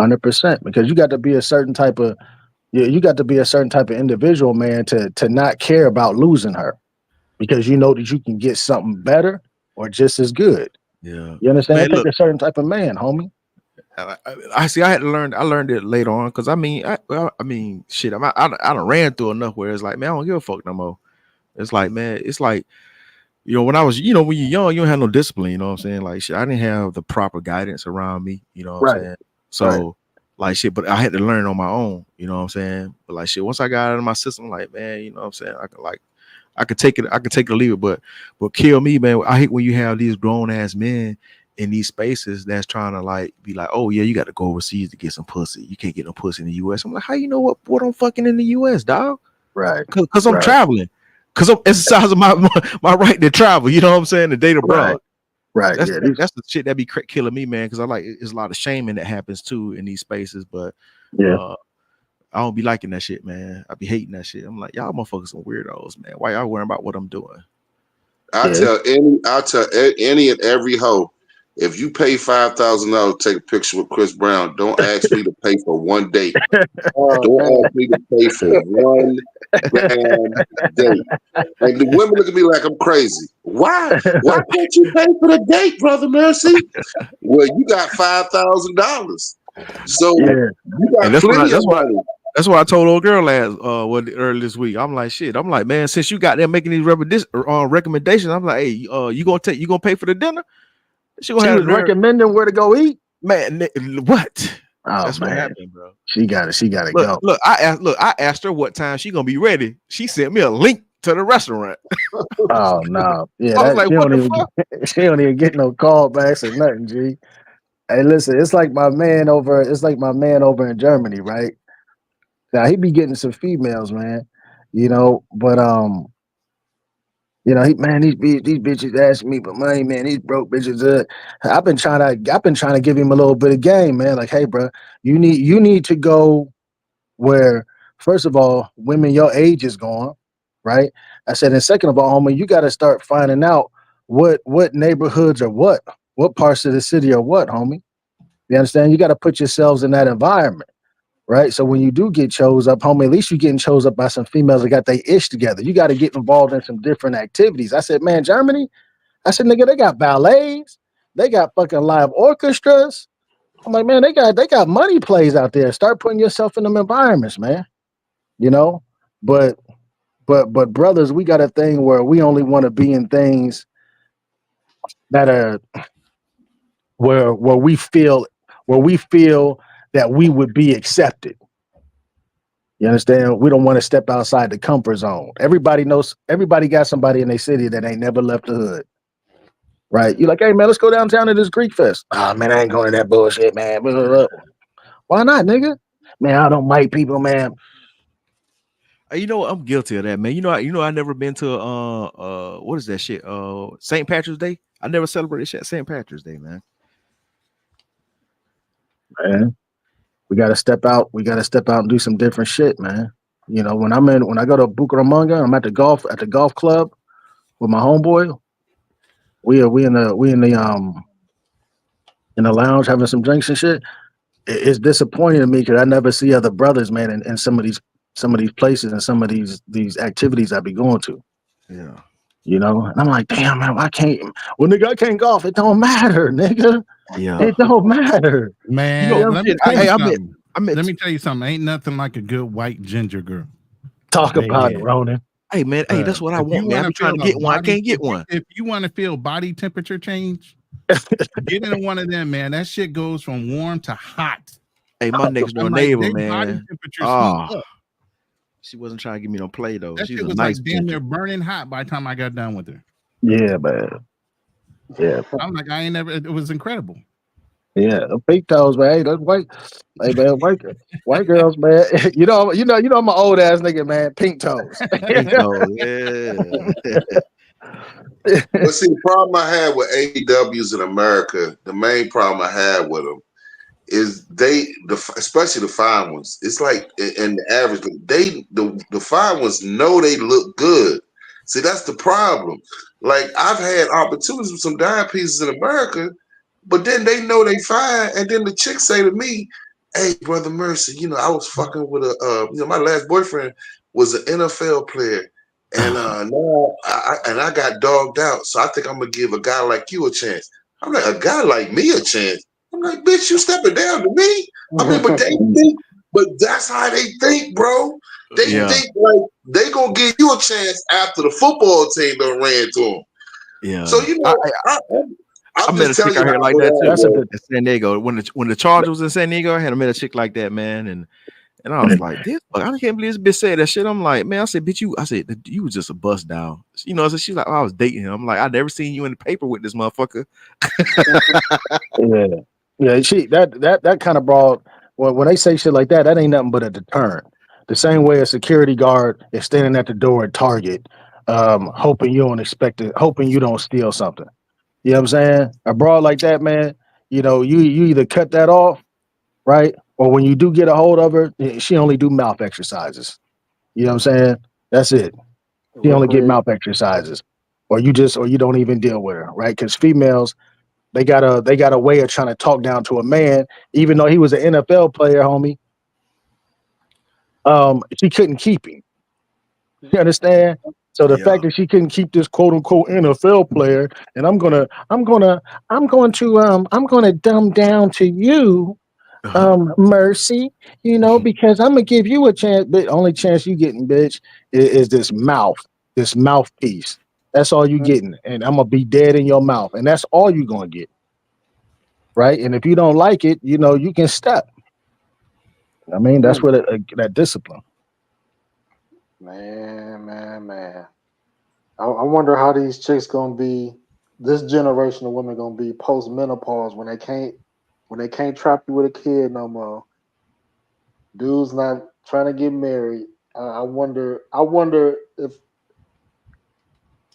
100%. Because you got to be a certain type of individual, man, to not care about losing her. Because you know that you can get something better or just as good. Yeah, You understand? man. It take Look, a certain type of man, homie. I see. I had to learn. I learned it later on because I mean, shit. I done ran through enough where it's like, man, I don't give a fuck no more. It's like, man, it's like, when I was, when you're young, you don't have no discipline. You know what I'm saying? Like, shit, I didn't have the proper guidance around me. You know what I'm Right. saying? Right. So, like, shit, but I had to learn on my own. You know what I'm saying? But like, shit, once I got out of my system, like, man, you know what I'm saying? I could take it or leave it, but kill me, man. I hate when you have these grown ass men in these spaces that's trying to like be like, oh yeah, you got to go overseas to get some pussy. You can't get no pussy in the US. I'm like, how you know what I'm fucking in the US, dog? Right. Because I'm Right. traveling. Because I'm exercising my right to travel. You know what I'm saying? The date abroad. Right. That's Yeah. that's the shit that be killing me, man. Because I like there's a lot of shaming that happens too in these spaces, but Yeah. I don't be liking that shit, man. I be hating that shit. I'm like, y'all motherfuckers some weirdos, man. Why y'all worrying about what I'm doing? I tell any and every hoe, if you pay $5,000 to take a picture with Chris Brown, don't ask me to pay for one date. Oh Don't man. ask me to pay for one damn date. And the women look at me like I'm crazy. Why? Why can't you pay for the date, brother Mercy? Well, you got $5,000, so Yeah. you And got plenty of money. that's what I told old girl earlier this week. I'm like, shit. I'm like, man, since you got there making these recommendations, I'm like, hey, you gonna pay for the dinner? She gonna She have was the nerve, recommending where to go eat. man. What? Oh That's what man. happened, bro. She got to Look, go. I asked her what time she gonna be ready. She sent me a link to the restaurant. Oh no. Yeah, I was that like, she what don't the even fuck? she don't even get no callbacks or nothing, G. Hey, listen, it's like my man over in Germany, right? Now he be getting some females, man. But these bitches asking me for money, man. These broke bitches. I've been trying to give him a little bit of game, man. Like, hey, bro, you need to go where, first of all, women your age is gone, right? I said, and second of all, homie, you got to start finding out what neighborhoods or what parts of the city are what, homie. You understand? You got to put yourselves in that environment. Right. So when you do get chose up, homie, at least you're getting chose up by some females that got their ish together. You got to get involved in some different activities. I said, man, Germany, I said, nigga, they got ballets, they got fucking live orchestras. I'm like, man, they got money plays out there. Start putting yourself in them environments, man. You know? But brothers, we got a thing where we only want to be in things that are where we feel where we feel that we would be accepted. You understand? We don't want to step outside the comfort zone. Everybody knows, everybody got somebody in their city that ain't never left the hood. Right? You're like, hey man, let's go downtown to this Greek fest. Oh man, I ain't going to that bullshit, man. Blah, blah, blah. Why not, nigga? Man, I don't like people, man. You know what? I'm guilty of that, man. I never been to what is that shit? St. Patrick's Day. I never celebrated shit St. Patrick's Day, man. Man, we gotta step out. We gotta step out and do some different shit, man. You know, when I go to Bucaramanga, I'm at the golf club with my homeboy. We in the lounge having some drinks and shit. It's disappointing to me because I never see other brothers, man, in some of these places and some of these activities I be going to. Yeah. You know, and I'm like, damn, man, why can't? Well, nigga, I can't golf. It don't matter, nigga. Yeah. It don't matter. Man, let me tell you something. Let me tell you something. Ain't nothing like a good white ginger girl. Talk about it, Ronan. Hey man, hey, that's what I want, man. I'm trying to get one. I can't get one. If you want to feel body temperature change, get into one of them, man. That shit goes from warm to hot. Hey, my next door neighbor, man. Body temperatures heat up. She wasn't trying to give me no play though. That She's shit a was nice like damn near burning hot by the time I got done with her. Yeah, man. Yeah. I'm like, I ain't never. It was incredible. Yeah, the pink toes, man. Hey, that's white. Hey, man, white girls, man. You know, I'm an old ass nigga, man. Pink toes. Pink toes, yeah. But see, the problem I had with AEWs in America, the main problem I had with them is especially the fine ones. It's like in the average, the fine ones know they look good. See, that's the problem. Like I've had opportunities with some dime pieces in America, but then they know they fine, and then the chicks say to me, "Hey, brother Mercy, I was fucking with my last boyfriend was an NFL player, and now I got dogged out. So I think I'm gonna give a guy like you a chance." I'm like, a guy like me a chance? I'm like, bitch, you stepping down to me? I mean, but they think, but that's how they think, bro. They think like they gonna give you a chance after the football team done ran to them. Yeah. So I met a chick out here like that too. In San Diego, when the Chargers was in San Diego, I had met a chick like that, man, and I was like, this, I can't believe this bitch said that shit. I'm like, man, I said, bitch, you was just a bust down. So she's like, oh, I was dating him. I'm like, I never seen you in the paper with this motherfucker. Yeah. That kind of brought when they say shit like that, that ain't nothing but a deterrent. The same way a security guard is standing at the door at Target, hoping you don't steal something. You know what I'm saying? A broad like that, man, you either cut that off, right? Or when you do get a hold of her, she only do mouth exercises. You know what I'm saying? That's it. She only get mouth exercises. Or you don't even deal with her, right? Because females, they got a way of trying to talk down to a man, even though he was an NFL player, homie. She couldn't keep him. You understand? So the fact that she couldn't keep this quote unquote NFL player, and I'm going to dumb down to you, Mercy, because I'm gonna give you a chance, but only chance you getting, bitch, is this mouthpiece. That's all you getting, and I'm gonna be dead in your mouth, and that's all you gonna get, right? And if you don't like it, you can step. I mean, that's what that discipline. Man. I wonder how these chicks gonna be. This generation of women gonna be post menopause when they can't trap you with a kid no more. Dude's not trying to get married. I wonder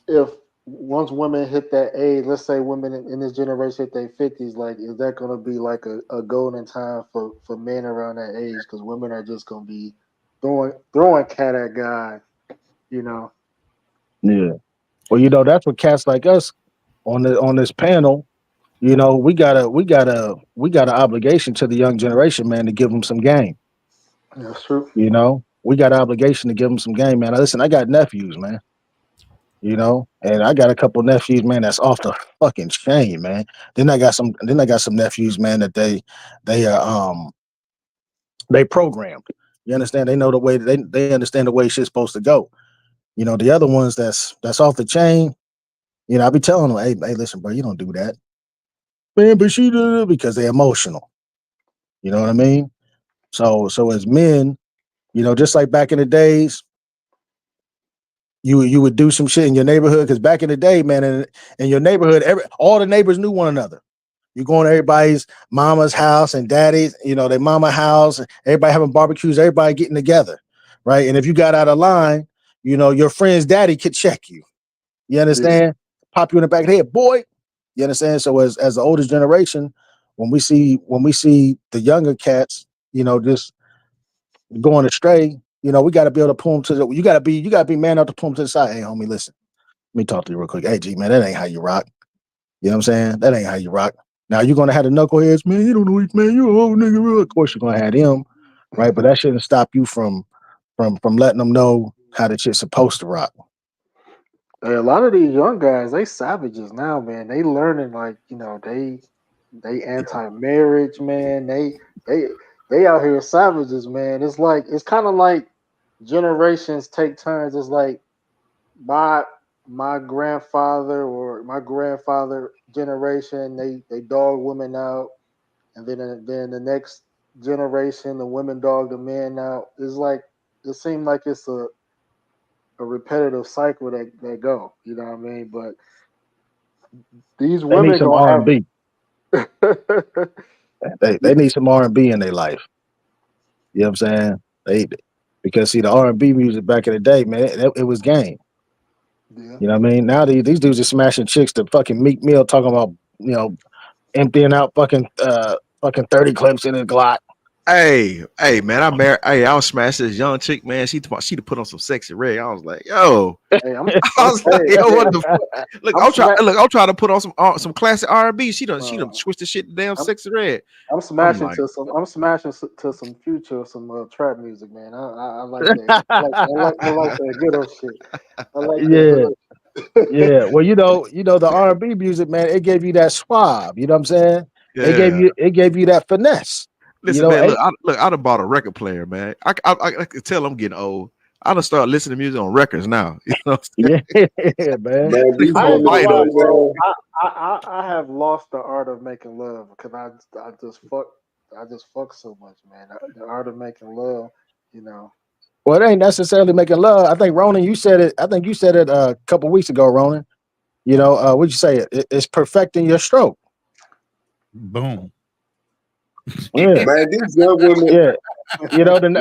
if once women hit that age, let's say women in this generation hit their 50s, like is that gonna be like a golden time for men around that age? Because women are just gonna be throwing cat at guys, Yeah. Well, that's what cats like us on this panel. We got an obligation to the young generation, man, to give them some game. That's true. We got an obligation to give them some game, man. Now, listen, I got nephews, man. And I got a couple nephews, man, that's off the fucking chain, man. Then I got some nephews, man, that they programmed. You understand? They know the way they understand the way shit's supposed to go. The other ones that's off the chain, I be telling them, hey, listen, bro, you don't do that. Man, but she do because they're emotional. You know what I mean? So as men, just like back in the days, you would do some shit in your neighborhood, because back in the day, man, in your neighborhood, all the neighbors knew one another. You go to everybody's mama's house and daddy's, their mama house, everybody having barbecues, everybody getting together, right? And if you got out of line, your friend's daddy could check you. You understand? Pop you in the back of the head, boy. You understand? So as the oldest generation, when we see the younger cats, just going astray, we got to be able to pull them to the. You got to be man enough to pull them to the side. Hey, homie, listen. Let me talk to you real quick. Hey, G, man, that ain't how you rock. You know what I'm saying? That ain't how you rock. Now you're gonna have the knuckleheads, man. You don't know it, man. You an old nigga. Of course you're gonna have them, right? But that shouldn't stop you from letting them know how the shit's supposed to rock. Hey, a lot of these young guys, they savages now, man. They learning like, they anti-marriage, man. They out here savages, man. It's kind of like generations take turns. It's like my grandfather or my grandfather generation, they dog women out, and then the next generation, the women dog the men out. It's like it seems like it's a repetitive cycle that go. You know what I mean? But these They need women some gonna R&B. have They need some R&B in their life. You know what I'm saying? Because see, the R&B music back in the day, man, it was game. Yeah. You know what I mean? Now these dudes are smashing chicks to fucking Meek Mill, talking about emptying out fucking 30 clips in his Glock. Hey, man, I was smashed this young chick, man. She to put on some sexy red. I was like, yo. Hey, I was like, yo, what the fuck? Look, I'm trying to put on some classic R&B. She done switched the shit to damn sexy red. I'm smashing to some future, some trap music, man. I like that. I like that good old shit. I like that. Yeah. Well, the R&B music, man, it gave you that suave. You know what I'm saying? Yeah. It gave you that finesse. Listen, man, I done bought a record player, man. I can tell I'm getting old. I done start listening to music on records now. You know what I'm saying? Yeah, man. I ain't gonna lie, bro. I have lost the art of making love because I just fuck so much, man. The art of making love, Well, it ain't necessarily making love. I think Ronan, you said it. I think you said it a couple weeks ago, Ronan. What'd you say? It's perfecting your stroke. Boom. Yeah. Man, these young women. Yeah.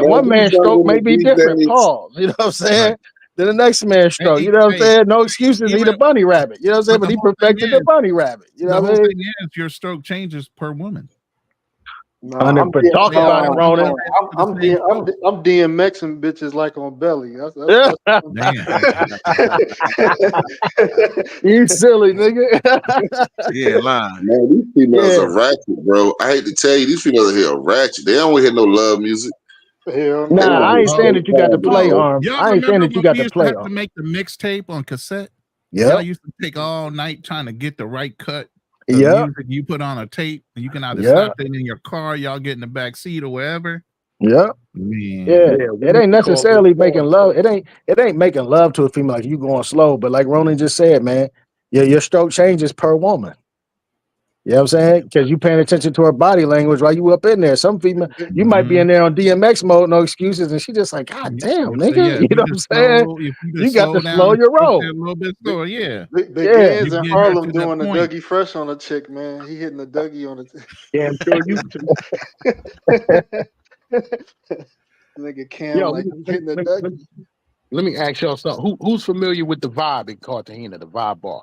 One man's stroke may be different. Pause. You know what I'm saying? Right. Then the next man's stroke. You know what I'm saying? No excuses. Eat a bunny rabbit. You know what I'm saying? But he perfected the bunny rabbit. You know what I mean? The whole thing is your stroke changes per woman. No, talk about it, Ronan. I'm DMXing bitches like on Belly. That's you silly nigga. Yeah, line. Man, these females are ratchet, bro. I hate to tell you, these females are here ratchet. They don't hear no love music. Nah, I ain't saying that you got to play arm. I ain't saying that you got to play arm. To make the mixtape on cassette. Yeah. Y'all used to take all night trying to get the right cut. Yeah. You put on a tape, and you can either slap it in your car, y'all get in the back seat or wherever. Yeah. Man. Yeah. It ain't necessarily making love. It ain't making love to a female like you going slow. But like Ronan just said, man, your stroke changes per woman. You know what I'm saying? Because you paying attention to her body language while you up in there. Some female, you might be in there on DMX mode, no excuses, and she just like, God damn, nigga. You know what I'm saying? You got to slow your roll. A little bit slower, yeah. Big Gans in Harlem doing the Dougie Fresh on a chick, man. He hitting the Dougie on the. Yeah, I'm sure you. Nigga Cam like hitting the Dougie. Let me ask y'all something. Who's familiar with the Vibe in Cartagena, the Vibe bar?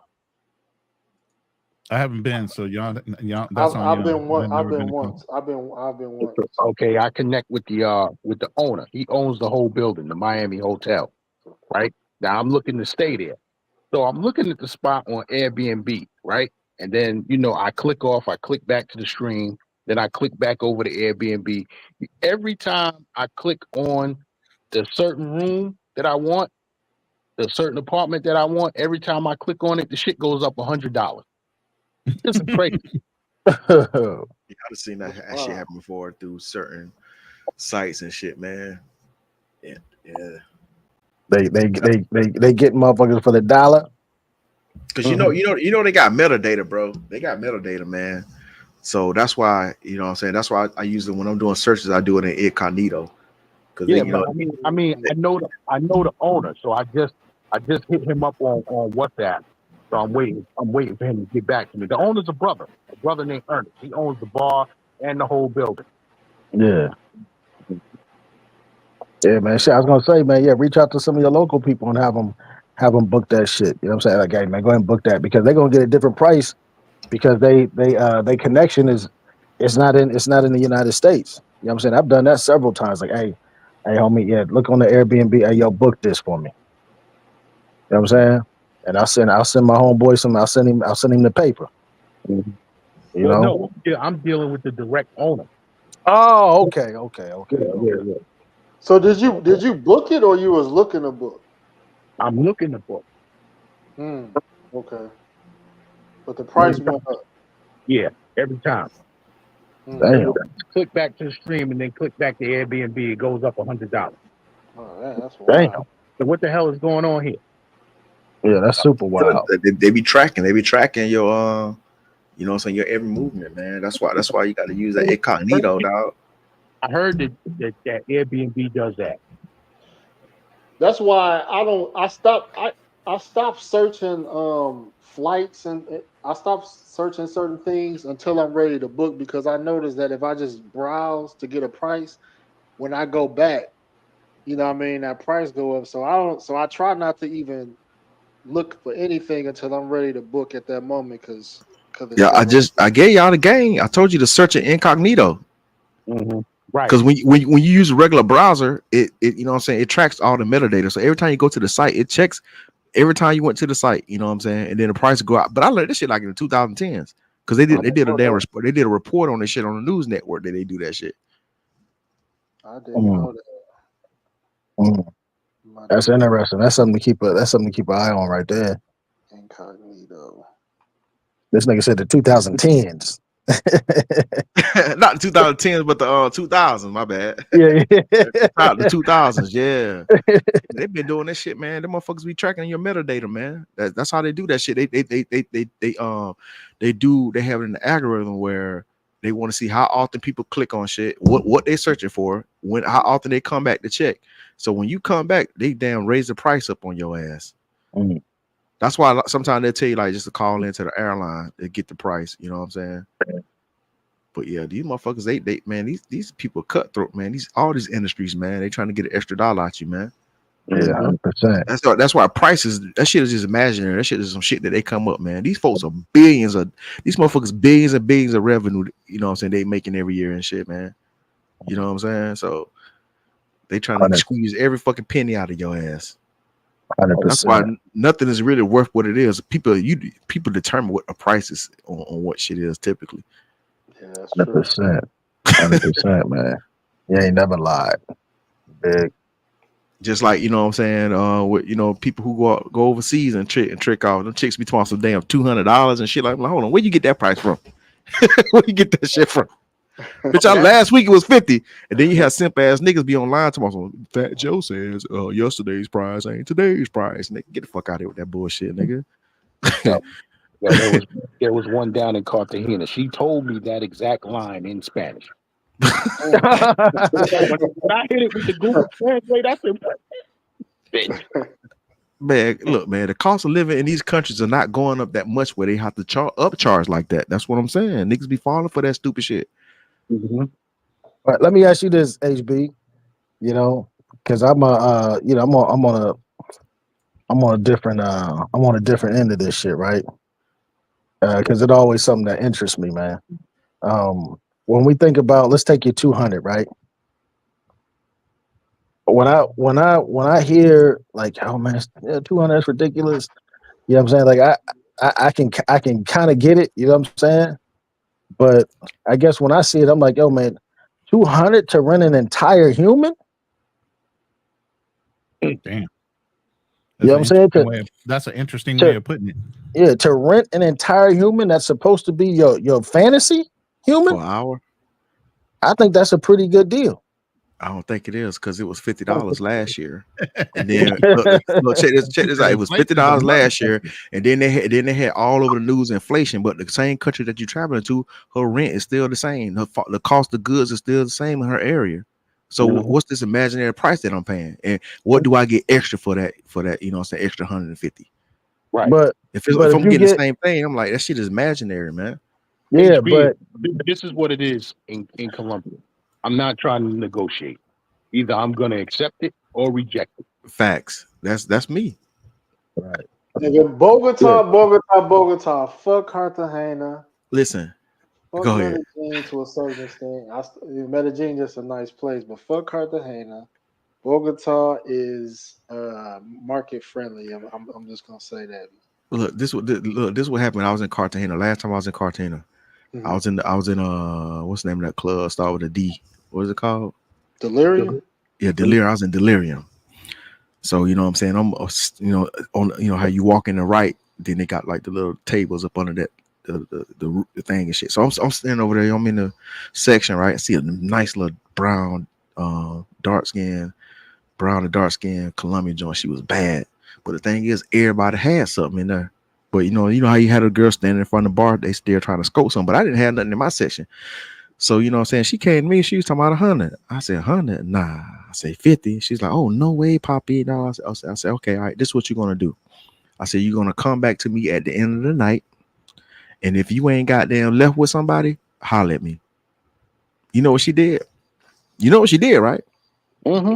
I haven't been, so y'all. That's I've been once. Okay, I connect with the owner. He owns the whole building, the Miami Hotel. Right now, I'm looking to stay there, so I'm looking at the spot on Airbnb. Right, and then I click back to the stream, then I click back over to Airbnb. Every time I click on the certain room that I want, the certain apartment that I want, every time I click on it, the shit goes up $100. It's crazy. Yeah, I've seen that shit happen before through certain sites and shit, man. Yeah. They get motherfuckers for the dollar. Because you know they got metadata, bro. They got metadata, man. So that's why, you know what I'm saying? That's why I use it when I'm doing searches, I do it in incognito. Because Yeah, you know, but I mean, I know the owner, so I just hit him up on WhatsApp. So I'm waiting for him to get back to me. The owner's a brother named Ernest. He owns the bar and the whole building. Yeah. Yeah, man. Shit, I was gonna say, man. Yeah, reach out to some of your local people and have them book that shit. You know what I'm saying? Like, hey, man, go ahead and book that because they're gonna get a different price because they connection is it's not in the United States. You know what I'm saying? I've done that several times. Like, hey, homie, yeah, look on the Airbnb. Hey, yo, book this for me. You know what I'm saying? And I'll send my homeboy some. I'll send him the paper. You Well, know? no, I'm dealing with the direct owner. Oh, okay. Yeah. So did you book it or you was looking to book? I'm looking to book. Okay. But the price went up. Yeah, every time. Damn. Click back to the stream and then click back to Airbnb. It goes up $100. Oh, that's Damn. wild. So what the hell is going on here? Yeah, that's super wild. they be tracking your you know what I'm saying, your every movement, man. That's why you got to use that incognito, dog. I heard that Airbnb does that. That's why I stopped searching flights and I stopped searching certain things until I'm ready to book because I noticed that if I just browse to get a price, when I go back, you know what I mean, that price go up. So I try not to even look for anything until I'm ready to book at that moment because Yeah, I gave y'all the game. I told you to search it incognito. Right. Because when you use a regular browser, it you know what I'm saying, it tracks all the metadata. So every time you go to the site, it checks every time you went to the site, you know what I'm saying, and then the price go out. But I learned this shit like in the 2010s because they did a damn report. They did a report on this shit on the news network that they do that shit. I didn't know that. That's interesting. That's something to keep an eye on right there. Incognito. This nigga said the 2010s. Not the 2010s, but the 2000s. My bad. Yeah. The 2000s. Yeah, they've been doing this shit, man. Them motherfuckers be tracking your metadata, man. That's how they do that shit. They have it in the algorithm where they want to see how often people click on shit, what they're searching for, how often they come back to check. So when you come back, they damn raise the price up on your ass. That's why sometimes they'll tell you like just to call into the airline to get the price. You know what I'm saying? But yeah, these motherfuckers, they man, these people cutthroat, man. All these industries, man, they trying to get an extra dollar out you, man. Yeah, 100%. That's why prices, that shit is just imaginary. That shit is some shit that they come up, man. These folks are these motherfuckers billions and billions of revenue, you know what I'm saying, they making every year and shit, man. You know what I'm saying? So they trying to squeeze every fucking penny out of your ass. 100%. That's why nothing is really worth what it is. People determine what a price is on what shit is typically. Yeah, that's true. 100%, man. You ain't never lied. Big. Just like, you know what I'm saying, with, you know, people who go overseas and trick off. Them chicks be talking some damn $200 and shit like hold on, where you get that price from? Where you get that shit from? Bitch, last week it was 50, and then you have simp ass niggas be online tomorrow. Fat Joe says yesterday's price ain't today's price. Nigga, get the fuck out of here with that bullshit, nigga. Yeah, there was one down in Cartagena. She told me that exact line in Spanish. When I hit it with the Google Translate, I said, bitch. Man, look, man, the cost of living in these countries are not going up that much where they have to upcharge like that. That's what I'm saying. Niggas be falling for that stupid shit. All right, let me ask you this, HB. You know, because I'm on a different end of this shit, right? Because it always something that interests me, man. When we think about, let's take your 200, right? When I hear like, oh man, 200 is ridiculous. You know what I'm saying? Like I can kind of get it. You know what I'm saying? But I guess when I see it, I'm like, yo, man, 200 to rent an entire human? Damn. You know what I'm saying? That's an interesting way of putting it. Yeah, to rent an entire human that's supposed to be your fantasy human for an hour. I think that's a pretty good deal. I don't think it is because it was $50 last year. And then look, check this out. It was $50 last year, and then they had all over the news inflation. But the same country that you're traveling to, her rent is still the same. The cost of goods is still the same in her area. So what's this imaginary price that I'm paying, and what do I get extra for that? You know, what I'm saying extra 150. Right. But If but if I'm you getting get the same thing, I'm like that shit is imaginary, man. yeah, HB, but this is what it is in Colombia. I'm not trying to negotiate. Either I'm going to accept it or reject it. Facts. That's me. right. Nigga, Bogota. Fuck Cartagena. Listen, Fuck go ahead. Medellin to a certain extent. Medellin just a nice place, but fuck Cartagena. Bogota is market friendly. I'm just gonna say that. Look, this what happened. I was in Cartagena. Last time I was in Cartagena, Mhm. I was in what's the name of that club? Start with a D. What is it called? Delirium. Yeah, Delirium. I was in Delirium. So you know what I'm saying? I'm on how you walk in the right, then they got like the little tables up under that the thing and shit. So I'm standing over there. I'm in the section, right? I see a nice little brown, dark skin, brown to dark skin Colombian joint. She was bad. But the thing is, everybody had something in there. But you know how you had a girl standing in front of the bar, they still trying to scope something. But I didn't have nothing in my section. So you know what I'm saying? She came to me, she was talking about 100. I said, 100? Nah. I say 50. She's like, oh, no way, Poppy. No, I said, okay, all right, this is what you're gonna do. I said, you're gonna come back to me at the end of the night. And if you ain't goddamn left with somebody, holler at me. You know what she did? You know what she did, right? Mm-hmm.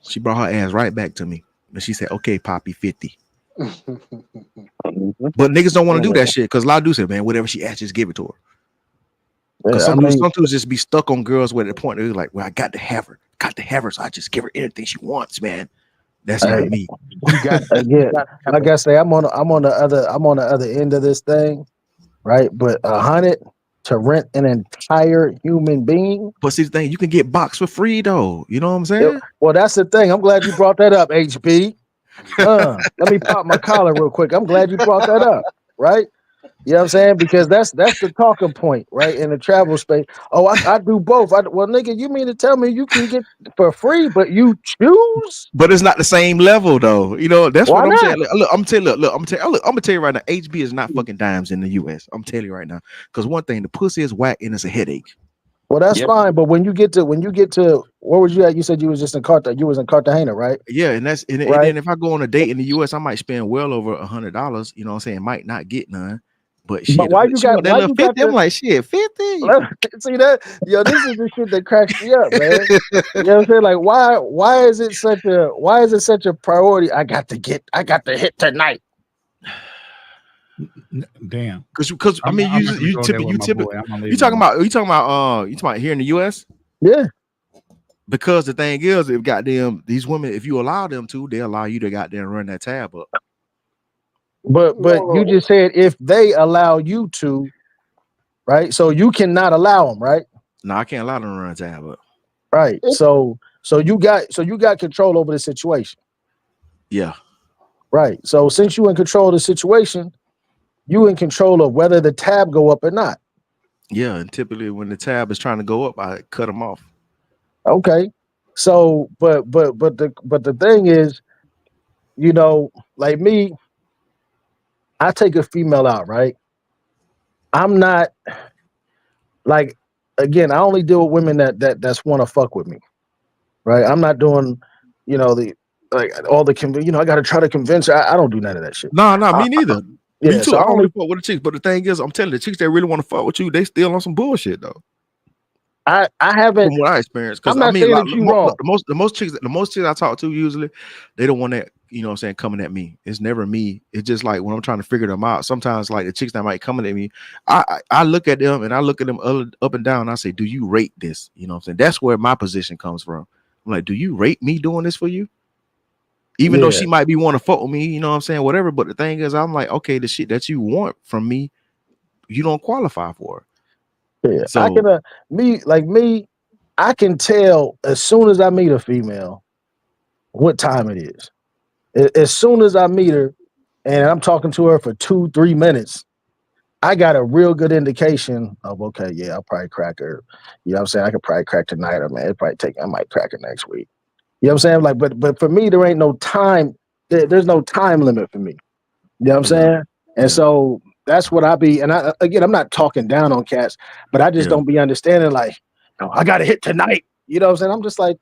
She brought her ass right back to me. And she said, okay, Poppy, 50. But niggas don't want to do that shit because a lot of dudes say, man, whatever she asks, just give it to her. Because Yeah, some dudes just be stuck on girls where the point they're like, well, I got to have her, so I just give her anything she wants, man. That's not me. You got again, like I say, I'm on the other end of this thing, right? But 100 to rent an entire human being. But see the thing, you can get box for free though. You know what I'm saying? Well, that's the thing. I'm glad you brought that up, HB. Let me pop my collar real quick. I'm glad you brought that up, right? You know what I'm saying? Because that's the talking point, right? In the travel space. Oh, I do both. Well, nigga, you mean to tell me you can get for free, but you choose? But it's not the same level though. You know, that's Why what I'm not? saying. Look, I'm telling you, I'm gonna tell you right now, HB is not fucking dimes in the US. I'm telling you right now. Because one thing, the pussy is whack and it's a headache. Well, that's fine. But when you get to where was you at? You said you was just in You was in Cartagena, right? Yeah, and then if I go on a date in the US, I might spend well over $100. You know what I'm saying? Might not get none. But shit, But why you she want that little 50. I'm like, shit, 50. See that? Yo, this is the shit that cracks me up, man. You know what I'm saying? Like, why is it such a priority? I got to hit tonight. Damn. Because I mean, you talking about here in the US? Yeah. Because the thing is, if goddamn these women, if you allow them to, they allow you to goddamn run that tab up. But you just said if they allow you to, right? So you cannot allow them, right? No, I can't allow them to run a tab up. Right. So you got control over the situation. Yeah. Right. So since you in control of the situation, you in control of whether the tab go up or not. Yeah, and typically when the tab is trying to go up, I cut them off. Okay. So, but the thing is, you know, like me, I take a female out, right? I'm not like, again, I only deal with women that's want to fuck with me, right? I'm not doing, the like all the I got to try to convince her. I don't do none of that shit. No, me neither. Yeah, me too. so I only fuck with the chicks, but the thing is, I'm telling you, the chicks that really want to fuck with you, they still on some bullshit though. I haven't. From what I experienced, because I'm not saying like, that you wrong. the most chicks I talk to usually, they don't want that. You know what I'm saying, coming at me. It's never me. It's just like when I'm trying to figure them out. Sometimes like the chicks that might coming at me, I look at them and I look at them up and down. And I say, do you rate this? You know what I'm saying? That's where my position comes from. I'm like, do you rate me doing this for you? Even though she might be want to fuck with me, you know what I'm saying? Whatever. But the thing is, I'm like, okay, the shit that you want from me, you don't qualify for. Yeah. So I can I can tell as soon as I meet a female what time it is. As soon as I meet her and I'm talking to her for 2-3 minutes, I got a real good indication of, okay, yeah, I'll probably crack her. You know what I'm saying? I could probably crack tonight, or man, I might crack her next week. You know what I'm saying? Like, but for me, there ain't no time. There's no time limit for me. You know what I'm saying? And so that's what I be. And again, I'm not talking down on cats, but I just don't be understanding. Like, oh, I got to hit tonight. You know what I'm saying? I'm just like,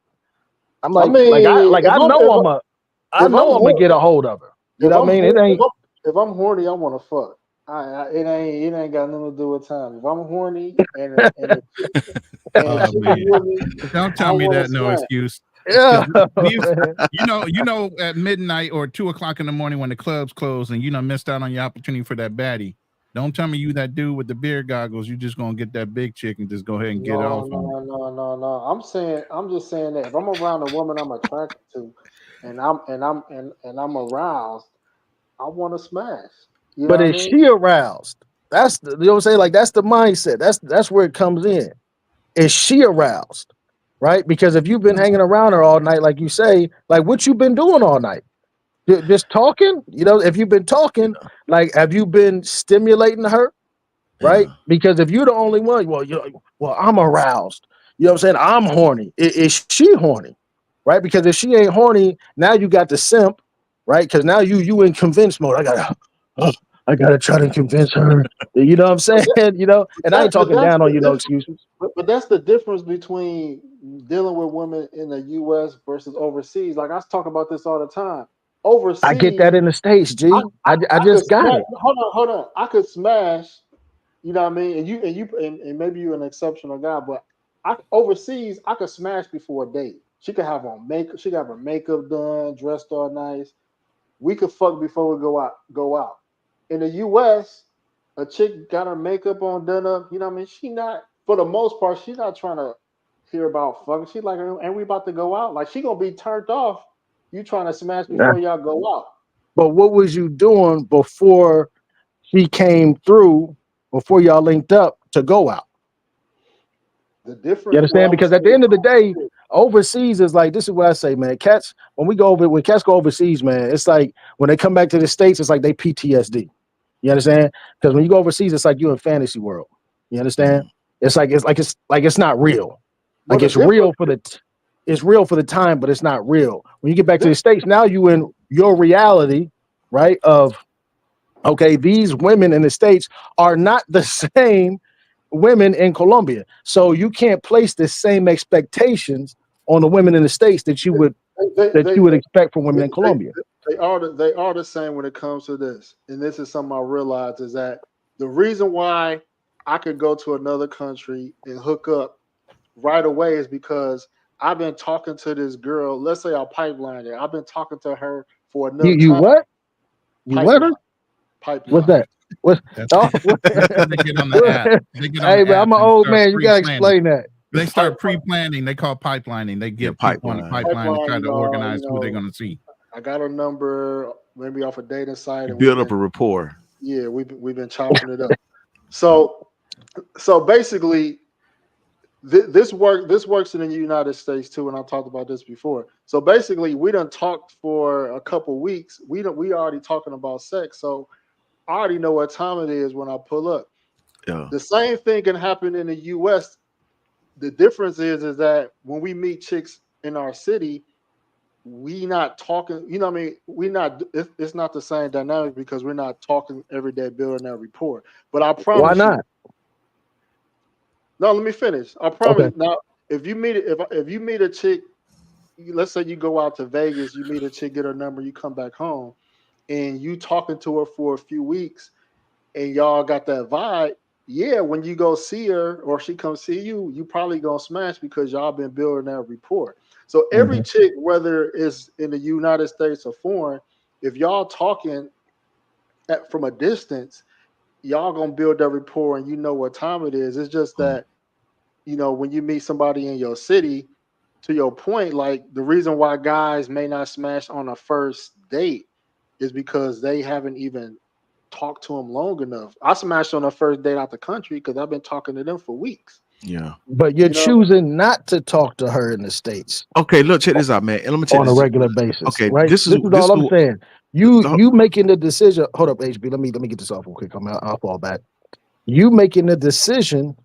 I mean, I know if I'm I'm gonna get a hold of her. You know what I mean? It ain't. if I'm horny, I want to fuck. It ain't got nothing to do with time. If I'm horny and she Man. with me, Don't I tell me want to that no smash. excuse. Yeah, You know, at midnight or 2 o'clock in the morning when the clubs close and missed out on your opportunity for that baddie. Don't tell me you that dude with the beer goggles. You just gonna get that big chick and just go ahead and get off on it. No. I'm just saying that if I'm around a woman I'm attracted to, and I'm aroused, I want to smash. You know But what I is mean? she aroused? That's the, you know what I'm saying? Like that's the mindset. That's where it comes in. Is she aroused? Right? Because if you've been hanging around her all night, like you say, like what you been doing all night? Just talking? You know, if you've been talking, like have you been stimulating her? Right? Because if you're the only one, well, I'm aroused. You know what I'm saying? I'm horny. Is she horny? Right? Because if she ain't horny, now you got the simp, right? Because now you in convince mode. I gotta try to convince her. You know what I'm saying? You know, and I ain't talking That's down on the you, no difference. excuses. But that's the difference between dealing with women in the U.S. versus overseas. Like I talk about this all the time. I get Overseas, that in the States, I, G. I I could just got smash. it. Hold on. I could smash. You know what I mean? And maybe you're an exceptional guy, but overseas, I could smash before a date. She could have on makeup. She could have her makeup done, dressed all nice. We could fuck before we go out. Go out. In the U.S., a chick got her makeup on, done up. You know what I mean? She not, for the most part, she not trying to hear about fucking. She like, and we about to go out. Like she gonna be turned off. You trying to smash Nah. before y'all go out? But what was you doing before she came through? Before y'all linked up to go out? The You difference. What understand? I'm Because at the saying. end of the day, overseas is like this is what I say, man. Cats, when cats go overseas, man, it's like when they come back to the States, it's like they PTSD. You understand? Because when you go overseas, it's like you're in fantasy world. You understand? It's not real. Well, Like the difference. it's real for the time, but it's not real. When you get back to the States, now you in your reality, right? Of okay, these women in the States are not the same women in Colombia. So you can't place the same expectations on the women in the States that you would They, that they, you would they, expect from women they, in Colombia. they are the same when it comes to this. And this is something I realized is that the reason why I could go to another country and hook up right away is because I've been talking to this girl. Let's say I pipeline it. I've been talking to her for enough You time. what? You what? Pipeline, What's pipeline. that? What? That's Oh, because they get on the app. They get on hey the man, app I'm an and old start man. You gotta pre-planning. explain that. They start pre-planning. They call pipelining. They get people on the pipeline to try to organize who they're going to see. I got a number maybe off a dating site, and Build up a rapport. Yeah, we've been chopping it up. So basically, this works in the United States too, and I talked about this before. So basically, we done talked for a couple weeks. We already talking about sex, so I already know what time it is when I pull up. Yeah. The same thing can happen in the U.S. The difference is that when we meet chicks in our city, we not talking. You know what I mean? We not. It's not the same dynamic because we're not talking every day, building that rapport. But I Why promise you. not? No, let me finish. I promise. Okay. Now, if you meet a chick, let's say you go out to Vegas, you meet a chick, get her number, you come back home, and you talking to her for a few weeks, and y'all got that vibe. Yeah, when you go see her or she comes see you, you probably gonna smash because y'all been building that rapport. So every chick, whether it's in the United States or foreign, if y'all talking from a distance, y'all gonna build that rapport and you know what time it is. It's just that when you meet somebody in your city, to your point, like the reason why guys may not smash on a first date is because they haven't even talked to them long enough. I smashed on a first date out the country because I've been talking to them for weeks. Yeah. But you're choosing not to talk to her in the States. Okay, look, check this out, man. And let me tell On you a this. regular basis. Okay, Right? this is all I'm saying. You the- making the decision. Hold up, HB. Let me get this off real quick. I'll fall back. you making the decision,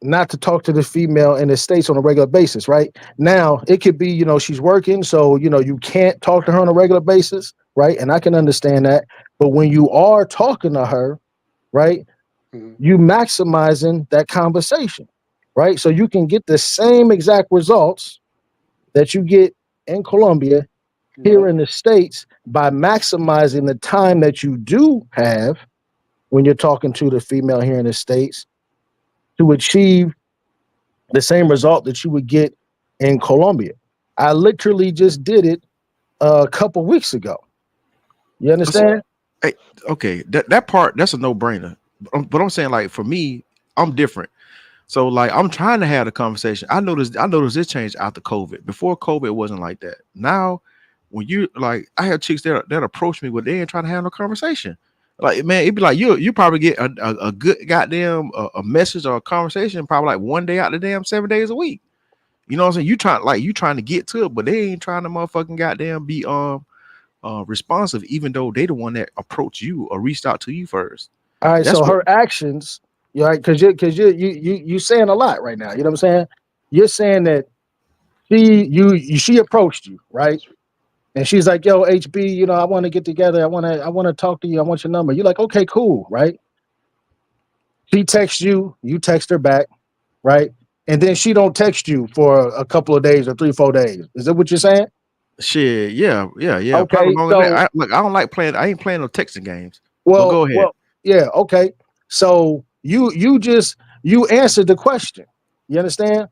not to talk to the female in the States on a regular basis, right? Now, it could be, she's working, so, you can't talk to her on a regular basis, right? And I can understand that. But when you are talking to her, right, you maximizing that conversation, right? So you can get the same exact results that you get in Colombia here in the States by maximizing the time that you do have when you're talking to the female here in the States to achieve the same result that you would get in Colombia. I literally just did it a couple weeks ago. You understand? Hey, okay, that part, that's a no-brainer. But I'm saying, like, for me, I'm different. So, like, I'm trying to have the conversation. I noticed this change after COVID. Before COVID, it wasn't like that. Now, when you like, I have chicks that approach me, but they ain't trying to have no conversation. Like, man, it'd be like you probably get a good goddamn a message or a conversation probably like one day out the damn 7 days a week. You know what I'm saying? You trying to get to it, but they ain't trying to motherfucking goddamn be responsive, even though they the one that approached you or reached out to you first. All right, so her actions, right? Because you saying a lot right now. You know what I'm saying? You're saying that she approached you, right? And she's like, "Yo, HB, I want to get together. I want to talk to you. I want your number." You're like, "Okay, cool," right? She texts you, you text her back, right? And then she don't text you for a couple of days or 3-4 days. Is that what you're saying? Shit, yeah. Okay, Probably longer than that. so I don't like playing. I ain't playing no texting games. But well, go ahead. yeah, okay. So you answered the question. You understand?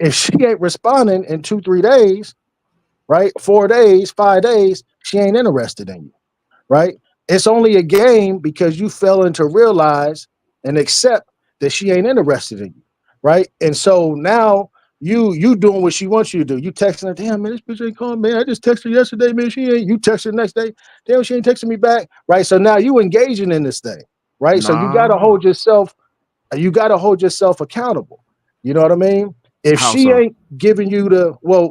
If she ain't responding in 2-3 days, right? 4 days, 5 days, she ain't interested in you, right? It's only a game because you fell into realize and accept that she ain't interested in you, right? And so now you doing what she wants you to do. You texting her, damn man, this bitch ain't calling, man. I just texted her yesterday, man. She ain't. You text her the next day, damn, she ain't texting me back, right? So now you engaging in this thing, right? So you gotta Nah. hold yourself accountable. You know what I mean? If How she so? ain't giving you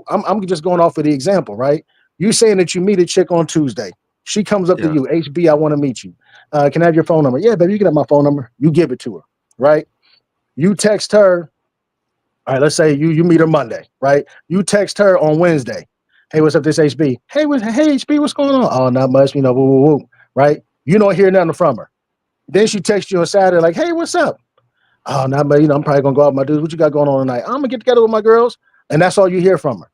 I'm just going off of the example, right? You saying that you meet a chick on Tuesday. She comes up to Yeah. you, HB, I want to meet you. Can I have your phone number? Yeah, baby, you can have my phone number. You give it to her, right? You text her. All right, let's say you meet her Monday, right? You text her on Wednesday. Hey, what's up, this HB? Hey, HB, what's going on? Oh, not much, woo, woo, woo, right? You don't hear nothing from her. Then she texts you on Saturday, like, hey, what's up? Oh, not much, I'm probably gonna go out with my dudes. What you got going on tonight? I'm gonna get together with my girls, and that's all you hear from her,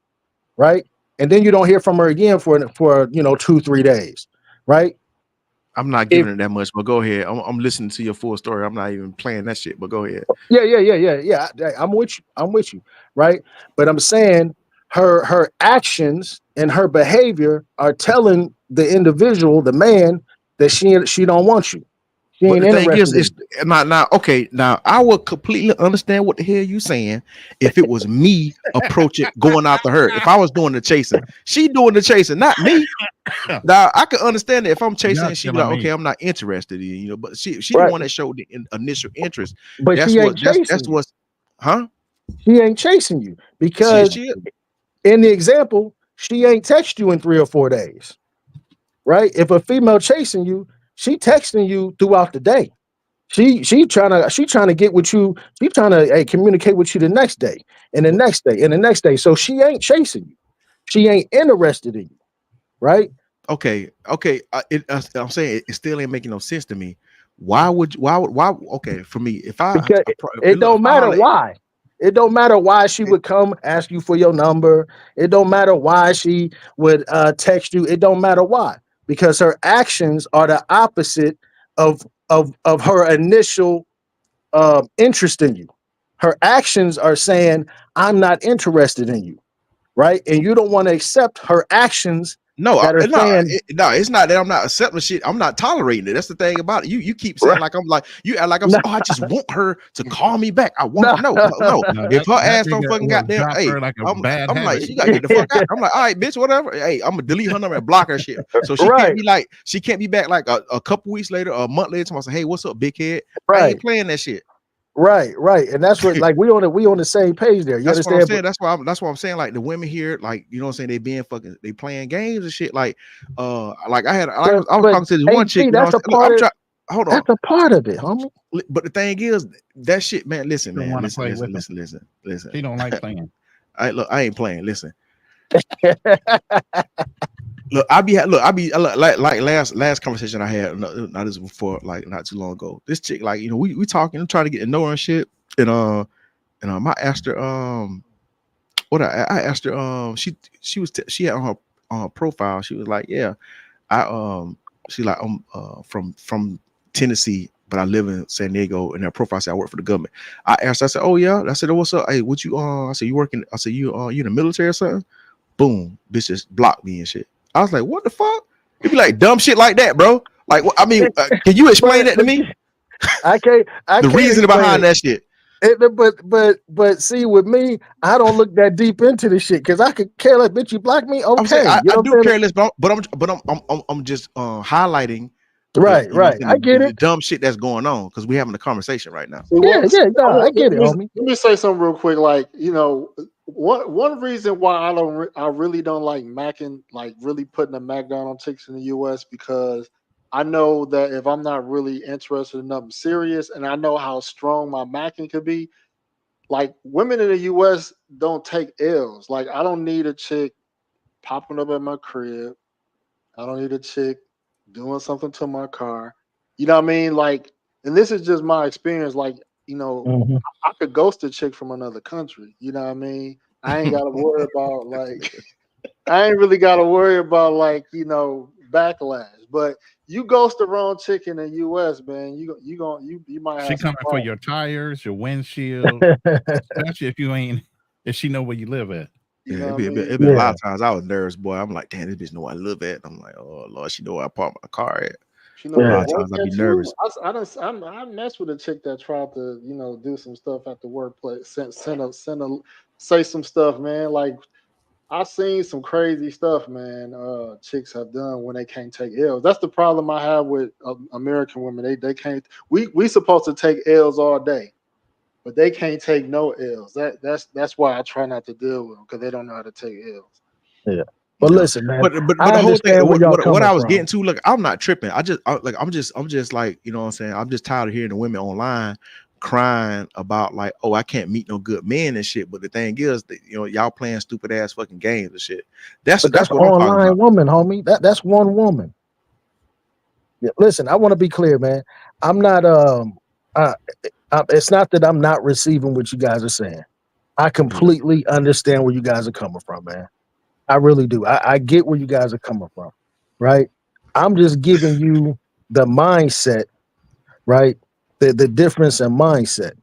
right? And then you don't hear from her again for 2-3 days, right? I'm not giving it that much, but go ahead. I'm listening to your full story. I'm not even playing that shit, but go ahead. Yeah. I'm with you, right? But I'm saying her actions and her behavior are telling the individual, the man, that she don't want you. She But ain't the thing is, interested in it's you. not okay. Now I would completely understand what the hell you saying if it was me approaching going after her. If I was doing the chasing, she doing the chasing, not me. Now I can understand that if I'm chasing and she be like, okay, I'm not interested in you, but she the Right. one that showed the initial interest. But That's she ain't chasing that's you. what's huh? She ain't chasing you She because she in the example, she ain't text you in 3 or 4 days, right? If a female chasing you, she texting you throughout the day. She trying to get with you. She trying to communicate with you the next day and the next day and the next day. So she ain't chasing you. She ain't interested in you, right? okay. I'm saying it still ain't making no sense to me. Why okay, for me, if Because it look, if don't I matter holler, why. It don't matter why she would come ask you for your number. It don't matter why she would text you. It don't matter why, because her actions are the opposite of her initial interest in you. Her actions are saying, "I'm not interested in you," right? And you don't want to accept her actions that are saying, no, it's not that I'm not accepting shit. I'm not tolerating it. That's the thing about it. You keep saying right? like I'm like you act like I'm No, saying, oh, I just want her to call me back. I want no, her. No. No, If her that ass don't nigga fucking will goddamn, drop hey, her like a I'm bad I'm like, habit. she gotta get the fuck out. I'm like, all right, bitch, whatever. Hey, I'm gonna delete her number and block her shit. So she can't right, be like, she can't be back like a couple weeks later or a month later. Tomorrow say, hey, what's up, big head? I right. ain't playing that shit. Right. And that's what like we on the same page there. You That's what I'm understand? saying. That's why I'm saying. Like the women here, like you know what I'm saying, they being fucking, they playing games and shit. Like I had, like I was But talking to this one chick. HB, You know, that's what a I'm saying? Look, part I'm of trying. hold on. That's a part of it, homie. But the thing is, that shit, man. Listen, Don't man. want to Listen, play listen, with him. listen, listen, listen. He don't like playing. I ain't playing. Listen. Look, I be like last conversation I had. Not this before, like not too long ago. This chick, like, you know, we talking, trying to get to know her and shit. And I asked her what I asked her she was she had on her profile, she was like, yeah, she like, I'm from Tennessee, but I live in San Diego. And her profile said I work for the government. I asked her, I said, oh yeah. I said, oh, what's up? Hey, what you I said, you working? I said, you in the military or something? Boom, bitch just blocked me and shit. I was like, what the fuck? It'd be like dumb shit like that, bro. Like, I mean, can you explain that to me? I can't The reason behind that shit. But see, with me, I don't look that deep into this shit because I could care like, bitch, you block me, I'm saying okay. I do care less, but I'm just highlighting right. I get the it. dumb shit that's going on because we're having a conversation right now. Yeah, I get it, homie. Let me say something real quick. Like, you know, one reason why I really don't like macking, like really putting a mac down on chicks in the U.S. because I know that if I'm not really interested in nothing serious, and I know how strong my macking could be, like women in the U.S. don't take L's. Like, I don't need a chick popping up at my crib. I don't need a chick doing something to my car. You know what I mean? Like, and this is just my experience. Like, you know, Mhm. I could ghost a chick from another country. You know what I mean? I ain't got to worry about like, I ain't really got to worry about like, you know, backlash. But you ghost the wrong chick in the U.S., man, you might She have some coming for problems. your tires, your windshield, especially if she know where you live at. You Yeah, know what I mean? it be a lot of times I was nervous, boy. I'm like, damn, this bitch know where I live at. I'm like, oh Lord, she know where I park my car at. You know A where lot to of work times I'd be at too. nervous. I messed with a chick that tried to, you know, do some stuff at the workplace. Say some stuff, man. Like, I seen some crazy stuff, man. Chicks have done when they can't take L's. That's the problem I have with American women. They can't. We supposed to take L's all day, but they can't take no L's. That's why I try not to deal with them because they don't know how to take L's. Yeah. You But know, listen, man, but I the whole thing, understand where y'all what coming I was from. getting to, look, I'm not tripping. I'm just like, you know what I'm saying. I'm just tired of hearing the women online crying about like, oh, I can't meet no good men and shit. But the thing is, that, you know, y'all playing stupid ass fucking games and shit. That's But that's what I'm talking online about. woman, homie. That's one woman. Yeah, listen, I want to be clear, man. I'm not it's not that I'm not receiving what you guys are saying. I completely understand where you guys are coming from, man. I really do. I get where you guys are coming from, right? I'm just giving you the mindset, right? The difference in mindset,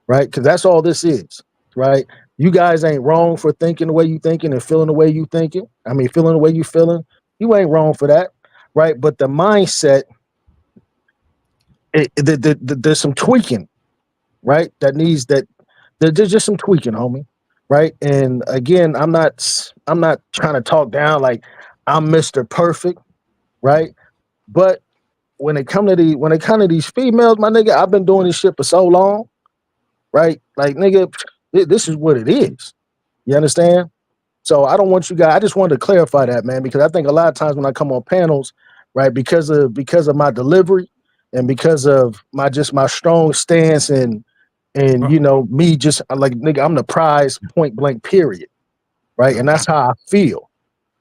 right? Because that's all this is, right? You guys ain't wrong for thinking the way you thinking and feeling the way you thinking. I mean, feeling the way you feeling. You ain't wrong for that, right? But the mindset, there's some tweaking, right? That needs that. There's just some tweaking, homie, right? And again, I'm not trying to talk down like I'm Mr. Perfect, right? But when it come to these females, my nigga, I've been doing this shit for so long, right? Like, nigga, this is what it is. You understand? So I don't want you guys. I just wanted to clarify that, man, because I think a lot of times when I come on panels, right, because of my delivery and because of my strong stance and you know me just like, nigga, I'm the prize, point blank, period, right, and that's how I feel.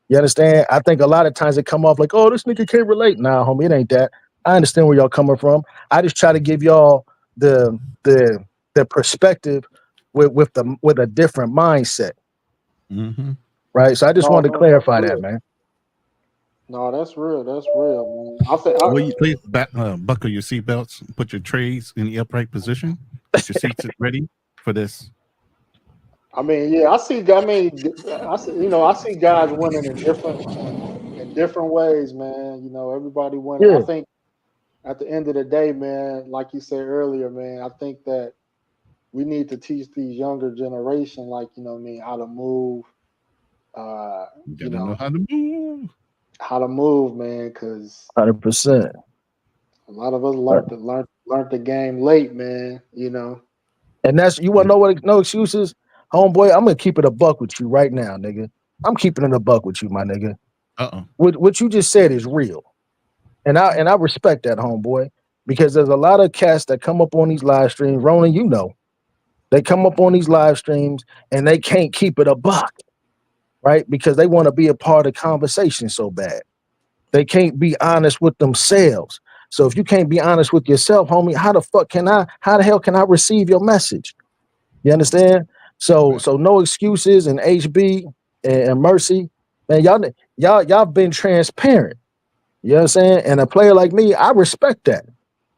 You understand? I think a lot of times it come off like, oh, this nigga can't relate. Nah, homie, it ain't that. I understand where y'all coming from. I just try to give y'all the the perspective with a different mindset, Mm-hmm. right? So I just No, wanted to no, that's clarify that, real. man. No, that's real. That's real, man. I say, Will you please buckle your seatbelts, put your trays in the upright position, get your seats ready for this. I mean, yeah, I see. I mean, I see. You know, I see guys winning in different ways, man. You know, everybody winning. I Yeah, think at the end of the day, man, like you said earlier, man, I think that we need to teach these younger generation, like, you know what I mean, how to move. You You gotta know know, how to move. how to move, man, because 100%. a lot of us learned the game late, man. You know. And that's you want to know what? No excuses, homeboy. I'm gonna keep it a buck with you right now, nigga. I'm keeping it a buck with you, my nigga. Uh-oh. What you just said is real, and I respect that, homeboy. because there's a lot of cats that come up on these live streams. Ronan, you know, they come up on these live streams and they can't keep it a buck, right? Because they want to be a part of conversation so bad. They can't be honest with themselves. So if you can't be honest with yourself, homie, how the hell can I receive your message? You understand? So no excuses, and HB and Mercy, man, y'all been transparent. You know what I'm saying? And a player like me, I respect that,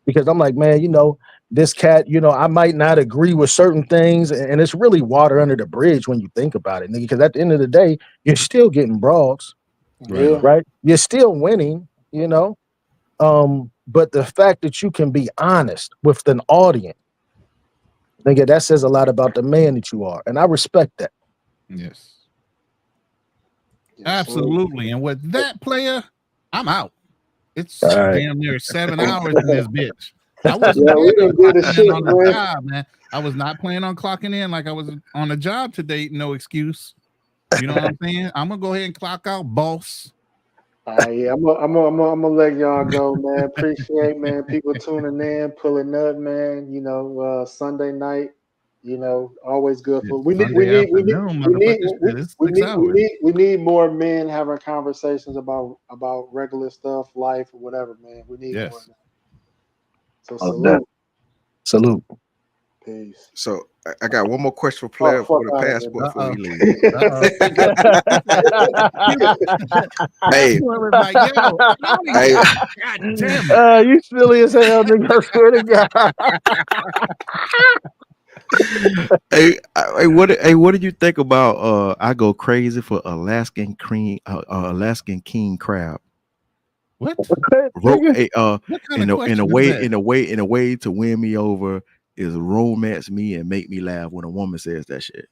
because I'm like, man, you know, this cat, you know, I might not agree with certain things, and it's really water under the bridge when you think about it, nigga, because at the end of the day, you're still getting broads, right? You're still winning, you know. But the fact that you can be honest with an audience, nigga, that says a lot about the man that you are, and I respect that. Yes. Absolutely. And with that, player, I'm out. It's damn near 7 hours in this bitch. I wasn't planning on the job, man. I was not planning on clocking in like I was on a job today. No excuse. You know what I'm saying? I'm gonna go ahead and clock out, boss. Yeah, I'm gonna let y'all go, man. Appreciate, man, people tuning in, pulling up, man. You know, Sunday night, you know, always good for we need more men having conversations about regular stuff, life, or whatever, man. We need more of that. So salute. Peace. So I got one more question for player for the passport before we leave. Hey, God damn it. You silly as hell, nigga. I swear to God. What do you think about I go crazy for Alaskan king crab? What? In a way to win me over is romance me and make me laugh when a woman says that shit.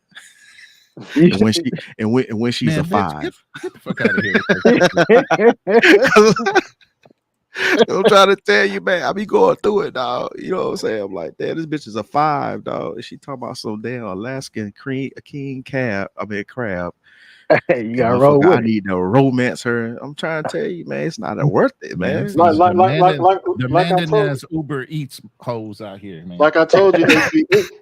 And when she's a 5. Get the fuck out of here. I'm trying to tell you, man. I be going through it, dog. You know what I'm saying? I'm like, damn, this bitch is a 5, dog. She talking about some damn Alaskan king crab. You got to roll with it. I need to romance her. I'm trying to tell you, man, it's not worth it, man. Like I told you, Uber Eats hoes out here, man. Like I told you,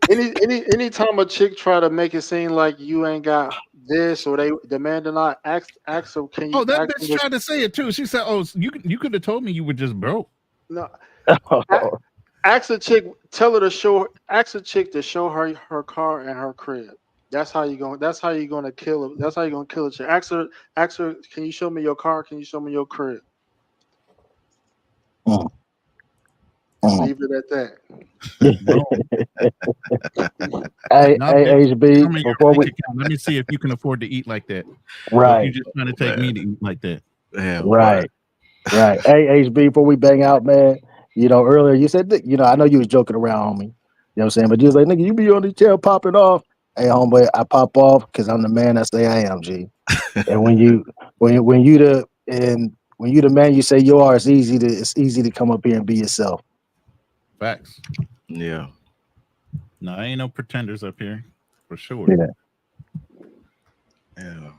any time a chick try to make it seem like you ain't got this, or they demanding, I ask her, can you? Oh, that bitch tried to say it too. She said, "Oh, you could have told me you were just broke." No, ask a chick. Tell her to show. Ask a chick to show her car and her crib. That's how you gonna kill her. That's how you gonna kill a chick. Ask her, can you show me your car? Can you show me your crib? Leave it at that. Hey, HB, before we let me see if you can afford to eat like that. Right. You just trying to take me to eat like that. Yeah, right. Hey, HB, before we bang out, man. You know, earlier you said that, you know, I know you was joking around, homie. You know what I'm saying? But you was like, nigga, you be on the chair popping off. Hey, homeboy, I pop off because I'm the man I say I am, G. And when you the man you say you are, it's easy to come up here and be yourself. Facts. Yeah. No, ain't no pretenders up here for sure. Yeah.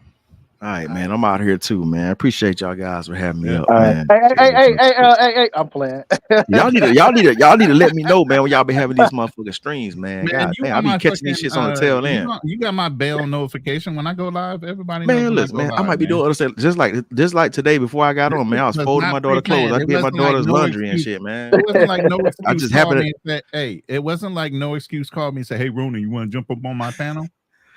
All right, man. I'm out here too, man. I appreciate y'all guys for having me up, man. Hey, I'm playing. y'all need to let me know, man, when y'all be having these motherfucking streams, man. God, I be catching these shits on the tail end. You got my bell notification when I go live. Everybody knows. Man, listen, man. I might be doing other stuff, just like today before I got on, man. I was folding my daughter's clothes. I did my daughter's laundry and shit, man. It wasn't like no excuse. I just happened to say, hey, it wasn't like no excuse called me and said, hey, Ronan, you want to jump up on my panel?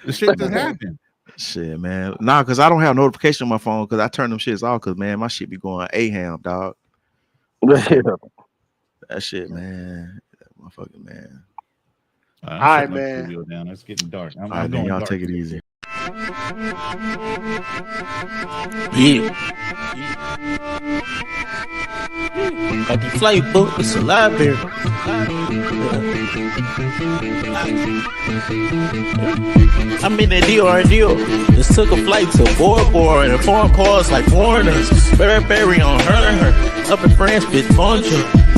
The shit just happened. Shit, man. Nah, because I don't have notification on my phone because I turn them shits off because, man, my shit be going A-ham, dog. That shit, man. That motherfucking man. All right, man. Down. It's getting dark. All right, man. Y'all take it easy. Got the flight book, it's a library. I'm in that deal. Just took a flight to Bora Bora and foreign cars like foreigners. Burberry on her. Up in France, bitch, bonjour.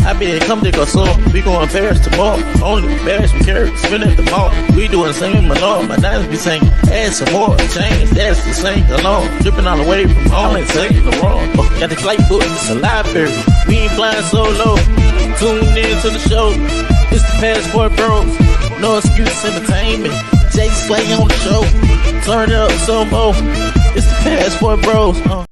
I been come to go soon. We going Paris tomorrow. Only Paris we carry, spin at the mall. We doing the same in my law. My diamonds be saying, add some more. Change, that's the same alone. Dripping all the way from home and taking the wrong. Got the flight book, it's a library. We ain't flying solo. Tune in to the show. It's the Passport Bros. No excuse entertainment. Jay Slay on the show. Turn it up some more. It's the Passport Bros.